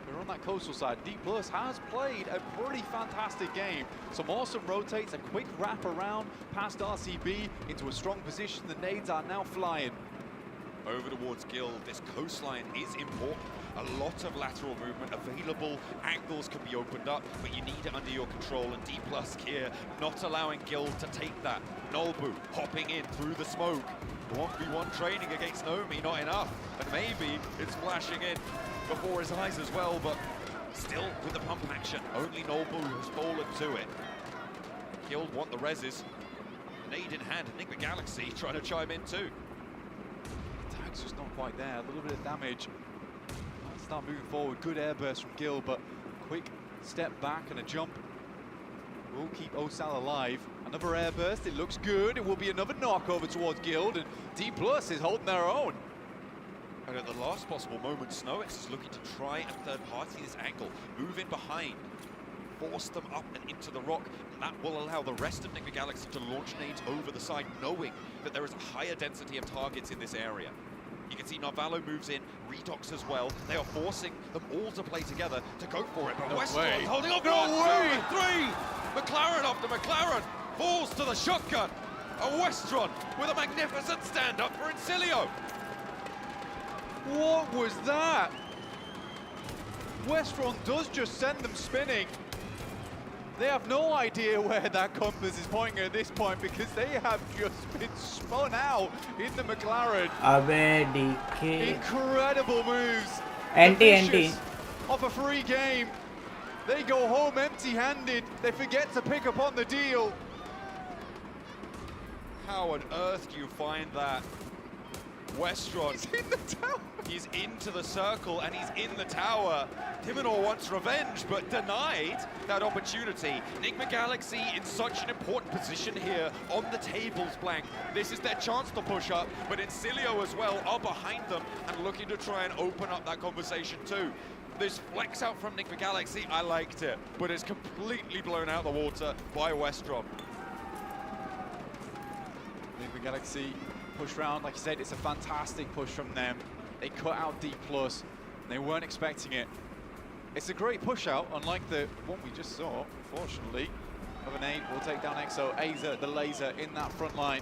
They're on that coastal side. D+ has played a pretty fantastic game. Some awesome rotates, a quick wrap around past RCB into a strong position. The nades are now flying. Over towards Guild, this coastline is important. A lot of lateral movement available, angles can be opened up, but you need it under your control, and D+ here not allowing Guild to take that. Nolbu hopping in through the smoke. 1v1 training against Nomi, not enough, and maybe it's flashing in before his eyes as well, but still with the pump action. Only Nolbu has fallen to it. Guild want the reses. Nade in hand, Enigma Galaxy trying to chime in too. Tag's just not quite there, a little bit of damage. Let's start moving forward. Good air burst from Guild, but quick step back and a jump will keep Osal alive. Another air burst, it looks good. It will be another knock over towards Guild, and D+ is holding their own. And at the last possible moment, Snowix is looking to try and third-party this angle, move in behind, force them up and into the rock, and that will allow the rest of Enigma Galaxy to launch nades over the side, knowing that there is a higher density of targets in this area. You can see Narvalo moves in, Redox as well. They are forcing them all to play together to go for it. But Westron's holding on. No way! 2 and 3! McLaren after McLaren falls to the shotgun. A Westron with a magnificent stand-up for Incilio. What was that? Westron does just send them spinning. They have no idea where that compass is pointing at this point because they have just been spun out in the McLaren. Abe DK. Incredible moves. Anti. Off a free game. They go home empty-handed. They forget to pick up on the deal. How on earth do you find that? Westron. He's in the tower. He's into the circle and he's in the tower. Diminor wants revenge, but denied that opportunity. Enigma Galaxy in such an important position here on the tables, Blank. This is their chance to push up, but Incilio as well are behind them and looking to try and open up that conversation too. This flex out from Enigma Galaxy, I liked it, but it's completely blown out the water by Westron. Enigma Galaxy push round, like you said, it's a fantastic push from them. They cut out D+, they weren't expecting it. It's a great push out, unlike the one we just saw, unfortunately. Of an 8 will take down EXO. Aza, the laser, in that front line.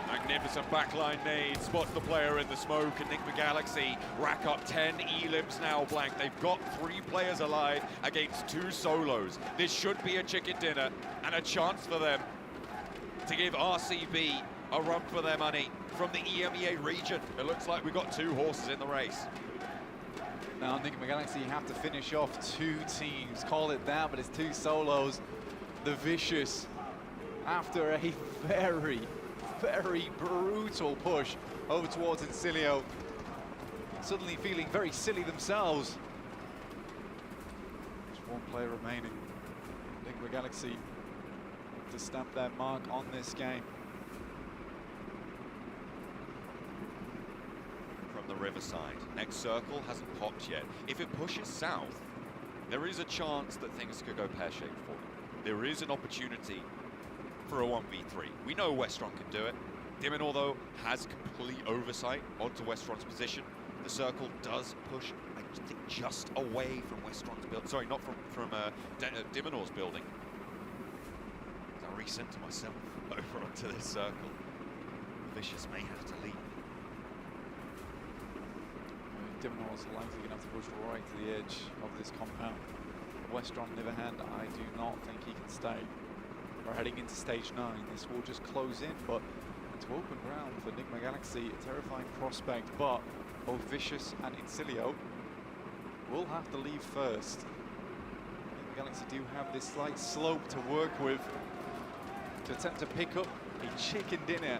Magnificent backline nade, spots the player in the smoke, and Enigma Galaxy rack up 10 elims now, Blank. They've got 3 players alive against 2 solos. This should be a chicken dinner and a chance for them to give RCB a run for their money from the EMEA region. It looks like we've got 2 horses in the race. Now, Enigma Galaxy have to finish off 2 teams. Call it that, but it's 2 solos. The Vicious, after a very, very brutal push over towards Incilio, suddenly feeling very silly themselves. Just 1 player remaining. Enigma Galaxy to stamp their mark on this game. From the Riverside, next circle hasn't popped yet. If it pushes south, there is a chance that things could go pear-shaped for them. There is an opportunity for a 1v3. We know Westron can do it. Diminor, though, has complete oversight onto Westron's position. The circle does push, I think, just away from Westron's build. Sorry, not from Diminor's building. I recenter myself over onto this circle. Vicious may have to leave. Diminor is likely going to have to push right to the edge of this compound. Westron, on the other hand, I do not think he can stay. We're heading into stage 9. This will just close in, but it's open ground for Enigma Galaxy. A terrifying prospect, but both Vicious and Incilio will have to leave first. Enigma Galaxy do have this slight slope to work with to attempt to pick up a chicken dinner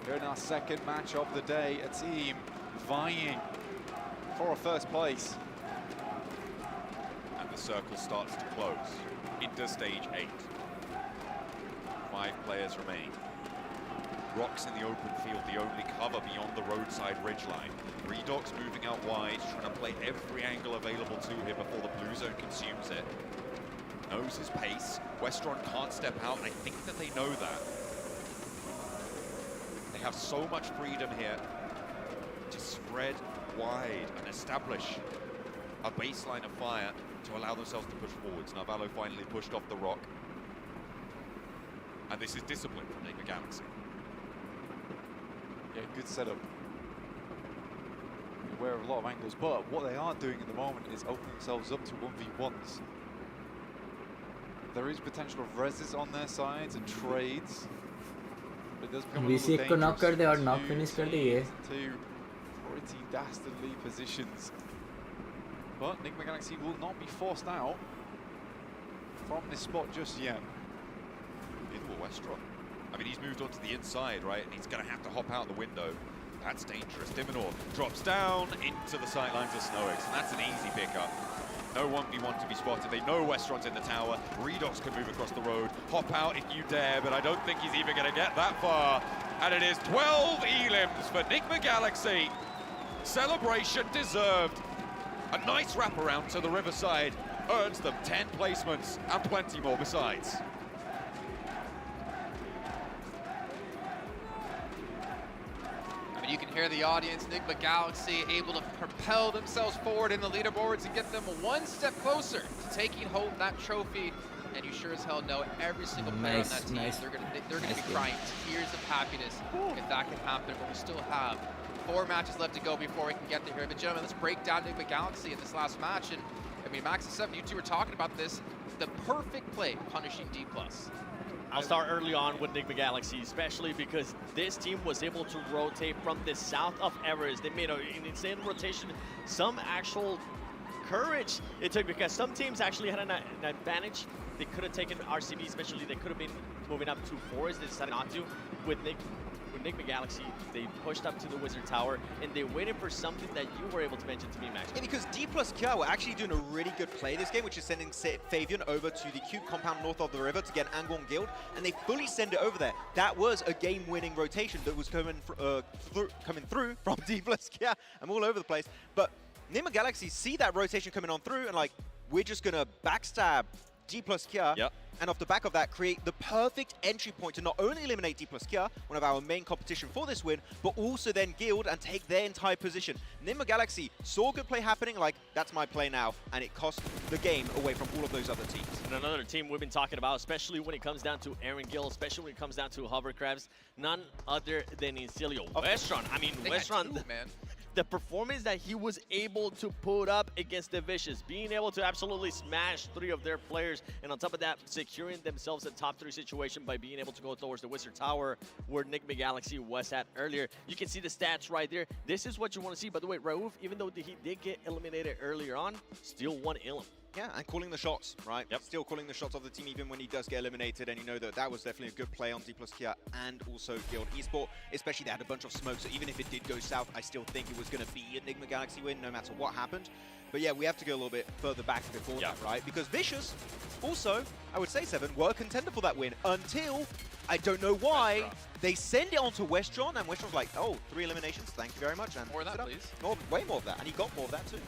here in our second match of the day. A team vying for a first place. And the circle starts to close into stage 8. 5 players remain. Rocks in the open field, the only cover beyond the roadside ridgeline. Redox moving out wide, trying to play every angle available to him before the blue zone consumes it. Knows his pace. Westron can't step out, and I think that they know that. They have so much freedom here to spread wide and establish a baseline of fire to allow themselves to push forwards. Narvalo finally pushed off the rock. And this is discipline from Enigma Galaxy. Yeah, good setup. Aware of a lot of angles, but what they are doing at the moment is opening themselves up to 1v1s. There is potential of reses on their sides and trades. But it does become a little BC को knock कर दे और knock finish कर दे ये. Two pretty dastardly positions. But Enigma Galaxy will not be forced out from this spot just yet. Neither will Westron. I mean, he's moved onto the inside, right? And he's going to have to hop out the window. That's dangerous. Diminor drops down into the sightlines of SnowX, and that's an easy pickup. No 1v1 to be spotted. They know Westron's in the tower. Redox can move across the road. Hop out if you dare, but I don't think he's even going to get that far. And it is 12 elims for Enigma Galaxy. Celebration deserved. A nice wraparound to the Riverside earns them 10 placements and plenty more besides. I mean, you can hear the audience, Enigma Galaxy able to propel themselves forward in the leaderboards and get them one step closer to taking home that trophy. And you sure as hell know every single player on that team, they're gonna be crying tears of happiness if that can happen. But we still have 4 matches left to go before we can get there. But gentlemen, let's break down Enigma Galaxy in this last match. And I mean, Max and 7, you two were talking about this, the perfect play punishing D+. I'll start early on with Enigma Galaxy, especially because this team was able to rotate from the south of Everest. They made an insane rotation, some actual courage it took, because some teams actually had an advantage. They could have taken RCB, especially they could have been moving up to Forest. They decided not to. With Enigma Galaxy, they pushed up to the Wizard Tower, and they waited for something that you were able to mention to me, Max. Yeah, because D plus Kia were actually doing a really good play this game, which is sending Fabian over to the Cube compound north of the river to get Angwon Guild, and they fully send it over there. That was a game-winning rotation that was coming through from D plus Kia. I'm all over the place, but Enigma Galaxy see that rotation coming on through, and like, we're just gonna backstab D plus Kia, and off the back of that, create the perfect entry point to not only eliminate D plus Kia, one of our main competition for this win, but also then Guild and take their entire position. Enigma Galaxy saw good play happening, like, that's my play now, and it cost the game away from all of those other teams. And another team we've been talking about, especially when it comes down to Aaron Gill, especially when it comes down to Hovercrabs, none other than Incilio. Westron, I mean, Westron, man. The performance that he was able to put up against the Vicious, being able to absolutely smash 3 of their players, and on top of that, securing themselves a top 3 situation by being able to go towards the Wizard Tower where Enigma Galaxy was at earlier. You can see the stats right there. This is what you want to see. By the way, Raouf, even though he did get eliminated earlier on, still won Ilum. Yeah, and calling the shots, right? Yep. Still calling the shots of the team even when he does get eliminated, and you know that that was definitely a good play on D plus Kia and also Guild Esport, especially they had a bunch of smoke, so even if it did go south, I still think it was going to be an Enigma Galaxy win no matter what happened. But yeah, we have to go a little bit further back before that, right? Because Vicious also, I would say 7, were a contender for that win until, I don't know why, they send it on to Westron, and Westron's like, oh, 3 eliminations, thank you very much. And more of that, please. Way more of that, and he got more of that too.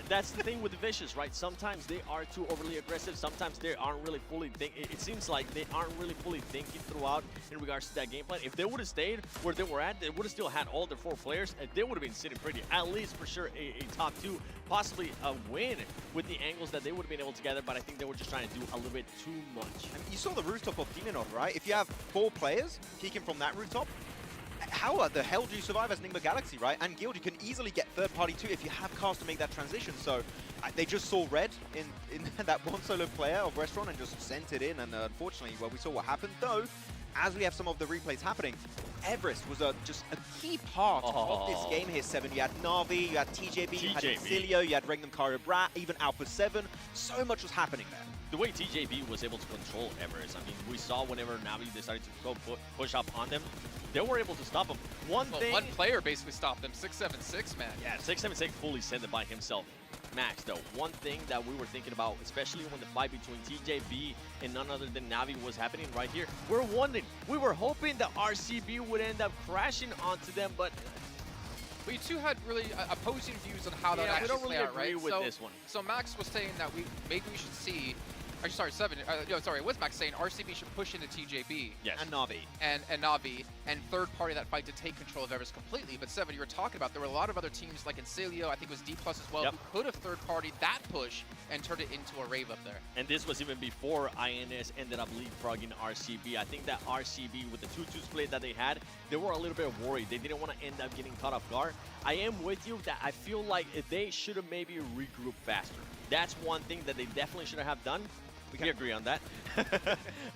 That's the thing with the Vicious, right? Sometimes they are too overly aggressive. Sometimes they aren't really fully thinking. It seems like they aren't really fully thinking throughout in regards to that game plan. If they would have stayed where they were at, they would have still had all their 4 players, and they would have been sitting pretty, at least for sure, a top 2, possibly a win with the angles that they would have been able to gather, but I think they were just trying to do a little bit too much. And you saw the rooftop of Dinanov, right? If you have 4 players peeking from that rooftop, how the hell do you survive as Enigma Galaxy, right? And Guild, you can easily get third party too if you have cars to make that transition. So they just saw red in that one solo player of Restaurant and just sent it in. And unfortunately, well, we saw what happened. Though, as we have some of the replays happening, Everest was just a key part of this game here, 7. You had Na'Vi, you had TJB, you had Incilio, you had Regnum Cario Brat, even Alpha 7. So much was happening there. The way TJB was able to control Everest, I mean, we saw whenever Na'Vi decided to go push up on them, they were able to stop him. One player basically stopped them, 676, man. Yeah, 676 fully sent it by himself. Max, though, one thing that we were thinking about, especially when the fight between TJB and none other than Na'Vi was happening right here, we're wondering, we were hoping that RCB would end up crashing onto them, but you two had really opposing views on how that actually we don't really play agree out, right? with this one. So Max was saying that maybe we should see. Sorry, 7. Sorry, was Max saying RCB should push into TJB? Yes. And Na'Vi. And Na'Vi, and third party that fight to take control of Everest completely. But 7, you were talking about, there were a lot of other teams like Incilio, I think it was D+ as well, who could have third party that push and turned it into a rave up there. And this was even before INS ended up leapfrogging RCB. I think that RCB, with the 2-2 split that they had, they were a little bit worried. They didn't want to end up getting caught off guard. I am with you that I feel like they should have maybe regrouped faster. That's one thing that they definitely should have done. We agree on that.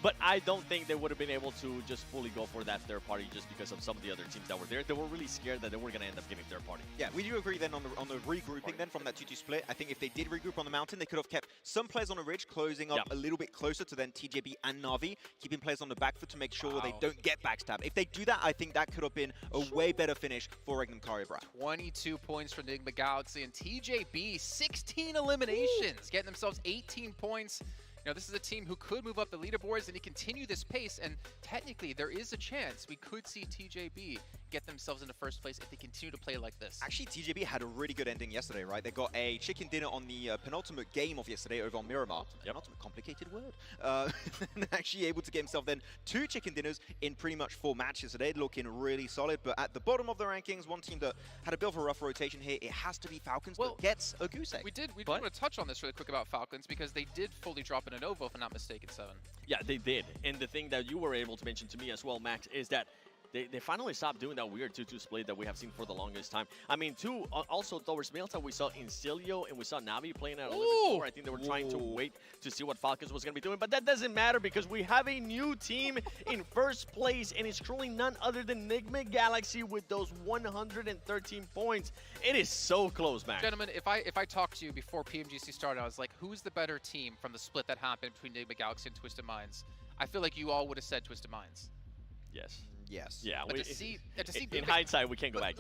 But I don't think they would have been able to just fully go for that third party just because of some of the other teams that were there. They were really scared that they were going to end up getting third party. Yeah, we do agree then on the regrouping then from that 2-2 split. I think if they did regroup on the mountain, they could have kept some players on the ridge, closing up a little bit closer to then TJB and Na'Vi, keeping players on the back foot to make sure they don't get backstabbed. If they do that, I think that could have been a way better finish for Regnum Cario Brat. 22 points for Enigma Galaxy, and TJB, 16 eliminations, getting themselves 18 points. You know, this is a team who could move up the leaderboards and continue this pace, and technically there is a chance we could see TJB get themselves into first place if they continue to play like this. Actually, TJB had a really good ending yesterday, right? They got a chicken dinner on the penultimate game of yesterday over on Miramar. Penultimate, complicated word. Actually able to get himself then 2 chicken dinners in pretty much 4 matches today, looking really solid. But at the bottom of the rankings, one team that had a bit of a rough rotation here, it has to be Falcons, but gets a goose egg. We did want to touch on this really quick about Falcons, because they did fully drop in a Novo, if I'm not mistaken, 7. Yeah, they did. And the thing that you were able to mention to me as well, Max, is that they finally stopped doing that weird 2-2 split that we have seen for the longest time. I mean, also towards Malta, we saw Incilio and we saw Navi playing at a little bit more. I think they were trying to wait to see what Falcons was going to be doing, but that doesn't matter because we have a new team in first place, and it's truly none other than Enigma Galaxy with those 113 points. It is so close, Max. Gentlemen, if I talked to you before PMGC started, I was like, who's the better team from the split that happened between Enigma Galaxy and Twisted Minds? I feel like you all would have said Twisted Minds. Yes. Yes. Yeah. But to see in hindsight, we can't go back.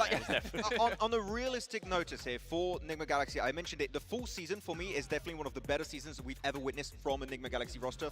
On a realistic notice here for Enigma Galaxy, I mentioned it. The full season for me is definitely one of the better seasons we've ever witnessed from Enigma Galaxy roster.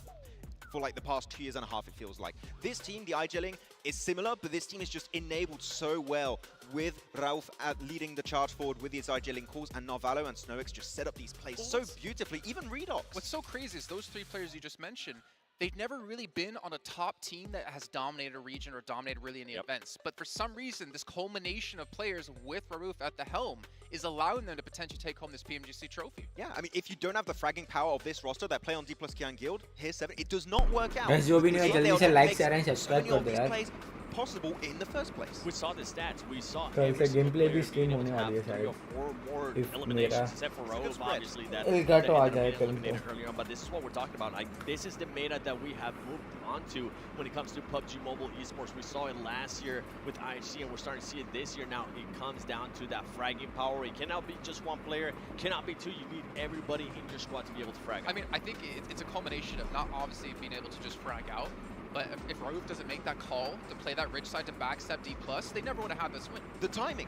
For like the past 2 years and a half, it feels like. This team, the iGelling, is similar, but this team is just enabled so well with Rauf leading the charge forward with his iGelling calls, and Narvalo and Snowix just set up these plays so beautifully, even Redox. What's so crazy is those 3 players you just mentioned, they've never really been on a top team that has dominated a region or dominated really any events. But for some reason, this culmination of players with Rauf at the helm is allowing them to potentially take home this PMGC trophy. Yeah, I mean, if you don't have the fragging power of this roster that play on D+ Kian Guild, here's 7, it does not work out. guys, जो भी नहीं हो जल्दी से like share and subscribe कर दो यार. Possible in the first place. We saw the stats. We saw कल से gameplay भी stream होने वाली है शायद. 4 more If eliminations, except for Rauf, obviously, that एक घाटो आ जाए eliminated earlier on. But this is what we're talking about. Like, this is the meta that we have moved onto when it comes to PUBG Mobile esports. We saw it last year with IHC, and we're starting to see it this year. Now it comes down to that fragging power. It cannot be just one player. Cannot be 2. You need everybody in your squad to be able to frag. I mean, I think it's a culmination of not obviously being able to just frag out, but if Rauf doesn't make that call to play that rich side to backstep D+, they never would have had this win. The timing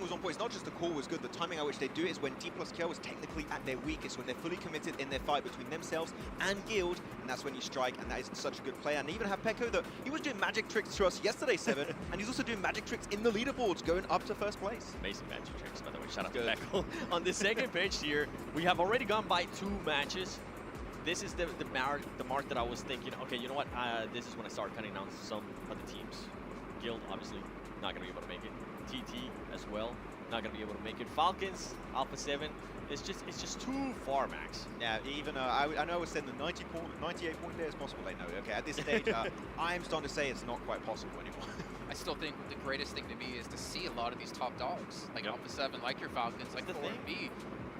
was on point. It's not just the call was good. The timing at which they do it is when D+ KO was technically at their weakest, when they're fully committed in their fight between themselves and Guild, and that's when you strike, and that is such a good play. And even have Peko that he was doing magic tricks to us yesterday, 7, and he's also doing magic tricks in the leaderboards, going up to first place. Amazing magic tricks, by the way. Shout out to Peko. On the second page here, we have already gone by 2 matches. This is the mark that I was thinking, okay, you know what? This is when I start cutting down some of the teams. Guild, obviously, not going to be able to make it. TT as well, not going to be able to make it. Falcons, Alpha 7, it's just too far, Max. Yeah, even I know I was saying the 98 point there is possible. They know. Okay, at this stage, I'm starting to say it's not quite possible anymore. I still think the greatest thing to me is to see a lot of these top dogs, like Alpha 7, like your Falcons, like the 4B,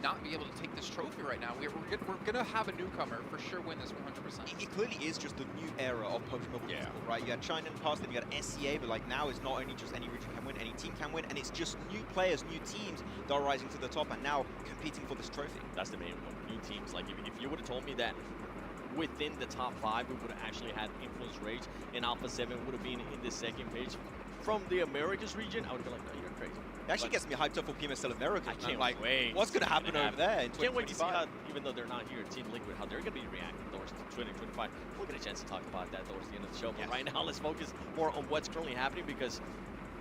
not be able to take this trophy right now. We're gonna have a newcomer for sure win this 100%. It clearly is just the new era of PUBG Mobile esports, right? You had China in the past, then you had SCA, but like now it's not only just any region can win, any team can win, and it's just new players, new teams that are rising to the top and now competing for this trophy. That's the main one. New teams. Like if you would have told me that within the top 5 we would have actually had Influence Rage and Alpha 7 would have been in the second page from the Americas region, I would be like, no, you're crazy. It actually gets me hyped up for PMSL America. I can't wait. What's going to happen over there in 2025? Can't wait to see how, even though they're not here, Team Liquid, how they're going to be reacting towards 2025. We'll get a chance to talk about that towards the end of the show. But right now, let's focus more on what's currently happening, because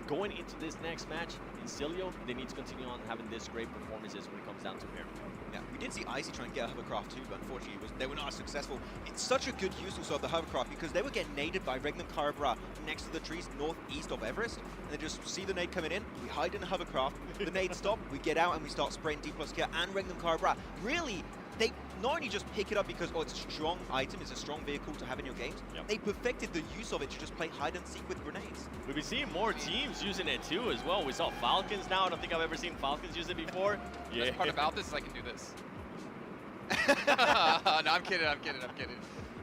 going into this next match in Incilio, they need to continue on having this great performances when it comes down to air. Yeah, we did see Icy try and get a hovercraft too, but unfortunately they were not successful. It's such a good use also of the hovercraft because they were getting naded by Regnum Carabra next to the trees northeast of Everest, and they just see the nade coming in, we hide in the hovercraft, the nade stop, we get out and we start spraying D+ Kia and Regnum Carabra. Really, they not only just pick it up because, oh, it's a strong item, it's a strong vehicle to have in your games, they perfected the use of it to just play hide and seek with grenades. We've been seeing more teams using it too as well. We saw Falcons now. I don't think I've ever seen Falcons use it before. The best part about this is I can do this. No, I'm kidding.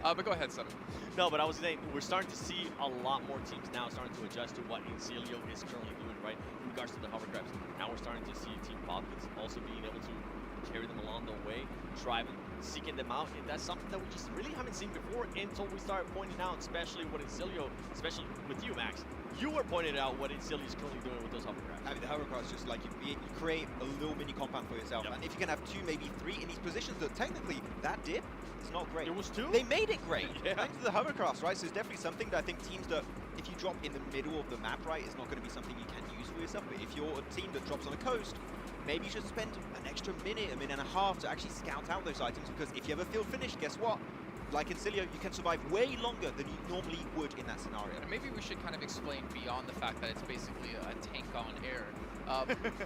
But go ahead, Seven. No, but I was saying we're starting to see a lot more teams now starting to adjust to what Incilio is currently doing, right? In regards to the hovercrafts. Now we're starting to see Team Falcons also being able to carry them along the way, driving, seeking them out, and that's something that we just really haven't seen before until we start pointing out, especially with Incilio, especially with you, Max. You were pointing out what Silly's currently doing with those hovercrafts. I mean, the hovercraft is just like you create a little mini compound for yourself, and if you can have 2, maybe 3 in these positions that technically that dip is not great. It was 2? They made it great, Yeah. thanks to the hovercrafts, right? So it's definitely something that I think teams that, if you drop in the middle of the map, right, it's not going to be something you can use for yourself. But if you're a team that drops on the coast, maybe you should spend an extra minute, a minute and a half to actually scout out those items, because if you have a field finish, guess what? Like in Cilio, you can survive way longer than you normally would in that scenario. And maybe we should kind of explain beyond the fact that it's basically a tank on air,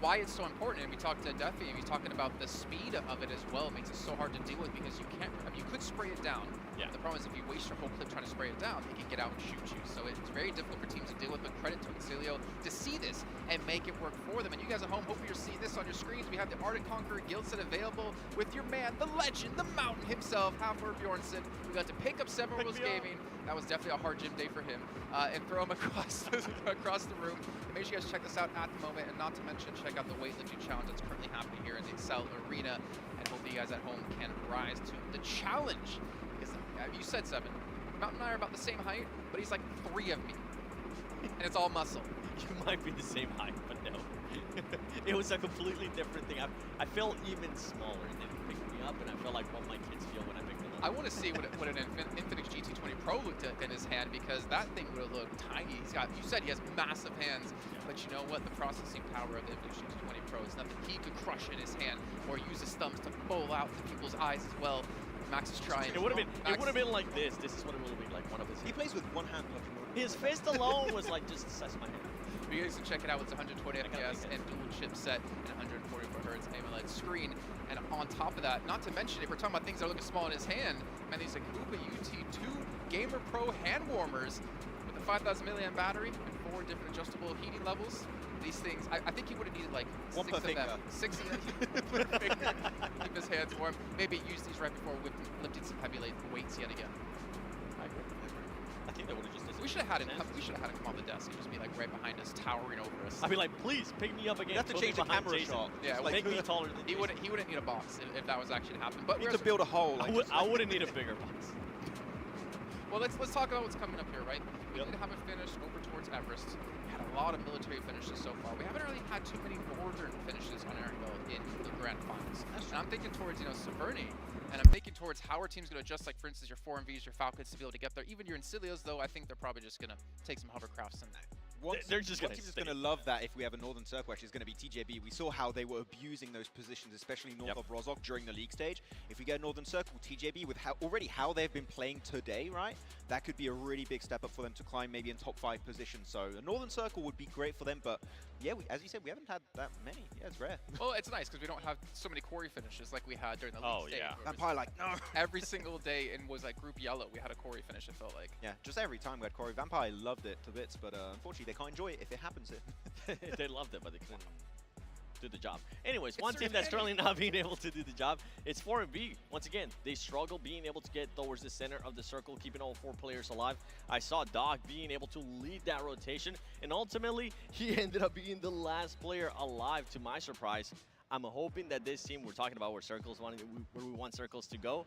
why it's so important. And we talked to Duffy, and he's talking about the speed of it as well. It makes it so hard to deal with because you can't, I mean, you could spray it down. Yeah. The problem is if you waste your whole clip trying to spray it down, they can get out and shoot you. So it's very difficult for teams to deal with, but credit to Exilio to see this and make it work for them. And you guys at home, hopefully you're seeing this on your screens. We have the Arctic Conqueror guild set available with your man, the legend, the mountain himself, Halford Bjornsson. We got to pick up 7 Rules Gaming. That was definitely a hard gym day for him. And throw him across the room. And make sure you guys check this out at the moment, and not to mention check out the weightlifting challenge that's currently happening here in the Excel Arena. And hopefully you guys at home can rise to the challenge. Because you said 7. Mountain and I are about the same height, but he's like 3 of me. And it's all muscle. You might be the same height, but no. It was a completely different thing. I felt even smaller, and then he picked me up, and I felt like what my kids feel when I pick them up. I want to see what an Infinix GT20 Pro looked in his hand, because that thing would have looked tiny. He's got, you said he has massive hands, but you know what? The processing power of the Infinix GT20 Pro is nothing. He could crush in his hand or use his thumbs to bowl out to people's eyes as well. Max is trying. It would have been like this. This is what it would have been like. One of his. He plays with one hand. His fist alone was like just the size of my hand. But you guys can check it out. It's 120 FPS and dual chipset and 144 Hz AMOLED screen. And on top of that, not to mention, if we're talking about things that are looking small in his hand, man, these Akuba UT2 Gamer Pro hand warmers with a 5,000 milliamp battery and 4 different adjustable heating levels. These things, I think he would have needed like 6 of them. 6 of them per finger. Keep his hands warm. Maybe use these right before lifting some heavy weights yet again. I agree. I think that would have just. We should have had him. We should have had him come off the desk and just be like right behind us, towering over us. I'd be like, please pick me up again. You have to change the camera shot. Yeah, like, make me taller than he wouldn't need a box if that was actually to happen. But you need to build a hole. Like I wouldn't need a bigger box. Well, let's talk about what's coming up here, right? We did have a finish over towards Everest. We had a lot of military finishes so far. We haven't really had too many northern finishes on our hill in the grand finals. And I'm thinking towards, Severny, and I'm thinking towards how our team's going to adjust, like, for instance, your 4MVs, your Falcons to be able to get there. Even your Incilios, though, I think they're probably just going to take some hovercrafts and They're just one team that's going to love that if we have a Northern Circle actually is going to be TJB. We saw how they were abusing those positions, especially north of Rozhok during the league stage. If we get a Northern Circle, TJB, with how they've been playing today, right, that could be a really big step up for them to climb maybe in top 5 positions. So a Northern Circle would be great for them, but yeah, as you said, we haven't had that many. Yeah, it's rare. Well, it's nice because we don't have so many quarry finishes like we had during the league stage. I'm probably like, no. Every single day and was like group yellow, we had a quarry finish, it felt like. Yeah, just every time we had Corey. Vampire loved it to bits, but unfortunately they can't enjoy it if it happens. They loved it, but they couldn't do the job. Anyways, one team that's currently not being able to do the job, it's 4MV. Once again, they struggle being able to get towards the center of the circle, keeping all 4 players alive. I saw Dog being able to lead that rotation, and ultimately, he ended up being the last player alive, to my surprise. I'm hoping that this team, we're talking about where we want circles to go.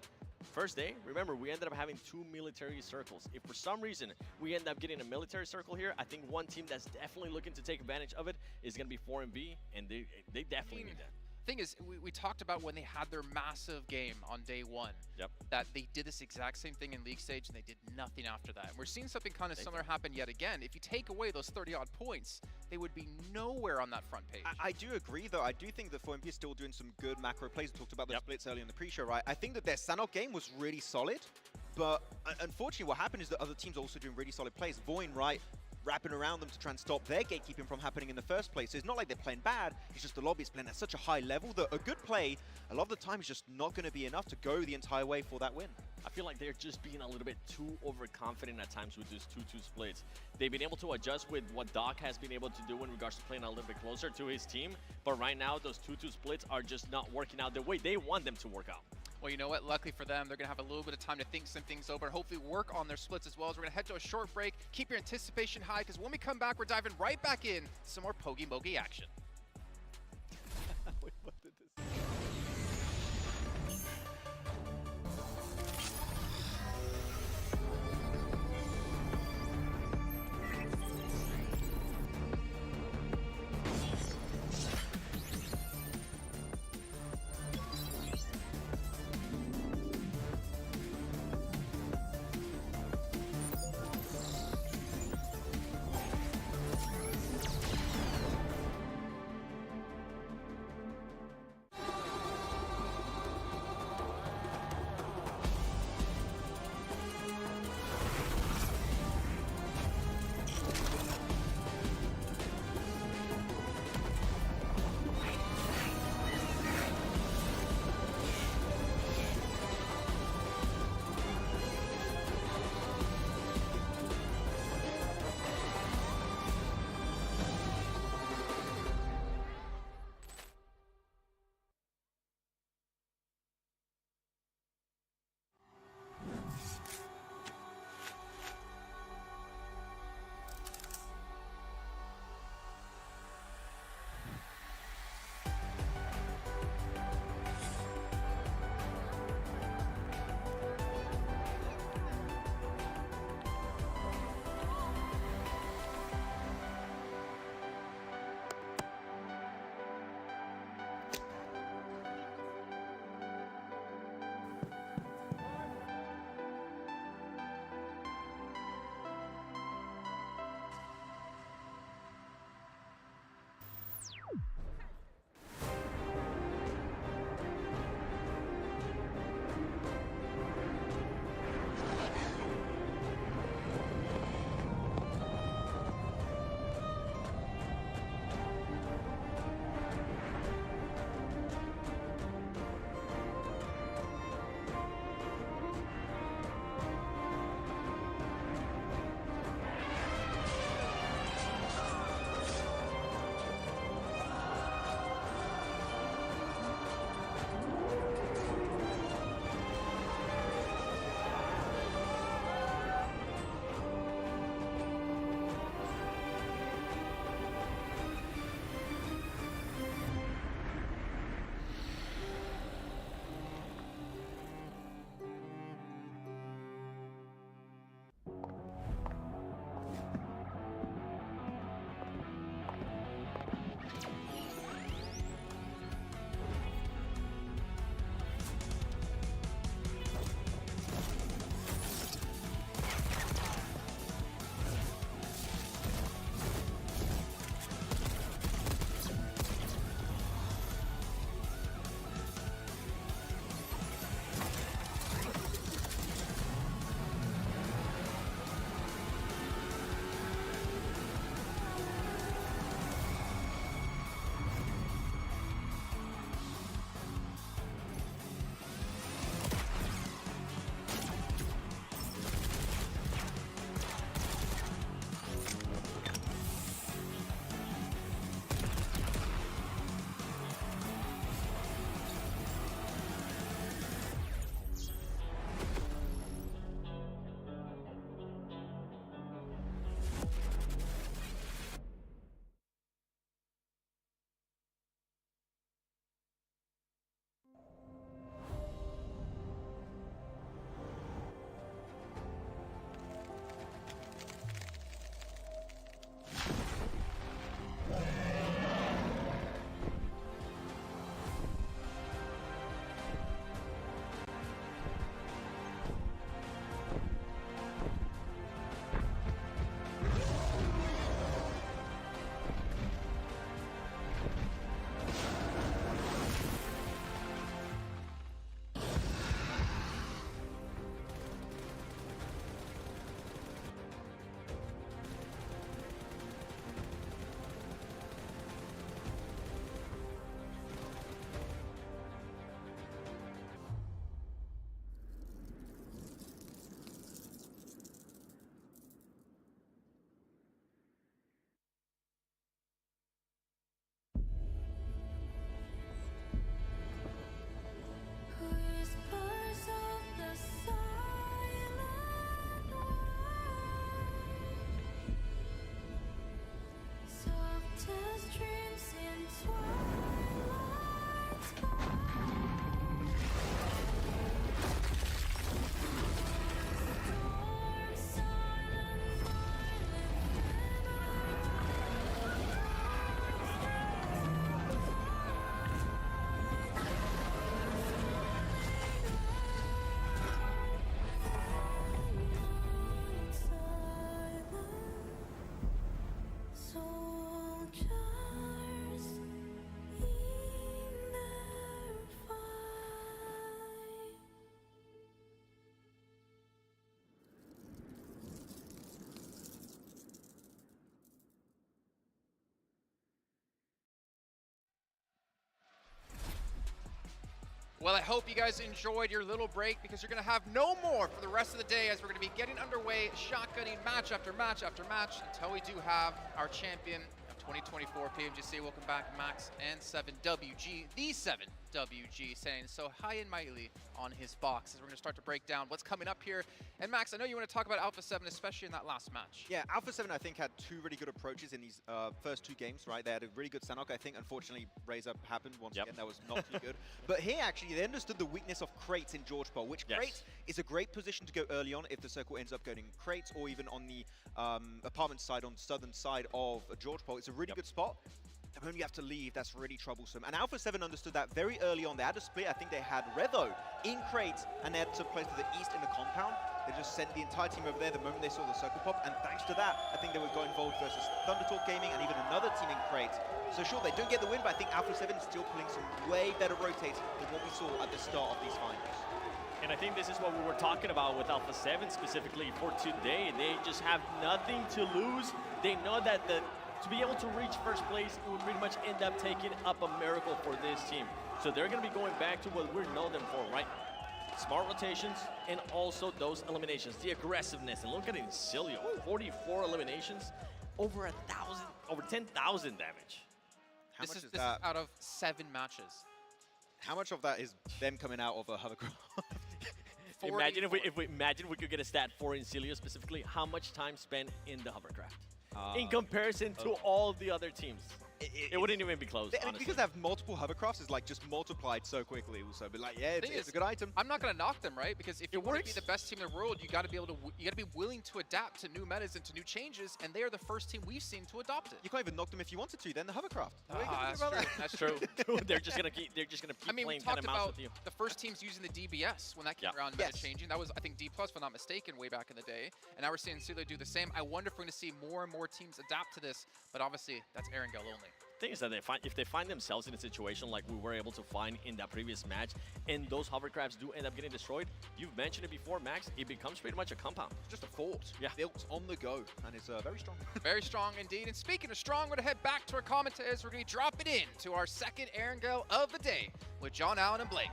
First day, remember, we ended up having 2 military circles. If for some reason we end up getting a military circle here, I think one team that's definitely looking to take advantage of it is going to be 4MV, and they definitely need that. Thing is, we talked about when they had their massive game on day 1, that they did this exact same thing in league stage and they did nothing after that. And we're seeing something kind of similar happen yet again. If you take away those 30-odd points, they would be nowhere on that front page. I do agree, though. I do think that 4MV is still doing some good macro plays. We talked about the splits earlier in the pre-show, right? I think that their Sanok game was really solid, but unfortunately what happened is that other teams are also doing really solid plays. Voin, right, wrapping around them to try and stop their gatekeeping from happening in the first place. So it's not like they're playing bad, it's just the lobby is playing at such a high level that a good play, a lot of the time, is just not going to be enough to go the entire way for that win. I feel like they're just being a little bit too overconfident at times with these 2-2 splits. They've been able to adjust with what Doc has been able to do in regards to playing a little bit closer to his team, but right now those 2-2 splits are just not working out the way they want them to work out. Well, you know what? Luckily for them, they're going to have a little bit of time to think some things over and hopefully work on their splits as well. As we're going to head to a short break. Keep your anticipation high, because when we come back, we're diving right back in some more Pogi Mogi action. Wait, what did this? Well, I hope you guys enjoyed your little break because you're going to have no more for the rest of the day as we're going to be getting underway, shotgunning match after match after match until we do have our champion of 2024 PMGC. Welcome back, Max and 7WG, the 7WG, saying so high and mighty on his box as we're going to start to break down what's coming up here. And Max, I know you want to talk about Alpha 7, especially in that last match. Yeah, Alpha 7, I think, had two really good approaches in these first two games, right? They had a really good Sanok. I think, unfortunately, Razor happened once again. That was not too good. But here, actually, they understood the weakness of crates in George Bowl, which crates is a great position to go early on if the circle ends up going in crates or even on the apartment side, on the southern side of George Bowl. It's a really good spot. And when you have to leave, that's really troublesome. And Alpha 7 understood that very early on. They had a split. I think they had Revo in crates, and they had to play to the east in the compound. They just sent the entire team over there the moment they saw the circle pop. And thanks to that, I think they would go involved versus Thundertalk Gaming and even another team in crates. So sure, they don't get the win, but I think Alpha 7 is still pulling some way better rotates than what we saw at the start of these finals. And I think this is what we were talking about with Alpha 7 specifically for today. They just have nothing to lose. They know that to be able to reach first place, it would pretty much end up taking up a miracle for this team. So they're going to be going back to what we know them for, right? Smart rotations and also those eliminations, the aggressiveness. And look at Incilio, 44 eliminations, over 10,000 damage. How much is this that? Is out of 7 matches. How much of that is them coming out of a hovercraft? Imagine if we could get a stat for Incilio specifically, how much time spent in the hovercraft in comparison to all the other teams. It wouldn't even be close, honestly. Because they have multiple hovercrafts, it's like just multiplied so quickly also. But like, yeah, it's a good item. I'm not going to knock them, right? Because if you want to be the best team in the world, you got to be able to, you got to be willing to adapt to new metas and to new changes, and they are the first team we've seen to adopt it. You can't even knock them if you wanted to. Then the hovercraft. That's true. That's true. They're just gonna keep. They're just gonna keep playing cat and mouse with you. The first teams using the DBS when that came around, meta changing. That was, I think, D+, if I'm not mistaken, way back in the day. And now we're seeing Silo do the same. I wonder if we're going to see more and more teams adapt to this. But obviously, that's Erangel only. Thing is that if they find themselves in a situation like we were able to find in that previous match, and those hovercrafts do end up getting destroyed, you've mentioned it before, Max, it becomes pretty much a compound. It's just a fort. Yeah. Built on the go, and it's very strong. Very strong indeed. And speaking of strong, we're going to head back to our commentators. We're going to be dropping in to our second Erangel of the day with John Allen and Blake.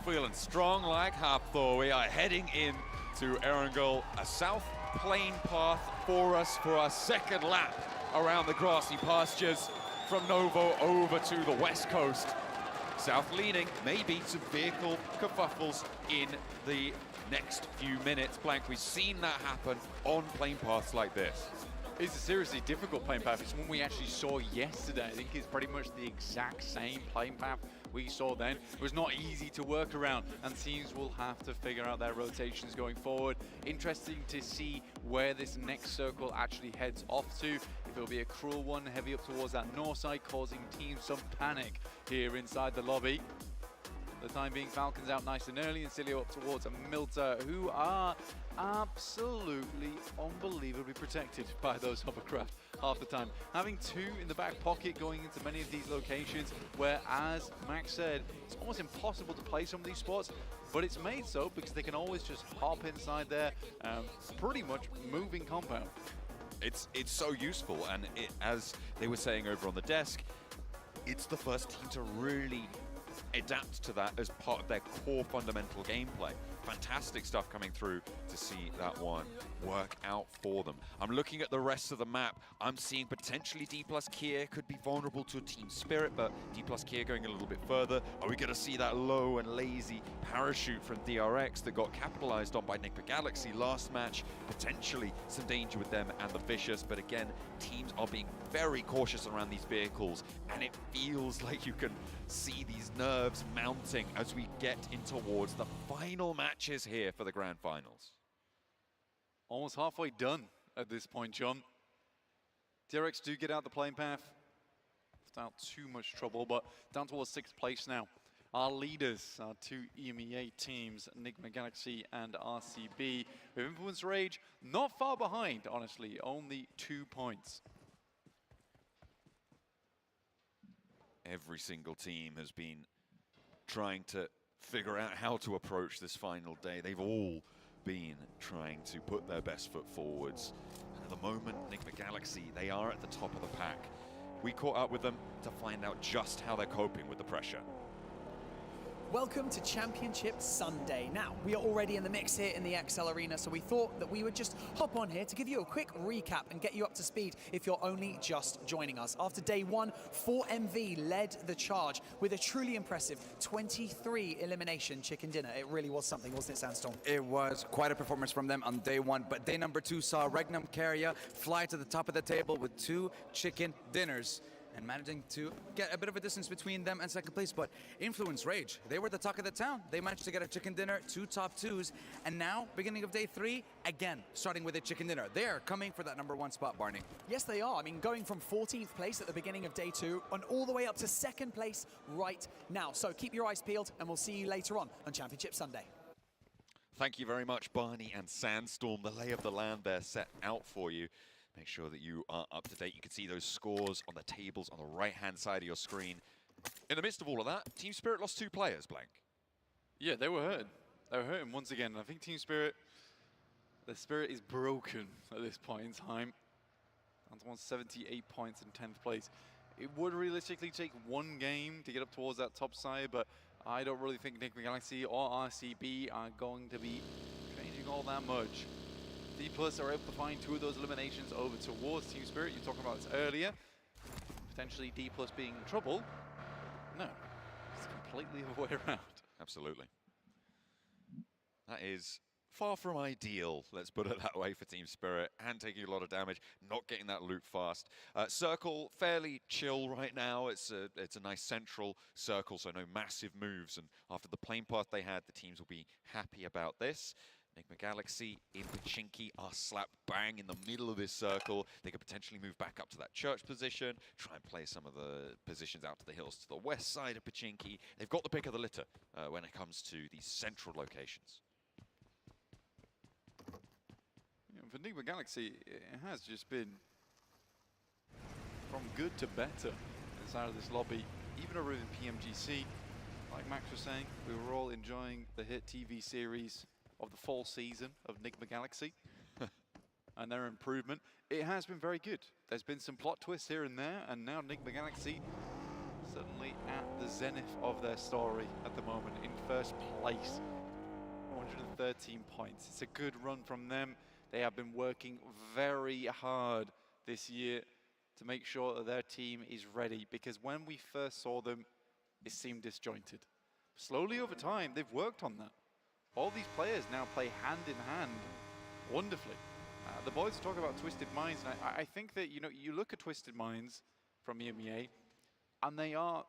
Feeling strong like Hathor. We are heading in to Erangel, a south plain path for us for our second lap around the grassy pastures from Novo over to the west coast. South leaning, maybe some vehicle kerfuffles in the next few minutes. Blank, we've seen that happen on plain paths like this. It's a seriously difficult plane path. It's one we actually saw yesterday. I think it's pretty much the exact same plane path we saw then. It was not easy to work around, and teams will have to figure out their rotations going forward. Interesting to see where this next circle actually heads off to. If it'll be a cruel one, heavy up towards that north side, causing teams some panic here inside the lobby. For the time being, Falcons out nice and early, and Cilio up towards Milta, who are absolutely unbelievably protected by those hovercraft half the time. Having 2 in the back pocket going into many of these locations where, as Max said, it's almost impossible to play some of these spots, but it's made so because they can always just hop inside there, pretty much moving compound. It's so useful, and as they were saying over on the desk, it's the first team to really adapt to that as part of their core fundamental gameplay. Fantastic stuff coming through to see that one work out for them. I'm looking at the rest of the map. I'm seeing potentially D+ Kier could be vulnerable to a team spirit, but D+ Kier going a little bit further. Are we going to see that low and lazy parachute from DRX that got capitalized on by Nigma Galaxy last match? Potentially some danger with them and the Vicious, but again, teams are being very cautious around these vehicles, and it feels like you can see these nerves mounting as we get in towards the final matches here for the grand finals. Almost halfway done at this point, John. DRX do get out the plane path without too much trouble, but down towards 6th place now. Our leaders, our 2 EMEA teams, Nigma Galaxy and RCB, with Influence Rage not far behind, honestly, only 2 points. Every single team has been trying to figure out how to approach this final day. They've all been trying to put their best foot forwards. And at the moment, Nigma Galaxy, they are at the top of the pack. We caught up with them to find out just how they're coping with the pressure. Welcome to Championship Sunday. Now, we are already in the mix here in the XL Arena, so we thought that we would just hop on here to give you a quick recap and get you up to speed if you're only just joining us. After day one, 4MV led the charge with a truly impressive 23 elimination chicken dinner. It really was something, wasn't it, Sandstorm? It was quite a performance from them on day one, but day number two saw Regnum Carrier fly to the top of the table with 2 chicken dinners and managing to get a bit of a distance between them and second place. But Influence Rage, they were the talk of the town. They managed to get a chicken dinner, 2 top 2s, and now, beginning of day 3, again, starting with a chicken dinner. They're coming for that number 1 spot, Barney. Yes, they are. I mean, going from 14th place at the beginning of day 2 and all the way up to second place right now. So keep your eyes peeled, and we'll see you later on Championship Sunday. Thank you very much, Barney and Sandstorm. The lay of the land there set out for you. Make sure that you are up to date. You can see those scores on the tables on the right-hand side of your screen. In the midst of all of that, Team Spirit lost 2 players, Blank. Yeah, they were hurt. They were hurting once again. I think Team Spirit, the spirit is broken at this point in time. And 78 points in 10th place. It would realistically take 1 game to get up towards that top side, but I don't really think Nick Galaxy or RCB are going to be changing all that much. D+ are able to find 2 of those eliminations over towards Team Spirit. You were talking about this earlier. Potentially D+ being in trouble. No, it's completely the way around. Absolutely. That is far from ideal, let's put it that way, for Team Spirit, and taking a lot of damage, not getting that loot fast. Circle, fairly chill right now. It's a nice central circle, so no massive moves. And after the plane path they had, the teams will be happy about this. Enigma Galaxy in Pachinki are slap bang in the middle of this circle. They could potentially move back up to that church position, try and play some of the positions out to the hills to the west side of Pachinki. They've got the pick of the litter when it comes to these central locations. Yeah, for Enigma Galaxy, it has just been from good to better inside of this lobby. Even over in PMGC, like Max was saying, we were all enjoying the hit TV series of the fall season of Enigma Galaxy and their improvement. It has been very good. There's been some plot twists here and there, and now Enigma Galaxy suddenly at the zenith of their story at the moment, in first place. 113 points. It's a good run from them. They have been working very hard this year to make sure that their team is ready, because when we first saw them, it seemed disjointed. Slowly over time, they've worked on that. All these players now play hand in hand wonderfully. The boys talk about Twisted Minds, and I think that, you know, you look at Twisted Minds from EMEA, and they are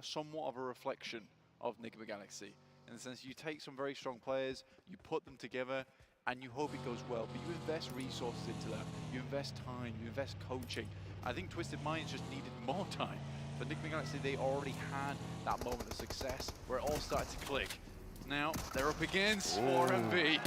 somewhat of a reflection of Enigma Galaxy. In the sense, you take some very strong players, you put them together, and you hope it goes well, but you invest resources into that. You invest time, you invest coaching. I think Twisted Minds just needed more time. For Enigma Galaxy, they already had that moment of success where it all started to click. Now they're up against 4MV.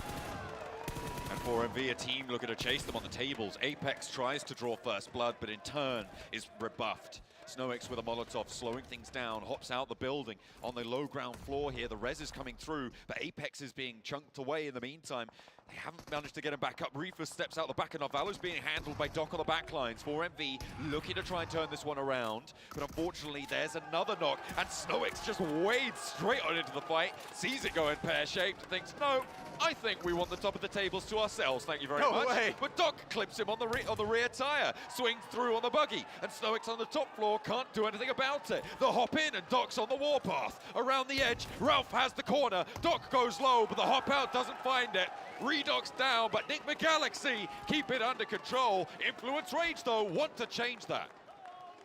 And 4MV, a team looking to chase them on the tables. Apex tries to draw first blood, but in turn is rebuffed. SnowX with a Molotov, slowing things down, hops out the building on the low ground floor here. The res is coming through, but Apex is being chunked away in the meantime. They haven't managed to get him back up. Reefer steps out the back, and Novalo's being handled by Doc on the back lines. 4MV looking to try and turn this one around, but unfortunately there's another knock, and SnowX just wades straight on into the fight, sees it going pear-shaped, thinks, no, I think we want the top of the tables to ourselves, thank you very much. Way. But Doc clips him on the rear tire, swings through on the buggy, and SnowX on the top floor can't do anything about it. The hop in, and Doc's on the warpath. Around the edge, Ralph has the corner. Doc goes low, but the hop out doesn't find it. Redox down, but Enigma Galaxy keep it under control. Influence Rage, though, want to change that.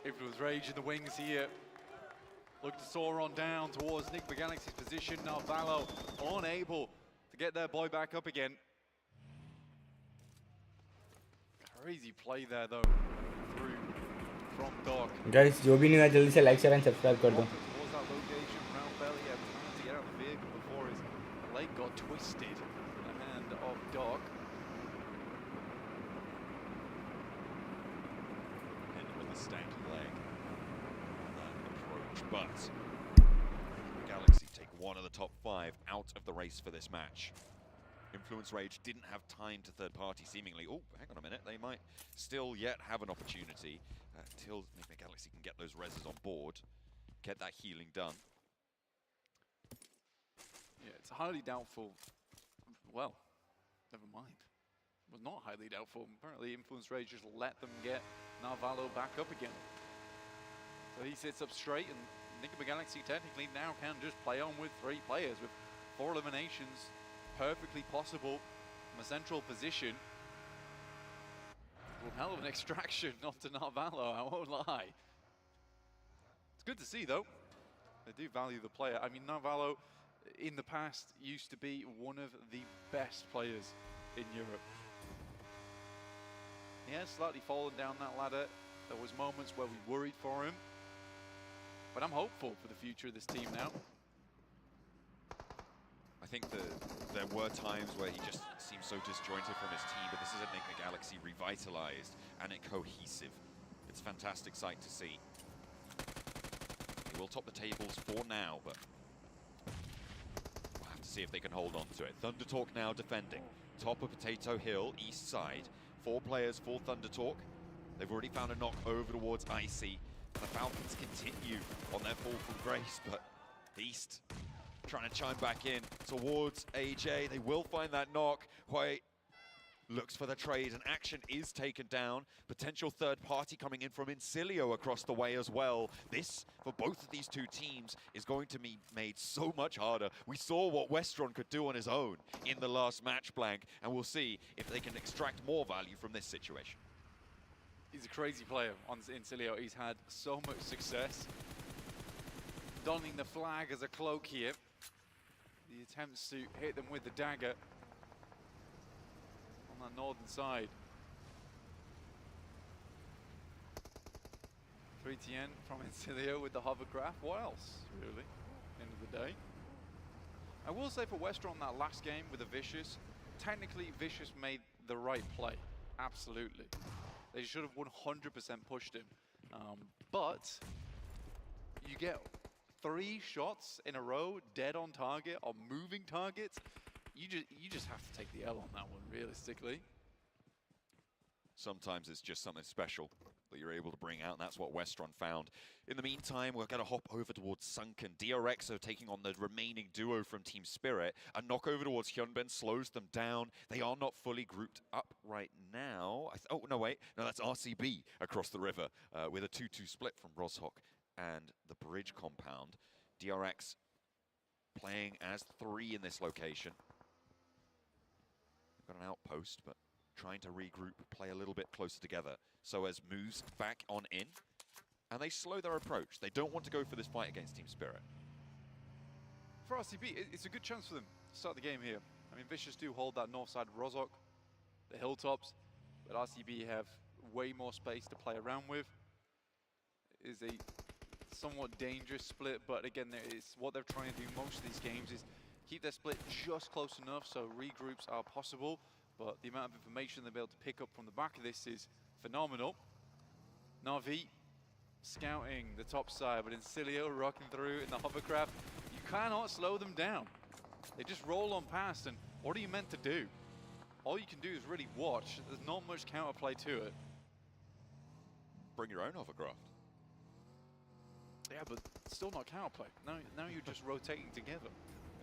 Influence Rage in the wings here. Look to soar on down towards Enigma Galaxy's position. Now Valo unable to get their boy back up again. Crazy play there, though, through from Doc. Guys, जो भी नहीं हुआ जल्दी से like share and subscribe कर दो. Towards that location, Ralph barely had time to get out of the vehicle before his leg got twisted. The hand of Doc. And with the stacked leg on that approach, but Galaxy take one of the top 5 out of the race for this match. Influence Rage didn't have time to third party, seemingly. Oh, hang on a minute, they might still yet have an opportunity until Enigma Galaxy can get those reses on board, get that healing done. Yeah, it's highly doubtful. Well, never mind. It was not highly doubtful. Apparently, Influence Rage just let them get Narvalo back up again. So he sits up straight, and Enigma Galaxy technically now can just play on with 3 players with 4 eliminations perfectly possible from a central position. Well, hell of an extraction onto Narvalo, I won't lie. It's good to see, though. They do value the player. I mean, Narvalo, in the past, used to be one of the best players in Europe. He has slightly fallen down that ladder. There was moments where we worried for him. But I'm hopeful for the future of this team now. I think there were times where he just seemed so disjointed from his team, but this is Enigma Galaxy revitalized and cohesive. It's a fantastic sight to see. They will top the tables for now, but we'll have to see if they can hold on to it. Thunder Talk now defending. Top of Potato Hill, east side. 4 players for Thunder Talk. They've already found a knock over towards Icy. The Falcons continue on their fall from grace, but East trying to chime back in towards AJ. They will find that knock. Hui looks for the trade, and action is taken down. Potential third party coming in from Incilio across the way as well. This, for both of these 2 teams, is going to be made so much harder. We saw what Westron could do on his own in the last match blank, and we'll see if they can extract more value from this situation. He's a crazy player on Incilio. He's had so much success. Donning the flag as a cloak here. The attempts to hit them with the dagger on that northern side. 3TN from Incilio with the hovercraft. What else, really, end of the day? I will say for Westron, that last game with the Vicious, technically Vicious made the right play. Absolutely. They should have 100% pushed him. But you get 3 shots in a row dead on target on moving targets. You just have to take the L on that one, realistically. Sometimes it's just something special that you're able to bring out, and that's what Westron found. In the meantime, we're going to hop over towards Sunken. DRXO taking on the remaining duo from Team Spirit. A knock over towards Hyunbin slows them down. They are not fully grouped up right now. Oh, no, wait. No, that's RCB across the river with a 2-2 split from Rozhok and the Bridge compound. DRX playing as 3 in this location. They've got an outpost, but trying to regroup, play a little bit closer together. So as moves back on in, and they slow their approach. They don't want to go for this fight against Team Spirit. For RCB, it's a good chance for them to start the game here. I mean, Vicious do hold that north side of Rozhok, the hilltops, but RCB have way more space to play around with. It is a somewhat dangerous split, but again, it's what they're trying to do most of these games is keep their split just close enough so regroups are possible. But the amount of information they'll be able to pick up from the back of this is phenomenal. Na'Vi scouting the top side, but Incilio rocking through in the hovercraft. You cannot slow them down. They just roll on past, and what are you meant to do? All you can do is really watch. There's not much counterplay to it. Bring your own hovercraft. Yeah, but still not counterplay. Now you're just rotating together.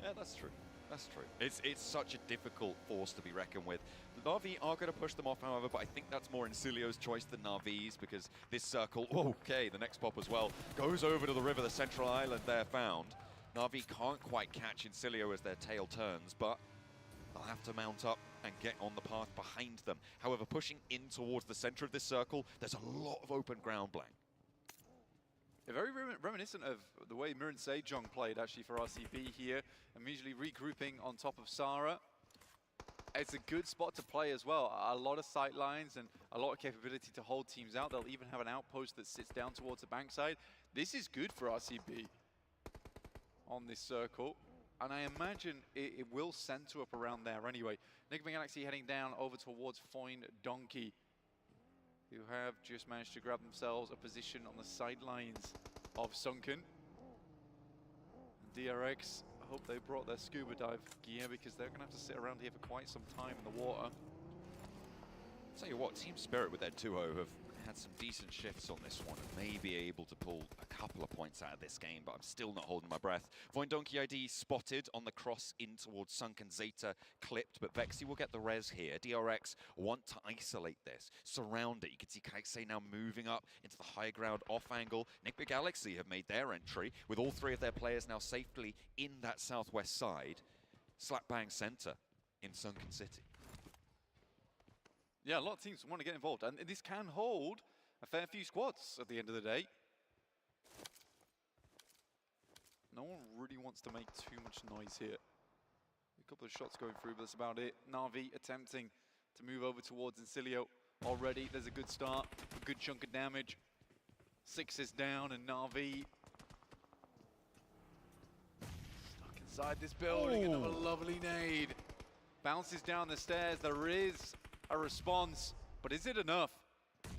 Yeah, that's true. That's true. It's such a difficult force to be reckoned with. The Na'Vi are going to push them off, however, but I think that's more Incilio's choice than Na'Vi's, because this circle, okay, the next pop as well, goes over to the river, the central island there found. Na'Vi can't quite catch Incilio as their tail turns, but they'll have to mount up and get on the path behind them. However, pushing in towards the center of this circle, there's a lot of open ground blank. Yeah, very reminiscent of the way Miran Sejong played actually for RCB here, immediately regrouping on top of Sara. It's a good spot to play as well. A lot of sight lines and a lot of capability to hold teams out. They'll even have an outpost that sits down towards the bankside. This is good for RCB on this circle. And I imagine it will center up around there anyway. Enigma Galaxy heading down over towards Foyne Donkey, who have just managed to grab themselves a position on the sidelines of Sunken. DRX, I hope they brought their scuba dive gear, because they're going to have to sit around here for quite some time in the water. Tell you what, Team Spirit with their 2-0 have had some decent shifts on this one and may be able to pull a couple of points points out of this game, but I'm still not holding my breath. Void Donkey ID spotted on the cross in towards Sunken. Zeta clipped, but Vexy will get the res here. DRX want to isolate this, surround it. You can see Kaiksei now moving up into the high ground off angle. Nick Big Galaxy have made their entry with all 3 of their players now safely in that southwest side. Slap bang center in Sunken City. Yeah, a lot of teams want to get involved, and this can hold a fair few squads at the end of the day. No one really wants to make too much noise here. A couple of shots going through, but that's about it. Na'Vi attempting to move over towards Incilio. Already, there's a good start, a good chunk of damage. 6 is down, and Na'Vi stuck inside this building. Another lovely nade. Bounces down the stairs. There is a response, but is it enough?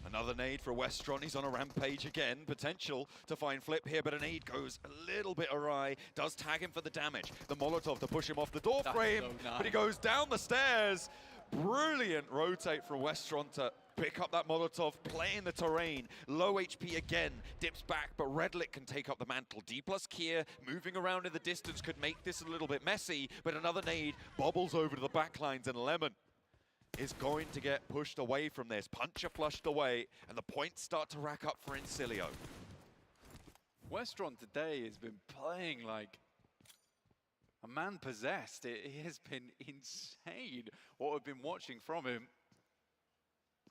Another nade for Westron. He's on a rampage again. Potential to find Flip here, but a nade goes a little bit awry. Does tag him for the damage. The Molotov to push him off the door frame, so nice. But he goes down the stairs. Brilliant rotate from Westron to pick up that Molotov, playing the terrain. Low HP again, dips back, but Redlick can take up the mantle. D plus Kier moving around in the distance could make this a little bit messy, but another nade bobbles over to the backlines, and Lemon is going to get pushed away from this. Puncher flushed away, and the points start to rack up for Incilio. Westron today has been playing like a man possessed. It has been insane what we've been watching from him.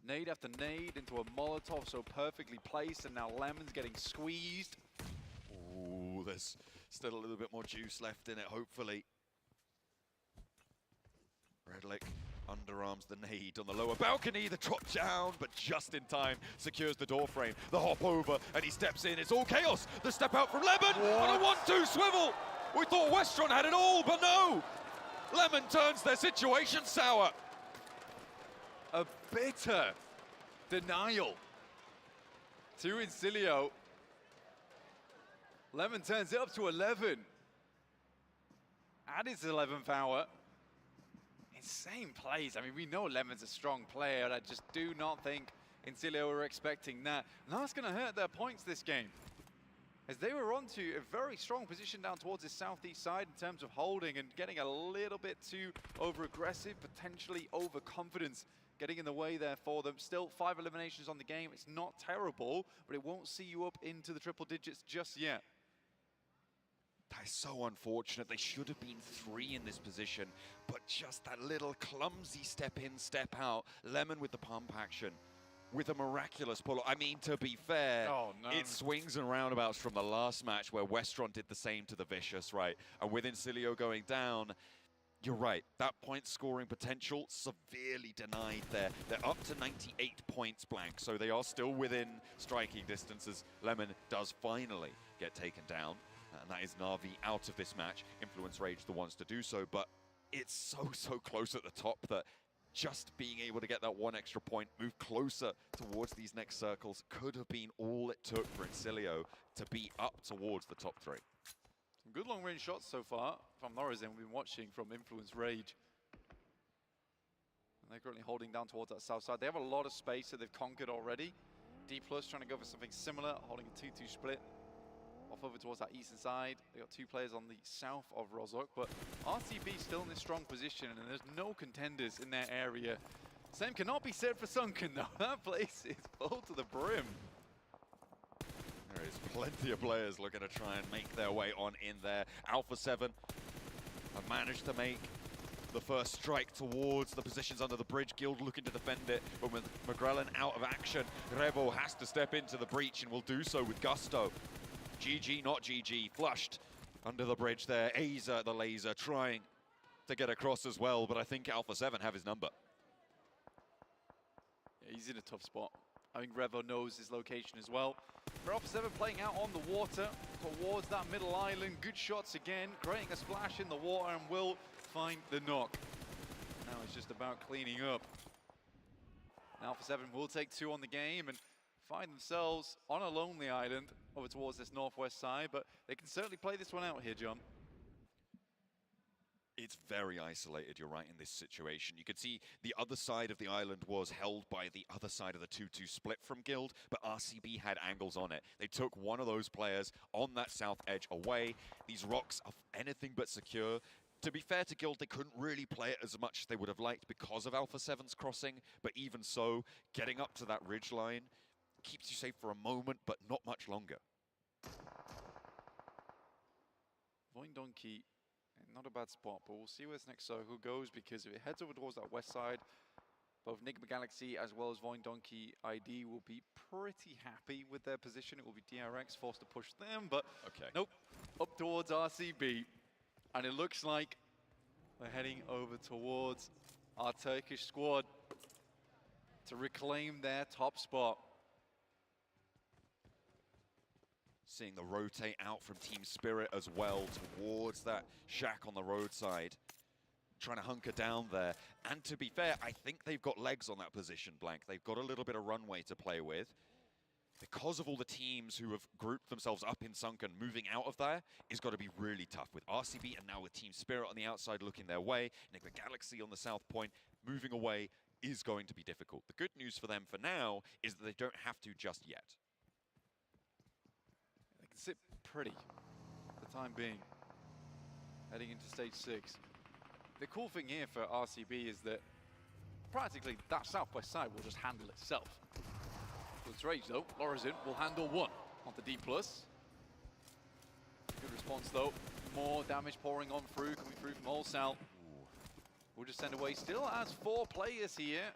Nade after nade into a Molotov, so perfectly placed, and now Lemon's getting squeezed. Ooh, there's still a little bit more juice left in it, hopefully. Redlick underarms the nade on the lower balcony, the drop down, but just in time, secures the door frame. The hop over, and he steps in. It's all chaos. The step out from Lemon, and a 1-2 swivel. We thought Westron had it all, but no. Lemon turns their situation sour. A bitter denial to Incilio. Lemon turns it up to 11. At his 11th hour. Insane plays. I mean, we know Lemon's a strong player. I just do not think Incilio were expecting that. And that's going to hurt their points this game, as they were onto a very strong position down towards the southeast side in terms of holding and getting a little bit too over-aggressive, potentially overconfidence getting in the way there for them. Still 5 eliminations on the game. It's not terrible, but it won't see you up into the triple digits just yet. That is so unfortunate. They should have been 3 in this position, but just that little clumsy step in, step out. Lemon with the pump action, with a miraculous pull. I mean, to be fair, it swings and roundabouts from the last match where Westron did the same to the Vicious, right? And with Incilio going down, you're right, that point scoring potential severely denied there. They're up to 98 points blank, so they are still within striking distance as Lemon does finally get taken down. And that is Na'Vi out of this match. Influence Rage the ones to do so, but it's so close at the top that just being able to get that 1 extra point, move closer towards these next circles, could have been all it took for Incilio to be up towards the top 3. Some good long-range shots so far from Norizin. We've been watching from Influence Rage. And they're currently holding down towards that south side. They have a lot of space that they've conquered already. D+ trying to go for something similar, holding a 2-2 split. Off over towards that eastern side. They got 2 players on the south of Rozhok, but RTB still in this strong position, and there's no contenders in their area. Same cannot be said for Sunken, though. That place is full to the brim. There is plenty of players looking to try and make their way on in there. Alpha 7 have managed to make the first strike towards the positions under the bridge. Guild looking to defend it, but with McGrellan out of action, Revo has to step into the breach and will do so with gusto. GG, not GG, flushed under the bridge there. Aza, the laser, trying to get across as well, but I think Alpha 7 have his number. Yeah, he's in a tough spot. I think Revo knows his location as well. For Alpha 7 playing out on the water towards that middle island. Good shots again, creating a splash in the water, and will find the knock. Now it's just about cleaning up. Alpha 7 will take 2 on the game and find themselves on a lonely island over towards this northwest side, but they can certainly play this one out here, John. It's very isolated, you're right, in this situation. You could see the other side of the island was held by the other side of the 2-2 split from Guild, but RCB had angles on it. They took one of those players on that south edge away. These rocks are anything but secure. To be fair to Guild, they couldn't really play it as much as they would have liked because of Alpha 7's crossing, but even so, getting up to that ridge line keeps you safe for a moment, but not much longer. Voindonkey, not a bad spot, but we'll see where this next circle goes, because if it heads over towards that west side, both Enigma Galaxy as well as Voindonkey ID will be pretty happy with their position. It will be DRX forced to push them, but nope, up towards RCB. And it looks like we're heading over towards our Turkish squad to reclaim their top spot. Seeing the rotate out from Team Spirit as well towards that shack on the roadside. Trying to hunker down there. And to be fair, I think they've got legs on that position, Blank. They've got a little bit of runway to play with. Because of all the teams who have grouped themselves up in Sunken, moving out of there is got to be really tough. With RCB and now with Team Spirit on the outside looking their way, Enigma Galaxy on the south point, moving away is going to be difficult. The good news for them for now is that they don't have to just yet. They can sit pretty for the time being, heading into stage 6. The cool thing here for RCB is that practically that southwest side will just handle itself. Good rage though, Lorazin will handle one onto D+. Good response though, more damage pouring on through, coming through from Olsal. We'll just send away, still has 4 players here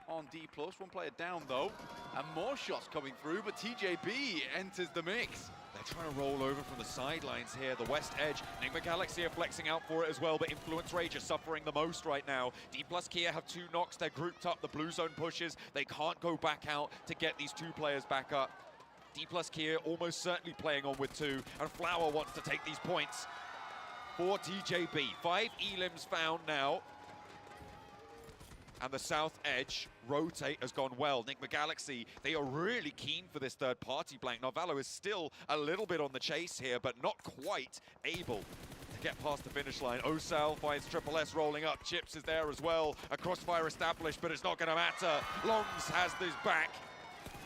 on D+, 1 player down though, and more shots coming through, but TJB enters the mix. They're trying to roll over from the sidelines here, the west edge. Enigma Galaxy are flexing out for it as well, but Influence Rage is suffering the most right now. D+ Kia have 2 knocks, they're grouped up, the blue zone pushes. They can't go back out to get these 2 players back up. D+ Kia almost certainly playing on with 2, and Flower wants to take these points for TJB. 5 elims found now. And the south edge rotate has gone well. Enigma Galaxy, they are really keen for this third party Blank. Narvalo is still a little bit on the chase here, but not quite able to get past the finish line. Osal finds Triple S rolling up. Chips is there as well. A crossfire established, but it's not going to matter. Longs has this back,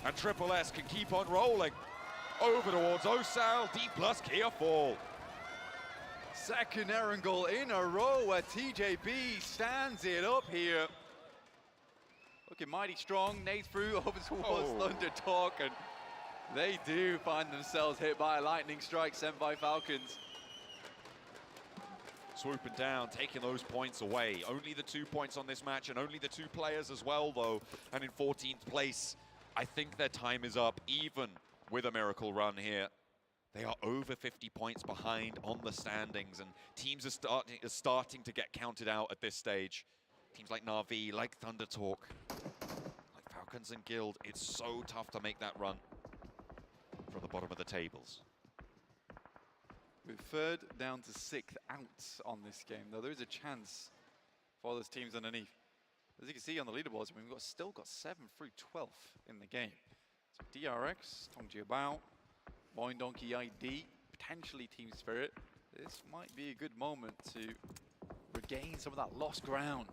and Triple S can keep on rolling. Over towards Osal, D+ Kia fall. Second Erangel in a row where TJB stands it up here. Looking mighty strong, nade through over towards Thunder Talk, and they do find themselves hit by a lightning strike sent by Falcons. Swooping down, taking those points away. Only the 2 points on this match, and only the 2 players as well, though. And in 14th place, I think their time is up, even with a miracle run here. They are over 50 points behind on the standings, and teams are starting to get counted out at this stage. Teams like Na'Vi, like Thunder Talk, like Falcons and Guild, it's so tough to make that run from the bottom of the tables. We're 3rd down to 6th out on this game, though there is a chance for those teams underneath. As you can see on the leaderboards, we've still got 7 through 12th in the game. So DRX, Tongjiabao, Voindonkey ID, potentially Team Spirit. This might be a good moment to regain some of that lost ground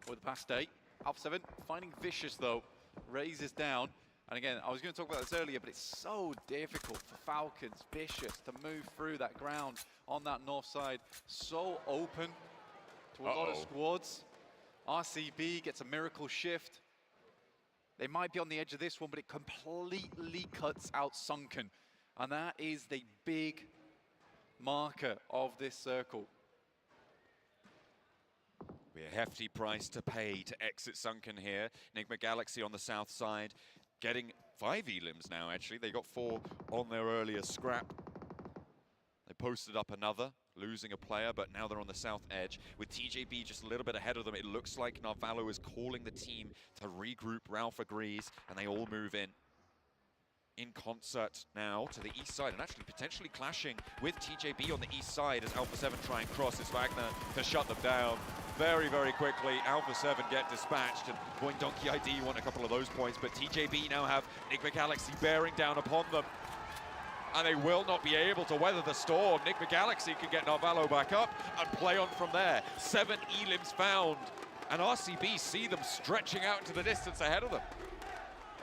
over the past day. Alpha 7 finding Vicious though, raises down. And again, I was going to talk about this earlier, but it's so difficult for Falcons, Vicious, to move through that ground on that north side. So open to a lot of squads. RCB gets a miracle shift. They might be on the edge of this one, but it completely cuts out Sunken. And that is the big marker of this circle. Be a hefty price to pay to exit Sunken here. Enigma Galaxy on the south side, getting 5 elims now, actually. They got 4 on their earlier scrap. They posted up another, losing a player, but now they're on the south edge. With TJB just a little bit ahead of them, it looks like Narvalo is calling the team to regroup. Ralph agrees, and they all move in concert now to the east side, and actually potentially clashing with TJB on the east side as Alpha 7 try and cross. It's Wagner to shut them down very, very quickly. Alpha 7 get dispatched, and Voindonkey ID want a couple of those points, but TJB now have Enigma Galaxy bearing down upon them. and they will not be able to weather the storm. Enigma Galaxy can get Narvalo back up and play on from there. 7 elims found, and RCB see them stretching out into the distance ahead of them.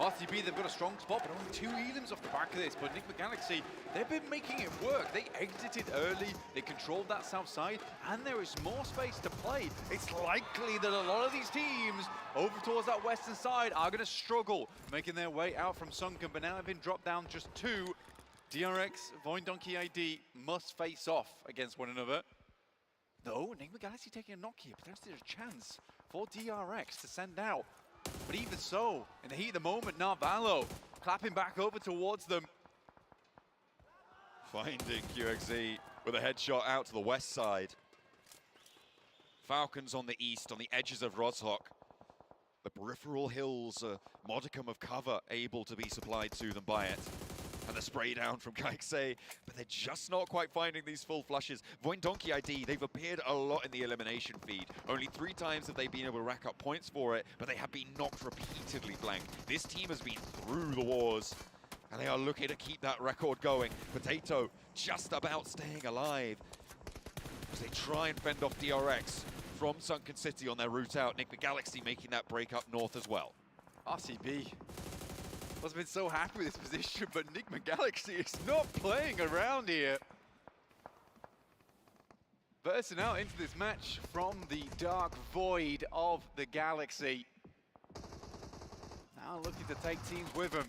RCB, they've got a strong spot, but only 2 elims off the back of this. But Enigma Galaxy, they've been making it work. They exited early, they controlled that south side, and there is more space to play. It's likely that a lot of these teams over towards that western side are going to struggle making their way out from Sunken, but now they've been dropped down just 2. DRX, Void Donkey ID must face off against one another. Though, Enigma Galaxy taking a knock here, potentially there's a chance for DRX to send out. But even so, in the heat of the moment, Narvalo clapping back over towards them. Finding QXZ with a headshot out to the west side. Falcons on the east, on the edges of Rozhok. The peripheral hills, a modicum of cover able to be supplied to them by it. And the spray down from Kaikse, but they're just not quite finding these full flushes. Void Donkey ID, they've appeared a lot in the elimination feed. Only 3 times have they been able to rack up points for it, but they have been knocked repeatedly blank. This team has been through the wars, and they are looking to keep that record going. Potato just about staying alive as they try and fend off DRX from Sunken City on their route out. Enigma Galaxy making that break up north as well. RCB has been so happy with this position, but Enigma Galaxy is not playing around here. Bursting out into this match from the dark void of the Galaxy. Now looking to take teams with them.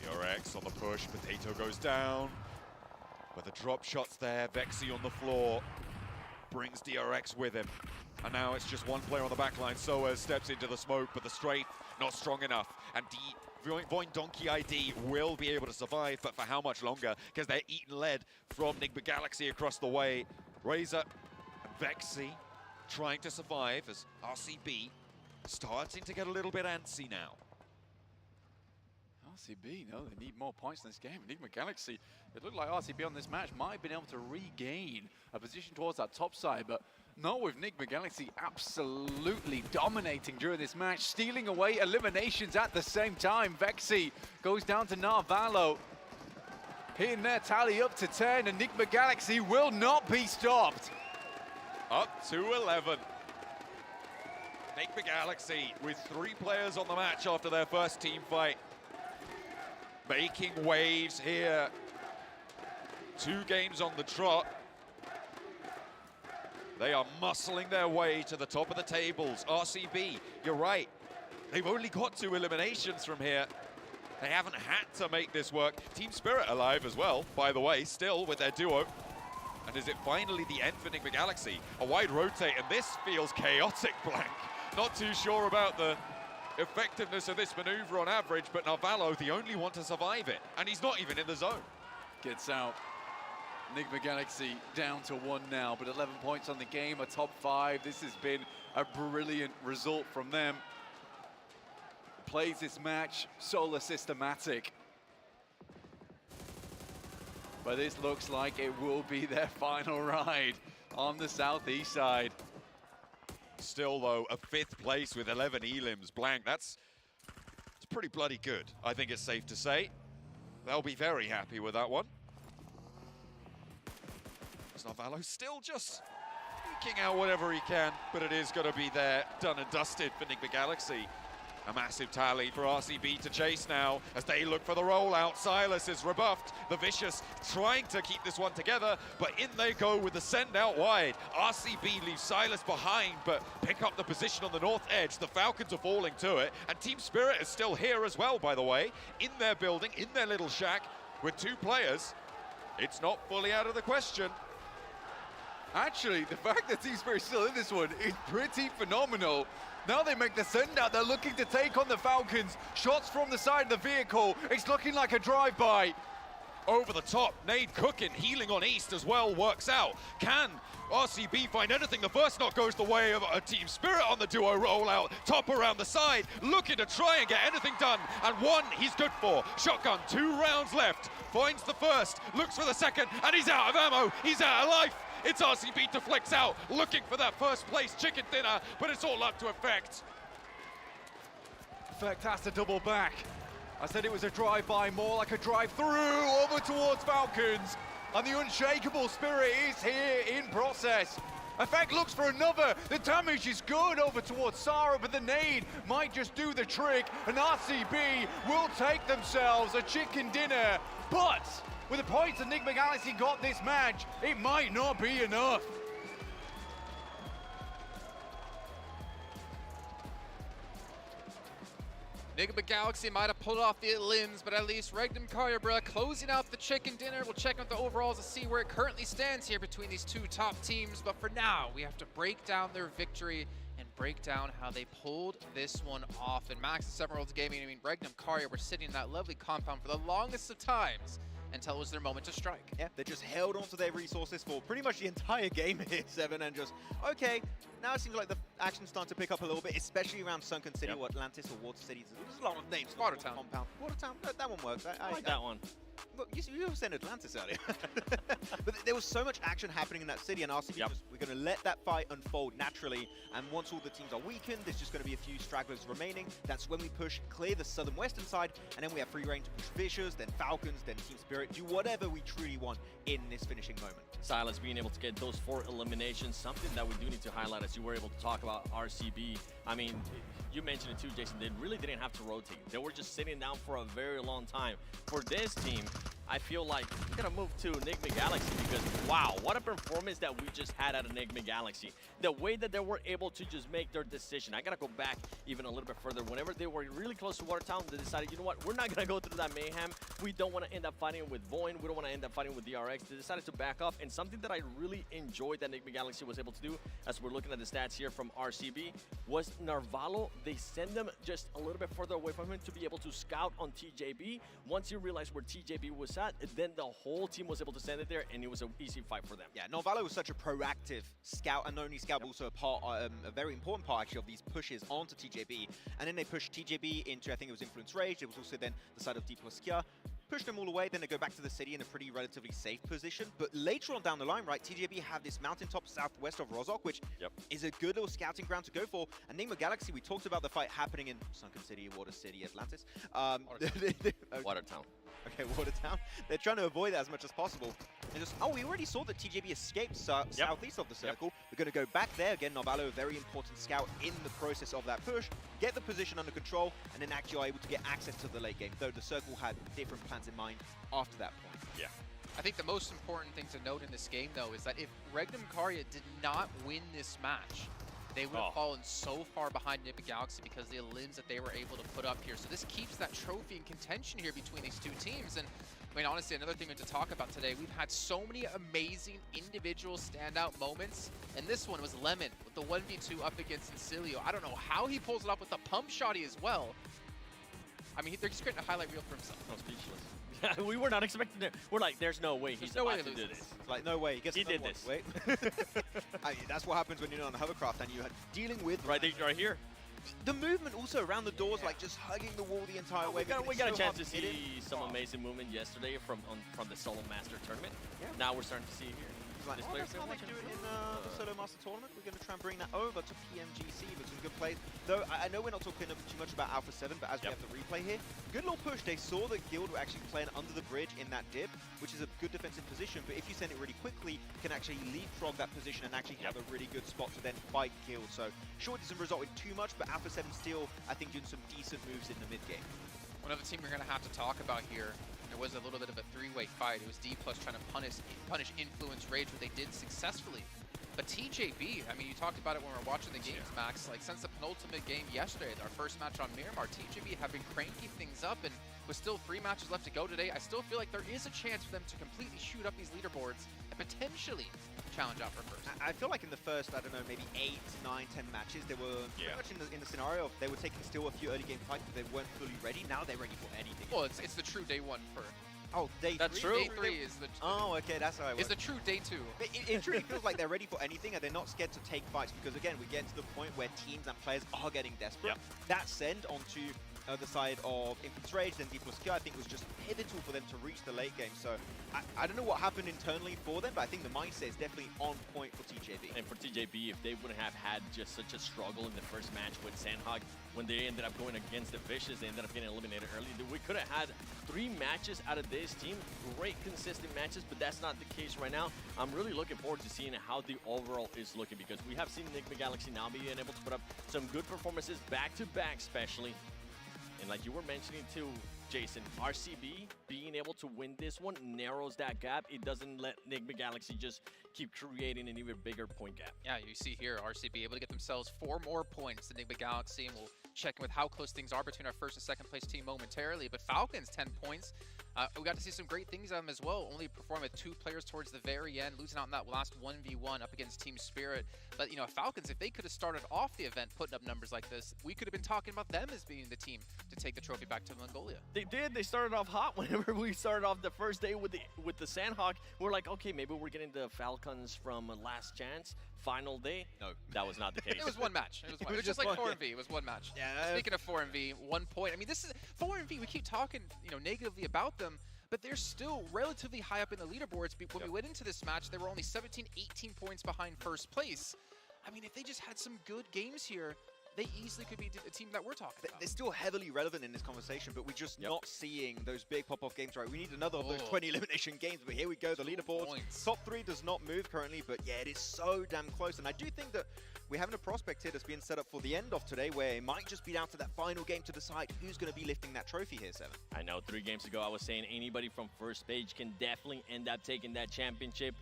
DRX on the push, Potato goes down. But the drop shots there, Vexy on the floor, brings DRX with him. And now it's just one player on the back line. Soaz steps into the smoke, but the strafe not strong enough. And Void Donkey ID will be able to survive, but for how much longer? Because they're eating lead from Enigma Galaxy across the way. Razor and Vexy trying to survive as RCB starting to get a little bit antsy now. RCB, no, they need more points in this game. Enigma Galaxy, it looked like RCB on this match might have been able to regain a position towards that top side, but not with Enigma Galaxy absolutely dominating during this match, stealing away eliminations at the same time. Vexy goes down to Narvalo, hitting their tally up to 10. Enigma Galaxy will not be stopped. Up to 11. Enigma Galaxy with 3 players on the match after their first team fight. Making waves here. 2 games on the trot. They are muscling their way to the top of the tables. RCB, you're right. They've only got 2 eliminations from here. They haven't had to make this work. Team Spirit alive as well, by the way, still with their duo. And is it finally the end for Enigma Galaxy? A wide rotate, and this feels chaotic, Blank. Not too sure about the effectiveness of this maneuver on average, but Narvalo, the only one to survive it. And he's not even in the zone. Gets out. Enigma Galaxy down to 1 now, but 11 points on the game, a top 5. This has been a brilliant result from them. Plays this match solar systematic. But this looks like it will be their final ride on the southeast side. Still, though, a 5th place with 11 elims. Blank, it's pretty bloody good, I think it's safe to say. They'll be very happy with that one. Narvalo still just eking out whatever he can, but it is going to be there, done and dusted for Enigma Galaxy. A massive tally for RCB to chase now as they look for the rollout. Silas is rebuffed. The Vicious trying to keep this one together, but in they go with the send out wide. RCB leaves Silas behind, but pick up the position on the north edge. The Falcons are falling to it, and Team Spirit is still here as well, by the way, in their building, in their little shack, with 2 players. It's not fully out of the question. Actually, the fact that Team Spirit is still in this one is pretty phenomenal. Now they make the send out. They're looking to take on the Falcons. Shots from the side of the vehicle. It's looking like a drive-by. Over the top, Nade cooking, healing on East as well, works out. Can RCB find anything? The first knock goes the way of a Team Spirit on the duo rollout. Top around the side, looking to try and get anything done. And 1 he's good for. Shotgun, 2 rounds left. Finds the first, looks for the second, and he's out of ammo. He's out of life. It's RCB to flex out, looking for that first place chicken dinner, but it's all up to Effect. Effect has to double back. I said it was a drive-by, more like a drive-through over towards Falcons. And the unshakable spirit is here in process. Effect looks for another. The damage is good over towards Sarah, but the nade might just do the trick. And RCB will take themselves a chicken dinner. But with the points Enigma Galaxy got this match, it might not be enough. Enigma Galaxy might have pulled off the limbs, but at least Regnum Karyabra closing out the chicken dinner. We'll check out the overalls to see where it currently stands here between these two top teams. But for now, we have to break down their victory and break down how they pulled this one off. And Max and Seven Worlds Gaming, I mean, Regnum Karya were sitting in that lovely compound for the longest of times until it was their moment to strike. Yeah, they just held on to their resources for pretty much the entire game here, Seven, and just, okay, now it seems like the action's starting to pick up a little bit, especially around Sunken City, or Atlantis, or Water City. There's a lot of names. Watertown. Compound. Watertown, that one works. I like that one. Look, you said Atlantis earlier. But there was so much action happening in that city, and RCB just, we're going to let that fight unfold naturally. And once all the teams are weakened, there's just going to be a few stragglers remaining. That's when we push clear the southern western side, and then we have free reign to push Vicious, then Falcons, then Team Spirit, do whatever we truly want in this finishing moment. Silas being able to get those 4 eliminations, something that we do need to highlight as you were able to talk about RCB. I mean, you mentioned it too, Jason, they really didn't have to rotate. They were just sitting down for a very long time. For this team, I feel like we're gonna move to Enigma Galaxy because, wow, what a performance that we just had at Enigma Galaxy. The way that they were able to just make their decision. I gotta go back even a little bit further. Whenever they were really close to Watertown, they decided, you know what, we're not gonna go through that mayhem. We don't wanna end up fighting with Voin. We don't wanna end up fighting with DRX. They decided to back off, and something that I really enjoyed that Enigma Galaxy was able to do, as we're looking at the stats here from RCB, was Narvalo. They send them just a little bit further away from him to be able to scout on TJB. Once he realized where TJB was at, then the whole team was able to send it there, and it was an easy fight for them. Yeah, Narvalo was such a proactive scout, and not only scout, but also a very important part actually of these pushes onto TJB. And then they pushed TJB into, I think it was Influence Rage. It was also then the side of D plus Kia. Pushed them all away, then they go back to the city in a pretty relatively safe position. But later on down the line, right, TJB have this mountaintop southwest of Rozhok, which is a good little scouting ground to go for. And Enigma Galaxy, we talked about the fight happening in Sunken City, Water City, Atlantis. Watertown. Okay, Watertown. They're trying to avoid that as much as possible. And just, oh, we already saw that TJB escaped southeast of the circle. We're going to go back there. Again, Narvalo, a very important scout in the process of that push. Get the position under control, and then actually are able to get access to the late game, though the circle had different plans in mind after that point. Yeah. I think the most important thing to note in this game, though, is that if Regnum Karya did not win this match, they would have fallen so far behind Enigma Galaxy because of the limbs that they were able to put up here. So this keeps that trophy in contention here between these two teams. And I mean, honestly, another thing to talk about today, we've had so many amazing individual standout moments. And this one was Lemon with the 1v2 up against Encilio. I don't know how he pulls it up with the pump shotty as well. I mean, they're just creating a highlight reel for himself. I'm speechless. We were not expecting it. We're like, there's no way he's about to do this. It's like, no way. He did this. Wait. I mean, that's what happens when you're on a hovercraft and you're dealing with... Right here. The movement also around the doors, like just hugging the wall the entire way. We got a chance to see some amazing movement yesterday from the Solo Master Tournament. Yeah. Now we're starting to see here. Like, oh, that's how they do it in the Solo Master Tournament. We're going to try and bring that over to PMGC with some good plays. Though I know we're not talking too much about Alpha 7, but as we have the replay here, good little push. They saw that Guild were actually playing under the bridge in that dip, which is a good defensive position. But if you send it really quickly, you can actually leapfrog that position and actually have a really good spot to then fight Guild. So sure, it doesn't result in too much, but Alpha 7 still, I think, doing some decent moves in the mid game. One other team we're going to have to talk about here. There was a little bit of a three-way fight. It was D+ trying to punish Influence Rage, but they did successfully. But TJB, I mean, you talked about it when we were watching the games, Max. Like, since the penultimate game yesterday, our first match on Miramar, TJB have been cranking things up, and with still 3 matches left to go today, I still feel like there is a chance for them to completely shoot up these leaderboards and potentially challenge out for first. I feel like in the first, I don't know, maybe 8, 9, 10 matches, they were pretty much in the scenario of they were taking still a few early game fights, but they weren't fully ready. Now they're ready for anything. Well, it's the true day 1 for... Oh, day 3? That's true. Day 3 is the... Oh, okay, that's how it works. It's the true day 2. It truly feels like they're ready for anything and they're not scared to take fights because, again, we get to the point where teams and players are getting desperate. That send onto other side of Infant's Rage, then D plus Q, I think was just pivotal for them to reach the late game. So I don't know what happened internally for them, but I think the mindset is definitely on point for TJB. And for TJB, if they wouldn't have had just such a struggle in the first match with Sandhog, when they ended up going against the Vicious, they ended up getting eliminated early. We could have had 3 matches out of this team, great consistent matches, but that's not the case right now. I'm really looking forward to seeing how the overall is looking, because we have seen Enigma Galaxy now being able to put up some good performances back-to-back especially. And like you were mentioning too, Jason, RCB being able to win this one narrows that gap. It doesn't let Enigma Galaxy just keep creating an even bigger point gap. Yeah, you see here, RCB able to get themselves 4 more points than Enigma Galaxy, and we'll check in with how close things are between our first and second place team momentarily. But Falcons, 10 points. We got to see some great things out of them as well, only performing with 2 players towards the very end, losing out in that last 1v1 up against Team Spirit. But, you know, Falcons, if they could have started off the event putting up numbers like this, we could have been talking about them as being the team to take the trophy back to Mongolia. They did. They started off hot. Whenever we started off the first day with the Sandhawk, we're like, okay, maybe we're getting the Falcons from Last Chance. Final day? No, that was not the case. It was one match. It was, one. It was just like 4-V. It was one match. Yeah. Speaking of 4-V, 1 point. I mean, this is 4-V. We keep talking, you know, negatively about them, but they're still relatively high up in the leaderboards. When we went into this match, they were only 17, 18 points behind first place. I mean, if they just had some good games here, they easily could be the team that we're talking about. They're still heavily relevant in this conversation, but we're just not seeing those big pop-off games, right? We need another of those 20 elimination games, but here we go, the leaderboard. Top 3 does not move currently, but yeah, it is so damn close. And I do think that we're having a prospect here that's being set up for the end of today, where it might just be down to that final game to decide who's going to be lifting that trophy here, Seven. I know, 3 games ago, I was saying anybody from first page can definitely end up taking that championship.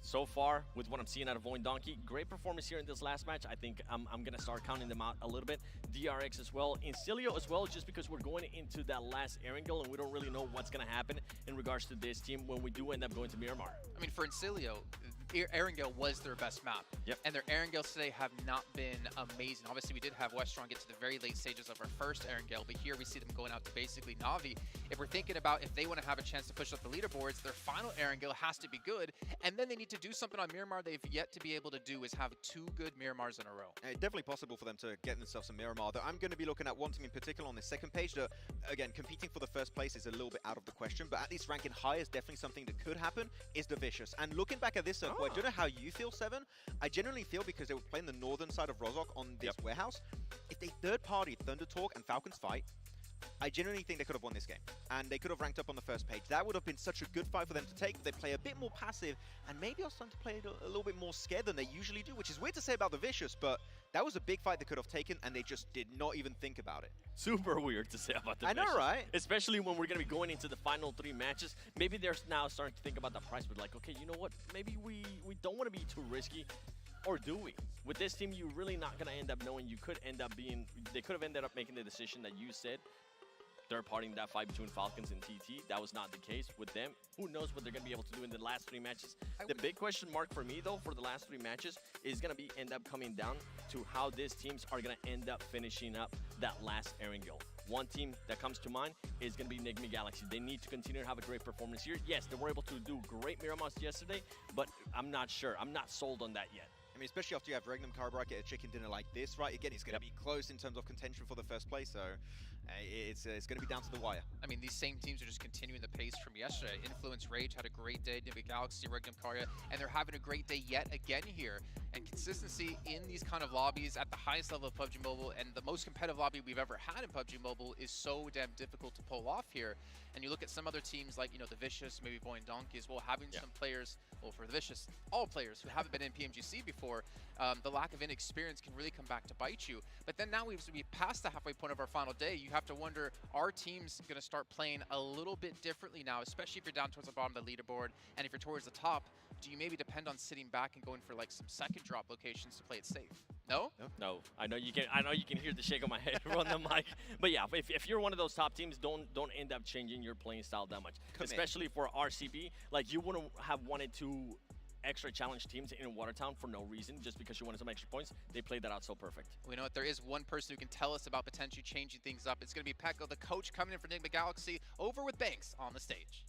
So far, with what I'm seeing out of Void Donkey, great performance here in this last match. I think I'm going to start counting them out a little bit. DRX as well, Incilio as well, just because we're going into that last Erangel and we don't really know what's going to happen in regards to this team when we do end up going to Miramar. I mean, for Incilio, Erangel was their best map. Yep. And their Erangels today have not been amazing. Obviously, we did have Westron get to the very late stages of our first Erangel, but here we see them going out to basically Na'Vi. If we're thinking about if they want to have a chance to push up the leaderboards, their final Erangel has to be good, and then they need to do something on Miramar they've yet to be able to do, is have 2 good Miramars in a row. Definitely possible for them to get themselves a Miramar, though I'm going to be looking at one team in particular on the second page that, again, competing for the first place is a little bit out of the question, but at least ranking high is definitely something that could happen, is the Vicious. And looking back at this, I don't know how you feel, Seven. I generally feel, because they were playing the northern side of Rozhok on this warehouse, if they third-party Thunder Talk and Falcons fight, I genuinely think they could have won this game, and they could have ranked up on the first page. That would have been such a good fight for them to take. They play a bit more passive, and maybe are starting to play a little bit more scared than they usually do, which is weird to say about the Vicious, but that was a big fight they could have taken, and they just did not even think about it. Super weird to say about the I know, Vicious. right? Especially when we're going to be going into the final 3 matches. Maybe they're now starting to think about the price, but like, okay, you know what? Maybe we don't want to be too risky. Or do we? With this team, you're really not going to end up knowing. You could end up being... They could have ended up making the decision that you said. Third-partying that fight between Falcons and TT. That was not the case with them. Who knows what they're going to be able to do in the last 3 matches. The big question mark for me, though, for the last 3 matches is going to end up coming down to how these teams are going to end up finishing up that last Erangel. One team that comes to mind is going to be Enigma Galaxy. They need to continue to have a great performance here. Yes, they were able to do great Miramars yesterday, but I'm not sure. I'm not sold on that yet. I mean, especially after you have Regnum Carburet get a chicken dinner like this, right? Again, it's going to be close in terms of contention for the first place, so it's going to be down to the wire. I mean, these same teams are just continuing the pace from yesterday. Influence Rage had a great day, Enigma Galaxy, Regnum Carya, and they're having a great day yet again here. And consistency in these kind of lobbies at the highest level of PUBG Mobile, and the most competitive lobby we've ever had in PUBG Mobile, is so damn difficult to pull off here. And you look at some other teams like, you know, the Vicious, maybe Void Donkey as well, having some players, well, for the Vicious, all players who haven't been in PMGC before, the lack of inexperience can really come back to bite you. But then now we've passed the halfway point of our final day. You have to wonder, are teams going to start playing a little bit differently now, especially if you're down towards the bottom of the leaderboard, and if you're towards the top, do you maybe depend on sitting back and going for like some second drop locations to play it safe? No? No. I know you can hear the shake of my head on the mic. But yeah, if you're one of those top teams, don't end up changing your playing style that much. Especially for RCB, like you wouldn't have wanted to extra challenge teams in Watertown for no reason, just because you wanted some extra points. They played that out so perfect. We know what, there is one person who can tell us about potentially changing things up. It's going to be Pekko, the coach, coming in for Enigma Galaxy, over with Banks on the stage.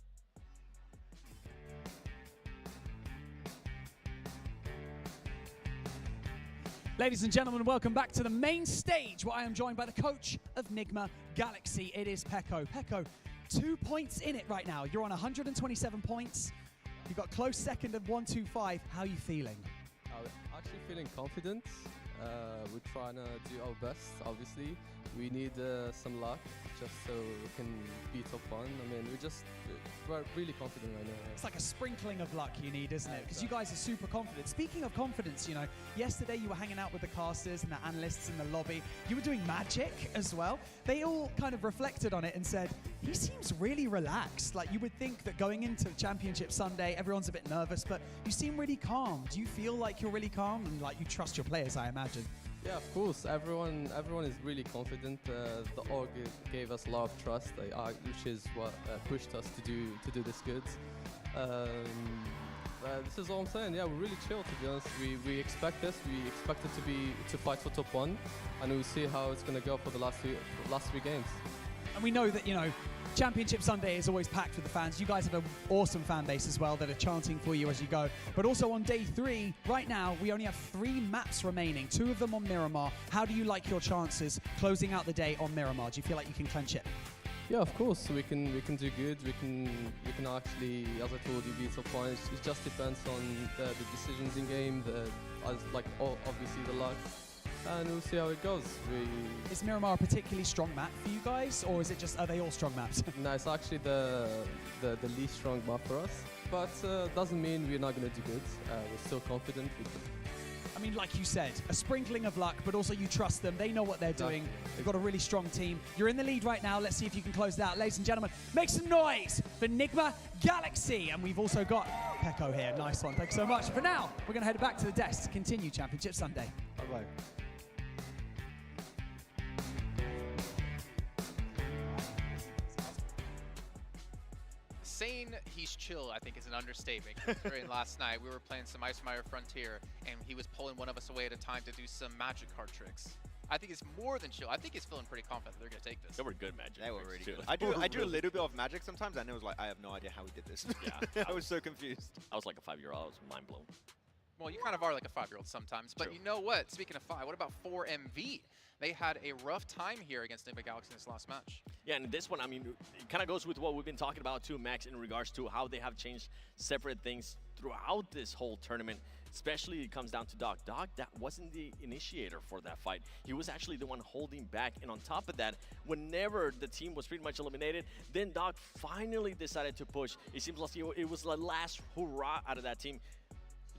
Ladies and gentlemen, welcome back to the main stage where I am joined by the coach of Nigma Galaxy. It is Peko. Peko, 2 points in it right now. You're on 127 points. You've got close second of 125. How are you feeling? I'm actually feeling confident. We're trying to do our best, obviously. We need some luck just so we can beat top one. I mean, we're really confident right now. It's like a sprinkling of luck you need, isn't it? Because you guys are super confident. Speaking of confidence, you know, yesterday you were hanging out with the casters and the analysts in the lobby. You were doing magic as well. They all kind of reflected on it and said, he seems really relaxed. Like, you would think that going into the Championship Sunday, everyone's a bit nervous, but you seem really calm. Do you feel like you're really calm and like you trust your players, I imagine? Yeah, of course. Everyone is really confident. The org gave us a lot of trust, which is what pushed us to do this good. This is all I'm saying. Yeah, we're really chill, to be honest. We expect this. We expect it to fight for top one, and we'll see how it's going to go for the last three games. And we know that, you know, Championship Sunday is always packed with the fans. You guys have an awesome fan base as well that are chanting for you as you go. But also on day 3, right now, we only have 3 maps remaining, 2 of them on Miramar. How do you like your chances closing out the day on Miramar? Do you feel like you can clench it? Yeah, of course. We can do good. We can actually, as I told you, beat top one. It just depends on the decisions in game, obviously the luck. And we'll see how it goes. Is Miramar a particularly strong map for you guys, or is it just, are they all strong maps? No, it's actually the least strong map for us, but doesn't mean we're not going to do good. We're still confident. I mean, like you said, a sprinkling of luck, but also you trust them. They know what they're doing. You've got a really strong team. You're in the lead right now. Let's see if you can close it out. Ladies and gentlemen, make some noise for Nigma Galaxy. And we've also got Peko here. Nice one. Thanks so much. For now, we're going to head back to the desk to continue Championship Sunday. Bye-bye. Saying he's chill, I think, is an understatement. Considering last night we were playing some Ice Meyer Frontier, and he was pulling one of us away at a time to do some magic card tricks. I think it's more than chill. I think he's feeling pretty confident they're going to take this. They were good magic. They were really good. I do a little bit of magic sometimes, and it was like, I have no idea how we did this. Yeah. I was so confused. I was like a 5-year-old. I was mind blown. Well, you kind of are like a 5-year-old sometimes. But you know what? Speaking of 5, what about 4MV? They had a rough time here against Nigma Galaxy in this last match. Yeah, and this one, I mean, it kind of goes with what we've been talking about too, Max, in regards to how they have changed separate things throughout this whole tournament. Especially it comes down to Doc. Doc, that wasn't the initiator for that fight. He was actually the one holding back. And on top of that, whenever the team was pretty much eliminated, then Doc finally decided to push. It seems like it was the last hurrah out of that team.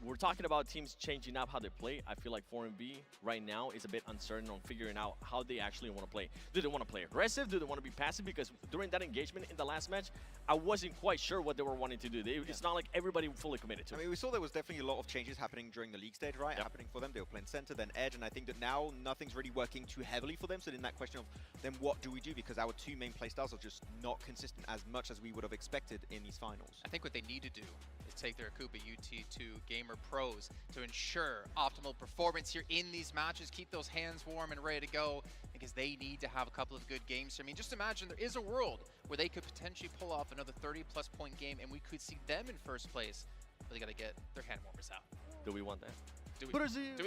We're talking about teams changing up how they play. I feel like 4MV right now is a bit uncertain on figuring out how they actually want to play. Do they want to play aggressive? Do they want to be passive? Because during that engagement in the last match, I wasn't quite sure what they were wanting to do. It's not like everybody fully committed to it. I mean, we saw there was definitely a lot of changes happening during the league stage, right? Yep. Happening for them. They were playing center, then edge, and I think that now nothing's really working too heavily for them. So then that question of, then what do we do? Because our 2 main playstyles are just not consistent as much as we would have expected in these finals. I think what they need to do is take their Akuba UT to Gamer Pros to ensure optimal performance here in these matches, keep those hands warm and ready to go, because they need to have a couple of good games. I mean, just imagine there is a world where they could potentially pull off another 30-plus point game and we could see them in first place, but they got to get their hand warmers out. Do we want that? Do we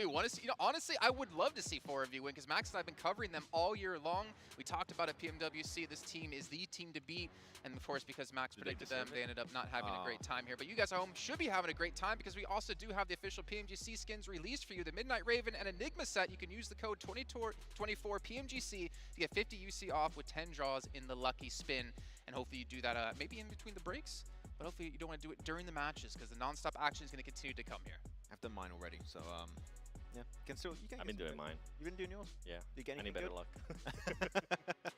want to see? You know, honestly, I would love to see 4MV win because Max and I have been covering them all year long. We talked about at PMWC. This team is the team to beat. And of course, because Max predicted them, they ended up not having a great time here. But you guys at home should be having a great time because we also do have the official PMGC skins released for you. The Midnight Raven and Enigma set. You can use the code 24 PMGC to get 50 UC off with 10 draws in the lucky spin. And hopefully you do that maybe in between the breaks. But hopefully you don't want to do it during the matches because the non-stop action is going to continue to come here. I've done mine already, so yeah, I've been doing mine. You've been doing yours? Yeah. Did you get any better good? luck?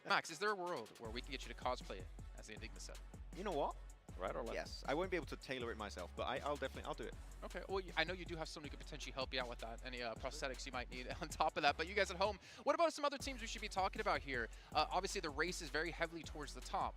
Max, is there a world where we can get you to cosplay it as the Enigma set? You know what? Right or left? Yes. I won't be able to tailor it myself, but I'll do it. Okay. Well, I know you do have someone who could potentially help you out with that. Any prosthetics you might need on top of that. But you guys at home, what about some other teams we should be talking about here? Obviously, the race is very heavily towards the top.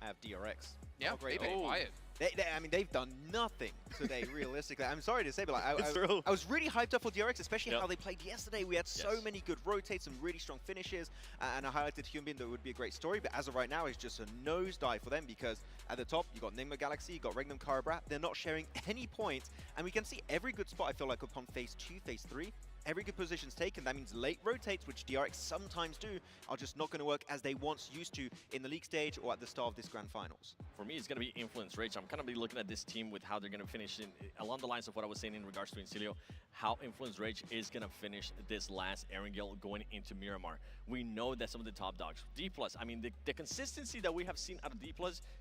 I have DRX. Yeah, they've been quiet. I mean, they've done nothing today, realistically. I'm sorry to say, but like, I was really hyped up for DRX, especially how they played yesterday. We had so many good rotates, some really strong finishes, and I highlighted Hyunbin that would be a great story, but as of right now, it's just a nosedive for them because at the top, you got Nigma Galaxy, you got Regnum Karabrat. They're not sharing any points, and we can see every good spot, I feel like, upon phase 2, phase 3. every good position's taken. That means late rotates, which DRX sometimes do, are just not going to work as they once used to in the league stage or at the start of this grand finals. For me, it's going to be Influence Rage. I'm kind of be looking at this team with how they're going to finish along the lines of what I was saying in regards to Incilio, how Influence Rage is going to finish this last Erangel going into Miramar. We know that some of the top dogs, D+, I mean, the consistency that we have seen out of D+,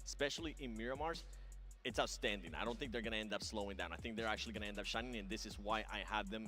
especially in Miramars, it's outstanding. I don't think they're going to end up slowing down. I think they're actually going to end up shining, and this is why I have them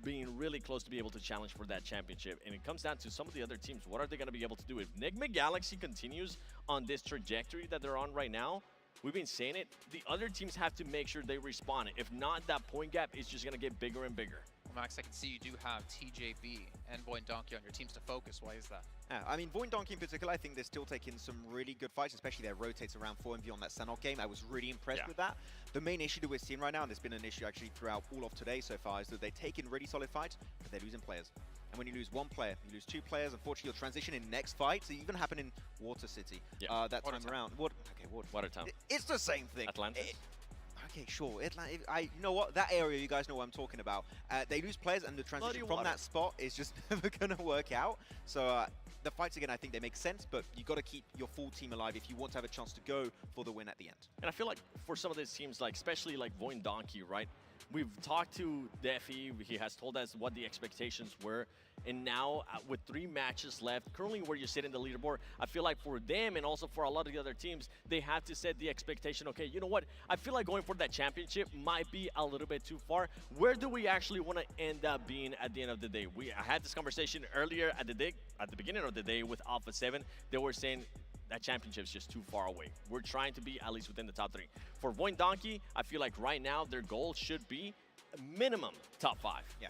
being really close to be able to challenge for that championship. And it comes down to some of the other teams. What are they going to be able to do? If Enigma Galaxy continues on this trajectory that they're on right now, we've been saying it, the other teams have to make sure they respond. If not, that point gap is just going to get bigger and bigger. Well, Max, I can see you do have TJB and Void Donkey on your teams to focus. Why is that? Yeah, I mean, Void Donkey in particular, I think they're still taking some really good fights, especially their rotates around 4MV on that Sanok game. I was really impressed with that. The main issue that we're seeing right now, and there's been an issue actually throughout all of today so far, is that they take in really solid fights, but they're losing players. And when you lose one player, you lose two players. Unfortunately, you'll transition in next fights. It even happened in Water City that time around. Watertown. It's the same thing. Atlantis? Okay, sure. You know what? That area, you guys know what I'm talking about. They lose players, and the transition from that spot is just never going to work out. So the fights, again, I think they make sense, but you got to keep your full team alive if you want to have a chance to go for the win at the end. And I feel like for some of these teams, like especially like Void Donkey, right? We've talked to Defi. He has told us what the expectations were. And now, with 3 matches left, currently where you sit in the leaderboard, I feel like for them and also for a lot of the other teams, they have to set the expectation, okay, you know what? I feel like going for that championship might be a little bit too far. Where do we actually want to end up being at the end of the day? I had this conversation earlier at the beginning of the day with Alpha 7. They were saying that championship is just too far away. We're trying to be at least within the top 3. For Void Donkey, I feel like right now their goal should be minimum top 5. Yeah,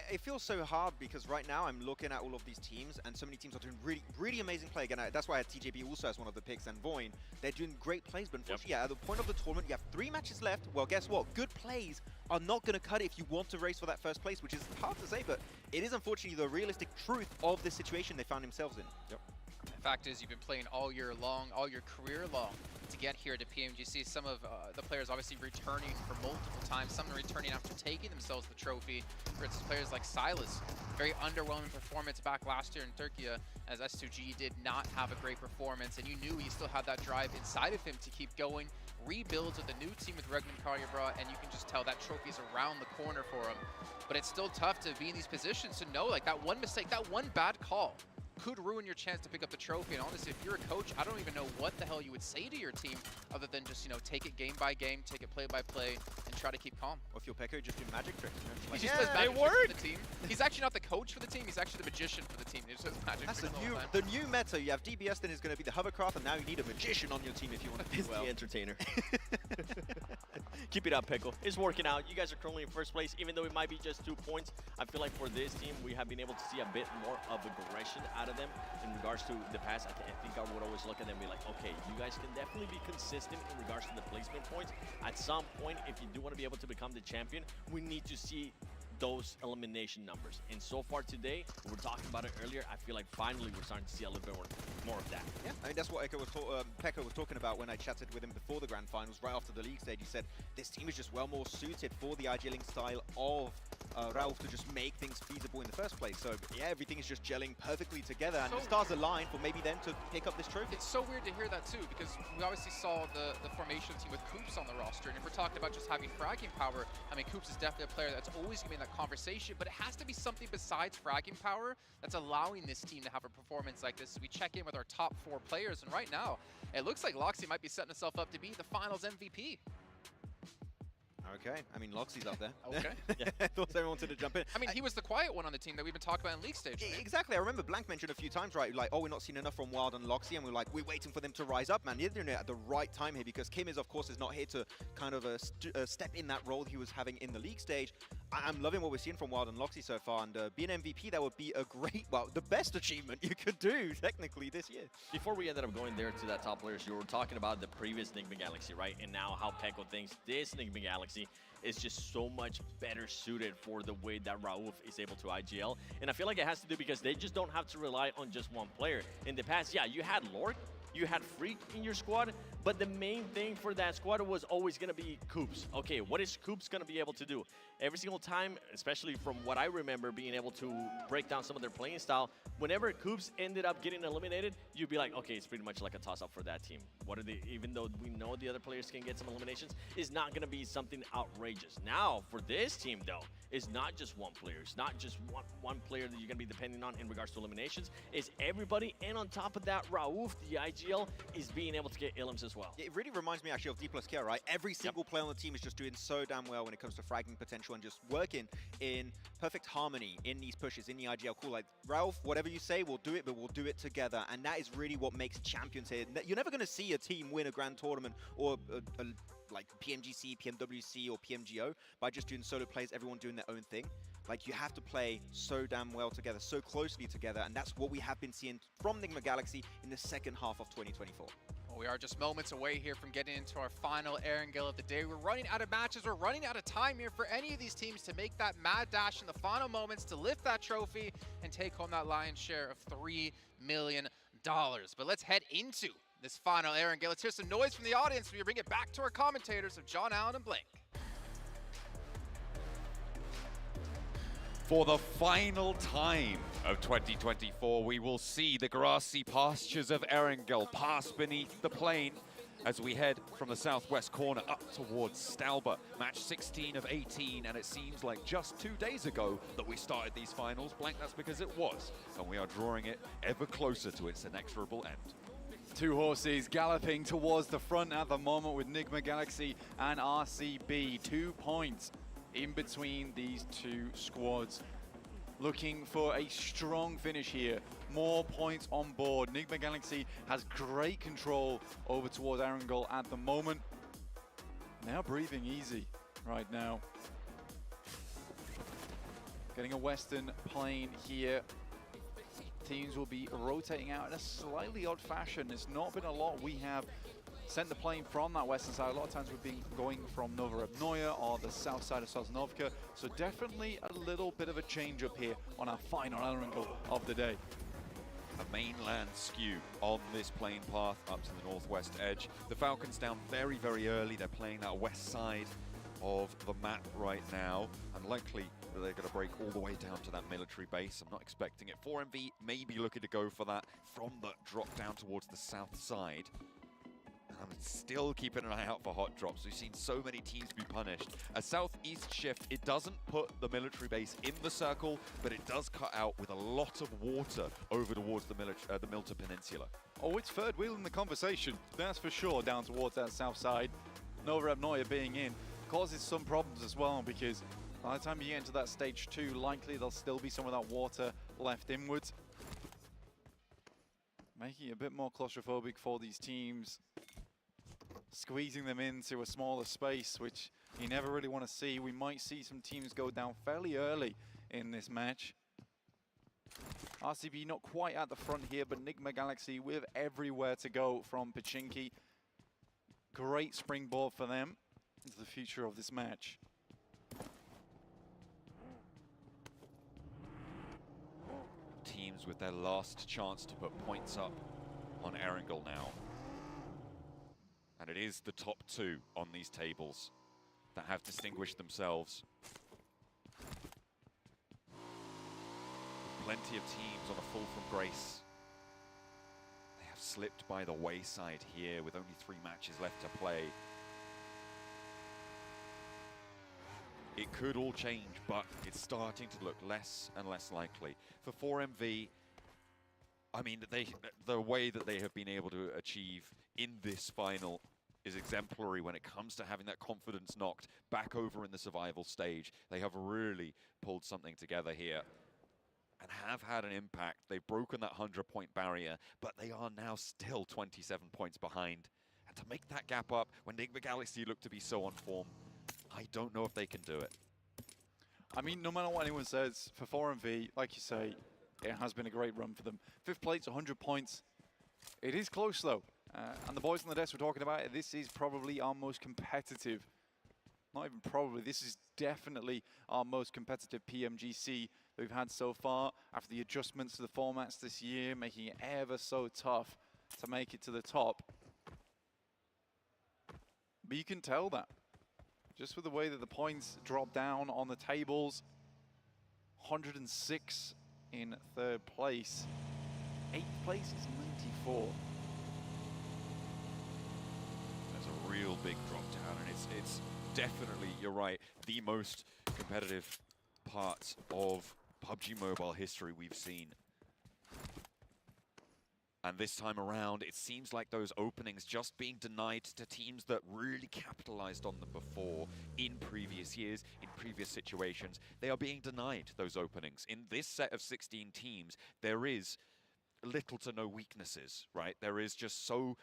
it feels so hard because right now I'm looking at all of these teams and so many teams are doing really, really amazing play. Again, that's why I had TJB also as one of the picks and Void. They're doing great plays, but unfortunately, at the point of the tournament, you have 3 matches left. Well, guess what? Good plays are not going to cut it if you want to race for that first place, which is hard to say, but it is unfortunately the realistic truth of the situation they found themselves in. Yep. The fact is, you've been playing all year long, all your career long, to get here to PMGC. Some of the players obviously returning for multiple times, some returning after taking themselves the trophy. For instance, players like Silas, very underwhelming performance back last year in Turkey, as S2G did not have a great performance, and you knew he still had that drive inside of him to keep going. Rebuilds with a new team with Regman Karyabra, and you can just tell that trophy is around the corner for him. But it's still tough to be in these positions to know, like, that one mistake, that one bad call could ruin your chance to pick up the trophy. And honestly, if you're a coach, I don't even know what the hell you would say to your team other than just, you know, take it game by game, take it play by play, and try to keep calm. Or if you're Pekko, just do magic tricks. You know? He just does magic tricks for the team. He's actually not the coach for the team, he's actually the magician for the team. He just does magic That's tricks the new meta. You have DBS, then it's going to be the hovercraft, and now you need a magician on your team if you want to do well. The entertainer. Keep it up, Pekko. It's working out. You guys are currently in first place, even though it might be just 2 points. I feel like for this team, we have been able to see a bit more of aggression out of them in regards to the past. I think I would always look at them and be like, okay, you guys can definitely be consistent in regards to the placement points. At some point, if you do want to be able to become the champion, we need to see those elimination numbers. And so far today, we were talking about it earlier, I feel like finally we're starting to see a little bit more of that. Yeah, I mean, that's what Pekko was talking about when I chatted with him before the grand finals, right after the league stage. He said, this team is just well more suited for the IGLing style of Rauf to just make things feasible in the first place. So yeah, everything is just gelling perfectly together, and the stars align for maybe them to pick up this trophy. It's so weird to hear that too, because we obviously saw the formation team with Koops on the roster, and if we're talking about just having fragging power, I mean, Koops is definitely a player that's always going to be in that conversation, but it has to be something besides fragging power that's allowing this team to have a performance like this. So we check in with our top 4 players, and right now, it looks like Loxy might be setting himself up to be the finals MVP. Okay, I mean, Loxy's up there. Okay. Yeah, I thought everyone wanted to jump in. I mean, he was the quiet one on the team that we've been talking about in league stage. Right? Exactly, I remember Blank mentioned a few times, right, like, oh, we're not seeing enough from Wild and Loxy, and we're like, we're waiting for them to rise up, man. They're doing it at the right time here, because Kim is, of course, is not here to kind of step in that role he was having in the league stage. I'm loving what we're seeing from Wild and Loxy so far, and being MVP, that would be a great, well, the best achievement you could do, technically, this year. Before we ended up going there to that top players, you were talking about the previous Enigma Galaxy, right? And now how Pekko thinks this Enigma Galaxy is just so much better suited for the way that Rauf is able to IGL. And I feel like it has to do because they just don't have to rely on just one player. In the past, yeah, you had Lord, you had Freak in your squad, But the main thing for that squad was always going to be Coops. Okay, what is Coops going to be able to do? Every single time, especially from what I remember being able to break down some of their playing style, whenever Coops ended up getting eliminated, you'd be like, okay, it's pretty much like a toss-up for that team. What are they, even though we know the other players can get some eliminations, it's not going to be something outrageous. Now, for this team, though, it's not just one player. It's not just one player that you're going to be depending on in regards to eliminations. It's everybody, and on top of that, Rauf, the IGL, is being able to get Illims as well. It really reminds me actually of D+K, right? Every single player on the team is just doing so damn well when it comes to fragging potential and just working in perfect harmony in these pushes, in the IGL. Cool, like, Ralph, whatever you say, we'll do it, but we'll do it together. And that is really what makes champions here. You're never going to see a team win a grand tournament or like PMGC, PMWC, or PMGO by just doing solo plays, everyone doing their own thing. Like, you have to play so damn well together, so closely together, and that's what we have been seeing from Nigma Galaxy in the second half of 2024. Well, we are just moments away here from getting into our final Erangel of the day. We're running out of matches. We're running out of time here for any of these teams to make that mad dash in the final moments to lift that trophy and take home that lion's share of $3 million. But let's head into this final Erangel. Let's hear some noise from the audience as we bring it back to our commentators of John Allen and Blink. For the final time of 2024, we will see the grassy pastures of Erangel pass beneath the plain as we head from the southwest corner up towards Stalba. Match 16 of 18, and it seems like just 2 days ago that we started these finals. Blank, that's because it was, and we are drawing it ever closer to its inexorable end. Two horses galloping towards the front at the moment with Nigma Galaxy and RCB. 2 points in between these two squads. Looking for a strong finish here. More points on board. Nigma Galaxy has great control over towards Erangel at the moment. Now breathing easy right now. Getting a western plane here. Teams will be rotating out in a slightly odd fashion. It's not been a lot. We have sent the plane from that western side. A lot of times we've been going from Nova Rabnoya or the south side of Sosnovka. So definitely a little bit of a change up here on our final Erangel of the day. A mainland skew on this plane path up to the northwest edge. The Falcons down very, very early. They're playing that west side of the map right now. Unlikely that they're going to break all the way down to that military base. I'm not expecting it. 4MV may be looking to go for that from the drop down towards the south side. I'm still keeping an eye out for hot drops. We've seen so many teams be punished. A southeast shift, it doesn't put the military base in the circle, but it does cut out with a lot of water over towards the Milta Peninsula. Oh, it's third wheel in the conversation, that's for sure, down towards that south side. Nova Rabnoya being in causes some problems as well, because by the time you get into that stage 2, likely there'll still be some of that water left inwards, making it a bit more claustrophobic for these teams. Squeezing them into a smaller space, which you never really want to see. We might see some teams go down fairly early in this match. RCB not quite at the front here, but Nigma Galaxy with everywhere to go from Pachinki. Great springboard for them into the future of this match. Teams with their last chance to put points up on Erangel now. And it is the top 2 on these tables that have distinguished themselves. With plenty of teams on a fall from grace. They have slipped by the wayside here with only 3 matches left to play. It could all change, but it's starting to look less and less likely. For 4MV, I mean, the way that they have been able to achieve in this final is exemplary when it comes to having that confidence knocked back over in the survival stage. They have really pulled something together here and have had an impact. They've broken that 100-point barrier, but they are now still 27 points behind. And to make that gap up when Nigma Galaxy look to be so on form, I don't know if they can do it. I mean, no matter what anyone says, for 4MV, like you say, it has been a great run for them. 5th place, 100 points. It is close, though. And the boys on the desk were talking about it. This is probably our most competitive. Not even probably. This is definitely our most competitive PMGC that we've had so far. After the adjustments to the formats this year, making it ever so tough to make it to the top. But you can tell that just with the way that the points drop down on the tables. 106 in 3rd place. 8th place is 94. There's a real big drop down, and it's definitely, you're right, the most competitive part of PUBG Mobile history we've seen. And this time around, it seems like those openings just being denied to teams that really capitalized on them before in previous years, in previous situations. They are being denied those openings. In this set of 16 teams, there is little to no weaknesses, right? There is just so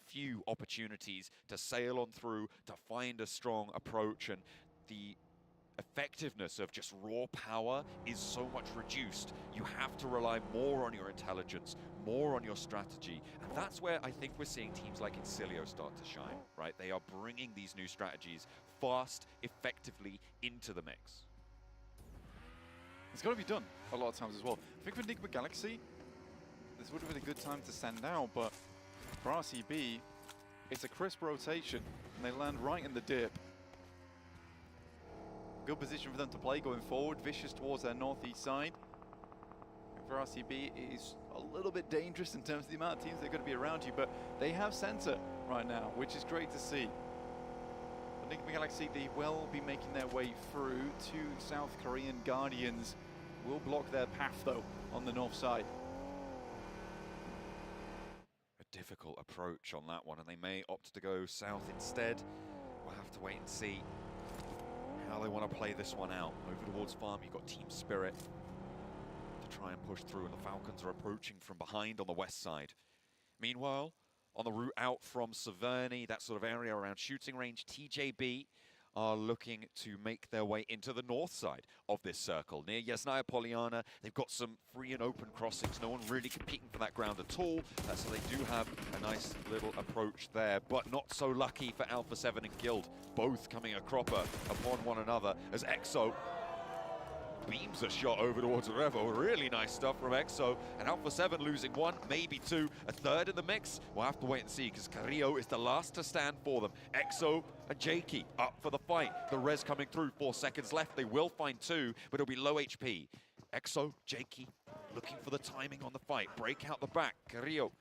few opportunities to sail on through, to find a strong approach, and the effectiveness of just raw power is so much reduced. You have to rely more on your intelligence, more on your strategy, and that's where I think we're seeing teams like Incilio start to shine, right? They are bringing these new strategies fast, effectively into the mix. It's got to be done a lot of times as well. I think for Enigma Galaxy, this would have been a good time to stand out, but for RCB, it's a crisp rotation, and they land right in the dip. Good position for them to play going forward. Vicious towards their northeast side. And for RCB, it is a little bit dangerous in terms of the amount of teams that are going to be around you, but they have center right now, which is great to see. Enigma Galaxy, they will be making their way through. 2 South Korean Guardians will block their path, though, on the north side. A difficult approach on that one, and they may opt to go south instead. We'll have to wait and see how they want to play this one out. Over towards farm, you've got Team Spirit to try and push through, and the Falcons are approaching from behind on the west side. Meanwhile, on the route out from Severny, that sort of area around shooting range, TJB are looking to make their way into the north side of this circle. Near Yasnaya Poliana, they've got some free and open crossings. No one really competing for that ground at all. So they do have a nice little approach there, but not so lucky for Alpha 7 and Guild, both coming a cropper upon one another as Exo beams a shot over towards Revo. Really nice stuff from Exo. And Alpha 7 losing 1, maybe 2, a third in the mix. We'll have to wait and see, because Carrillo is the last to stand for them. Exo and Jakey up for the fight. The res coming through, 4 seconds left. They will find 2, but it'll be low HP. Exo, Jakey looking for the timing on the fight. Break out the back. Carrillo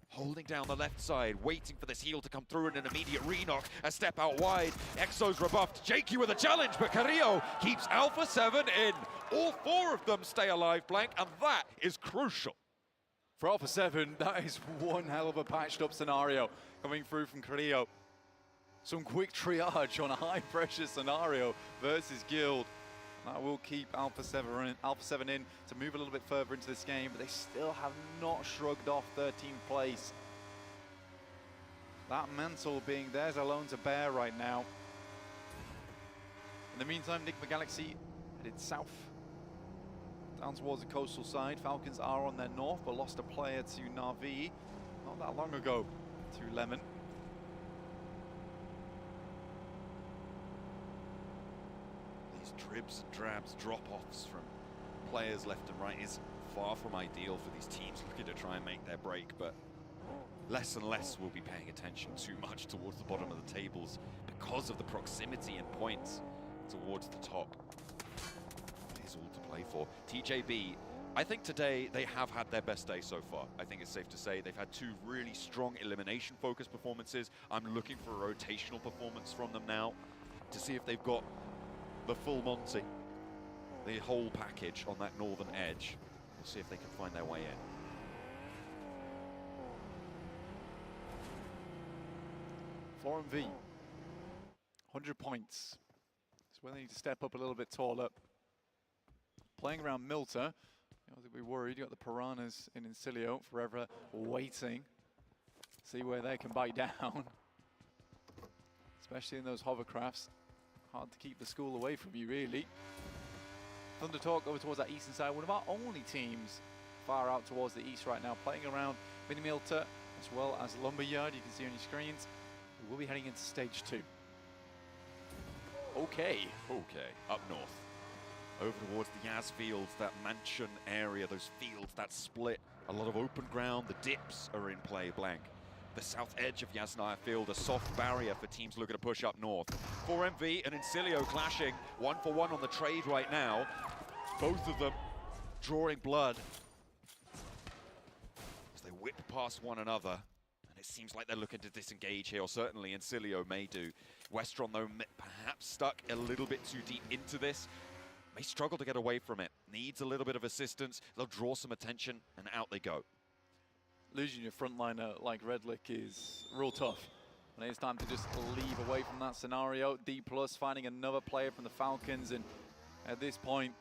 holding down the left side, waiting for this heal to come through and an immediate re-knock. A step out wide. Exo's rebuffed. Jakey with a challenge, but Carrillo keeps Alpha 7 in. All 4 of them stay alive, Blank, and that is crucial. For Alpha 7, that is one hell of a patched up scenario coming through from Carrillo. Some quick triage on a high pressure scenario versus Guild. That will keep Alpha 7 in to move a little bit further into this game, but they still have not shrugged off 13th place. That mantle being theirs alone to bear right now. In the meantime, Enigma Galaxy headed south, down towards the coastal side. Falcons are on their north, but lost a player to Na'Vi not that long ago to Lemon. Dribs and drabs, drop-offs from players left and right is far from ideal for these teams looking to try and make their break, but less and less will be paying attention too much towards the bottom of the tables because of the proximity and points towards the top. It is all to play for. TJB, I think today they have had their best day so far. I think it's safe to say they've had 2 really strong elimination-focused performances. I'm looking for a rotational performance from them now to see if they've got the full Monty, the whole package on that northern edge. We'll see if they can find their way in. Florin V, 100 points. So where they need to step up a little bit taller. Playing around Milta, you have to be worried. You got the Piranhas in Incilio forever waiting. See where they can bite down. Especially in those hovercrafts. Hard to keep the school away from you, really. Thunder Talk over towards that eastern side. One of our only teams far out towards the east right now, playing around Minimilta as well as Lumberyard. You can see on your screens. We will be heading into stage 2. Okay, up north. Over towards the Yaz fields, that mansion area, those fields, that split. A lot of open ground, the dips are in play, Blank. the south edge of Yasnaya Field, a soft barrier for teams looking to push up north. 4MV and Incilio clashing 1-for-1 on the trade right now. Both of them drawing blood as they whip past one another. And it seems like they're looking to disengage here, or certainly Incilio may do. Westron, though, perhaps stuck a little bit too deep into this. May struggle to get away from it. Needs a little bit of assistance. They'll draw some attention, and out they go. Losing your frontliner like Redlick is real tough. And it's time to just leave away from that scenario. D+ finding another player from the Falcons, and at this point,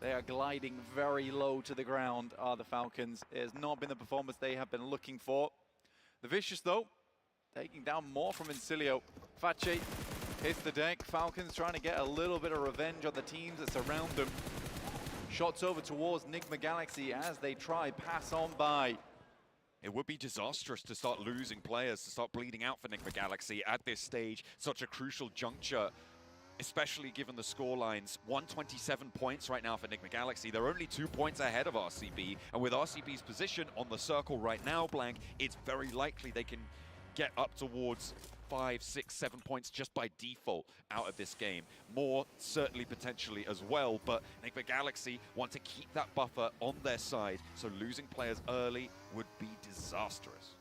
they are gliding very low to the ground, are the Falcons. It has not been the performance they have been looking for. The Vicious, though, taking down more from Incilio. Facci hits the deck. Falcons trying to get a little bit of revenge on the teams that surround them. Shots over towards Nigma Galaxy as they try pass on by. It would be disastrous to start losing players, to start bleeding out for Nigma Galaxy at this stage, such a crucial juncture, especially given the score lines. 127 points right now for Nigma Galaxy. They're only 2 points ahead of RCB, and with RCB's position on the circle right now, Blank, it's very likely they can get up towards 5, 6, 7 points just by default out of this game. More certainly potentially as well, but Nigma Galaxy want to keep that buffer on their side, so losing players early would be disastrous.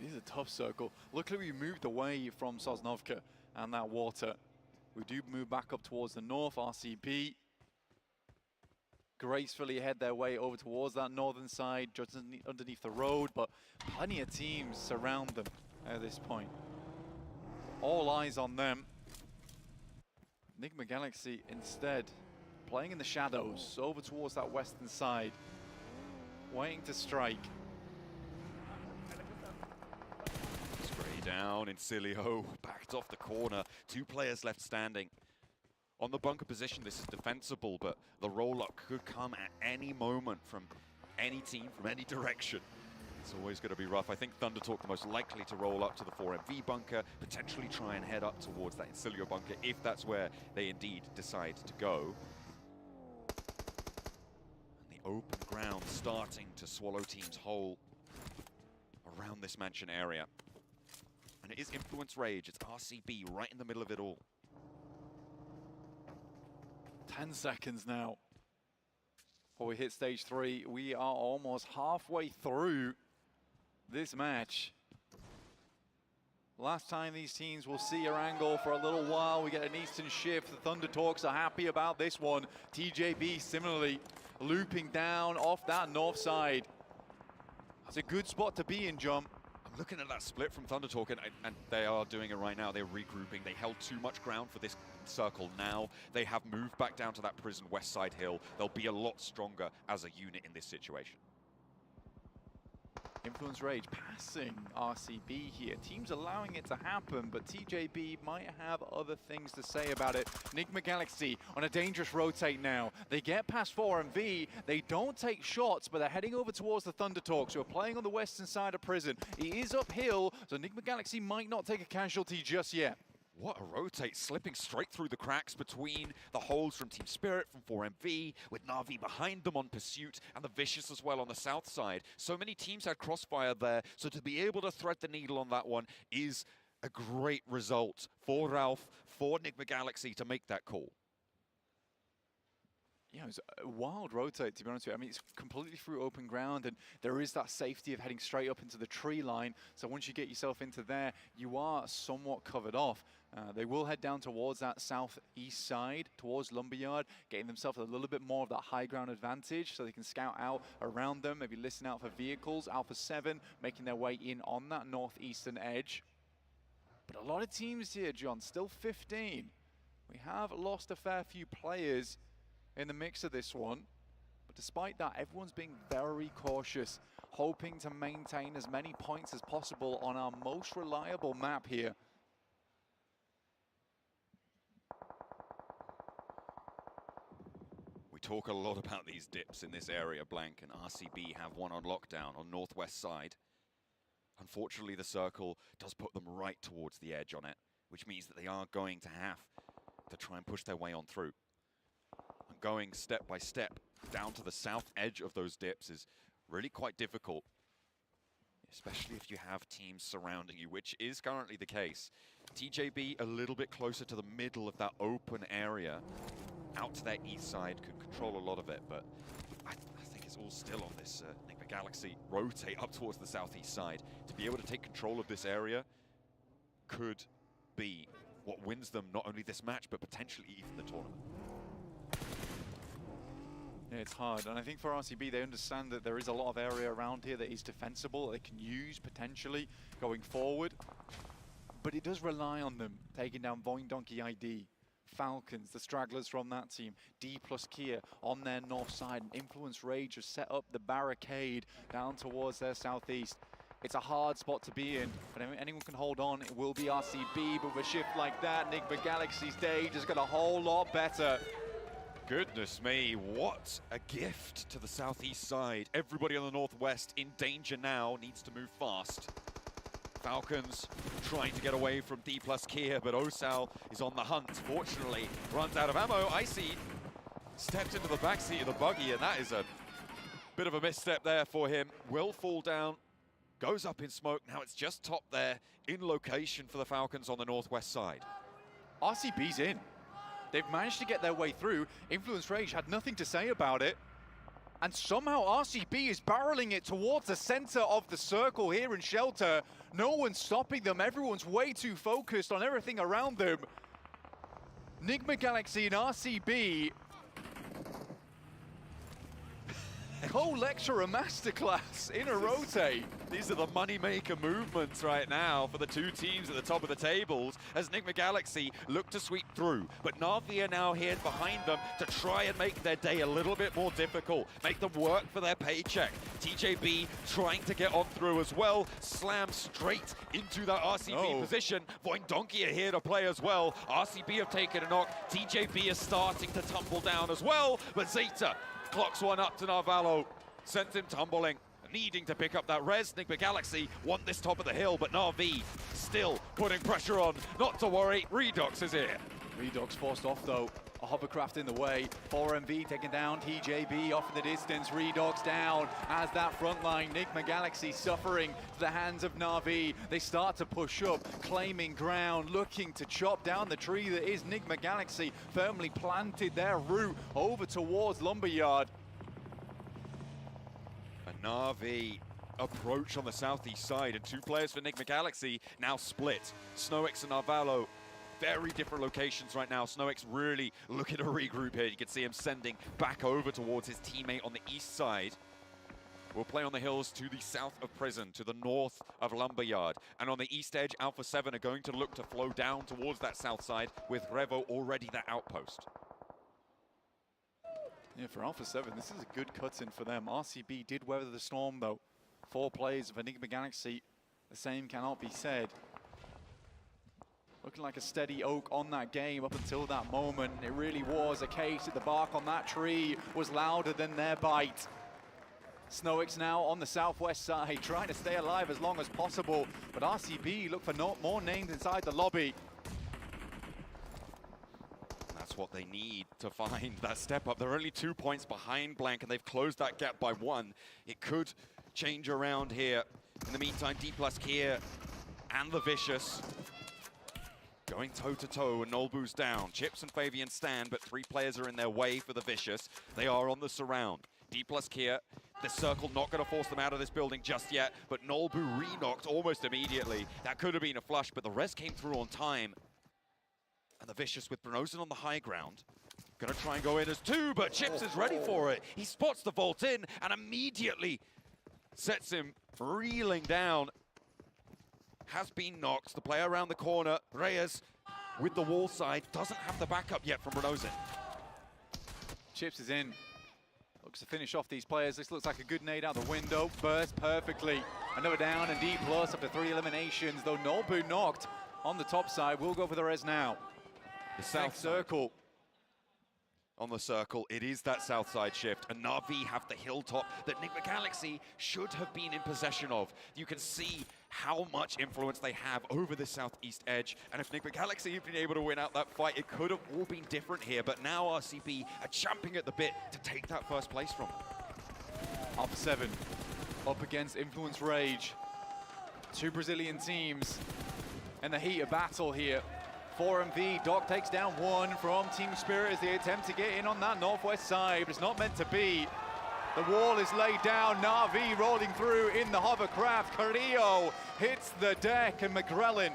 It is a tough circle. Luckily, we moved away from Sosnovka and that water. We do move back up towards the north. RCB gracefully head their way over towards that northern side, just underneath the road, but plenty of teams surround them at this point. All eyes on them. Nigma Galaxy instead playing in the shadows over towards that western side, waiting to strike. Spray down, Incilio backed off the corner. 2 players left standing. On the bunker position, this is defensible, but the roll-up could come at any moment from any team, from any direction. It's always going to be rough. I think Thundertalk the most likely to roll up to the 4MV bunker, potentially try and head up towards that Incilio bunker, if that's where they indeed decide to go. And the open ground starting to swallow teams whole around this mansion area. And it is Influence Rage. It's RCB right in the middle of it all. 10 seconds now before we hit stage 3. We are almost halfway through this match. Last time these teams will see our angle for a little while. We get an eastern shift. The Thundertalks are happy about this one. TJB similarly looping down off that north side. That's a good spot to be in, John. I'm looking at that split from Thundertalk, and they are doing it right now. They're regrouping. They held too much ground for this circle now. They have moved back down to that prison west side hill. They'll be a lot stronger as a unit in this situation. Influence Rage passing RCB here. Teams allowing it to happen, but TJB might have other things to say about it. Nigma Galaxy on a dangerous rotate now. They get past 4MV. They don't take shots, but they're heading over towards the Thundertalks, who are playing on the western side of prison. He is uphill, so Nigma Galaxy might not take a casualty just yet. What a rotate, slipping straight through the cracks between the holes from Team Spirit, from 4MV, with Na'Vi behind them on pursuit, and the Vicious as well on the south side. So many teams had crossfire there, so to be able to thread the needle on that one is a great result for Ralph, for Nigma Galaxy to make that call. Yeah, it was a wild rotate, to be honest with you. I mean, it's completely through open ground, and there is that safety of heading straight up into the tree line. So once you get yourself into there, you are somewhat covered off. They will head down towards that southeast side, towards Lumberyard, getting themselves a little bit more of that high ground advantage so they can scout out around them, maybe listen out for vehicles. Alpha 7 making their way in on that northeastern edge. But a lot of teams here, John, still 15. We have lost a fair few players in the mix of this one, but despite that, everyone's being very cautious, hoping to maintain as many points as possible on our most reliable map here. We talk a lot about these dips in this area, Blank, and RCB have one on lockdown on northwest side. Unfortunately, the circle does put them right towards the edge on it, which means that they are going to have to try and push their way on through. And going step by step down to the south edge of those dips is really quite difficult, especially if you have teams surrounding you, which is currently the case. TJB a little bit closer to the middle of that open area, out to their east side, could control a lot of it, but I think it's all still on this Enigma Galaxy. Rotate up towards the southeast side. To be able to take control of this area could be what wins them not only this match, but potentially even the tournament. Yeah, it's hard, and I think for RCB, they understand that there is a lot of area around here that is defensible, that they can use potentially going forward. But it does rely on them taking down Voindonkey ID, Falcons, the stragglers from that team, D plus Kia on their north side. Influence Rage has set up the barricade down towards their southeast. It's a hard spot to be in, but if anyone can hold on, it will be RCB. But with a shift like that, Enigma Galaxy's day just got a whole lot better. Goodness me, what a gift to the southeast side. Everybody on the northwest in danger now, needs to move fast. Falcons trying to get away from D plus Kia, but Osal is on the hunt. Fortunately, runs out of ammo. Icy stepped into the backseat of the buggy, and that is a bit of a misstep there for him. Will fall down, goes up in smoke. Now it's just top there in location for the Falcons on the northwest side. RCB's in. They've managed to get their way through. Influence Rage had nothing to say about it. And somehow RCB is barreling it towards the center of the circle here in Shelter. No one's stopping them. Everyone's way too focused on everything around them. Enigma Galaxy and RCB co-lecturer masterclass in a rotate. These are the moneymaker movements right now for the two teams at the top of the tables as Enigma Galaxy look to sweep through. But Na'Vi are now here behind them to try and make their day a little bit more difficult, make them work for their paycheck. TJB trying to get on through as well, slam straight into that RCB position. Voindonkey are here to play as well. RCB have taken a knock. TJB is starting to tumble down as well, but Zeta clocks one up to Narvalo, sends him tumbling, needing to pick up that res. Enigma Galaxy want this top of the hill, but Na'Vi still putting pressure on. Not to worry, Redox is here. Redox forced off though. A hovercraft in the way. 4MV taken down. TJB off in the distance. Redox down as that front line. Enigma Galaxy suffering to the hands of Na'Vi. They start to push up, claiming ground, looking to chop down the tree that is Enigma Galaxy. Firmly planted their route over towards Lumberyard. A Na'Vi approach on the southeast side, and two players for Enigma Galaxy now split. Snowix and Narvalo, very different locations right now. Snowix really looking to regroup here. You can see him sending back over towards his teammate on the east side. We'll play on the hills to the south of Prison, to the north of Lumberyard. And on the east edge, Alpha 7 are going to look to flow down towards that south side with Revo already that outpost. Yeah, for Alpha 7, this is a good cut-in for them. RCB did weather the storm, though. 4 players of Enigma Galaxy, the same cannot be said. Looking like a steady oak on that game up until that moment. It really was a case that the bark on that tree was louder than their bite. Snowix now on the southwest side, trying to stay alive as long as possible. But RCB look for more names inside the lobby. That's what they need to find that step up. They're only 2 points behind Blank, and they've closed that gap by 1. It could change around here. In the meantime, D plus Kia and the Vicious going toe-to-toe, and Nolbu's down. Chips and Fabian stand, but 3 players are in their way for the Vicious. They are on the surround. D plus Kia, the circle not going to force them out of this building just yet, but Nolbu re-knocked almost immediately. That could have been a flush, but the rest came through on time. And the Vicious with Brunozin on the high ground. Gonna try and go in as 2, but Chips is ready for it. He spots the vault in and immediately sets him reeling down. Has been knocked. The player around the corner, Reyes, with the wall side, doesn't have the backup yet from Brunozin. Chips is in. Looks to finish off these players. This looks like a good nade out the window. Burst perfectly. Another down and D plus after 3 eliminations, though Nolbu knocked on the top side. We'll go for the res now. The south circle. On the circle, it is that south side shift, and Na'Vi have the hilltop that Enigma Galaxy should have been in possession of. You can see how much influence they have over the southeast edge, and if Enigma Galaxy had been able to win out that fight, it could have all been different here, but now RCB are champing at the bit to take that first place from them. Alpha 7 up against Influence Rage. Two Brazilian teams in the heat of battle here. 4MV, Doc takes down one from Team Spirit as they attempt to get in on that northwest side, but it's not meant to be. The wall is laid down, Na'Vi rolling through in the hovercraft. Carrillo hits the deck, and McGrellin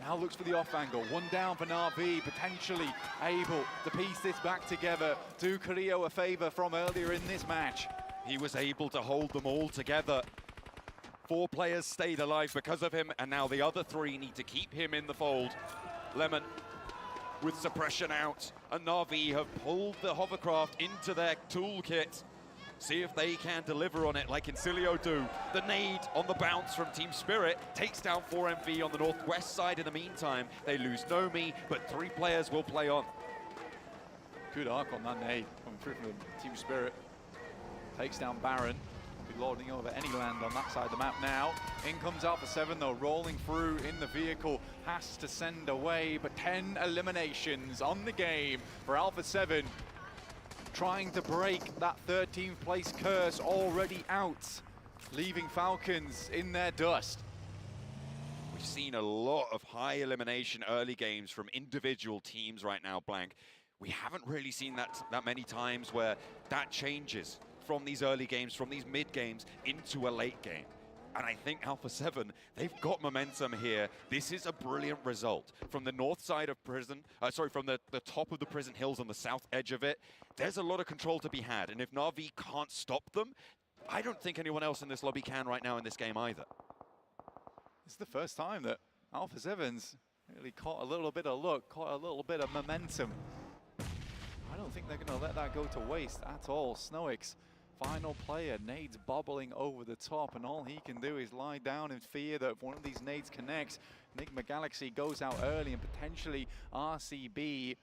now looks for the off angle. One down for Na'Vi, potentially able to piece this back together. Do Carrillo a favor from earlier in this match. He was able to hold them all together. 4 players stayed alive because of him, and now the other 3 need to keep him in the fold. Lemon with suppression out, and Na'Vi have pulled the hovercraft into their toolkit. See if they can deliver on it like Incilio do. The nade on the bounce from Team Spirit takes down 4MV on the northwest side in the meantime. They lose Nomi, but 3 players will play on. Good arc on that nade coming through from Team Spirit. Takes down Baron. Be lording over any land on that side of the map now. In comes Alpha 7 though, rolling through in the vehicle. Has to send away, but 10 eliminations on the game for Alpha 7. Trying to break that 13th place curse already out, leaving Falcons in their dust. We've seen a lot of high elimination early games from individual teams right now, Blank. We haven't really seen that many times where that changes from these early games, from these mid games into a late game. And I think Alpha 7, they've got momentum here. This is a brilliant result. From the north side of prison, from the top of the prison hills on the south edge of it, there's a lot of control to be had. And if Na'Vi can't stop them, I don't think anyone else in this lobby can right now in this game either. It's the first time that Alpha 7's really caught a little bit of luck, caught a little bit of momentum. I don't think they're going to let that go to waste at all. Snoix, final player, nades bobbling over the top, and all he can do is lie down in fear that if one of these nades connects, Enigma Galaxy goes out early and potentially RCB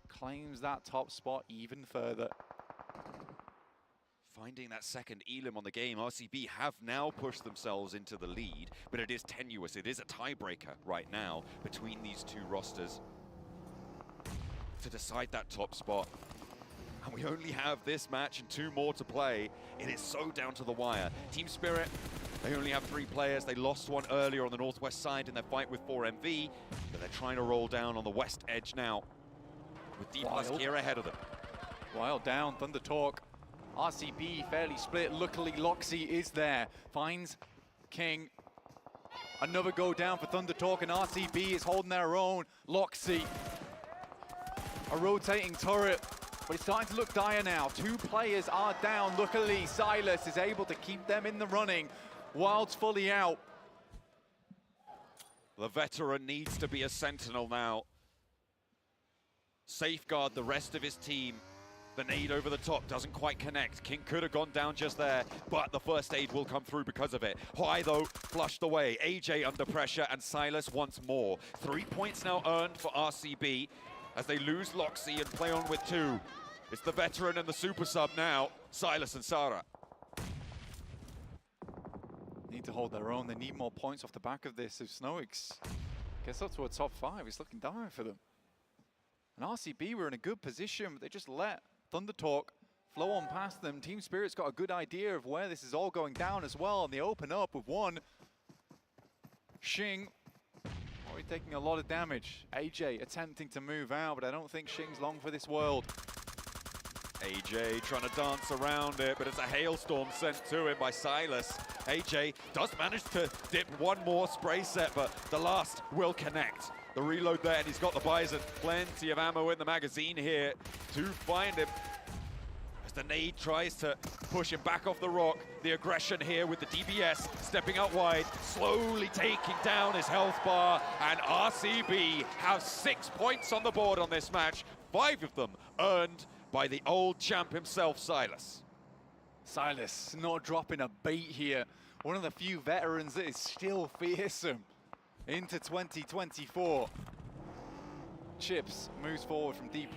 claims that top spot even further. Finding that second elim on the game, RCB have now pushed themselves into the lead, but it is tenuous. It is a tiebreaker right now between these two rosters to decide that top spot. And we only have this match and 2 more to play. It is so down to the wire. Team Spirit, they only have 3 players. They lost one earlier on the northwest side in their fight with 4MV, but they're trying to roll down on the west edge now with D+ here ahead of them. Wild down, Thunder Talk. RCB fairly split. Luckily, Loxy is there. Finds King. Another go down for Thunder Talk, and RCB is holding their own. Loxy, a rotating turret, but it's starting to look dire now. 2 players are down. Luckily, Silas is able to keep them in the running. Wild's fully out. The veteran needs to be a sentinel now. Safeguard the rest of his team. The nade over the top doesn't quite connect. King could have gone down just there, but the first aid will come through because of it. Hwai, though, flushed away. AJ under pressure, and Silas once more. 3 points now earned for RCB as they lose Loxy and play on with 2. It's the veteran and the super sub now, Silas and Sarah. Need to hold their own. They need more points off the back of this. If Snoix gets up to a top 5, it's looking dire for them. And RCB were in a good position, but they just let Thunder Talk flow on past them. Team Spirit's got a good idea of where this is all going down as well, and they open up with 1. Xing already taking a lot of damage. AJ attempting to move out, but I don't think Xing's long for this world. AJ trying to dance around it, but it's a hailstorm sent to him by Silas. AJ does manage to dip 1 more spray set, but the last will connect. The reload there, and he's got the Bison. Plenty of ammo in the magazine here to find him. As the nade tries to push him back off the rock. The aggression here with the DBS stepping out wide, slowly taking down his health bar. And RCB have 6 points on the board on this match. 5 of them earned by the old champ himself, Silas. Silas not dropping a beat here. One of the few veterans that is still fearsome into 2024. Chips moves forward from D+,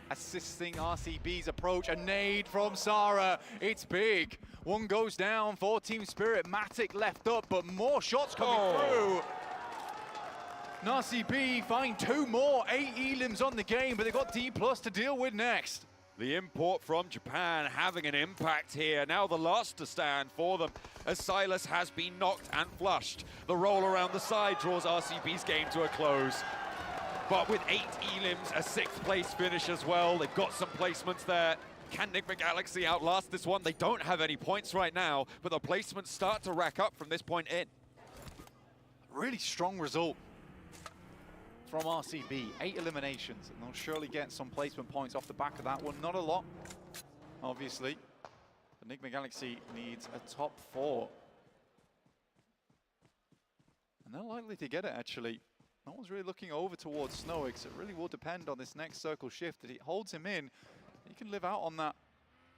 assisting RCB's approach. A nade from Sarah. It's big. 1 goes down for Team Spirit. Matic left up, but more shots coming through. RCB find 2 more. 8 elims on the game, but they got D+ to deal with next. The import from Japan having an impact here. Now the last to stand for them as Silas has been knocked and flushed. The roll around the side draws RCB's game to a close. But with 8 elims, a 6th place finish as well. They've got some placements there. Can Enigma Galaxy outlast this one? They don't have any points right now, but the placements start to rack up from this point in. Really strong result from RCB, 8 eliminations, and they'll surely get some placement points off the back of that one. Not a lot, obviously. Enigma Galaxy needs a top 4. And they're likely to get it, actually. No one's really looking over towards Snowix. It really will depend on this next circle shift. That he holds him in, he can live out on that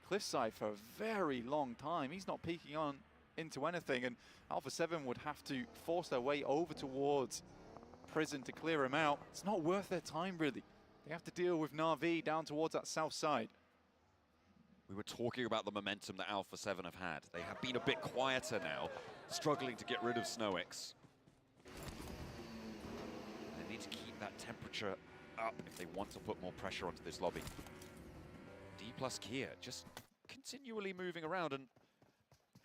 cliffside for a very long time. He's not peeking on into anything, and Alpha 7 would have to force their way over towards Prison to clear him out. It's not worth their time, really. They have to deal with Na'Vi down towards that south side. We were talking about the momentum that Alpha 7 have had. They have been a bit quieter now, struggling to get rid of Snowix. They need to keep that temperature up if they want to put more pressure onto this lobby. D plus Kia just continually moving around, and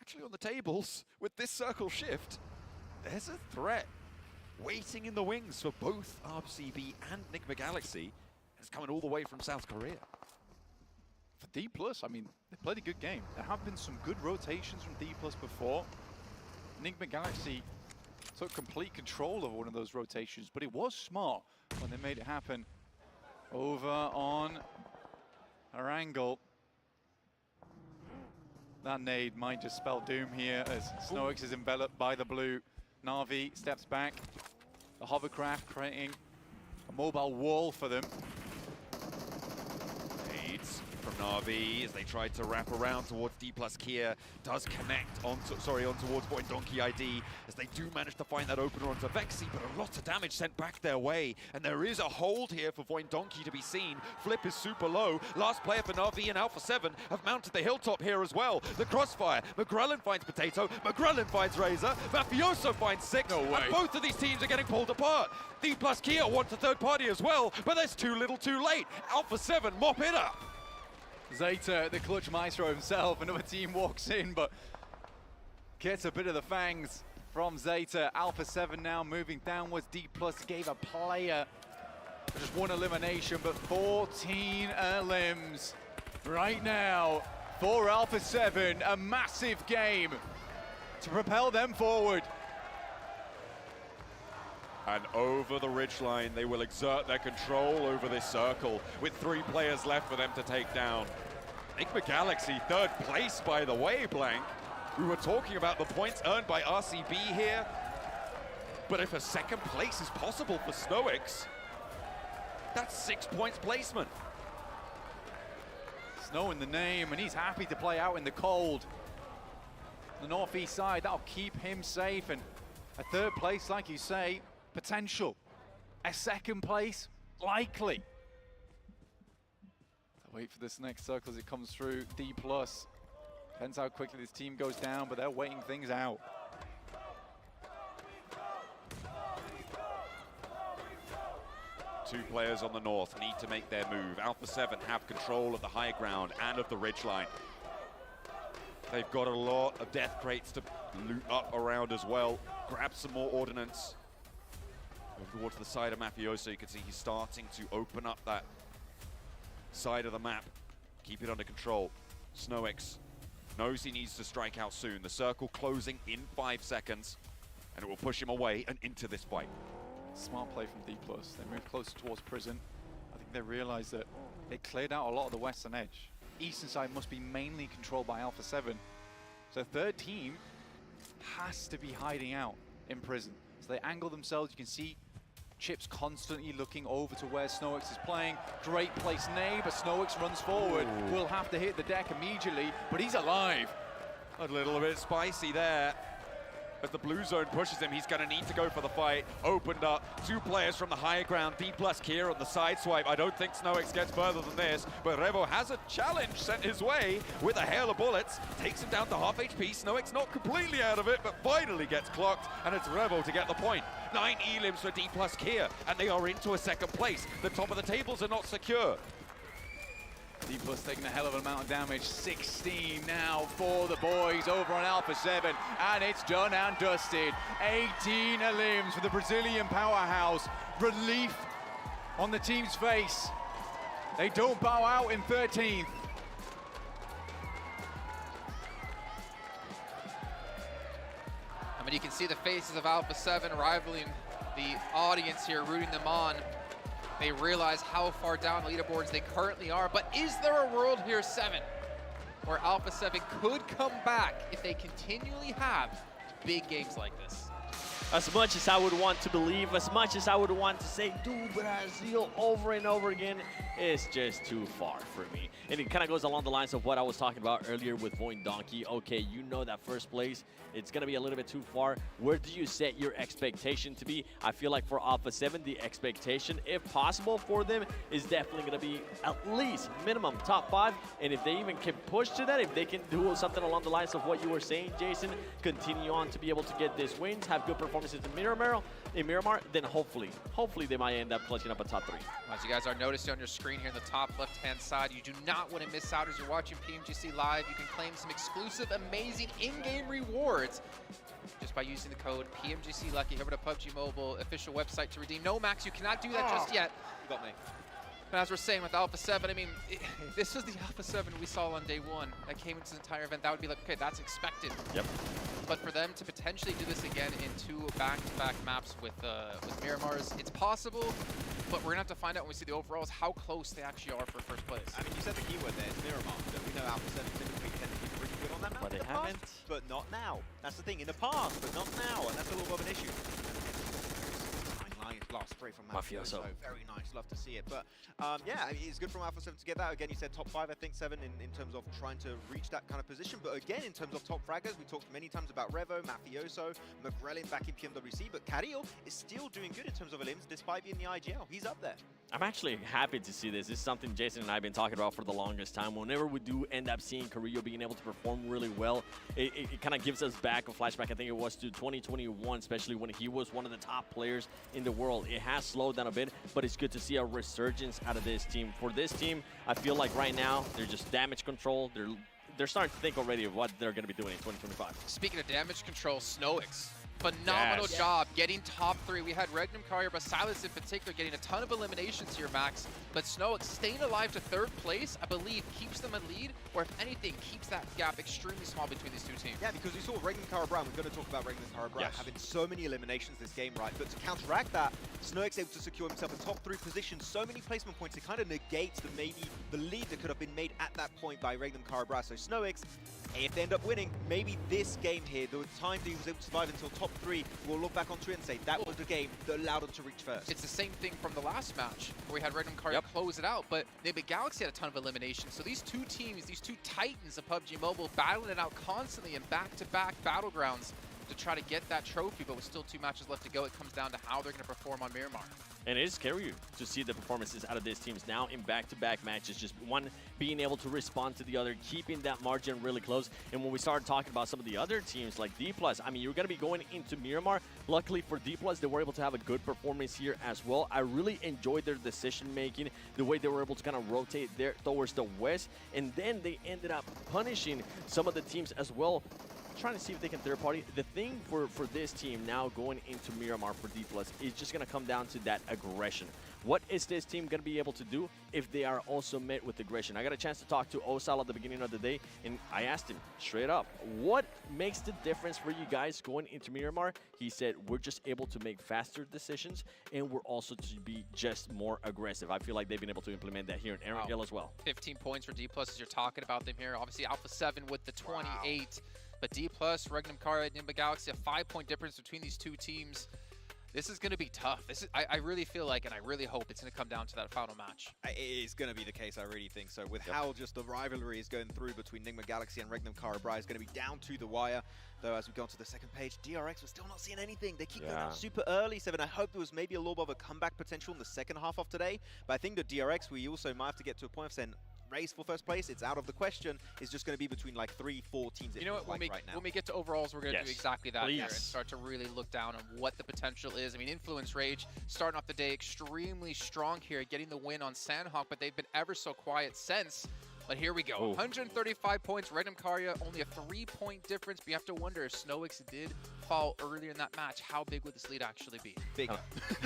actually on the tables with this circle shift, there's a threat waiting in the wings for both RCB and Enigma Galaxy. It's coming all the way from South Korea. For D+, I mean, they played a good game. There have been some good rotations from D+ before. Enigma Galaxy took complete control of one of those rotations, but it was smart when they made it happen. Over on our angle. That nade might just spell doom here as Snowix is enveloped by the blue. Na'Vi steps back. The hovercraft creating a mobile wall for them. Nades from Na'Vi as they tried to wrap around towards D plus Kia. Does connect on towards Void Donkey ID as they do manage to find that opener onto Vexy, but a lot of damage sent back their way. And there is a hold here for Void Donkey to be seen. Flip is super low. Last player for Na'Vi and Alpha 7 have mounted the hilltop here as well. The crossfire. McGrellan finds Potato. McGrellan finds Razor. Mafioso finds 6. No way. And both of these teams are getting pulled apart. D plus Kia wants a third party as well, but there's too little too late. Alpha 7 mop it up. Zeta, the clutch maestro himself, another team walks in, but gets a bit of the fangs from Zeta. Alpha 7 now moving downwards. D+ gave a player just 1 elimination, but 14 elims right now for Alpha 7. A massive game to propel them forward. And over the ridgeline, they will exert their control over this circle with 3 players left for them to take down. Enigma Galaxy, 3rd place, by the way, Blank. We were talking about the points earned by RCB here, but if a 2nd place is possible for Snowix, that's 6 points placement. Snow in the name, and he's happy to play out in the cold. The northeast side, that'll keep him safe, and a 3rd place, like you say, potential. A 2nd place, likely. So wait for this next circle as it comes through. D+. Depends how quickly this team goes down, but they're waiting things out. Two players on the north need to make their move. Alpha 7 have control of the high ground and of the ridgeline. They've got a lot of death crates to loot up around as well. Grab some more ordnance. Over towards the side of Mafioso, you can see he's starting to open up that side of the map. Keep it under control. Snowix knows he needs to strike out soon. The circle closing in 5 seconds, and it will push him away and into this fight. Smart play from D+. They move closer towards Prison. I think they realize that they cleared out a lot of the western edge. Eastern side must be mainly controlled by Alpha 7. So 3rd team has to be hiding out in Prison. So they angle themselves. You can see Chips constantly looking over to where Snowix is playing. Great place nade, but Snowix runs forward. Ooh. Will have to hit the deck immediately, but he's alive. A little bit spicy there. As the blue zone pushes him, he's going to need to go for the fight. Opened up, 2 players from the higher ground. D+ Kia on the side swipe. I don't think Snowix gets further than this, but Revo has a challenge sent his way with a hail of bullets. Takes him down to half HP. Snowix not completely out of it, but finally gets clocked, and it's Revo to get the point. 9 elims for D+ Kia, and they are into a 2nd place. The top of the tables are not secure. D Plus taking a hell of an amount of damage. 16 now for the boys over on Alpha 7. And it's done and dusted. 18 elims for the Brazilian powerhouse. Relief on the team's face. They don't bow out in 13th. I mean, you can see the faces of Alpha 7 rivaling the audience here, rooting them on. They realize how far down leaderboards they currently are, but is there a world here, 7, where Alpha 7 could come back if they continually have big games like this? As much as I would want to believe, as much as I would want to say, do Brazil over and over again, it's just too far for me. And it kind of goes along the lines of what I was talking about earlier with Void Donkey. Okay, you know that first place, it's going to be a little bit too far. Where do you set your expectation to be? I feel like for Alpha 7, the expectation, if possible for them, is definitely going to be at least minimum top 5. And if they even can push to that, if they can do something along the lines of what you were saying, Jason, continue on to be able to get these wins, have good performances in Miramar, then hopefully they might end up clutching up a top 3. As you guys are noticing on your screen here in the top left-hand side, you do not want to miss out as you're watching PMGC Live. You can claim some exclusive, amazing in-game rewards just by using the code PMGC Lucky. Over to PUBG Mobile official website to redeem. No, Max, you cannot do that just yet. You got me. But as we're saying with Alpha 7, I mean, if this was the Alpha 7 we saw on day 1 that came into the entire event, that would be like, okay, that's expected. Yep. But for them to potentially do this again in 2 back-to-back maps with Miramars, it's possible, but we're going to have to find out when we see the overalls how close they actually are for first place. I mean, you said the keyword there, it's Miramar. So we know Alpha 7 typically tend to be pretty good on that map But in they the past, haven't. but not now. That's the thing, in the past, but not now, and that's a little bit of an issue. Nice last spray from Mafioso. Very nice, love to see it. But yeah, I mean, it's good from Alpha 7 to get that. Again, you said top 5, I think 7 in terms of trying to reach that kind of position. But again, in terms of top fraggers, we talked many times about Revo, Mafioso, McGrellin back in PMWC, but Carrillo is still doing good in terms of elims despite being the IGL. He's up there. I'm actually happy to see this. This is something Jason and I have been talking about for the longest time. Whenever we do end up seeing Carrillo being able to perform really well, it kind of gives us back a flashback. I think it was to 2021, especially when he was one of the top players in the world. It has slowed down a bit, but it's good to see a resurgence out of this team. For this team, I feel like right now, they're just damage control. They're starting to think already of what they're going to be doing in 2025. Speaking of damage control, Snowix. Phenomenal job getting top 3. We had Regnum Carrier, but Silas in particular getting a ton of eliminations here, Max. But Snowix staying alive to 3rd place, I believe, keeps them in lead, or if anything, keeps that gap extremely small between these 2 teams. Yeah, because we saw Regnum Cara Brown. We're going to talk about Regnum Cara Brown having so many eliminations this game, right? But to counteract that, Snowix able to secure himself a top 3 position. So many placement points, it kind of negates the lead that could have been made at that point by Regnum Cara Brown. So Snowix, if they end up winning, maybe this game here, the time that he was able to survive until top 3, we'll look back onto it and say that was the game that allowed him to reach first. It's the same thing from the last match where we had Regnum Carrier close it out, but the Galaxy had a ton of eliminations. So these 2 teams, these 2 titans of PUBG Mobile, battling it out constantly in back-to-back battlegrounds to try to get that trophy, but with still 2 matches left to go, it comes down to how they're going to perform on Miramar. And it is scary to see the performances out of these teams now in back-to-back matches, just one being able to respond to the other, keeping that margin really close. And when we started talking about some of the other teams like D+, I mean, you're going to be going into Miramar. Luckily for D+, they were able to have a good performance here as well. I really enjoyed their decision-making, the way they were able to kind of rotate there towards the west, and then they ended up punishing some of the teams as well, trying to see if they can third party. The thing for this team now going into Miramar for D+ is just going to come down to that aggression. What is this team going to be able to do if they are also met with aggression? I got a chance to talk to Osal at the beginning of the day, and I asked him straight up, what makes the difference for you guys going into Miramar? He said, we're just able to make faster decisions, and we're also to be just more aggressive. I feel like they've been able to implement that here in Erangel as well. 15 points for D+ as you're talking about them here. Obviously, Alpha 7 with the 28. But D+, Regnum Carrier, Nimba Galaxy, a 5-point difference between these 2 teams. This is going to be tough. This is, I really feel like, and I really hope it's going to come down to that final match. It is going to be the case, I really think so. With how just the rivalry is going through between Nigma Galaxy and Regnum Cara Brown is going to be down to the wire. Though as we go on to the second page, DRX, we're still not seeing anything. They keep going out super early, Seven. I hope there was maybe a little bit of a comeback potential in the second half of today. But I think the DRX, we also might have to get to a point of saying, race for first place, it's out of the question. It's just going to be between like 3-4 teams. You know what? Right now. When we get to overalls, we're going to Yes. do exactly that here and Please. start to really look down on what the potential is. I mean, Influence Rage starting off the day extremely strong here, getting the win on Sandhawk, but they've been ever so quiet since. But here we go. Ooh. 135 points. Regnum Karya, only a 3-point difference. But you have to wonder if Snowix did fall earlier in that match, how big would this lead actually be? Big.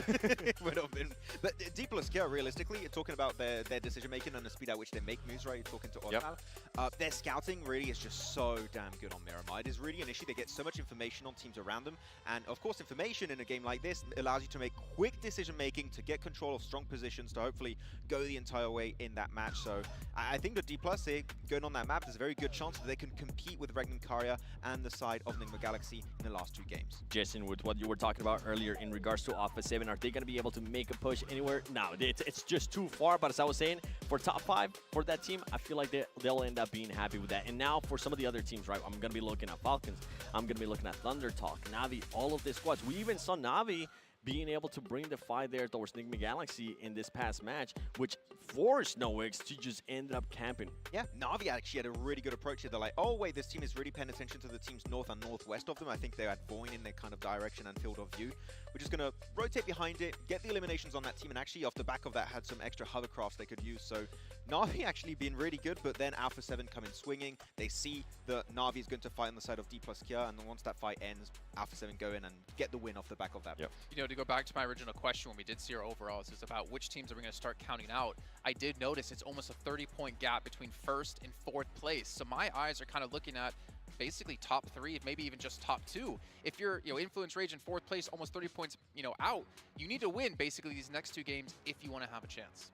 It would have been. But D plus Kia, realistically, you're talking about their decision making and the speed at which they make moves, right? You're talking to Osmal. Their scouting really is just so damn good on Miramar. It is really an issue. They get so much information on teams around them. And of course, information in a game like this allows you to make quick decision making, to get control of strong positions, to hopefully go the entire way in that match. So I think the D plus here, going on that map, there's a very good chance that they can compete with Regnum Karya and the side of Nigma Galaxy in the last 2 games. Jason, with what you were talking about earlier in regards to Alpha 7, are they going to be able to make a push anywhere? No, it's just too far. But as I was saying, for top 5 for that team, I feel like they'll end up being happy with that. And now for some of the other teams, right, I'm going to be looking at Falcons. I'm going to be looking at Thunder Talk, Navi, all of the squads. We even saw Navi being able to bring the fight there towards Nigma Galaxy in this past match, which forced Snowix to just end up camping. Yeah, Navi actually had a really good approach here. They're like, oh wait, this team is really paying attention to the teams north and northwest of them. I think they had Boyne in their kind of direction and field of view. We're just going to rotate behind it, get the eliminations on that team, and actually off the back of that had some extra hovercrafts they could use. So Navi actually being really good, but then Alpha 7 come in swinging. They see that Navi is going to fight on the side of D plus Kia, and then once that fight ends, Alpha 7 go in and get the win off the back of that. You know, to go back to my original question when we did see our overalls, is about which teams are we going to start counting out. I did notice it's almost a 30-point gap between 1st and 4th place. So my eyes are kind of looking at basically top 3, maybe even just top 2. If you're, Influence Rage in 4th place, almost 30 points, out, you need to win basically these next 2 games if you want to have a chance.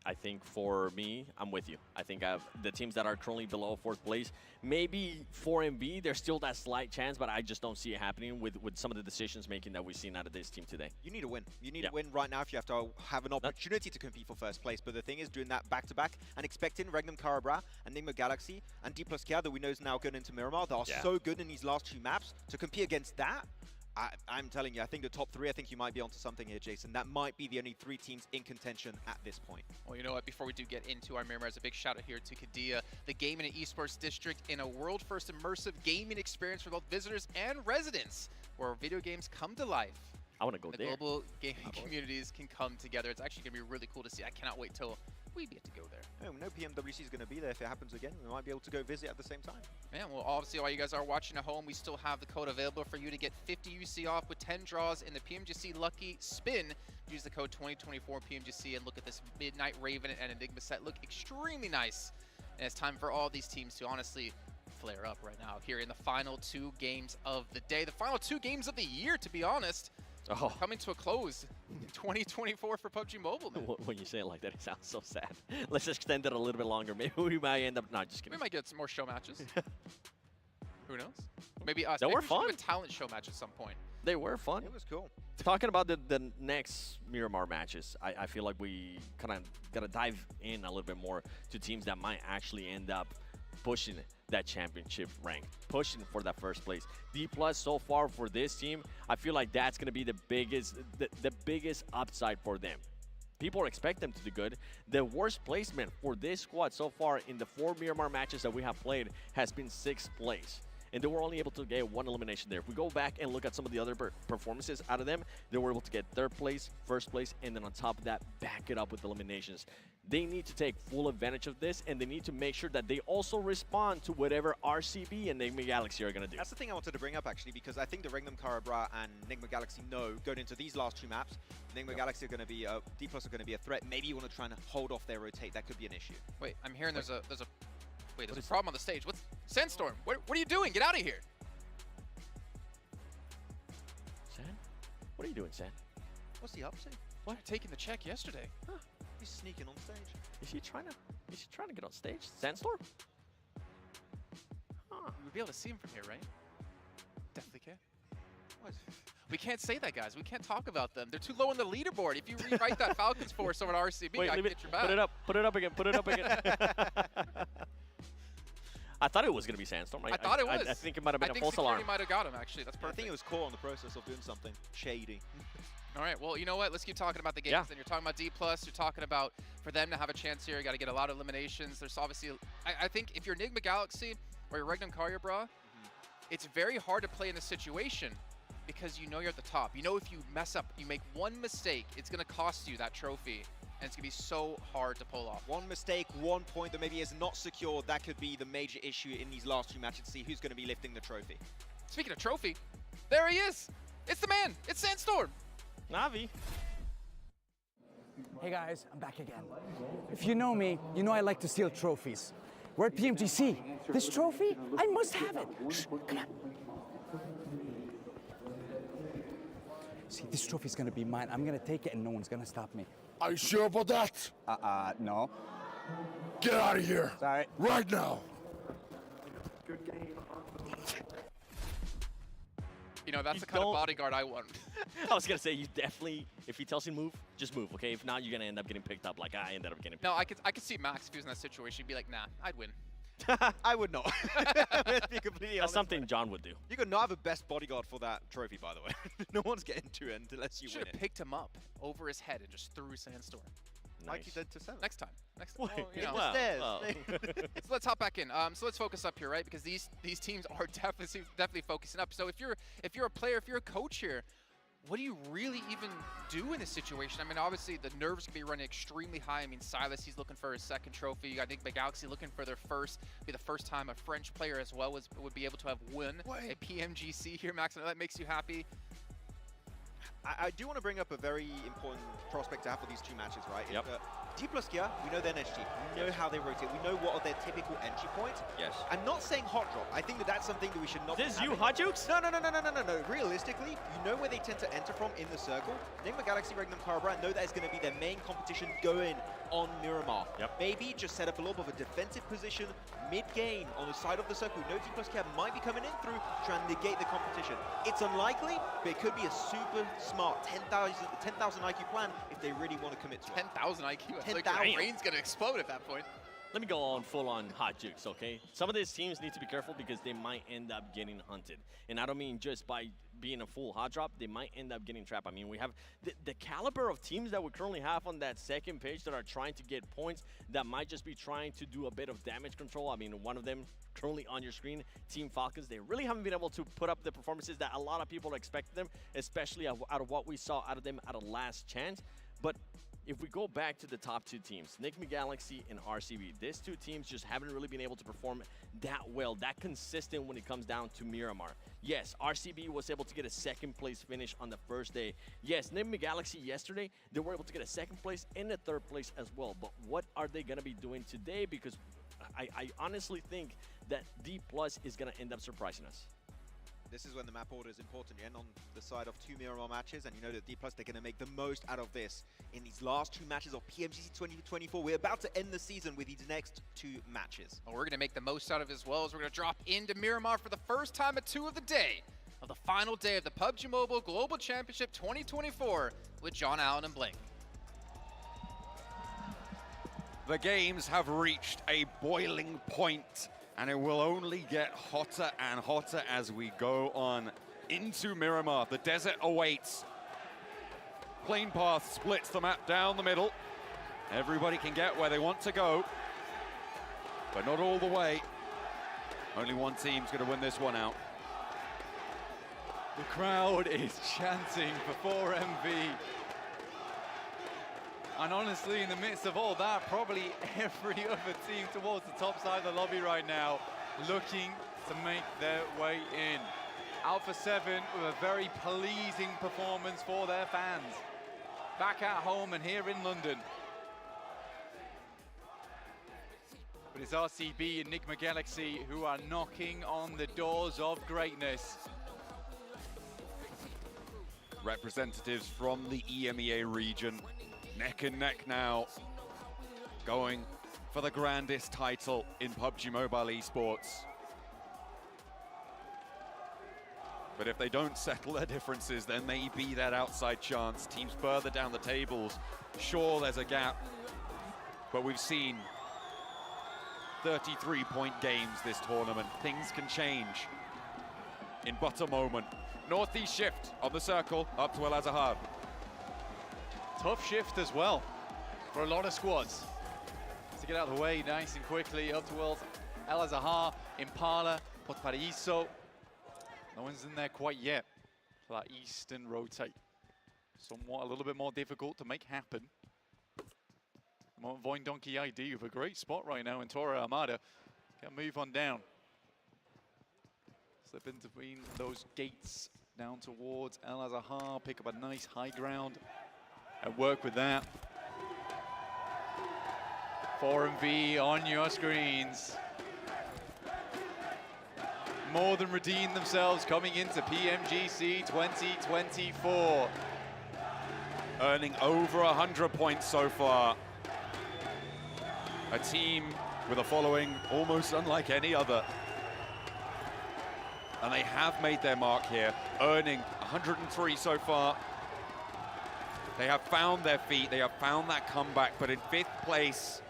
I think for me, I'm with you. I think the teams that are currently below 4th place, maybe 4MB, there's still that slight chance, but I just don't see it happening with some of the decisions making that we've seen out of this team today. You need a win. You need a win right now if you have to have an opportunity to compete for 1st place. But the thing is, doing that back-to-back and expecting Regnum Karabra and Nigma Galaxy and D plus Kia that we know is now going into Miramar, that are so good in these last 2 maps, to compete against that, I'm telling you, I think the top 3, I think you might be onto something here, Jason. That might be the only 3 teams in contention at this point. Well, you know what? Before we do get into our Miramars, a big shout out here to Kadia, the Gaming and Esports District, in a world-first immersive gaming experience for both visitors and residents, where video games come to life. I want to go the there. Global gaming communities can come together. It's actually going to be really cool to see. I cannot wait till we get to go there. Oh, no PMGC is going to be there if it happens again. We might be able to go visit at the same time. Man, well, obviously, while you guys are watching at home, we still have the code available for you to get 50 UC off with 10 draws in the PMGC Lucky Spin. Use the code 2024 PMGC and look at this Midnight Raven and Enigma set. Look extremely nice. And it's time for all these teams to honestly flare up right now here in the final 2 games of the day. The final 2 games of the year, to be honest. Coming to a close in 2024 for PUBG Mobile. Man. When you say it like that, it sounds so sad. Let's extend it a little bit longer. Maybe we might end up... No, just kidding. We might get some more show matches. Who knows? Maybe us. They Maybe were we should fun. have a talent show match at some point. They were fun. It was cool. Talking about the next Miramar matches, I feel like we kind of got to dive in a little bit more to teams that might actually end up pushing that championship rank, pushing for that 1st place. D plus so far for this team, I feel like that's going to be the biggest upside for them. People expect them to do good. The worst placement for this squad so far in the 4 Miramar matches that we have played has been 6th place. And they were only able to get 1 elimination there. If we go back and look at some of the other performances out of them, they were able to get 3rd place, 1st place, and then on top of that, back it up with eliminations. They need to take full advantage of this, and they need to make sure that they also respond to whatever RCB and Nigma Galaxy are going to do. That's the thing I wanted to bring up, actually, because I think the Regnum Karabra and Nigma Galaxy know, going into these last 2 maps, Nigma Galaxy are going to be, D plus are going to be a threat. Maybe you want to try and hold off their rotate. That could be an issue. Wait, I'm hearing there's a problem on the stage. What's Sandstorm? What are you doing? Get out of here. San? What are you doing, San? What's he up to? What? Taking the check yesterday. Huh. He's sneaking on stage. Is he trying to get on stage? Sandstorm? Huh. We'd be able to see him from here, right? Definitely can. What? We can't say that, guys. We can't talk about them. They're too low on the leaderboard. If you rewrite that Falcons force over to RCB, I can get your back. Put it up again. Put it up again. I thought it was going to be Sandstorm. I thought it was. I think it might have been a false security alarm. might have got him, actually. That's perfect. I think it was caught on the process of doing something shady. All right, well, you know what? Let's keep talking about the games. And you're talking about D+, you're talking about for them to have a chance here, you got to get a lot of eliminations. There's obviously, I think if you're Enigma Galaxy or you're Regnum Carrier, bro, it's very hard to play in this situation because you know you're at the top. You know if you mess up, you make one mistake, it's going to cost you that trophy. And it's going to be so hard to pull off. One mistake, 1 point that maybe is not secured, that could be the major issue in these last 2 matches to see who's going to be lifting the trophy. Speaking of trophy, there he is. It's the man. It's Sandstorm. Navi. Hey guys, I'm back again. If you know me, you know I like to steal trophies. We're at PMGC. This trophy, I must have it. Shh, come on. See, this trophy's gonna be mine. I'm gonna take it and no one's gonna stop me. Are you sure about that? No. Get out of here. Sorry. Right now. You know, that's the kind of bodyguard I want. I was going to say, you definitely, if he tells you to move, just move, okay? If not, you're going to end up getting picked up like I ended up getting picked up. No, I could see Max, if he was in that situation, he'd be like, nah, I'd win. I would not. Let's be completely honest. That's something John would do. You could not have a best bodyguard for that trophy, by the way. No one's getting to it unless you win it. Should have picked him up over his head and just threw Sandstorm. Like you did to 7. Next time. Next time. Wait, you know. well. So let's hop back in. So let's focus up here, right? Because these teams are definitely focusing up. So if you're a player, if you're a coach here, what do you really even do in this situation? I mean, obviously the nerves can be running extremely high. I mean, Silas, he's looking for his second trophy. You got Enigma Galaxy looking for their first, be the first time a French player as well would be able to have won a PMGC here, Max. I know that makes you happy. I do want to bring up a very important prospect to have for these 2 matches, right? Yep. D plus Kia, we know their energy. We know how they rotate. We know what are their typical entry points. Yes. I'm not saying hot drop. I think that that's something that we should not. This you, Hot Jukes? No. Realistically, you know where they tend to enter from in the circle. Enigma Galaxy, Regnum Carabra know that is going to be their main competition going on Miramar. Yep. Maybe just set up a little bit of a defensive position mid-game on the side of the circle. No D plus Kia might be coming in through, trying to negate the competition. It's unlikely, but it could be a super smart 10,000 IQ plan if they really want to commit to it. 10,000 IQ? 10,000. Like your brain's going to explode at that point. Let me go on full-on Hot Jukes, okay? Some of these teams need to be careful because they might end up getting hunted. And I don't mean just by being a full hot drop, they might end up getting trapped. I mean, we have the caliber of teams that we currently have on that second page that are trying to get points, that might just be trying to do a bit of damage control. I mean, one of them currently on your screen, Team Falcons, they really haven't been able to put up the performances that a lot of people expected them, especially out of what we saw out of them at a last chance. But if we go back to the top 2 teams, Enigma Galaxy and RCB, these 2 teams just haven't really been able to perform that well, that consistent when it comes down to Miramar. Yes, RCB was able to get a second place finish on the first day. Yes, Enigma Galaxy yesterday, they were able to get a second place and a third place as well. But what are they going to be doing today? Because I honestly think that D+ is going to end up surprising us. This is when the map order is important. You're on the side of 2 Miramar matches, and you know that D+, they're going to make the most out of this in these last 2 matches of PMGC 2024. We're about to end the season with these next 2 matches. Well, we're going to make the most out of it as well, as we're going to drop into Miramar for the first time at 2 of the day, of the final day of the PUBG Mobile Global Championship 2024 with John Allen and Blink. The games have reached a boiling point, and it will only get hotter and hotter as we go on into Miramar. The desert awaits. Plane path splits the map down the middle. Everybody can get where they want to go, but not all the way. Only one team's going to win this one out. The crowd is chanting for 4MV. And honestly, in the midst of all that, probably every other team towards the top side of the lobby right now looking to make their way in. Alpha 7 with a very pleasing performance for their fans. Back at home and here in London. But it's RCB and Enigma Galaxy who are knocking on the doors of greatness. Representatives from the EMEA region, neck and neck now, going for the grandest title in PUBG Mobile esports. But if they don't settle their differences, there may be that outside chance. Teams further down the tables, sure, there's a gap, but we've seen 33-point games this tournament. Things can change in but a moment. Northeast shift on the circle, up to El Azahar. Tough shift as well for a lot of squads. To get out of the way nice and quickly, up to El Azahar, Impala, Puerto Paraíso. No one's in there quite yet for that eastern rotate. Somewhat a little bit more difficult to make happen. Voin Donkey ID with a great spot right now in Torre Armada. Can move on down. Slip in between those gates down towards El Azahar, pick up a nice high ground and work with that. 4MV on your screens. More than redeemed themselves coming into PMGC 2024. Earning over 100 points so far. A team with a following almost unlike any other. And they have made their mark here, earning 103 so far. They have found their feet, they have found that comeback, but in 5th place,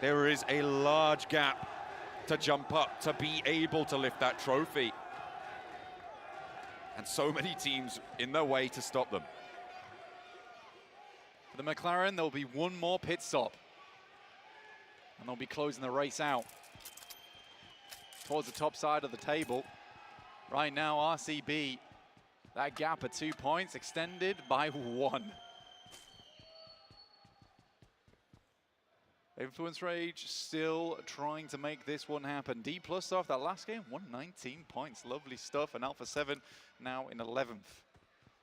there is a large gap to jump up, to be able to lift that trophy. And so many teams in their way to stop them. For the McLaren, there'll be one more pit stop. And they'll be closing the race out towards the top side of the table. Right now, RCB, that gap of 2 points extended by 1. Influence Rage still trying to make this one happen. D+ off that last game, 119 points. Lovely stuff. And Alpha 7 now in 11th.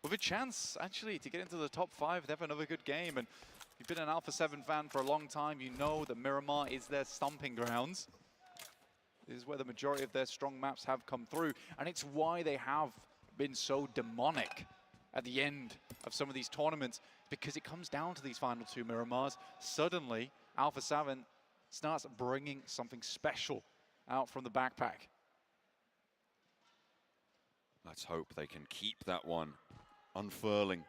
With a chance, actually, to get into the top 5. They have another good game. And if you've been an Alpha 7 fan for a long time, you know that Miramar is their stomping grounds. This is where the majority of their strong maps have come through. And it's why they have been so demonic at the end of some of these tournaments, because it comes down to these final 2 Miramars. Suddenly, Alpha 7 starts bringing something special out from the backpack. Let's hope they can keep that one unfurling.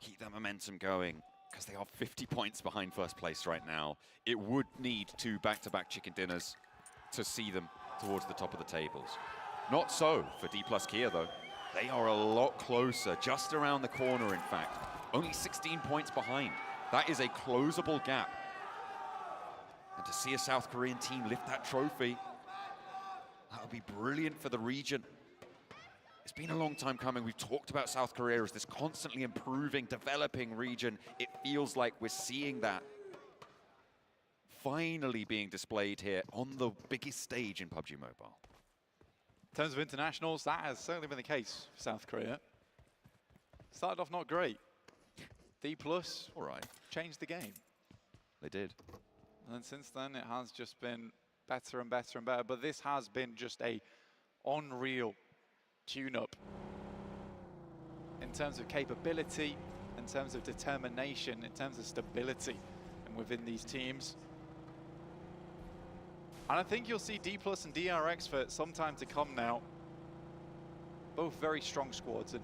Keep that momentum going, because they are 50 points behind first place right now. It would need 2 back-to-back chicken dinners to see them towards the top of the tables. Not so for D+ Kia, though. They are a lot closer, just around the corner, in fact. Only 16 points behind. That is a closable gap. And to see a South Korean team lift that trophy, that would be brilliant for the region. It's been a long time coming. We've talked about South Korea as this constantly improving, developing region. It feels like we're seeing that finally being displayed here on the biggest stage in PUBG Mobile. In terms of internationals, that has certainly been the case for South Korea. Started off not great. D+, all right, changed the game. They did. And then since then, it has just been better and better and better. But this has been just a unreal tune-up in terms of capability, in terms of determination, in terms of stability, and within these teams. And I think you'll see D+ and DRX for some time to come now. Both very strong squads, and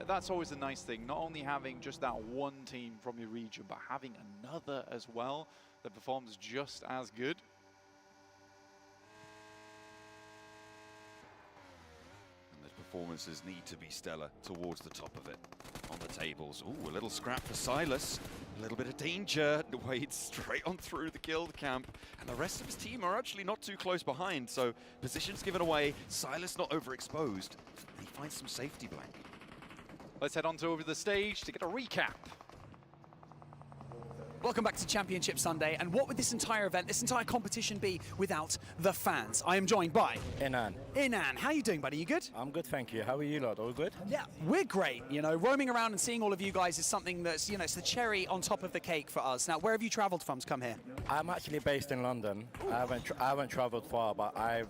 that's always a nice thing, not only having just that one team from your region, but having another as well that performs just as good. And those performances need to be stellar towards the top of it. On the tables, ooh, a little scrap for Silas. A little bit of danger, wades straight on through the guild camp. And the rest of his team are actually not too close behind, so positions given away, Silas not overexposed. He finds some safety blank. Let's head on to over the stage to get a recap. Welcome back to Championship Sunday, and what would this entire event, this entire competition be without the fans? I am joined by Inan. Inan, how are you doing, buddy? You good? I'm good, thank you. How are you lot? All good? Yeah, we're great. You know, roaming around and seeing all of you guys is something that's, you know, it's the cherry on top of the cake for us. Now, where have you traveled from to come here? I'm actually based in London. I haven't traveled far, but I've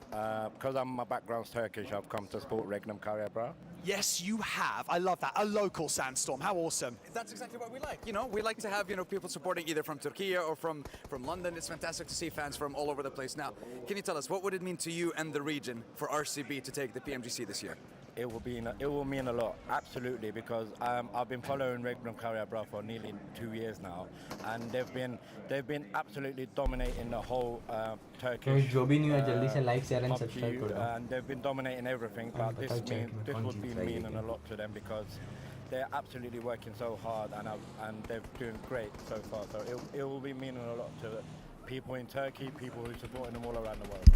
because my background's Turkish, I've come to support Regnum Carabra. Yes, you have. I love that. A local Sandstorm. How awesome. That's exactly what we like. You know, we like to have, you know, people supporting either from Turkey or from London. It's fantastic to see fans from all over the place. Now, can you tell us, what would it mean to you and the region for RCB to take the PMGC this year? it will mean a lot, absolutely, because I've been following Regnum Karabakh for nearly 2 years now, and they've been absolutely dominating the whole Turkish. जो भी नहीं है जल्दी से like, share and subscribe कर दो. And they've been dominating everything, but this would be meaning a lot to them because they're absolutely working so hard and they're doing great so far. So it will be meaning a lot to people in Turkey, people who are supporting them all around the world.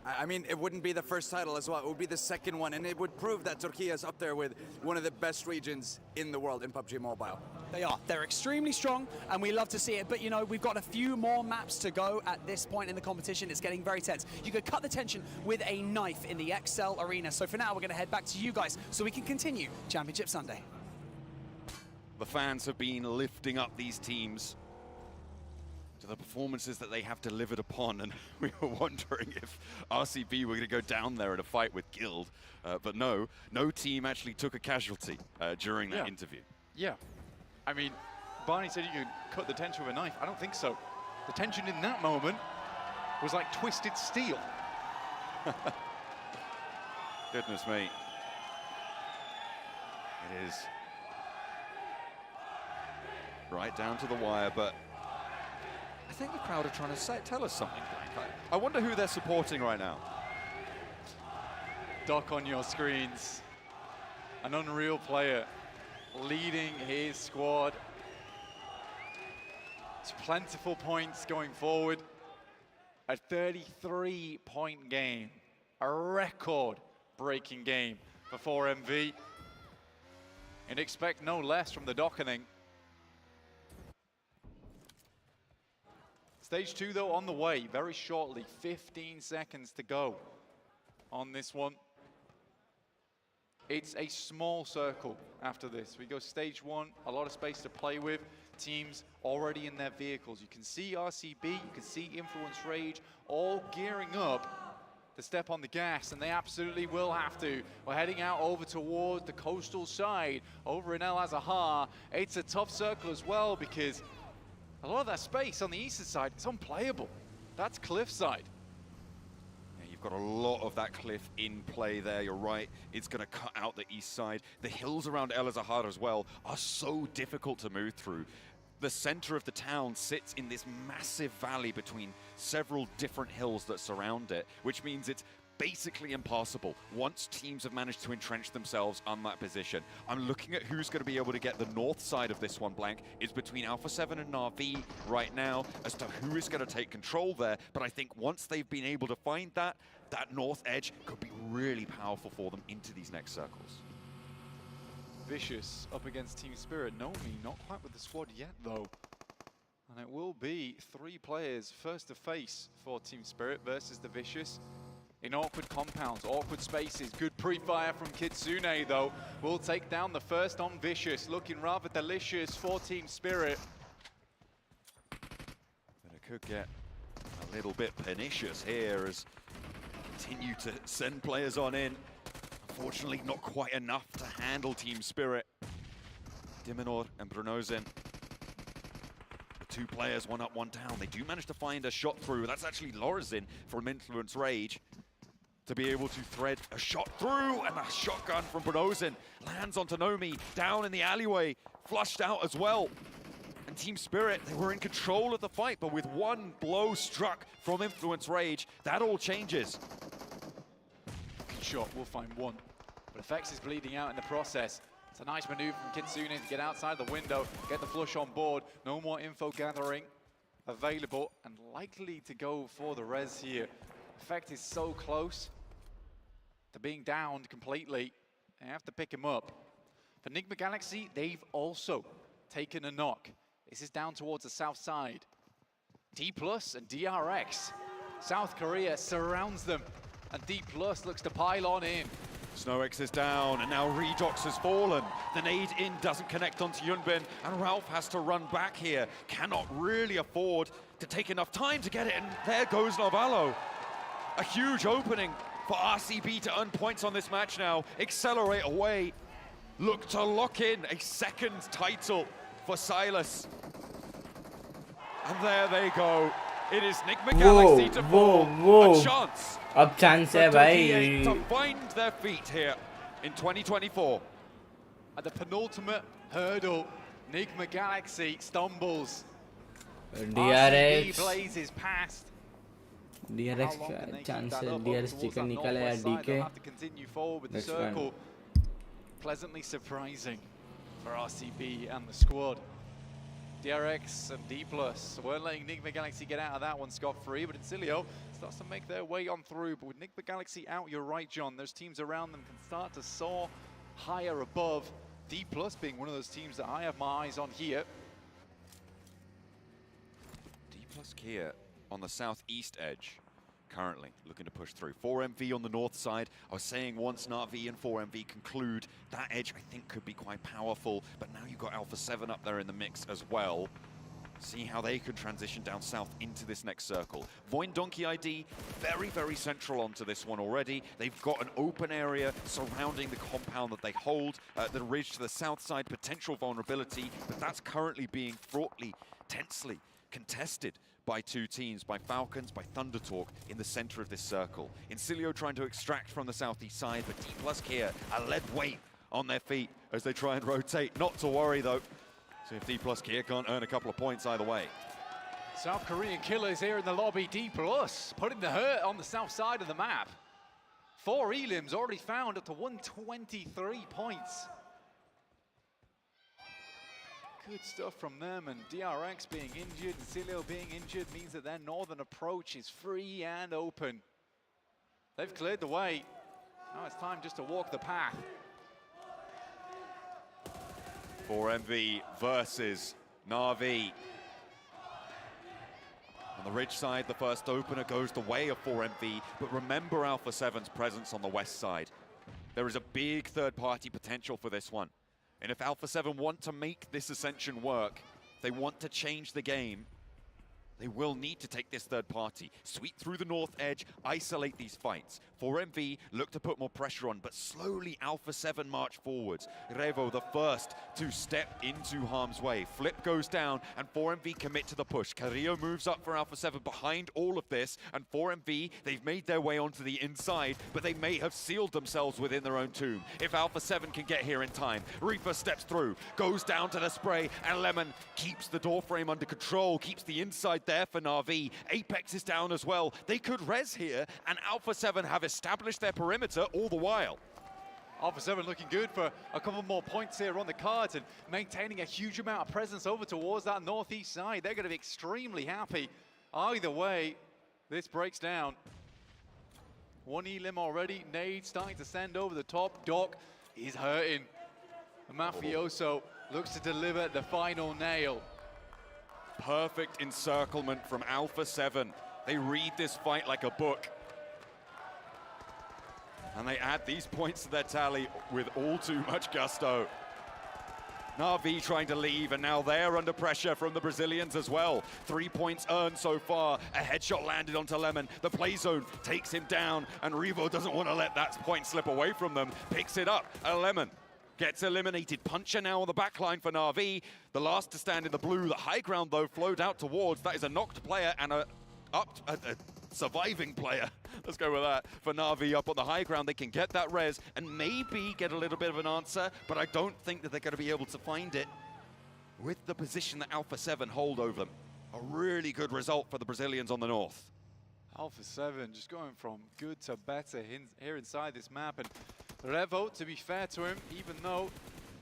I mean, it wouldn't be the first title as well. It would be the second one, and it would prove that Turkey is up there with one of the best regions in the world in PUBG Mobile. They are. They're extremely strong, and we love to see it. But, you know, we've got a few more maps to go at this point in the competition. It's getting very tense. You could cut the tension with a knife in the XL Arena. So for now, we're going to head back to you guys so we can continue Championship Sunday. The fans have been lifting up these teams to the performances that they have delivered upon, and we were wondering if RCB were going to go down there in a fight with Guild, but no team actually took a casualty during that interview. Yeah, I mean, Barney said you could cut the tension with a knife. I don't think so. The tension in that moment was like twisted steel. Goodness me. It is right down to the wire, but I think the crowd are trying to tell us something. I wonder who they're supporting right now. Doc on your screens. An unreal player leading his squad. It's plentiful points going forward. A 33-point game. A record-breaking game for 4MV. And expect no less from the Dockening. Stage 2, though, on the way very shortly. 15 seconds to go on this one. It's a small circle after this. We go stage 1, a lot of space to play with. Teams already in their vehicles. You can see RCB, you can see Influence Rage, all gearing up to step on the gas, and they absolutely will have to. We're heading out over towards the coastal side, over in El Azahar. It's a tough circle as well because a lot of that space on the eastern side is unplayable. That's cliffside. Yeah, you've got a lot of that cliff in play there. You're right. It's going to cut out the east side. The hills around El Azahar as well are so difficult to move through. The center of the town sits in this massive valley between several different hills that surround it, which means it's basically impossible once teams have managed to entrench themselves on that position. I'm looking at who's going to be able to get the north side of this one, Blank. It's between Alpha 7 and Na'Vi right now as to who is going to take control there. But I think once they've been able to find that north edge could be really powerful for them into these next circles. Vicious up against Team Spirit. Nomi not quite with the squad yet, though. And it will be 3 players first to face for Team Spirit versus the Vicious. In awkward compounds, awkward spaces. Good pre-fire from Kitsune, though. Will take down the first on Vicious. Looking rather delicious for Team Spirit. But it could get a little bit pernicious here as continue to send players on in. Unfortunately, not quite enough to handle Team Spirit. Diminor and Brunozin. The 2 players, 1 up, 1 down. They do manage to find a shot through. That's actually Lorazin from Influence Rage to be able to thread a shot through, and a shotgun from Brunozin lands onto Nomi, down in the alleyway, flushed out as well. And Team Spirit, they were in control of the fight, but with 1 blow struck from Influence Rage, that all changes. Shot, we'll find 1. But Effects is bleeding out in the process. It's a nice maneuver from Kitsune to get outside the window, get the flush on board. No more info gathering available, and likely to go for the res here. Effect is so close to being downed completely. They have to pick him up. For Nigma Galaxy, they've also taken a knock. This is down towards the south side. D+ and DRX. South Korea surrounds them, and D+ looks to pile on in. SnowX is down, and now Redox has fallen. The nade in doesn't connect onto Yunbin, and Ralph has to run back here. Cannot really afford to take enough time to get it, and there goes Novalo. A huge opening for RCB to earn points on this match now. Accelerate away. Look to lock in a second title for Silas. And there they go. It is Nigma Galaxy to fall. A chance. अब chance है भाई. to find their feet here in 2024. At the penultimate hurdle, Nigma Galaxy stumbles. DRX blazes past. DRX का chance है, DRX chicken निकाले या DK. Have to continue forward with the circle. Pleasantly surprising for RCB and the squad. DRX and D+ weren't letting Nigma Galaxy get out of that one scot-free, but Incilio starts to make their way on through. But with Nigma Galaxy out, you're right, John. Those teams around them can start to soar higher above. D+ being one of those teams that I have my eyes on here. D+ Kia on the southeast edge, currently looking to push through. 4MV on the north side. I was saying once Na'Vi and 4MV conclude, that edge I think could be quite powerful, but now you've got Alpha 7 up there in the mix as well. See how they could transition down south into this next circle. Voin Donkey ID, very, very central onto this one already. They've got an open area surrounding the compound that they hold. The ridge to the south side, potential vulnerability, but that's currently being fraughtly, tensely contested by two teams, by Falcons, by Thunder Talk in the center of this circle. Incilio trying to extract from the southeast side, but D+ Kia are lead weight on their feet as they try and rotate. Not to worry though. See if D+ Kia can't earn a couple of points either way. South Korean killers here in the lobby. D+ putting the hurt on the south side of the map. 4 elims already found up to 123 points. Good stuff from them, and DRX being injured, Incilio being injured means that their northern approach is free and open. They've cleared the way. Now it's time just to walk the path. 4MV versus Na'Vi. On the ridge side, the first opener goes the way of 4MV, but remember Alpha 7's presence on the west side. There is a big third-party potential for this one. And if Alpha 7 want to make this ascension work, they want to change the game, they will need to take this third party, sweep through the north edge, isolate these fights. 4MV look to put more pressure on, but slowly Alpha 7 march forwards. Revo the first to step into harm's way. Flip goes down, and 4MV commit to the push. Carrillo moves up for Alpha 7 behind all of this, and 4MV, they've made their way onto the inside, but they may have sealed themselves within their own tomb. If Alpha 7 can get here in time, Reaper steps through, goes down to the spray, and Lemon keeps the door frame under control, keeps the inside there for Na'Vi. Apex is down as well. They could res here, and Alpha 7 have established their perimeter all the while. Alpha 7 looking good for a couple more points here on the cards and maintaining a huge amount of presence over towards that northeast side. They're going to be extremely happy. Either way, this breaks down. 1 elim already. Nade starting to send over the top. Doc is hurting. Mafioso looks to deliver the final nail. Perfect encirclement from Alpha 7. They read this fight like a book. And they add these points to their tally with all too much gusto. Na'Vi trying to leave, and now they're under pressure from the Brazilians as well. 3 points earned so far. A headshot landed onto Lemon. The play zone takes him down, and Revo doesn't want to let that point slip away from them. Picks it up, Lemon gets eliminated. Puncher now on the back line for Na'Vi. The last to stand in the blue. The high ground, though, flowed out towards. That is a knocked player and a surviving player. Let's go with that. For Na'Vi up on the high ground, they can get that res and maybe get a little bit of an answer, but I don't think that they're going to be able to find it with the position that Alpha 7 hold over them. A really good result for the Brazilians on the north. Alpha 7 just going from good to better here inside this map. And Revo, to be fair to him, even though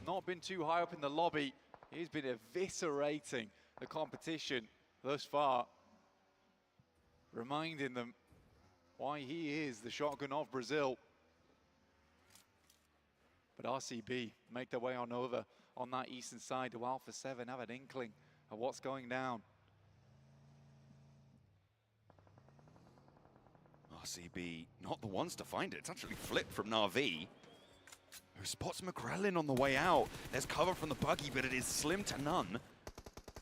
not been too high up in the lobby, he's been eviscerating the competition thus far, reminding them why he is the shotgun of Brazil. But RCB make their way on over on that eastern side to Alpha 7, have an inkling of what's going down. RCB not the ones to find it. It's actually flipped from Na'Vi, who spots McGrellin on the way out. There's cover from the buggy, but it is slim to none.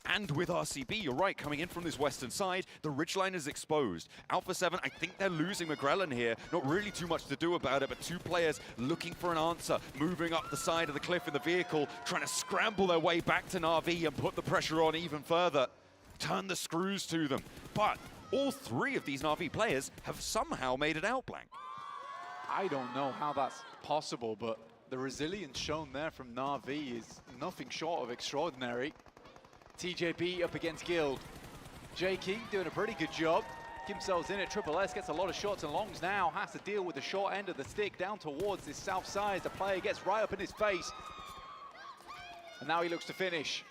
And with RCB, you're right, coming in from this western side, the ridgeline is exposed. Alpha 7, I think they're losing McGrellin here. Not really too much to do about it, but two players looking for an answer, moving up the side of the cliff in the vehicle, trying to scramble their way back to Na'Vi and put the pressure on even further. Turn the screws to them. But all three of these Na'Vi players have somehow made it out blank. I don't know how that's possible, but the resilience shown there from Na'Vi is nothing short of extraordinary. TJB up against Guild. J-King doing a pretty good job. Themselves in it. Triple S gets a lot of shots and longs now. Has to deal with the short end of the stick down towards this south side. The player gets right up in his face. And now he looks to finish.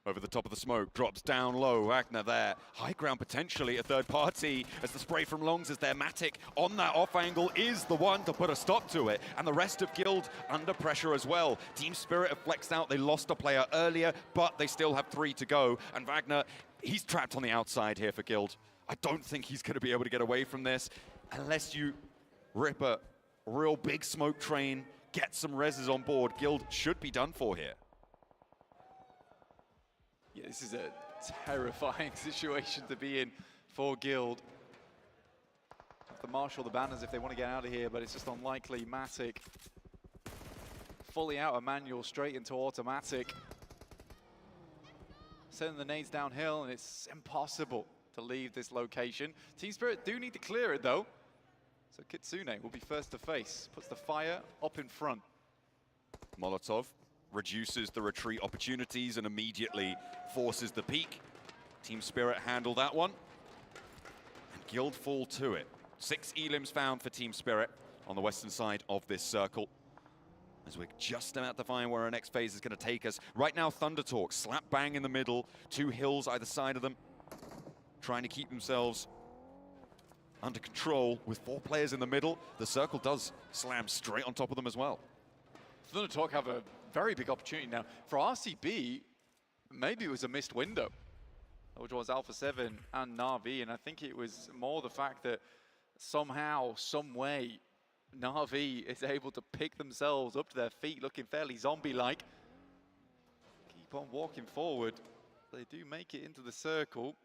Over the top of the smoke, drops down low. Wagner there. High ground potentially, a third party. As the spray from Longs is there. Matic on that off angle is the one to put a stop to it. And the rest of Guild under pressure as well. Team Spirit have flexed out. They lost a player earlier, but they still have 3 to go. And Wagner, he's trapped on the outside here for Guild. I don't think he's going to be able to get away from this unless you rip a real big smoke train, get some reses on board. Guild should be done for here. Yeah, this is a terrifying situation to be in for Guild. Have to marshal the banners if they want to get out of here, but it's just unlikely. Matic fully out of manual, straight into automatic. Sending the nades downhill, and it's impossible to leave this location. Team Spirit do need to clear it, though. So Kitsune will be first to face. Puts the fire up in front. Molotov reduces the retreat opportunities and immediately forces the peak. Team Spirit handle that one. And Guild fall to it. 6 elims found for Team Spirit on the western side of this circle. As we're just about to find where our next phase is going to take us. Right now, Thunder Talk, slap bang in the middle. 2 hills either side of them. Trying to keep themselves under control with 4 players in the middle. The circle does slam straight on top of them as well. Thunder Talk have a very big opportunity now. For RCB, maybe it was a missed window, which was Alpha 7 and Na'Vi, and I think it was more the fact that somehow, some way, Na'Vi is able to pick themselves up to their feet, looking fairly zombie-like. Keep on walking forward. They do make it into the circle.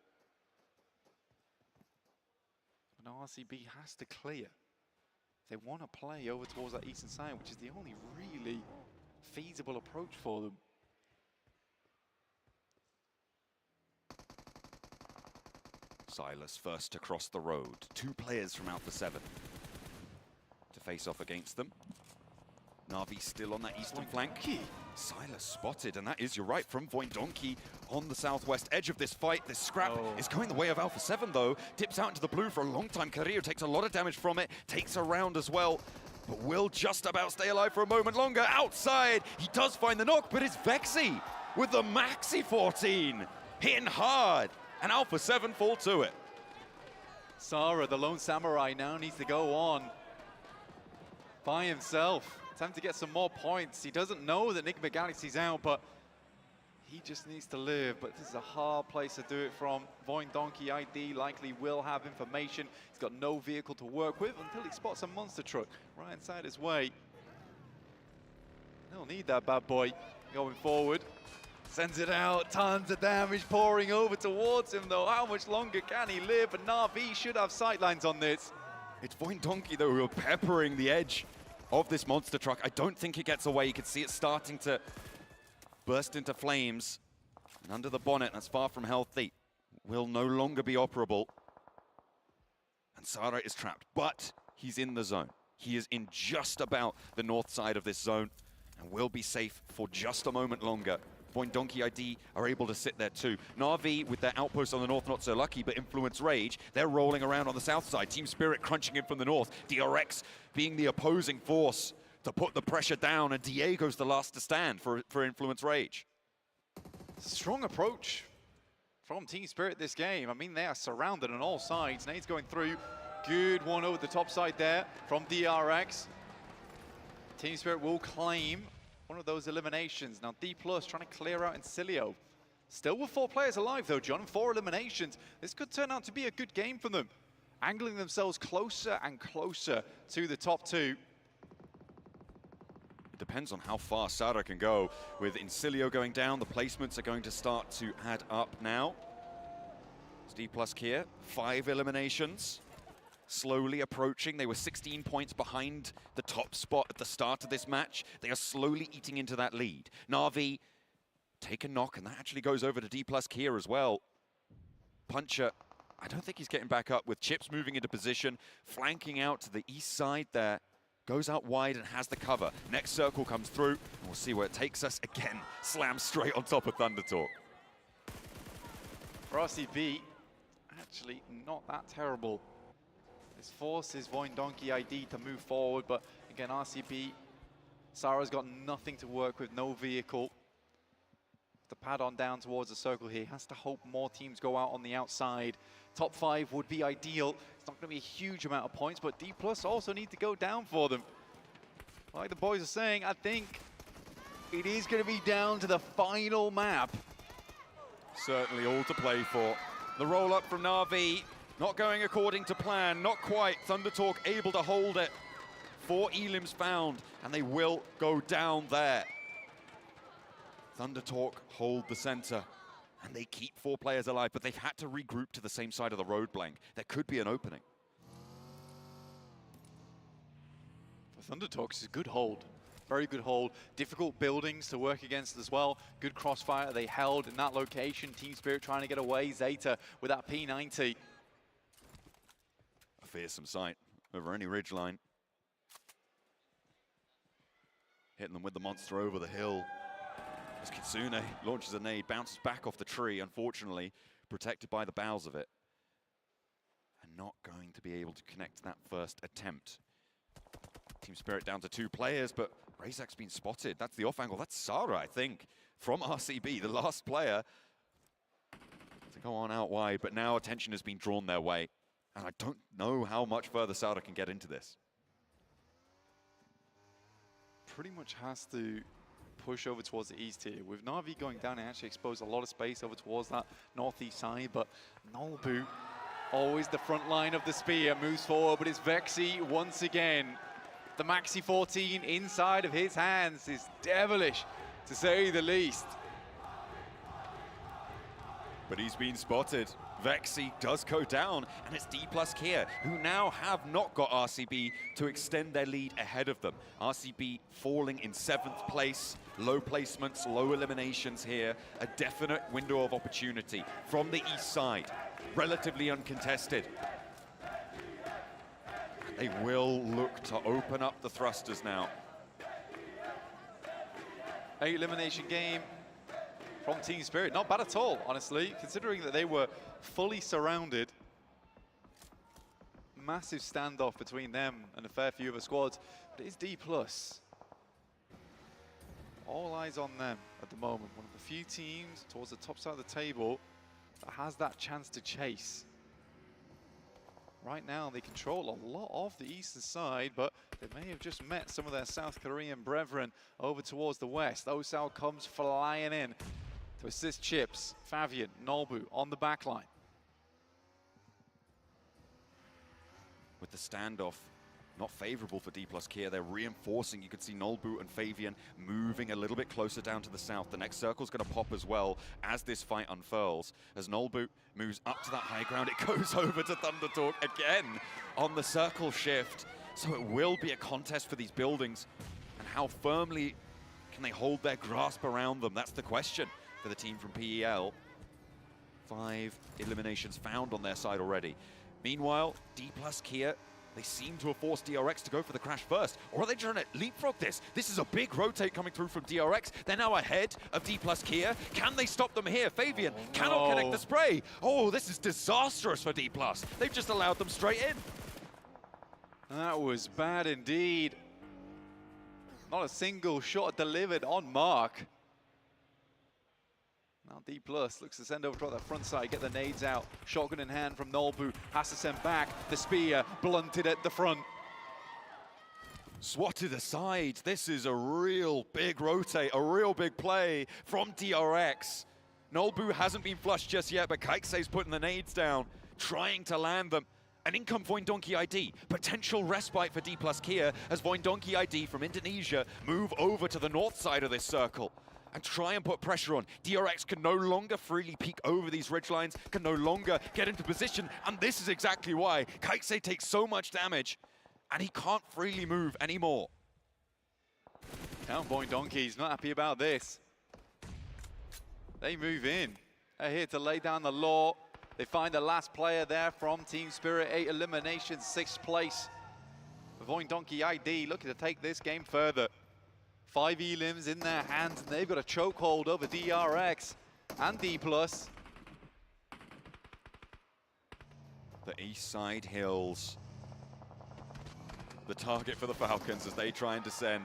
And RCB has to clear. They want to play over towards that eastern side, which is the only really feasible approach for them. Silas first to cross the road. 2 players from Alpha 7 to face off against them. Na'Vi still on that eastern flank. Silas spotted, and that is, you're right, from Voindonki on the southwest edge of this fight. This scrap is going the way of Alpha 7, though. Dips out into the blue for a long time. Carrillo takes a lot of damage from it, takes a round as well, but will just about stay alive for a moment longer. Outside, he does find the knock, but it's Vexy with the Maxi 14, hitting hard, and Alpha 7 fall to it. Sara, the lone samurai, now needs to go on by himself. Time to get some more points. He doesn't know that Enigma Galaxy's out, but he just needs to live. But this is a hard place to do it from. Voindonki ID likely will have information. He's got no vehicle to work with until he spots a monster truck right inside his way. He'll need that bad boy going forward. Sends it out, tons of damage pouring over towards him though. How much longer can he live? And Na'Vi should have sightlines on this. It's Voindonki though who are peppering the edge of this monster truck. I don't think it gets away. You can see it starting to burst into flames. And under the bonnet, that's far from healthy, will no longer be operable. And Sara is trapped, but he's in the zone. He is in just about the north side of this zone and will be safe for just a moment longer. Voindonki ID are able to sit there too. Na'Vi with their outpost on the north, not so lucky, but Influence Rage, they're rolling around on the south side. Team Spirit crunching in from the north. DRX being the opposing force to put the pressure down, and Diego's the last to stand for Influence Rage. Strong approach from Team Spirit this game. I mean, they are surrounded on all sides. Nade's going through. Good one over the top side there from DRX. Team Spirit will claim one of those eliminations. Now D+ trying to clear out Incilio. Still with 4 players alive though, John, 4 eliminations. This could turn out to be a good game for them. Angling themselves closer and closer to the top 2. It depends on how far Sara can go. With Incilio going down, the placements are going to start to add up now. It's D+ here, 5 eliminations. Slowly approaching. They were 16 points behind the top spot at the start of this match. They are slowly eating into that lead. Na'Vi take a knock, and that actually goes over to D+ here as well. Puncher, I don't think he's getting back up with Chips moving into position, flanking out to the east side there. goes out wide and has the cover. Next circle comes through, and we'll see where it takes us. Again, slam straight on top of Thunder Talk. For RCB, actually not that terrible. This forces Voindonkey ID to move forward, but again, RCB, Sarah's got nothing to work with, no vehicle. To pad on down towards the circle here, has to hope more teams go out on the outside. Top 5 would be ideal. It's not going to be a huge amount of points, but D+ also need to go down for them. Like the boys are saying, I think it is going to be down to the final map. Certainly all to play for. The roll up from Na'Vi, not going according to plan, not quite. Thunder Talk able to hold it. 4 elims found, and they will go down there. Thunder Talk hold the center, and they keep 4 players alive, but they've had to regroup to the same side of the road blank. There could be an opening. For Thunder Talk, it's a good hold. Very good hold. Difficult buildings to work against as well. Good crossfire they held in that location. Team Spirit trying to get away. Zeta with that P90. A fearsome sight over any ridgeline. Hitting them with the monster over the hill. As Kitsune launches a nade, bounces back off the tree, unfortunately, protected by the boughs of it. And not going to be able to connect that first attempt. Team Spirit down to 2 players, but Razak's been spotted. That's the off angle. That's Sara, I think, from RCB, the last player to go on out wide. But now attention has been drawn their way. And I don't know how much further Sara can get into this. Pretty much has to push over towards the east here. With Na'Vi going down, it actually exposed a lot of space over towards that northeast side, but Nolbu, always the front line of the spear, moves forward, but it's Vexy once again. The Maxi 14 inside of his hands is devilish, to say the least. But he's been spotted. Vexy does go down, and it's D+ Kia, who now have not got RCB to extend their lead ahead of them. RCB falling in 7th place, low placements, low eliminations here, a definite window of opportunity from the east side, relatively uncontested. They will look to open up the thrusters now. 8 elimination game from Team Spirit. Not bad at all, honestly, considering that they were fully surrounded. Massive standoff between them and a fair few other squads, but it is D+. All eyes on them at the moment. One of the few teams towards the top side of the table that has that chance to chase. Right now, they control a lot of the eastern side, but they may have just met some of their South Korean brethren over towards the west. Osal comes flying in to assist Chips. Favian, Nolbu on the back line. With the standoff not favorable for D+ Kia, they're reinforcing. You can see Nolbu and Favian moving a little bit closer down to the south. The next circle's going to pop as well as this fight unfurls. As Nolbu moves up to that high ground, it goes over to Thunder Talk again on the circle shift. So it will be a contest for these buildings. And how firmly can they hold their grasp around them? That's the question for the team from PEL. 5 eliminations found on their side already. Meanwhile, D+ Kia, they seem to have forced DRX to go for the crash first. Or are they trying to leapfrog this? This is a big rotate coming through from DRX. They're now ahead of D+ Kia. Can they stop them here? Favian cannot connect the spray. Oh, this is disastrous for D+. They've just allowed them straight in. That was bad indeed. Not a single shot delivered on mark. Now D+ looks to send over to that front side, get the nades out. Shotgun in hand from Nolbu, has to send back. The spear blunted at the front. Swatted aside. This is a real big rotate, a real big play from DRX. Nolbu hasn't been flushed just yet, but Kaiksei's putting the nades down, trying to land them. And in come Voindonkey ID. Potential respite for D+ Kia as Voindonkey ID from Indonesia move over to the north side of this circle and try and put pressure on. DRX can no longer freely peek over these ridgelines, can no longer get into position, and this is exactly why. Kaiksei takes so much damage, and he can't freely move anymore. Count Voindonkey's not happy about this. They move in. They're here to lay down the law. They find the last player there from Team Spirit. 8 eliminations, 6th place. Voin Donkey ID looking to take this game further. 5 elims in their hands, and they've got a chokehold over DRX and D+. The east side hills, the target for the Falcons as they try and descend.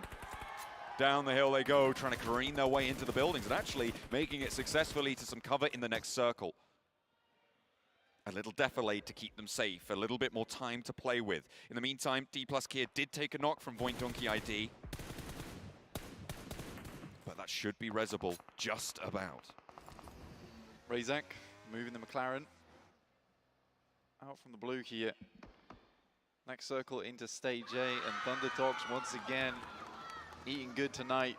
Down the hill they go, trying to careen their way into the buildings and actually making it successfully to some cover in the next circle. A little defilade to keep them safe, a little bit more time to play with. In the meantime, D+Kia did take a knock from Voin Donkey ID. But that should be resable just about. Razak moving the McLaren out from the blue here. Next circle into stage A, and Thunder Talks once again eating good tonight.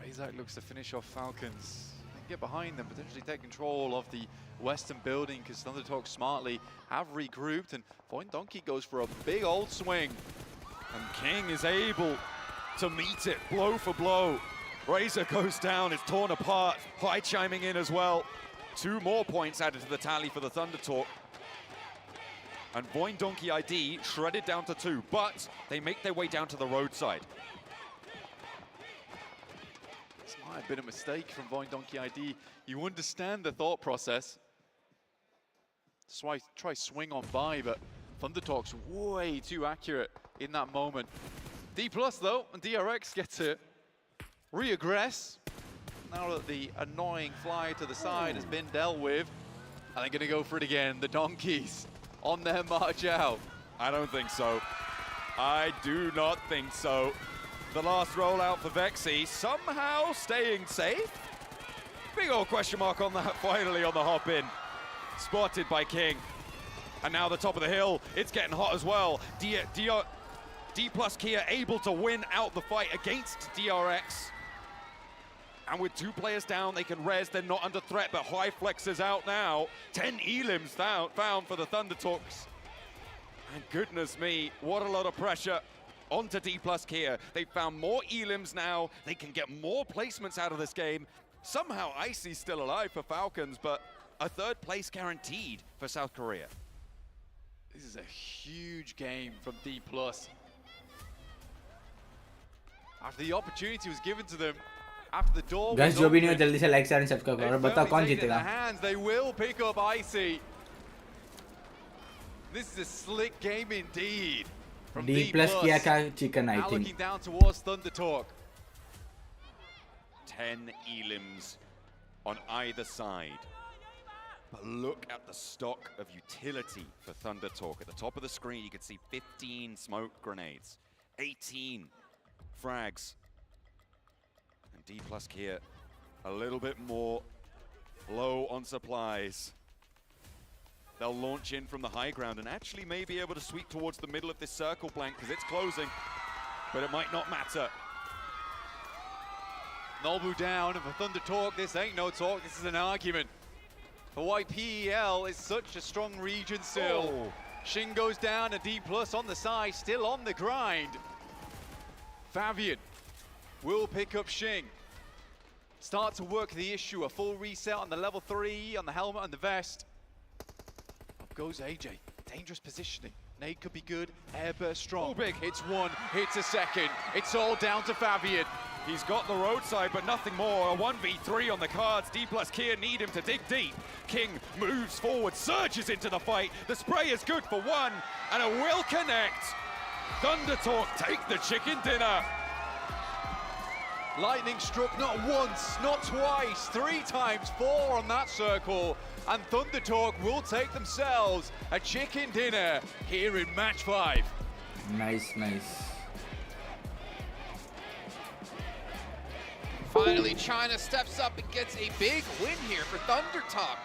Razak looks to finish off Falcons. They can get behind them, potentially take control of the western building, because Thunder Talks smartly have regrouped, and Voin Donkey goes for a big old swing. And King is able to meet it blow for blow. Razor goes down, it's torn apart. High chiming in as well. 2 more points added to the tally for the Thunder Talk. And Voin Donkey ID shredded down to 2, but they make their way down to the roadside. This might have been a mistake from Voin Donkey ID. You understand the thought process. That's why I try swing on by, but Thunder Talk's way too accurate in that moment. D+ though, and DRX get to reaggress. Now that the annoying fly to the side has been dealt with, and they're gonna go for it again. The Donkeys on their march out. I don't think so. I do not think so. The last rollout for Vexy, somehow staying safe. Big old question mark on that finally on the hop in. Spotted by King. And now the top of the hill, it's getting hot as well. D+Kia able to win out the fight against DRX. And with 2 players down, they can res, they're not under threat, but High Flex is out now. 10 elims found for the Thunder Talks. And goodness me, what a lot of pressure onto D+Kia. They've found more elims now, they can get more placements out of this game. Somehow Icy's still alive for Falcons, but a 3rd place guaranteed for South Korea. This is a huge game from D+. After the opportunity was given to them, after the door Guys, जो भी नहीं हो जल्दी से like share and subscribe करो और बताओ कौन जीतेगा. They will pick up Icy. This is a slick game indeed. From D+ किया क्या chicken I now think. looking down towards Thunder Talk. 10 elims on either side. But look at the stock of utility for Thunder Talk. At the top of the screen, you can see 15 smoke grenades, 18 frags. And D+Kia a little bit more low on supplies. They'll launch in from the high ground and actually may be able to sweep towards the middle of this circle blank because it's closing, but it might not matter. Nobu down, and for Thunder Talk, this ain't no talk, this is an argument. For why PEL is such a strong region still. Oh. Shin goes down, and D+ on the side, still on the grind. Fabian will pick up Shing. Start to work the issue, a full reset on the level 3, on the helmet and the vest. Up goes AJ, dangerous positioning. Nade could be good, airburst strong. Oh, big. Hits 1, hits a second. It's all down to Fabian. He's got the roadside, but nothing more. A 1v3 on the cards. D+Kia need him to dig deep. King moves forward, surges into the fight. The spray is good for 1, and it will connect. Thunder Talk take the chicken dinner. Lightning struck not once, not twice, 3 times, 4 on that circle. And Thunder Talk will take themselves a chicken dinner here in match 5. Nice, nice. Finally, China steps up and gets a big win here for Thunder Talk.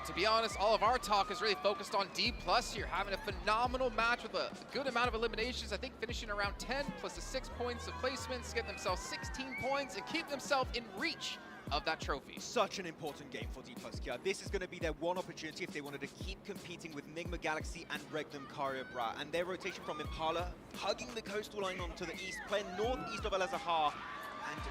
To be honest, all of our talk is really focused on D+ here, having a phenomenal match with a good amount of eliminations. I think finishing around 10 plus the 6 points of placements, get themselves 16 points and keep themselves in reach of that trophy. Such an important game for D+Kia. This is going to be their one opportunity if they wanted to keep competing with Nigma Galaxy and Regnum Bra. And their rotation from Impala, hugging the coastal line onto the east, playing northeast of El Azahar, and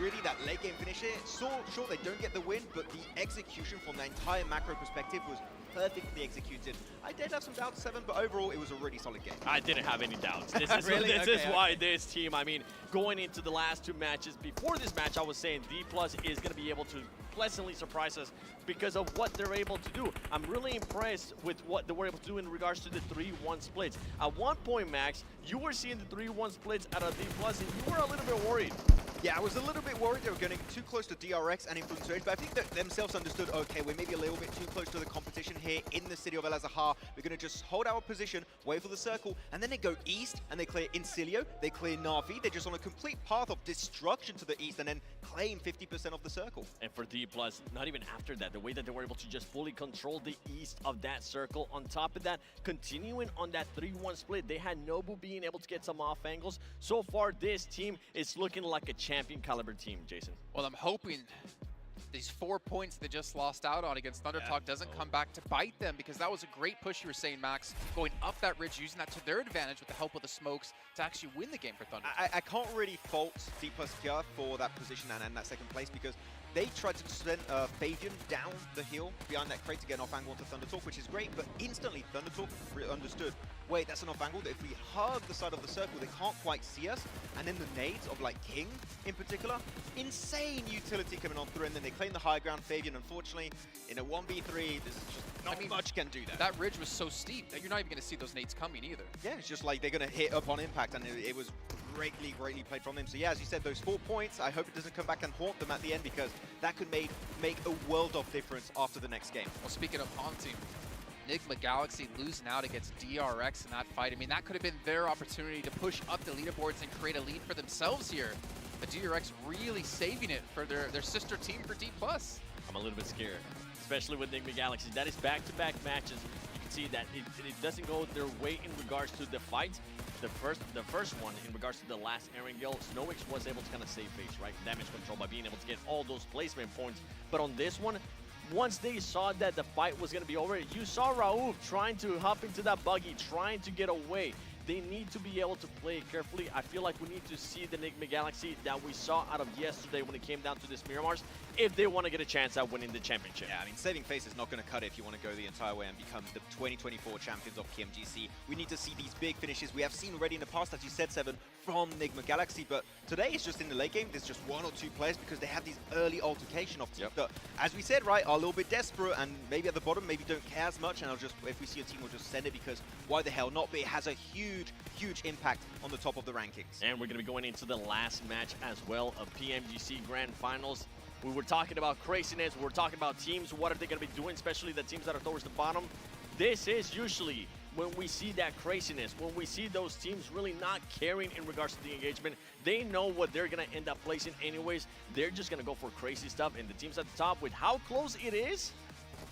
really that late game finish here, sure they don't get the win, but the execution from the entire macro perspective was perfectly executed. I did have some doubts, 7, but overall it was a really solid game. I didn't have any doubts. This is, Really? this Okay, is why this team, I mean, going into the last 2 matches, before this match I was saying D+ is going to be able to pleasantly surprise us because of what they're able to do. I'm really impressed with what they were able to do in regards to the 3-1 splits. At one point, Max, you were seeing the 3-1 splits out of D+, and you were a little bit worried. Yeah, I was a little bit worried they were getting too close to DRX and Influence Rage, but I think that themselves understood, okay, we're maybe a little bit too close to the competition here in the city of El Azahar. We're going to just hold our position, wait for the circle, and then they go east and they clear Incilio, they clear Na'Vi. They're just on a complete path of destruction to the east and then claim 50% of the circle. And for D+, not even after that, the way that they were able to just fully control the east of that circle. On top of that, continuing on that 3-1 split, they had Nobu being able to get some off angles. So far, this team is looking like a champion caliber team, Jason. Well, I'm hoping these 4 points they just lost out on against ThunderTalk doesn't come back to bite them, because that was a great push, you were saying, Max, going up that ridge, using that to their advantage with the help of the smokes to actually win the game for ThunderTalk. I can't really fault D+ Kia for that position and that second place, because they tried to send Fabian down the hill behind that crate to get an off angle onto ThunderTalk, which is great, but instantly ThunderTalk understood, wait, that's an off angle, that if we hug the side of the circle, they can't quite see us. And then the nades of like King in particular, insane utility coming on through, and then they claim the high ground. Fabian, unfortunately, in a 1v3, there's just not much can do that. That ridge was so steep that you're not even going to see those nades coming either. Yeah, it's just like they're going to hit up on impact, and it was greatly played from them. So yeah, as you said, those 4 points, I hope it doesn't come back and haunt them at the end, because that could make a world of difference after the next game. Well, speaking of haunting, Nigma Galaxy losing out against DRX in that fight. I mean, that could have been their opportunity to push up the leaderboards and create a lead for themselves here. But DRX really saving it for their sister team for D+. I'm a little bit scared, especially with Nigma Galaxy. That is back-to-back matches. You can see that it doesn't go their way in regards to the fight. The first one, in regards to the last Erangel, Snowix was able to kind of save face, right? Damage control by being able to get all those placement points. But on this one, once they saw that the fight was going to be over, you saw Raouf trying to hop into that buggy, trying to get away. They need to be able to play carefully. I feel like we need to see the Nigma Galaxy that we saw out of yesterday when it came down to this Miramars, if they want to get a chance at winning the championship. Yeah, I mean, saving face is not going to cut it if you want to go the entire way and become the 2024 champions of PMGC. We need to see these big finishes. We have seen already in the past, as you said, 7, from Nigma Galaxy, but today it's just in the late game. There's just 1 or 2 players because they have these early altercation of teams that, as we said, right, are a little bit desperate and maybe at the bottom, maybe don't care as much, and if we see a team, we'll just send it because why the hell not? But it has a huge impact on the top of the rankings. And we're going to be going into the last match as well of PMGC Grand Finals. We were talking about craziness, we were talking about teams, what are they going to be doing, especially the teams that are towards the bottom. This is usually when we see that craziness, when we see those teams really not caring in regards to the engagement. They know what they're going to end up placing anyways. They're just going to go for crazy stuff, and the teams at the top, with how close it is,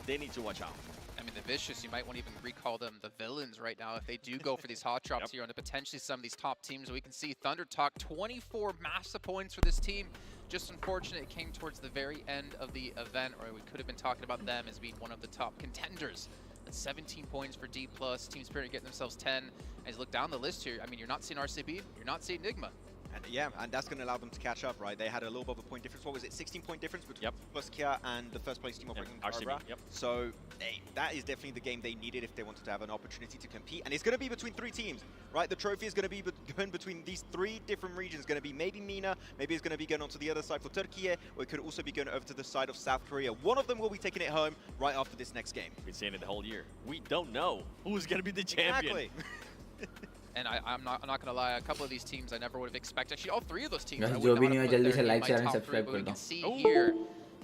they need to watch out. I mean, the Vicious, you might want to even recall them the villains right now if they do go for these hot drops here on potentially some of these top teams. We can see ThunderTalk, 24 massive points for this team. Just unfortunate it came towards the very end of the event, or we could have been talking about them as being one of the top contenders. That's 17 points for D+, Team Spirit getting themselves 10. As you look down the list here, I mean, you're not seeing RCB, you're not seeing Nigma. And yeah, and that's going to allow them to catch up, right? They had a little bit of a point difference. What was it, 16-point difference between Kia and the first place team operating RCB. So that is definitely the game they needed if they wanted to have an opportunity to compete. And it's going to be between 3 teams, right? The trophy is going to be going between these 3 different regions. It's going to be maybe MENA, maybe it's going to be going on to the other side for Turkey, or it could also be going over to the side of South Korea. One of them will be taking it home right after this next game. We've been saying it the whole year. We don't know who's going to be the champion. Exactly. And I'm not gonna lie, a couple of these teams I never would have expected. Actually, all 3 of those teams. जो भी नहीं है जल्दी से like share and subscribe कर दो. See here,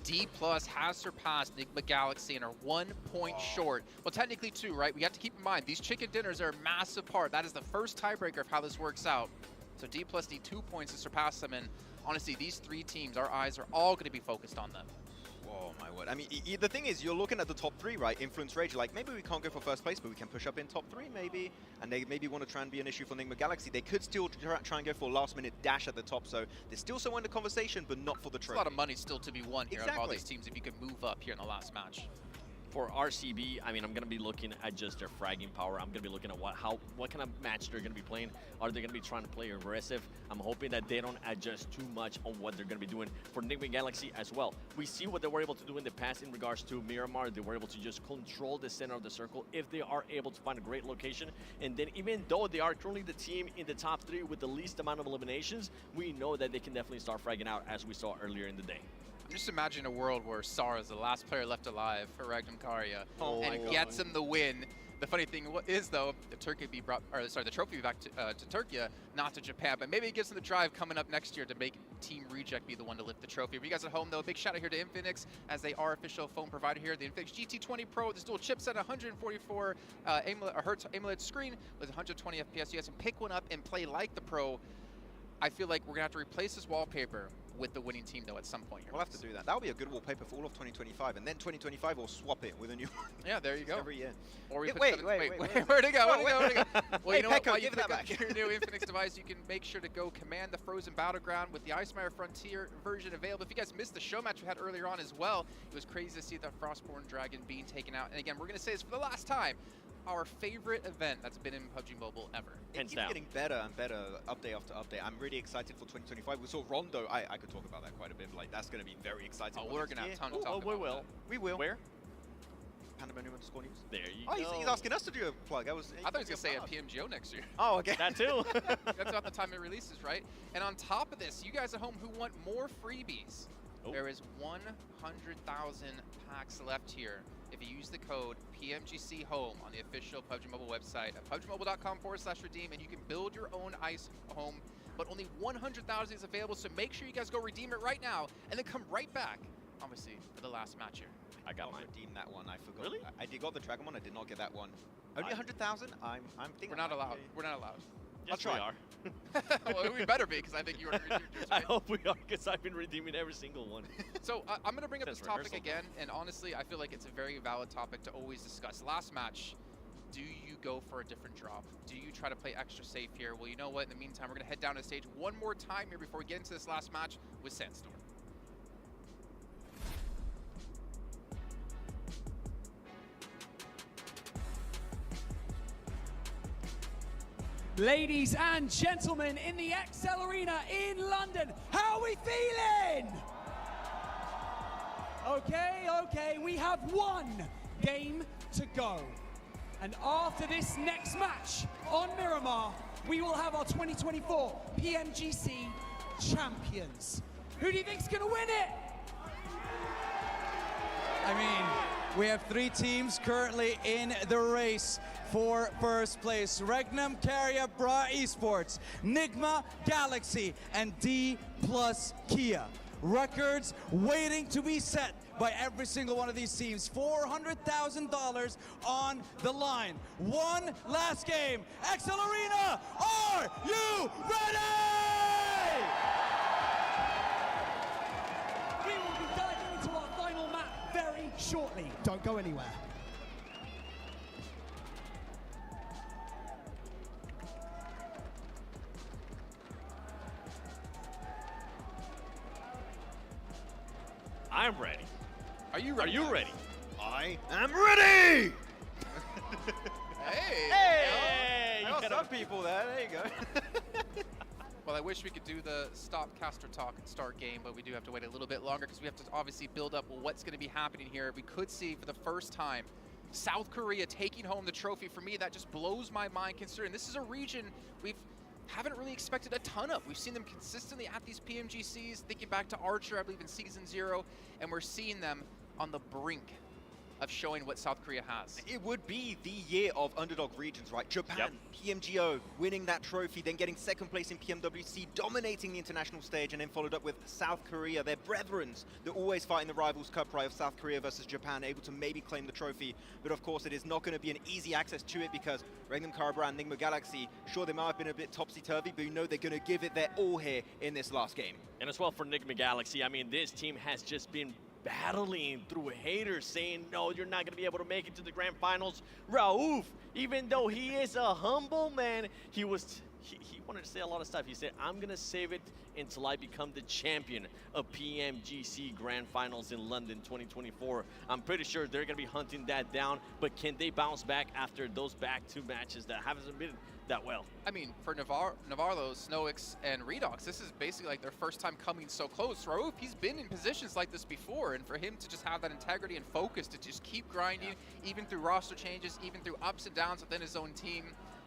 D+ has surpassed Nigma Galaxy and are 1 point short. Well, technically 2, right? We have to keep in mind these chicken dinners are a massive part. That is the first tiebreaker of how this works out. So D+ need 2 points to surpass them, and honestly, these 3 teams, our eyes are all going to be focused on them. Oh my word. I mean, the thing is, you're looking at the top 3, right? Influence Rage, like, maybe we can't go for first place, but we can push up in top 3, maybe. And they maybe want to try and be an issue for Nigma Galaxy. They could still try and go for a last-minute dash at the top, so there's still someone in the conversation, but not for the trophy. There's a lot of money still to be won here out of all these teams if you can move up here in the last match. For RCB, I mean, I'm going to be looking at just their fragging power. I'm going to be looking at what kind of match they're going to be playing. Are they going to be trying to play aggressive? I'm hoping that they don't adjust too much on what they're going to be doing for Enigma Galaxy as well. We see what they were able to do in the past in regards to Miramar. They were able to just control the center of the circle if they are able to find a great location. And then even though they are currently the team in the top 3 with the least amount of eliminations, we know that they can definitely start fragging out as we saw earlier in the day. Just imagine a world where Sar is the last player left alive for Ragnar Karya and gets him the win. The funny thing is, though, the trophy be back to Turkey, not to Japan. But maybe it gives them the drive coming up next year to make Team Reject be the one to lift the trophy. For you guys at home, though, big shout out here to Infinix, as they are official phone provider here. The Infinix GT20 Pro with this dual chipset, 144 Hertz AMOLED screen with 120 FPS. You guys can pick one up and play like the Pro. I feel like we're gonna have to replace this wallpaper with the winning team, though, at some point here. We'll have to do that. That'll be a good wallpaper for all of 2025, and then 2025 we'll swap it with a new one. Yeah, there you go. Every year. Or we wait, where'd it go? Where'd it go? Well, you know what? Pekko, While you give that pick up back. your new Infinix device, you can make sure to go command the Frozen Battleground with the Icemire Frontier version available. If you guys missed the show match we had earlier on as well, it was crazy to see that Frostborn Dragon being taken out. And again, we're going to say this for the last time. Our favorite event that's been in PUBG Mobile ever. It keeps getting better and better update after update. I'm really excited for 2025. We saw Rondo. I could talk about that quite a bit. Like, that's going to be very exciting. Oh, we're going to have a ton to talk about. We will. Where? Pandemonium _news. There you go. Oh, he's asking us to do a plug. I thought he was going to say a PMGO next year. Oh, okay. That too. That's about the time it releases, right? And on top of this, you guys at home who want more freebies, there is 100,000 packs left here. If you use the code PMGC Home on the official PUBG Mobile website at PUBGMobile.com/redeem, and you can build your own ice home, but only 100,000 is available, so make sure you guys go redeem it right now, and then come right back, obviously, for the last match here. I got mine. Redeem that one. I forgot. Really? I did got the Dragon one. I did not get that one. Only 100,000? I'm thinking. We're not allowed. We're not allowed. Yes, I'll we try. are. Well, we better be, because I think you are. I hope we are, because I've been redeeming every single one. So I'm going to bring up this topic rehearsal. again, and honestly, I feel like it's a very valid topic to always discuss. Last match, do you go for a different drop? Do you try to play extra safe here? Well, you know what? In the meantime, we're going to head down to the stage one more time here before we get into this last match with Sandstorm. Ladies and gentlemen, in the XL Arena in London, how are we feeling? Okay, we have one game to go. And after this next match on Miramar, we will have our 2024 PMGC champions. Who do you think's gonna win it? I mean, we have 3 teams currently in the race for first place. Ragnar Karya Bra Esports, Enigma Galaxy, and D+ Kia. Records waiting to be set by every single one of these teams. $400,000 on the line. One last game. XL Arena, are you ready? We will be diving into our final map very shortly. Don't go anywhere. I'm ready. Are you ready? Are you ready? I am ready! Hey! Hey! I got some people there. There you go. Well, I wish we could do the stop caster talk and start game, but we do have to wait a little bit longer because we have to obviously build up what's going to be happening here. We could see for the first time South Korea taking home the trophy. For me, that just blows my mind, considering this is a region we haven't really expected a ton of. We've seen them consistently at these PMGCs, thinking back to Archer, I believe in Season 0, and we're seeing them on the brink of showing what South Korea has. It would be the year of underdog regions, right? Japan, PMGO, winning that trophy, then getting second place in PMWC, dominating the international stage, and then followed up with South Korea, their brethrens. They're always fighting the Rivals Cup, right, of South Korea versus Japan, able to maybe claim the trophy. But of course, it is not going to be an easy access to it because Ragnar Karya and Enigma Galaxy, sure, they might have been a bit topsy-turvy, but you know they're going to give it their all here in this last game. And as well for Enigma Galaxy, I mean, this team has just been battling through haters saying, no, you're not going to be able to make it to the grand finals. Raouf, even though he is a humble man, he was he wanted to say a lot of stuff. He said, I'm going to save it until I become the champion of PMGC Grand Finals in London 2024. I'm pretty sure they're going to be hunting that down, but can they bounce back after those back-to matches that haven't been that well? I mean, for Navarro, Snoix, and Redox, this is basically like their first time coming so close. Raouf, he's been in positions like this before, and for him to just have that integrity and focus to just keep grinding, even through roster changes, even through ups and downs within his own team,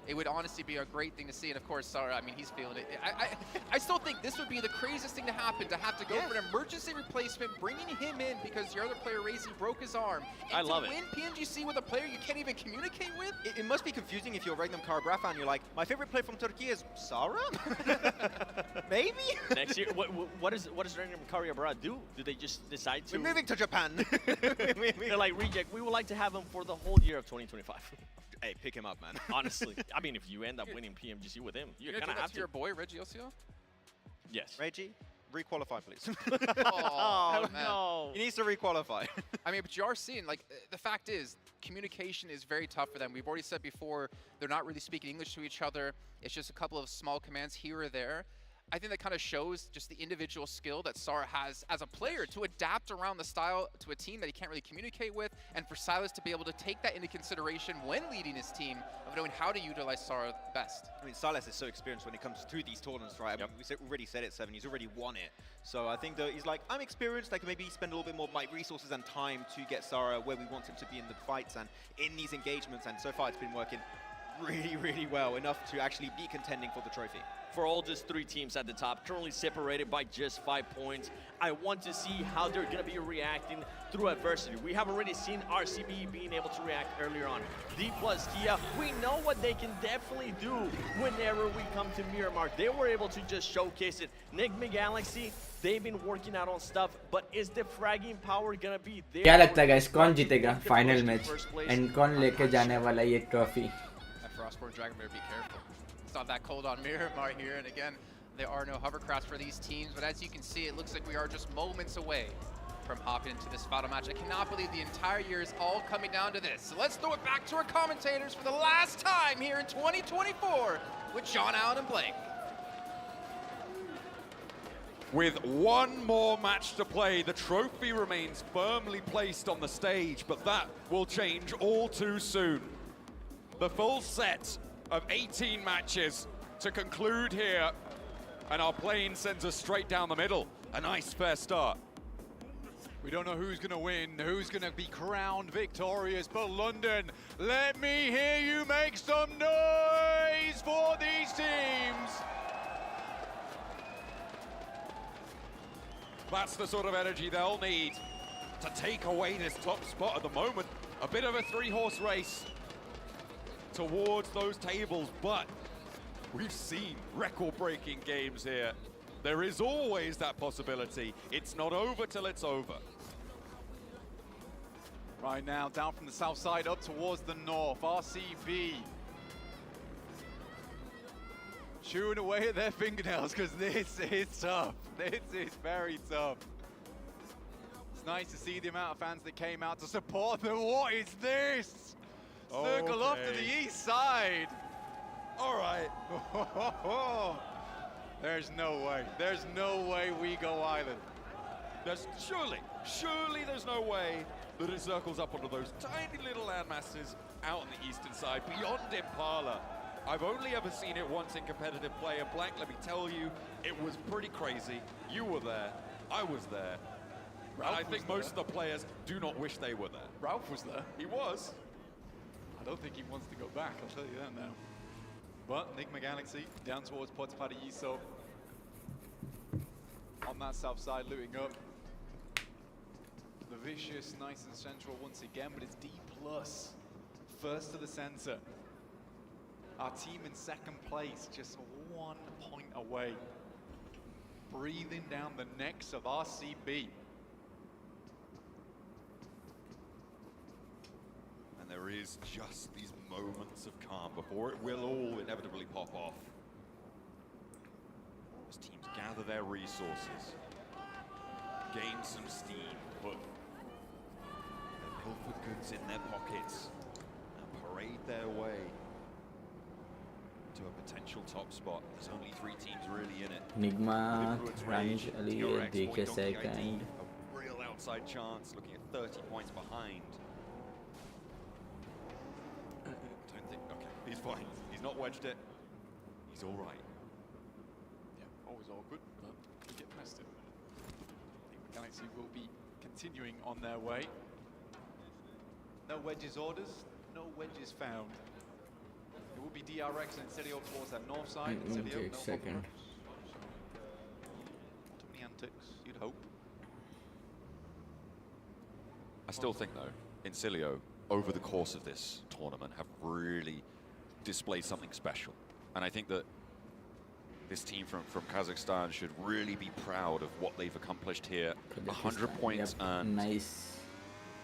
it would honestly be a great thing to see. And of course, Sara, I mean, he's feeling it. I still think this would be the craziest thing to happen, to have to go for an emergency replacement, bringing him in because your other player, Razy, broke his arm. And I love it. To win PMGC with a player you can't even communicate with? It must be confusing if you're Regnum Karabrafa and you're like, my favorite player from Turkey is Sara? Maybe? Next year, what does Regnum Karabrafa do? Do they just decide to... We're moving to Japan. They're like, Reject, we would like to have him for the whole year of 2025. Hey, pick him up, man. Honestly. I mean, if you end up winning PMGC with him, you kind of have to. Your boy, Reggie Osio? Yes. Reggie, requalify, please. Oh, no. He needs to requalify. I mean, but you are seeing, like, the fact is, communication is very tough for them. We've already said before, they're not really speaking English to each other. It's just a couple of small commands here or there. I think that kind of shows just the individual skill that Sara has as a player to adapt around the style to a team that he can't really communicate with, and for Silas to be able to take that into consideration when leading his team of knowing how to utilize Sara best. I mean, Silas is so experienced when it comes to these tournaments, right? I mean, we already said it, Seven. He's already won it. So I think that he's like, I'm experienced. I can maybe spend a little bit more of my resources and time to get Sara where we want him to be in the fights and in these engagements. And so far, it's been working really, really well, enough to actually be contending for the trophy. For all just 3 teams at the top, currently separated by just 5 points, I want to see how they're going to be reacting through adversity. We have already seen RCB being able to react earlier on. D plus Kia, we know what they can definitely do whenever we come to Miramar. They were able to just showcase it. Enigma Galaxy, they've been working out on stuff, but is the fragging power going to be there? क्या लगता है guys, कौन जीतेगा final match and कौन लेके जाने वाला ये trophy? Frostborn Dragonbear, be careful. It's not that cold on Miramar here, and again, there are no hovercrafts for these teams, but as you can see, it looks like we are just moments away from hopping into this final match. I cannot believe the entire year is all coming down to this. So let's throw it back to our commentators for the last time here in 2024 with John Allen and Blake. With one more match to play, the trophy remains firmly placed on the stage, but that will change all too soon. The full set of 18 matches to conclude here, and our plane sends us straight down the middle. A nice fair start. We don't know who's going to win, who's going to be crowned victorious, but London, let me hear you make some noise for these teams. That's the sort of energy they'll need to take away this top spot at the moment. A bit of a 3-horse race towards those tables, but we've seen record-breaking games here. There is always that possibility. It's not over till it's over. Right now, down from the south side up towards the north, RCB chewing away at their fingernails because this is tough. This is very tough. It's nice to see the amount of fans that came out to support them. What is this? Circle off to the east side. All right. There's no way. There's no way we go island. Surely there's no way that it circles up onto those tiny little land masses out on the eastern side, beyond Impala. I've only ever seen it once in competitive play, and Blank, let me tell you, it was pretty crazy. You were there, I was there, and I think most of the players do not wish they were there. Ralph was there. He was. I don't think he wants to go back, I'll tell you that now. But Enigma Galaxy down towards Porta Paraíso. On that south side, looting up. The Vicious, nice and central once again, but it's D+. First to the center. Our team in second place, just 1 point away. Breathing down the necks of RCB. And there is just these moments of calm before it will all inevitably pop off. As teams gather their resources, gain some steam, put their pilfered goods in their pockets, and parade their way to a potential top spot. There's only 3 teams really in it. Nigma, Influence Ranj Rage, Ali, TRX, DK Boy Donkey ID, second. a real outside chance, looking at 30 points behind. Don't think, okay, he's fine. He's not wedged it. He's all right. Yeah, always awkward, but we get past it. I think the Galaxy will be continuing on their way. No wedges orders, no wedges found. It will be DRX and Insidio towards that north side. Insidio, no second. Too many antics, you'd hope. I still think, though, Incilio, over the course of this tournament, have really displayed something special. And I think that this team from Kazakhstan should really be proud of what they've accomplished here. 100 points earned. Nice.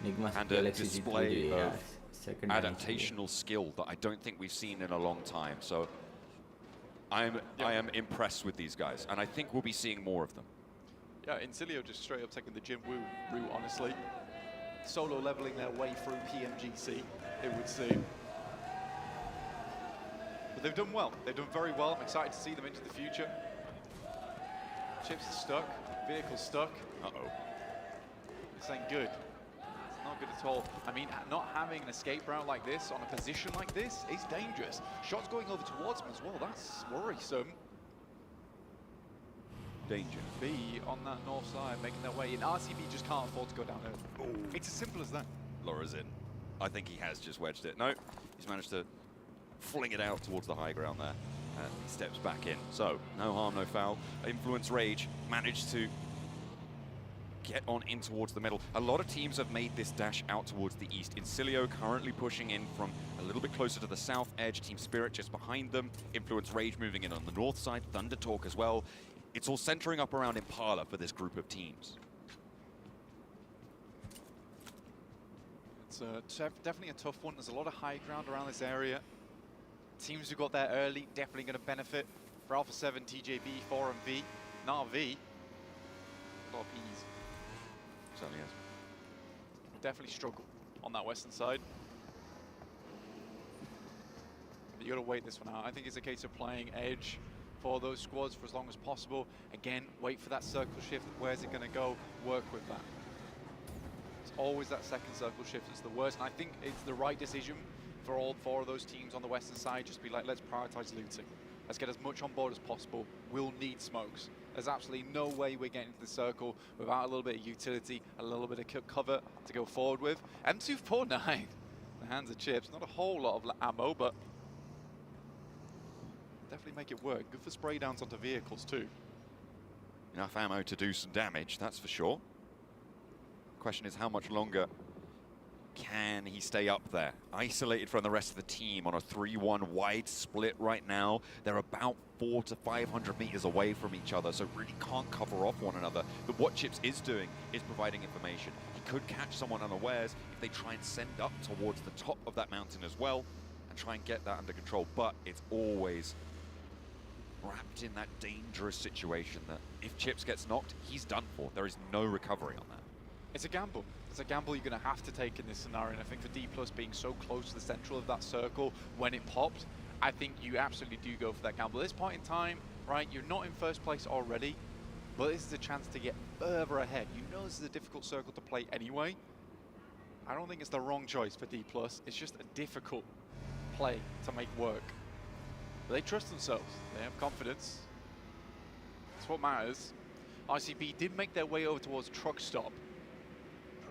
Nigma And a Galaxy display GP, of second time. adaptational skill that I don't think we've seen in a long time. So I am impressed with these guys, and I think we'll be seeing more of them. Yeah, Incilio just straight up taking the Jim Woo route, honestly. Solo leveling their way through PMGC, it would seem. But they've done well. They've done very well. I'm excited to see them into the future. Chips are stuck. Vehicle's stuck. Uh-oh. This ain't good. It's not good at all. I mean, not having an escape route like this on a position like this is dangerous. Shots going over towards him as well. That's worrisome. Danger. B on that north side, making their way in. RCB just can't afford to go down there. It's as simple as that. Laura's in. I think he has just wedged it. No, he's managed to fling it out towards the high ground there. And he steps back in. So, no harm, no foul. Influence Rage managed to get on in towards the middle. A lot of teams have made this dash out towards the east. Incilio currently pushing in from a little bit closer to the south edge. Team Spirit just behind them. Influence Rage moving in on the north side. Thunder Talk as well. It's all centering up around Impala for this group of teams. It's definitely a tough one. There's a lot of high ground around this area. Teams who got there early definitely going to benefit. For Alpha 7, TJB, 4 and V. Na'Vi. A lot of E's. Certainly is. Definitely struggle on that western side. But you got to wait this one out. I think it's a case of playing edge for those squads for as long as possible. Again, wait for that circle shift. Where's it going to go? Work with that. It's always that second circle shift that's the worst. And I think it's the right decision for all 4 of those teams on the western side. Just be like, let's prioritize looting. Let's get as much on board as possible. We'll need smokes. There's absolutely no way we're getting to the circle without a little bit of utility, a little bit of cover to go forward with. M249, the hands of Chips. Not a whole lot of ammo, but definitely make it work. Good for spray downs onto vehicles too. Enough ammo to do some damage, that's for sure. Question is, how much longer can he stay up there? Isolated from the rest of the team on a 3-1 wide split right now. They're about 400 to 500 meters away from each other, so really can't cover off one another. But what Chips is doing is providing information. He could catch someone unawares if they try and send up towards the top of that mountain as well and try and get that under control. But it's always wrapped in that dangerous situation that if Chips gets knocked, he's done for. There is no recovery on that. It's a gamble. It's a gamble you're going to have to take in this scenario. And I think for D+ being so close to the central of that circle when it popped, I think you absolutely do go for that gamble. At this point in time, right, you're not in first place already, but this is a chance to get further ahead. You know this is a difficult circle to play anyway. I don't think it's the wrong choice for D+. It's just a difficult play to make work. But they trust themselves. They have confidence. That's what matters. RCB did make their way over towards Truck Stop.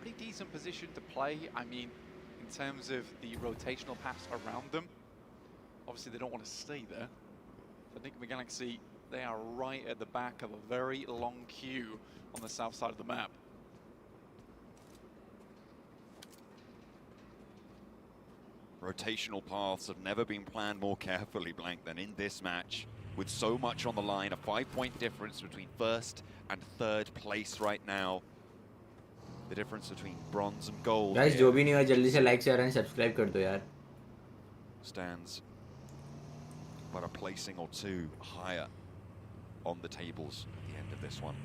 Pretty decent position to play. I mean, in terms of the rotational paths around them, obviously they don't want to stay there. For Nigma Galaxy, they are right at the back of a very long queue on the south side of the map. Rotational paths have never been planned more carefully, Blank, than in this match. With so much on the line, a 5-point difference between first and third place right now. The difference between bronze and gold. Guys, जो भी नहीं हुआ जल्दी से like, share and subscribe कर दो यार. Stands but a placing or 2 higher on the tables at the end of this one.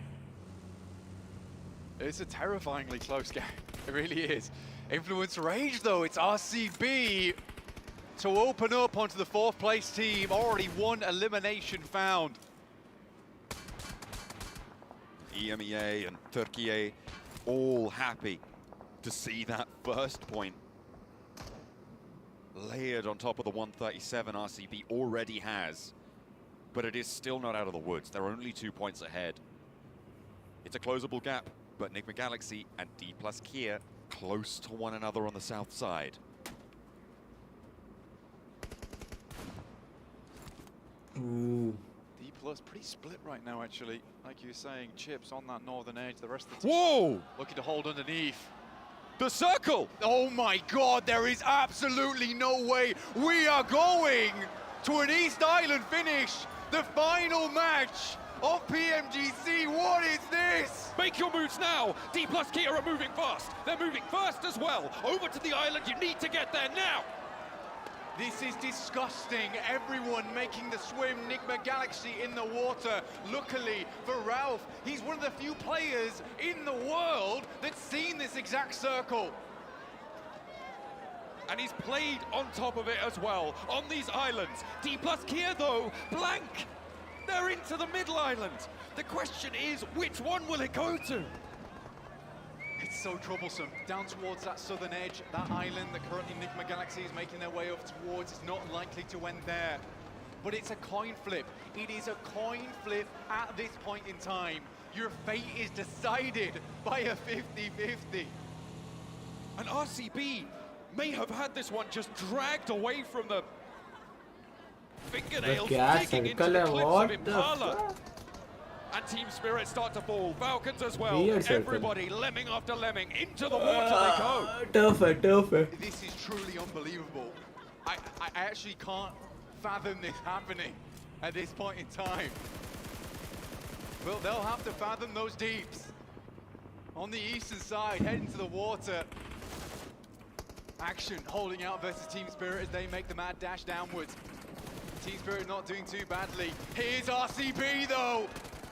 It's a terrifyingly close game. It really is. Influence Rage though, it's RCB. to open up onto the 4th place team. Already 1 elimination found. EMEA and Turkey all happy to see that first point layered on top of the 137 RCB already has. But it is still not out of the woods. They're only 2 points ahead. It's a closable gap, but Enigma Galaxy and D+ Kia close to one another on the south side. Ooh. D+ pretty split right now, actually. Like you were saying, Chips on that northern edge. The rest of the team Whoa! looking to hold underneath. The circle! Oh my God, there is absolutely no way we are going to an East Island finish. The final match of PMGC. What is this? Make your moves now. D+ Kia are moving fast. They're moving fast as well. Over to the island. You need to get there now. This is disgusting. Everyone making the swim. Enigma Galaxy in the water. Luckily for Ralph, he's one of the few players in the world that's seen this exact circle. And he's played on top of it as well, on these islands. D+ Kia, though, blank. They're into the middle island. The question is, which one will it go to? It's so troublesome. Down towards that southern edge, that island that currently Enigma Galaxy is making their way up towards is not likely to end there. But it's a coin flip. It is a coin flip at this point in time. Your fate is decided by a 50-50. And RCB may have had this one just dragged away from the fingernails, digging into the cliffs of Impala. And Team Spirit start to fall. Falcons as well. Everybody lemming after lemming. Into the water they go. Tough. This is truly unbelievable. I actually can't fathom this happening at this point in time. Well, they'll have to fathom those deeps. On the eastern side, heading to the water. Action holding out versus Team Spirit as they make the mad dash downwards. Team Spirit not doing too badly. Here's RCB though.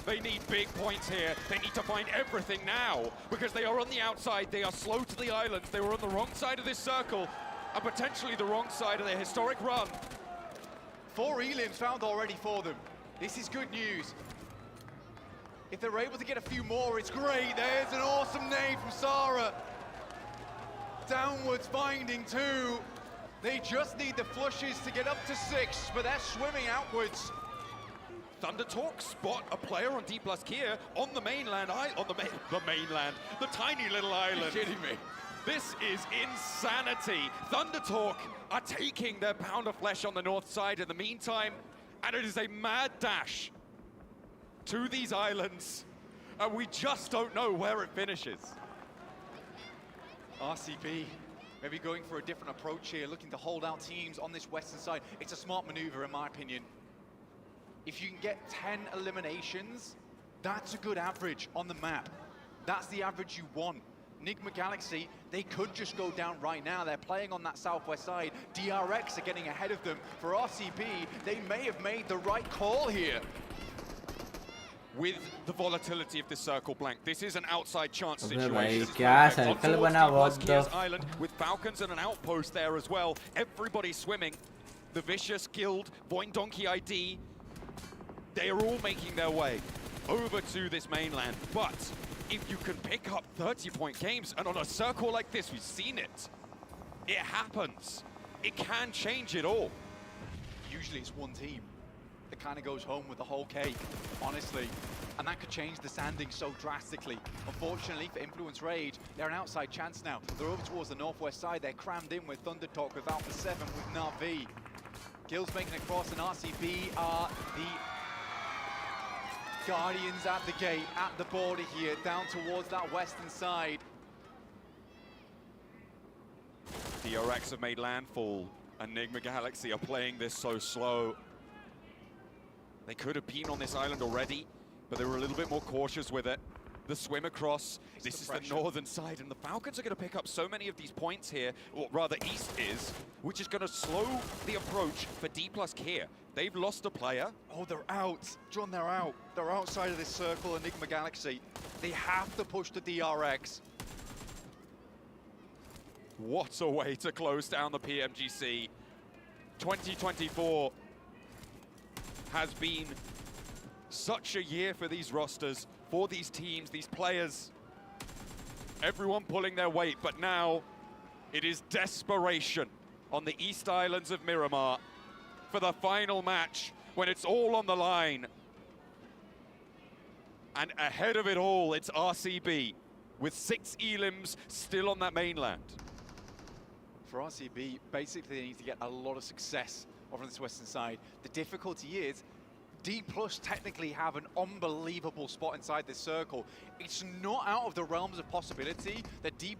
They need big points here. They need to find everything now because they are on the outside. They are slow to the islands. They were on the wrong side of this circle and potentially the wrong side of their historic run. 4 elims found already for them. This is good news. If they're able to get a few more, it's great. There's an awesome nade from Sarah. Downwards finding 2. They just need the flushes to get up to 6, but they're swimming outwards. Thunder Talk spot a player on D+ Kia on the mainland, the tiny little island. You're kidding me. This is insanity. Thunder Talk are taking their pound of flesh on the north side in the meantime, and it is a mad dash to these islands, and we just don't know where it finishes. RCB maybe going for a different approach here, looking to hold out teams on this western side. It's a smart maneuver in my opinion. If you can get 10 eliminations, that's a good average on the map. That's the average you want. Enigma Galaxy, they could just go down right now. They're playing on that southwest side. DRX are getting ahead of them. For RCB, they may have made the right call here. With the volatility of this circle blank, this is an outside chance situation. Island with Falcons and an outpost there as well. Everybody swimming. The Vicious Guild, Voin Donkey ID, they are all making their way over to this mainland. But if you can pick up 30-point games, and on a circle like this, we've seen it. It happens. It can change it all. Usually it's one team that kind of goes home with the whole cake, honestly. And that could change the standing so drastically. Unfortunately for Influence Rage, they're an outside chance now. They're over towards the northwest side. They're crammed in with Thunder Talk, with Alpha 7, with Na'Vi. Gills making a cross, and RCB are the Guardians at the gate, at the border here, down towards that western side. DRX have made landfall. Enigma Galaxy are playing this so slow. They could have been on this island already, but they were a little bit more cautious with it. The swim across, this is the northern side, and the Falcons are going to pick up so many of these points here, or rather East is, which is going to slow the approach for D+ Kia. They've lost a player. Oh, they're out. John, they're out. They're outside of this circle, Enigma Galaxy. They have to push the DRX. What a way to close down the PMGC. 2024 has been such a year for these rosters, for these teams, these players. Everyone pulling their weight, but now it is desperation on the East Islands of Miramar for the final match when it's all on the line. And ahead of it all, it's RCB with 6 elims still on that mainland. For RCB, basically they need to get a lot of success over on this western side. The difficulty is D+ technically have an unbelievable spot inside this circle. It's not out of the realms of possibility that D+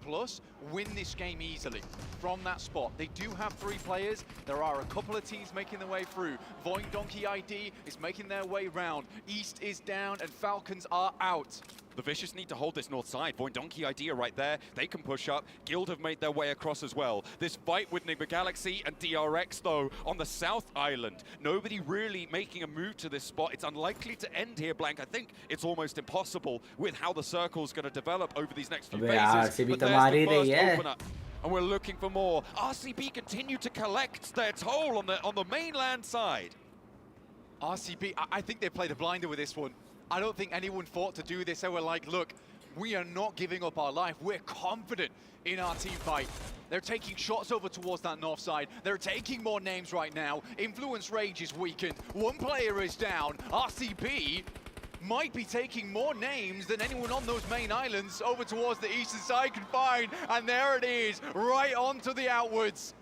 win this game easily from that spot. They do have 3 players. There are a couple of teams making their way through. Void Donkey ID is making their way round. East is down and Falcons are out. The Vicious need to hold this north side. Void Donkey idea right there. They can push up. Guild have made their way across as well. This fight with Enigma Galaxy and DRX, though, on the south island. Nobody really making a move to this spot. It's unlikely to end here, Blank. I think it's almost impossible with how the circle's going to develop over these next few phases. But there's the first opener. And we're looking for more. RCB continue to collect their toll on the mainland side. RCB, I think they played a blinder with this one. I don't think anyone thought to do this. They were like, look, we are not giving up our life. We're confident in our team fight. They're taking shots over towards that north side. They're taking more names right now. Influence Rage is weakened. 1 player is down. RCB might be taking more names than anyone on those main islands over towards the eastern side can find. And there it is, right onto the outwards.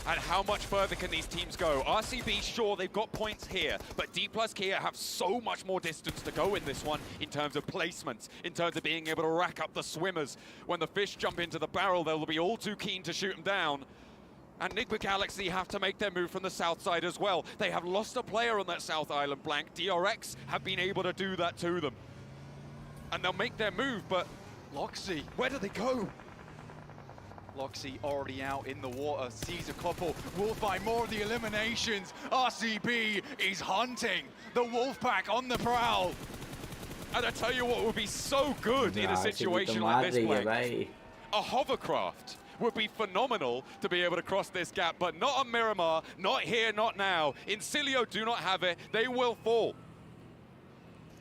And how much further can these teams go? RCB, sure, they've got points here, but D+ Kia have so much more distance to go in this one in terms of placements, in terms of being able to rack up the swimmers. When the fish jump into the barrel, they'll be all too keen to shoot them down. And Enigma Galaxy have to make their move from the south side as well. They have lost a player on that south island, Blank. DRX have been able to do that to them. And they'll make their move, but Loxy, where do they go? Loxy already out in the water, sees a couple, will find more of the eliminations. RCB is hunting the Wolfpack on the prowl. And I tell you what would be so good in a situation like this, Blank. A hovercraft would be phenomenal to be able to cross this gap, but not on Miramar, not here, not now. Incilio do not have it, they will fall.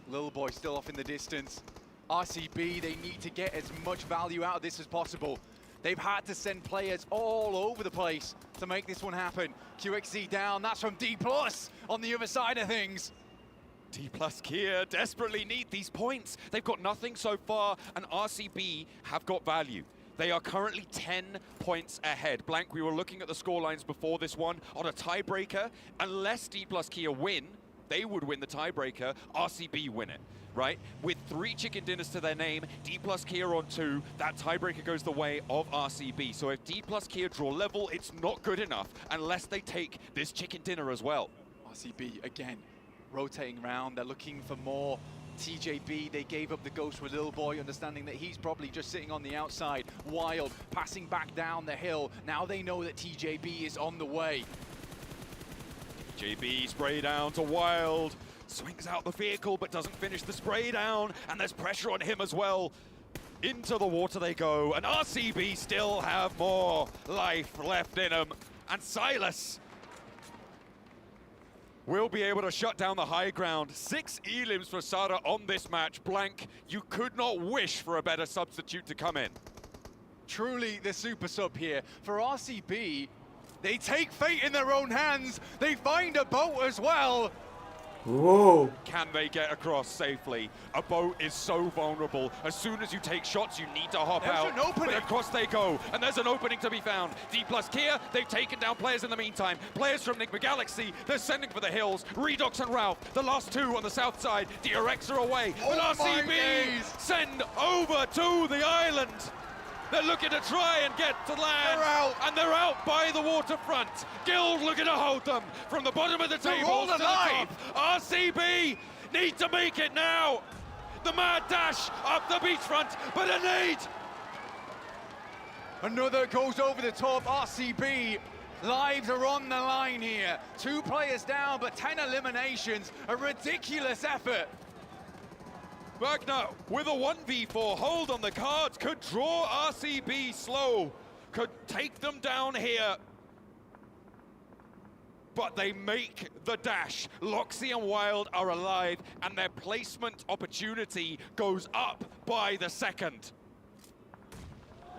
Little boy still off in the distance. RCB, they need to get as much value out of this as possible. They've had to send players all over the place to make this one happen. QXZ down, that's from D+ on the other side of things. D+ Kia desperately need these points. They've got nothing so far, and RCB have got value. They are currently 10 points ahead. Blank, we were looking at the scorelines before this one. On a tiebreaker, unless D+ Kia win, they would win the tiebreaker, RCB win it, right? With 3 chicken dinners to their name, D+ Kia on 2, that tiebreaker goes the way of RCB. So if D+ Kia draw level, it's not good enough unless they take this chicken dinner as well. RCB, again, rotating around, they're looking for more. TJB, they gave up the ghost with Little Boy, understanding that he's probably just sitting on the outside. Wild, passing back down the hill. Now they know that TJB is on the way. JB spray down to Wild, swings out the vehicle but doesn't finish the spray down, and there's pressure on him as well. Into the water they go, and RCB still have more life left in them. And Silas will be able to shut down the high ground. 6 elims for Sada on this match. Blank, you could not wish for a better substitute to come in. Truly the super sub here. For RCB, they take fate in their own hands. They find a boat as well. Whoa. Can they get across safely? A boat is so vulnerable. As soon as you take shots, you need to hop There's out. an opening. But across they go, and there's an opening to be found. D+ Kia, they've taken down players in the meantime. Players from Enigma Galaxy, they're sending for the hills. Redox and Ralph, the last 2 on the south side. DRX are away, but RCB send over to the island. They're looking to try and get to land. They're out. And they're out by the waterfront. Guild looking to hold them from the bottom of the table. all to the alive. top. RCB need to make it now. The mad dash up the beachfront, but a need. Another goes over the top. RCB, lives are on the line here. 2 players down, but 10 eliminations. A ridiculous effort. Wagner with a 1v4 hold on the cards, could draw RCB slow, could take them down here. but they make the dash. Loxy and Wild are alive, and their placement opportunity goes up by the second.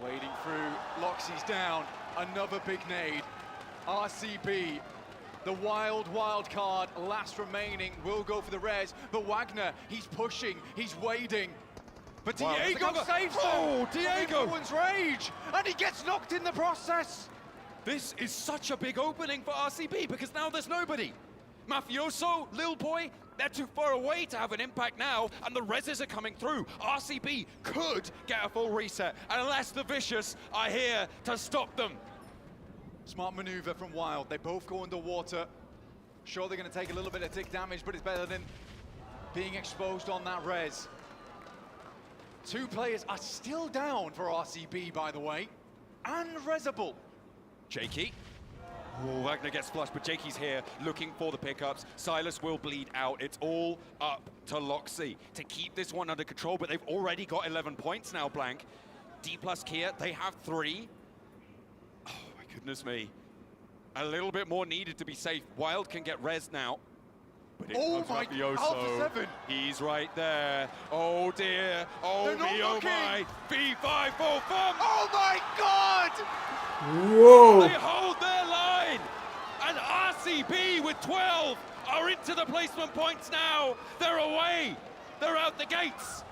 Wading through, Loxy's down, another big nade. RCB, the wild card, last remaining, will go for the res, but Wagner, he's pushing, he's wading. But Wow, Diego saves them! Oh, Diego! Influence Rage, and he gets knocked in the process! This is such a big opening for RCB because now there's nobody. Mafioso, Lil Boy, they're too far away to have an impact now, and the reses are coming through. RCB could get a full reset unless the Vicious are here to stop them. Smart maneuver from Wild. They both go underwater. Sure, they're going to take a little bit of tick damage, but it's better than being exposed on that res. Two players are still down for RCB, by the way, and resable. Jakey. Oh, Wagner gets flushed, but Jakey's here looking for the pickups. Silas will bleed out. It's all up to Loxy to keep this one under control, but they've already got 11 points now, Blank. D plus Kia, they have 3. Oh, my goodness me. A little bit more needed to be safe. Wild can get res now. But Oh my, Alpha 7. He's right there. Oh dear. Oh me, oh my. B5 full fun. Oh my God! Whoa! They hold their line. And RCB with 12 are into the placement points now. They're away. They're out the gates.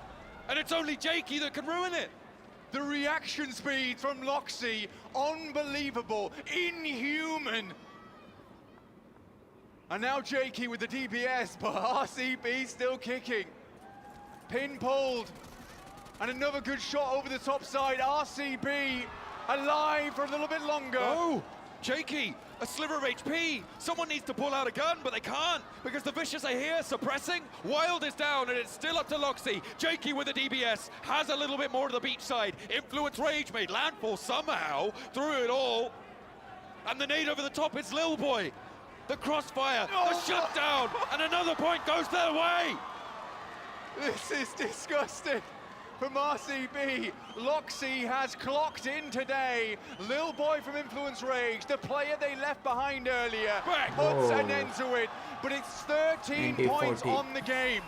And it's only Jakey that can ruin it. The reaction speed from Loxy, unbelievable, inhuman. And now Jakey with the DPS, but RCB still kicking. Pin pulled. And another good shot over the top side. RCB alive for a little bit longer. Oh, Jakey, a sliver of HP. Someone needs to pull out a gun, but they can't because the Vicious are here suppressing. Wild is down, and it's still up to Loxy. Jakey with the DBS has a little bit more to the beach side. Influence Rage made landfall somehow through it all. And the nade over the top is Lil Boy. The crossfire, the shutdown, and another point goes their way. This is disgusting from RCB. Loxy has clocked in today. Lil Boy from Influence Rage, the player they left behind earlier, puts an end to it. But it's 13 points on the game.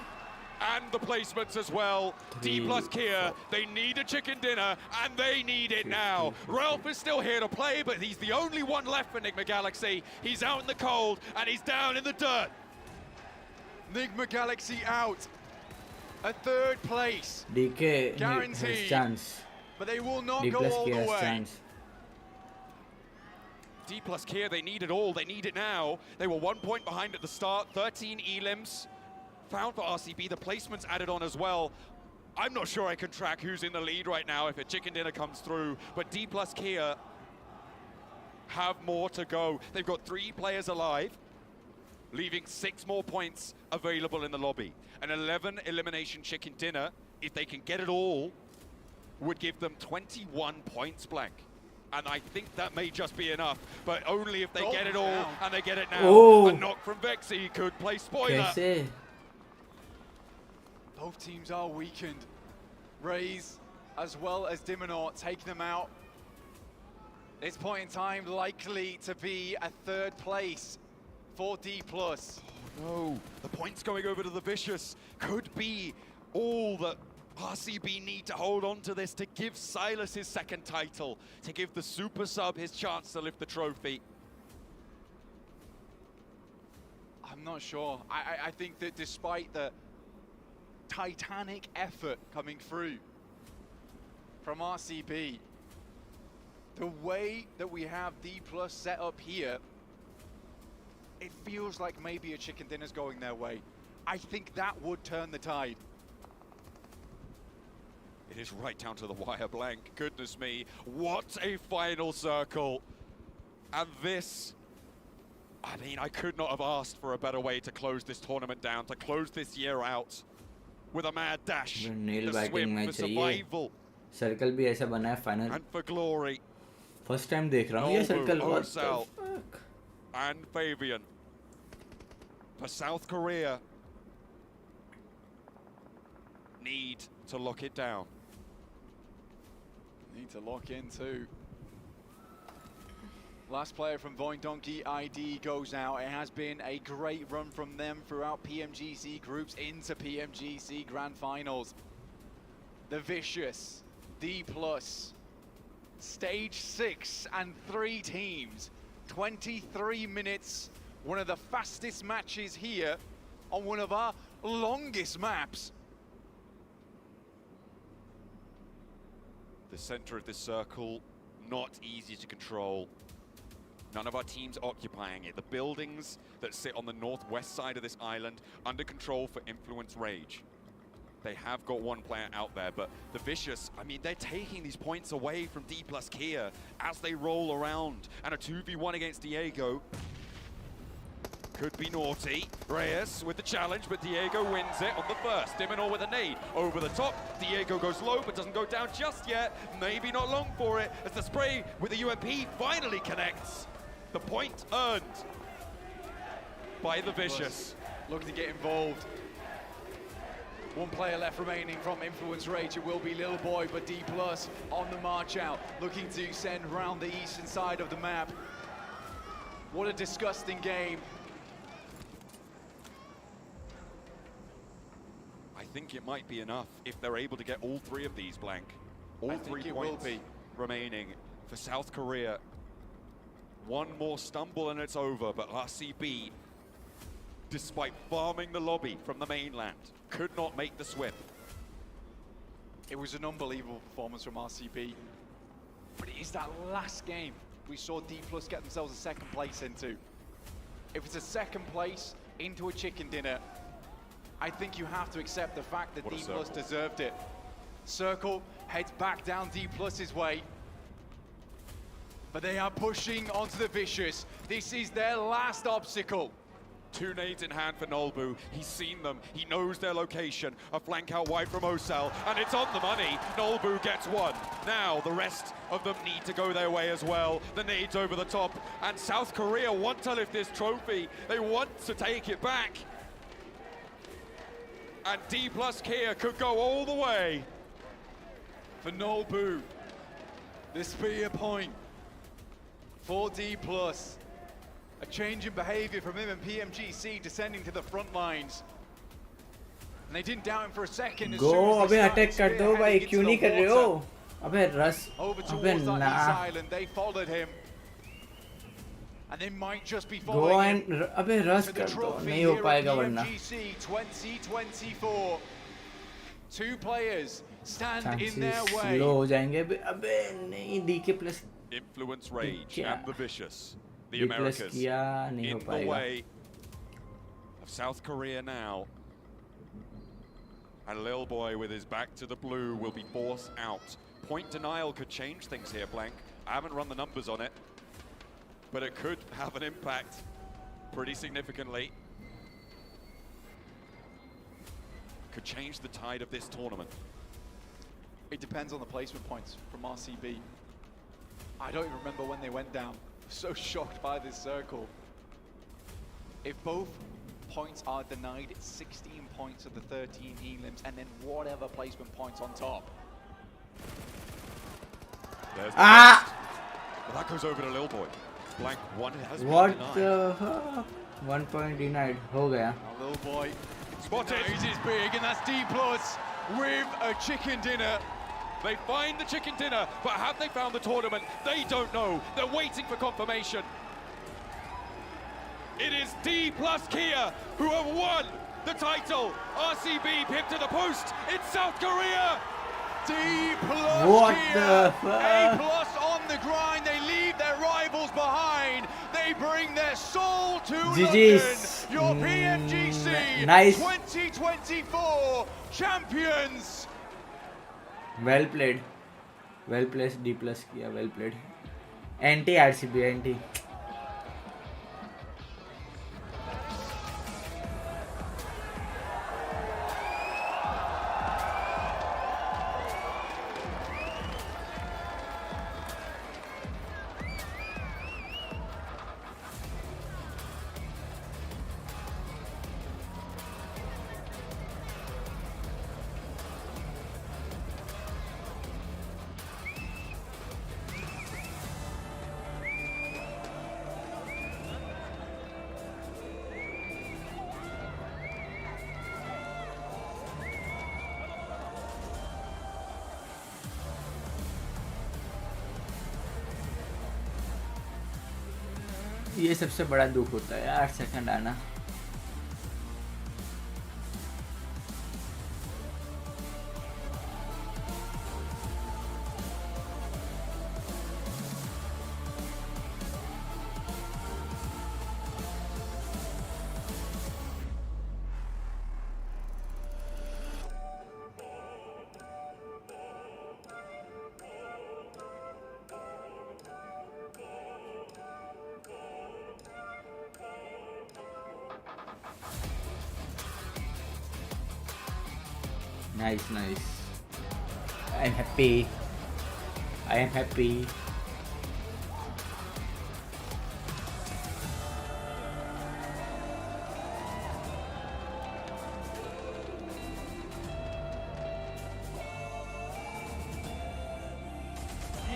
And the placements as well. D plus Kia, they need a chicken dinner, and they need it now. Ralph is still here to play, but he's the only one left for Nigma Galaxy. He's out in the cold, and he's down in the dirt. Nigma Galaxy out. A third place. DK guaranteed. has chance. But they will not D go plus all K the has way. chance. D plus Kia, they need it all. They need it now. They were 1 point behind at the start. 13 elims. Found for RCB, the placements added on as well. I'm not sure I can track who's in the lead right now if a chicken dinner comes through, but D plus Kia have more to go. They've got 3 players alive, leaving 6 more points available in the lobby. An 11 elimination chicken dinner, if they can get it all, would give them 21 points, Blank. And I think that may just be enough, but only if they get it all, and they get it now. Oh. A knock from Vexy could play spoiler. Kaise? Both teams are weakened. Raze, as well as Diminor, take them out. This point in time, likely to be a 3rd place for D+. Oh no, the points going over to the Vicious could be all that RCB need to hold on to this to give Silas his 2nd title, to give the super sub his chance to lift the trophy. I'm not sure. I think that despite the titanic effort coming through from RCB, the way that we have D+ set up here, it feels like maybe a chicken dinner's going their way. I think that would turn the tide. It is right down to the wire, Blank. Goodness me, what a final circle. And this, I mean, I could not have asked for a better way to close this tournament down, to close this year out with a mad dash, nail the biting swim में for चाहिए. survival. Circle भी ऐसा बना है final. And for glory. First time देख रहा हूँ ये circle. What the Osal fuck? and Fabian for South Korea need to lock it down. Need to lock in too. Last player from Voin Donkey ID goes out. It has been a great run from them throughout PMGC groups into PMGC Grand Finals. The Vicious, D+, stage 6 and 3 teams, 23 minutes, one of the fastest matches here on one of our longest maps. The center of this circle, not easy to control. None of our teams occupying it. The buildings that sit on the northwest side of this island under control for Influence Rage. They have got one player out there, but the Vicious, I mean, they're taking these points away from D+ Kia as they roll around. And a 2v1 against Diego could be naughty. Reyes with the challenge, but Diego wins it on the first. Diminor with a nade over the top. Diego goes low, but doesn't go down just yet. Maybe not long for it, as the spray with the UMP finally connects. The point earned by the Vicious. Looking to get involved. One player left remaining from Influence Rage. It will be Lil Boy, but D+ on the march out, looking to send round the eastern side of the map. What a disgusting game. I think it might be enough if they're able to get all three of these, Blank. All 3 points remaining for South Korea. One more stumble and it's over, but RCB, despite farming the lobby from the mainland, could not make the swim. It was an unbelievable performance from RCB, but it is that last game we saw D+ get themselves a second place into. If it's a second place into a chicken dinner, I think you have to accept the fact that D+ deserved it. Circle heads back down D+'s way, but they are pushing onto the Vicious. This is their last obstacle. 2 nades in hand for Nolbu. He's seen them. He knows their location. A flank out wide from Osal, and it's on the money. Nolbu gets one. Now the rest of them need to go their way as well. The nades over the top, and South Korea want to lift this trophy. They want to take it back. And D+ Kia could go all the way. For Nolbu, the spear point for D+. A change in behavior from him and PMGC descending to the front lines. And they didn't doubt him for a second. Go, अबे attack कर दो भाई, क्यों नहीं कर रहे हो? अबे रस, अबे ना. They followed him. And they might just be Go following and अबे रस कर दो, नहीं हो पाएगा वरना. PMGC 2024. 2 players stand in their way. Slow हो जाएंगे. अबे नहीं, DK+ Influence Rage and the Vicious. The D+ Americas Kia नहीं हो in the पाएगा. way of South Korea now. And Lil Boy with his back to the blue will be forced out. Point denial could change things here, Blank. I haven't run the numbers on it, but it could have an impact pretty significantly. Could change the tide of this tournament. It depends on the placement points from RCB. I don't even remember when they went down. So shocked by this circle. If both points are denied, it's 16 points of the 13 elims, and then whatever placement points on top. There's the first. Well, that goes over to Lil Boy. Blank one has What been the fuck? 1 point denied. हो गया. Lil Boy spotted. He's big, and that's D+ with a chicken dinner. They find the chicken dinner, but have they found the tournament? They don't know. They're waiting for confirmation. It is D+ Kia who have won the title. RCB pipped to the post in South Korea. D+ What Kia, the fuck? A+ on the grind. They leave their rivals behind. They bring their soul to GG's. London. Your PMGC Nice. 2024 champions. Well played. Well placed D+ Kia. Well played. Anti RCB, anti. ये सबसे बड़ा दुख होता है यार, second आना। Nice, nice. I am happy. I am happy.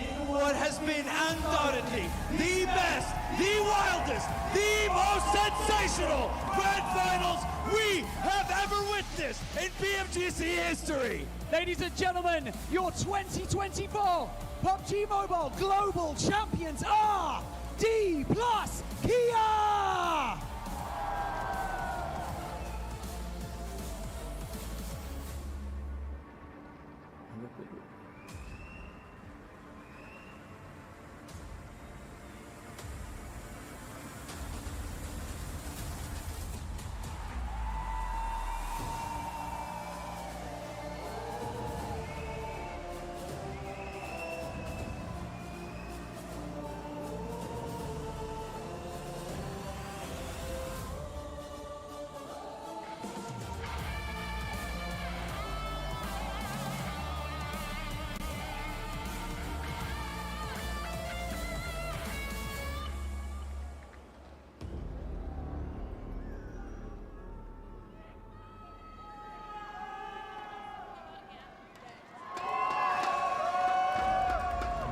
In what has been undoubtedly the best, the wildest, the most sensational Grand Finals we have ever witnessed in PMGC history. Ladies and gentlemen, your 2024 PUBG Mobile Global Champions are D+ Kia!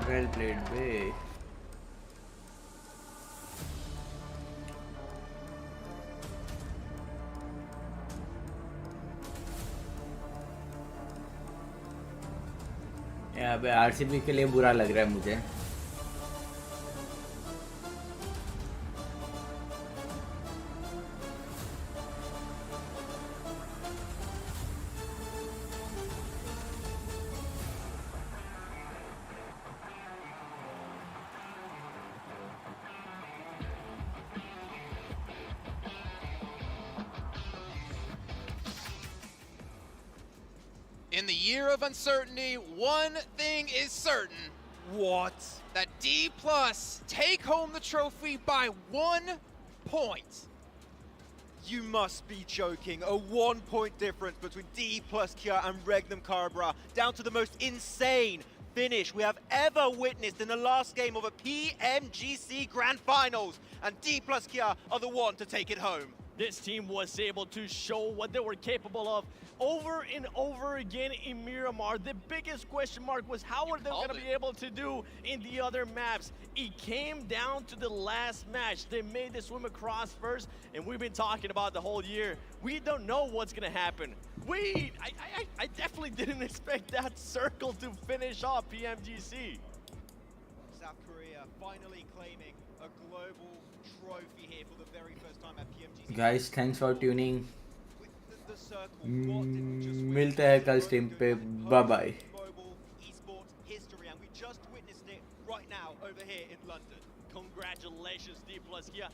Well played, bey. यहाँ पे RCB के लिए बुरा लग रहा है मुझे। In the year of uncertainty, one thing is certain. What? That D+ take home the trophy by 1 point. You must be joking. A 1-point difference between D+ Kia and Regnum Carabra, down to the most insane finish we have ever witnessed in the last game of a PMGC Grand Finals. And D+ Kia are the one to take it home. This team was able to show what they were capable of over and over again in Miramar. The biggest question mark was how are they going to be able to do in the other maps. It came down to the last match. They made the swim across first, and we've been talking about the whole year. We don't know what's going to happen. I definitely didn't expect that circle to finish off PMGC. South Korea finally claiming a global trophy here for the very first time at PMGC. Guys, thanks for tuning. मिलते हैं कल stream पे। Bye bye. History, and we just witnessed it right now over here in London. Congratulations, D+ Kia.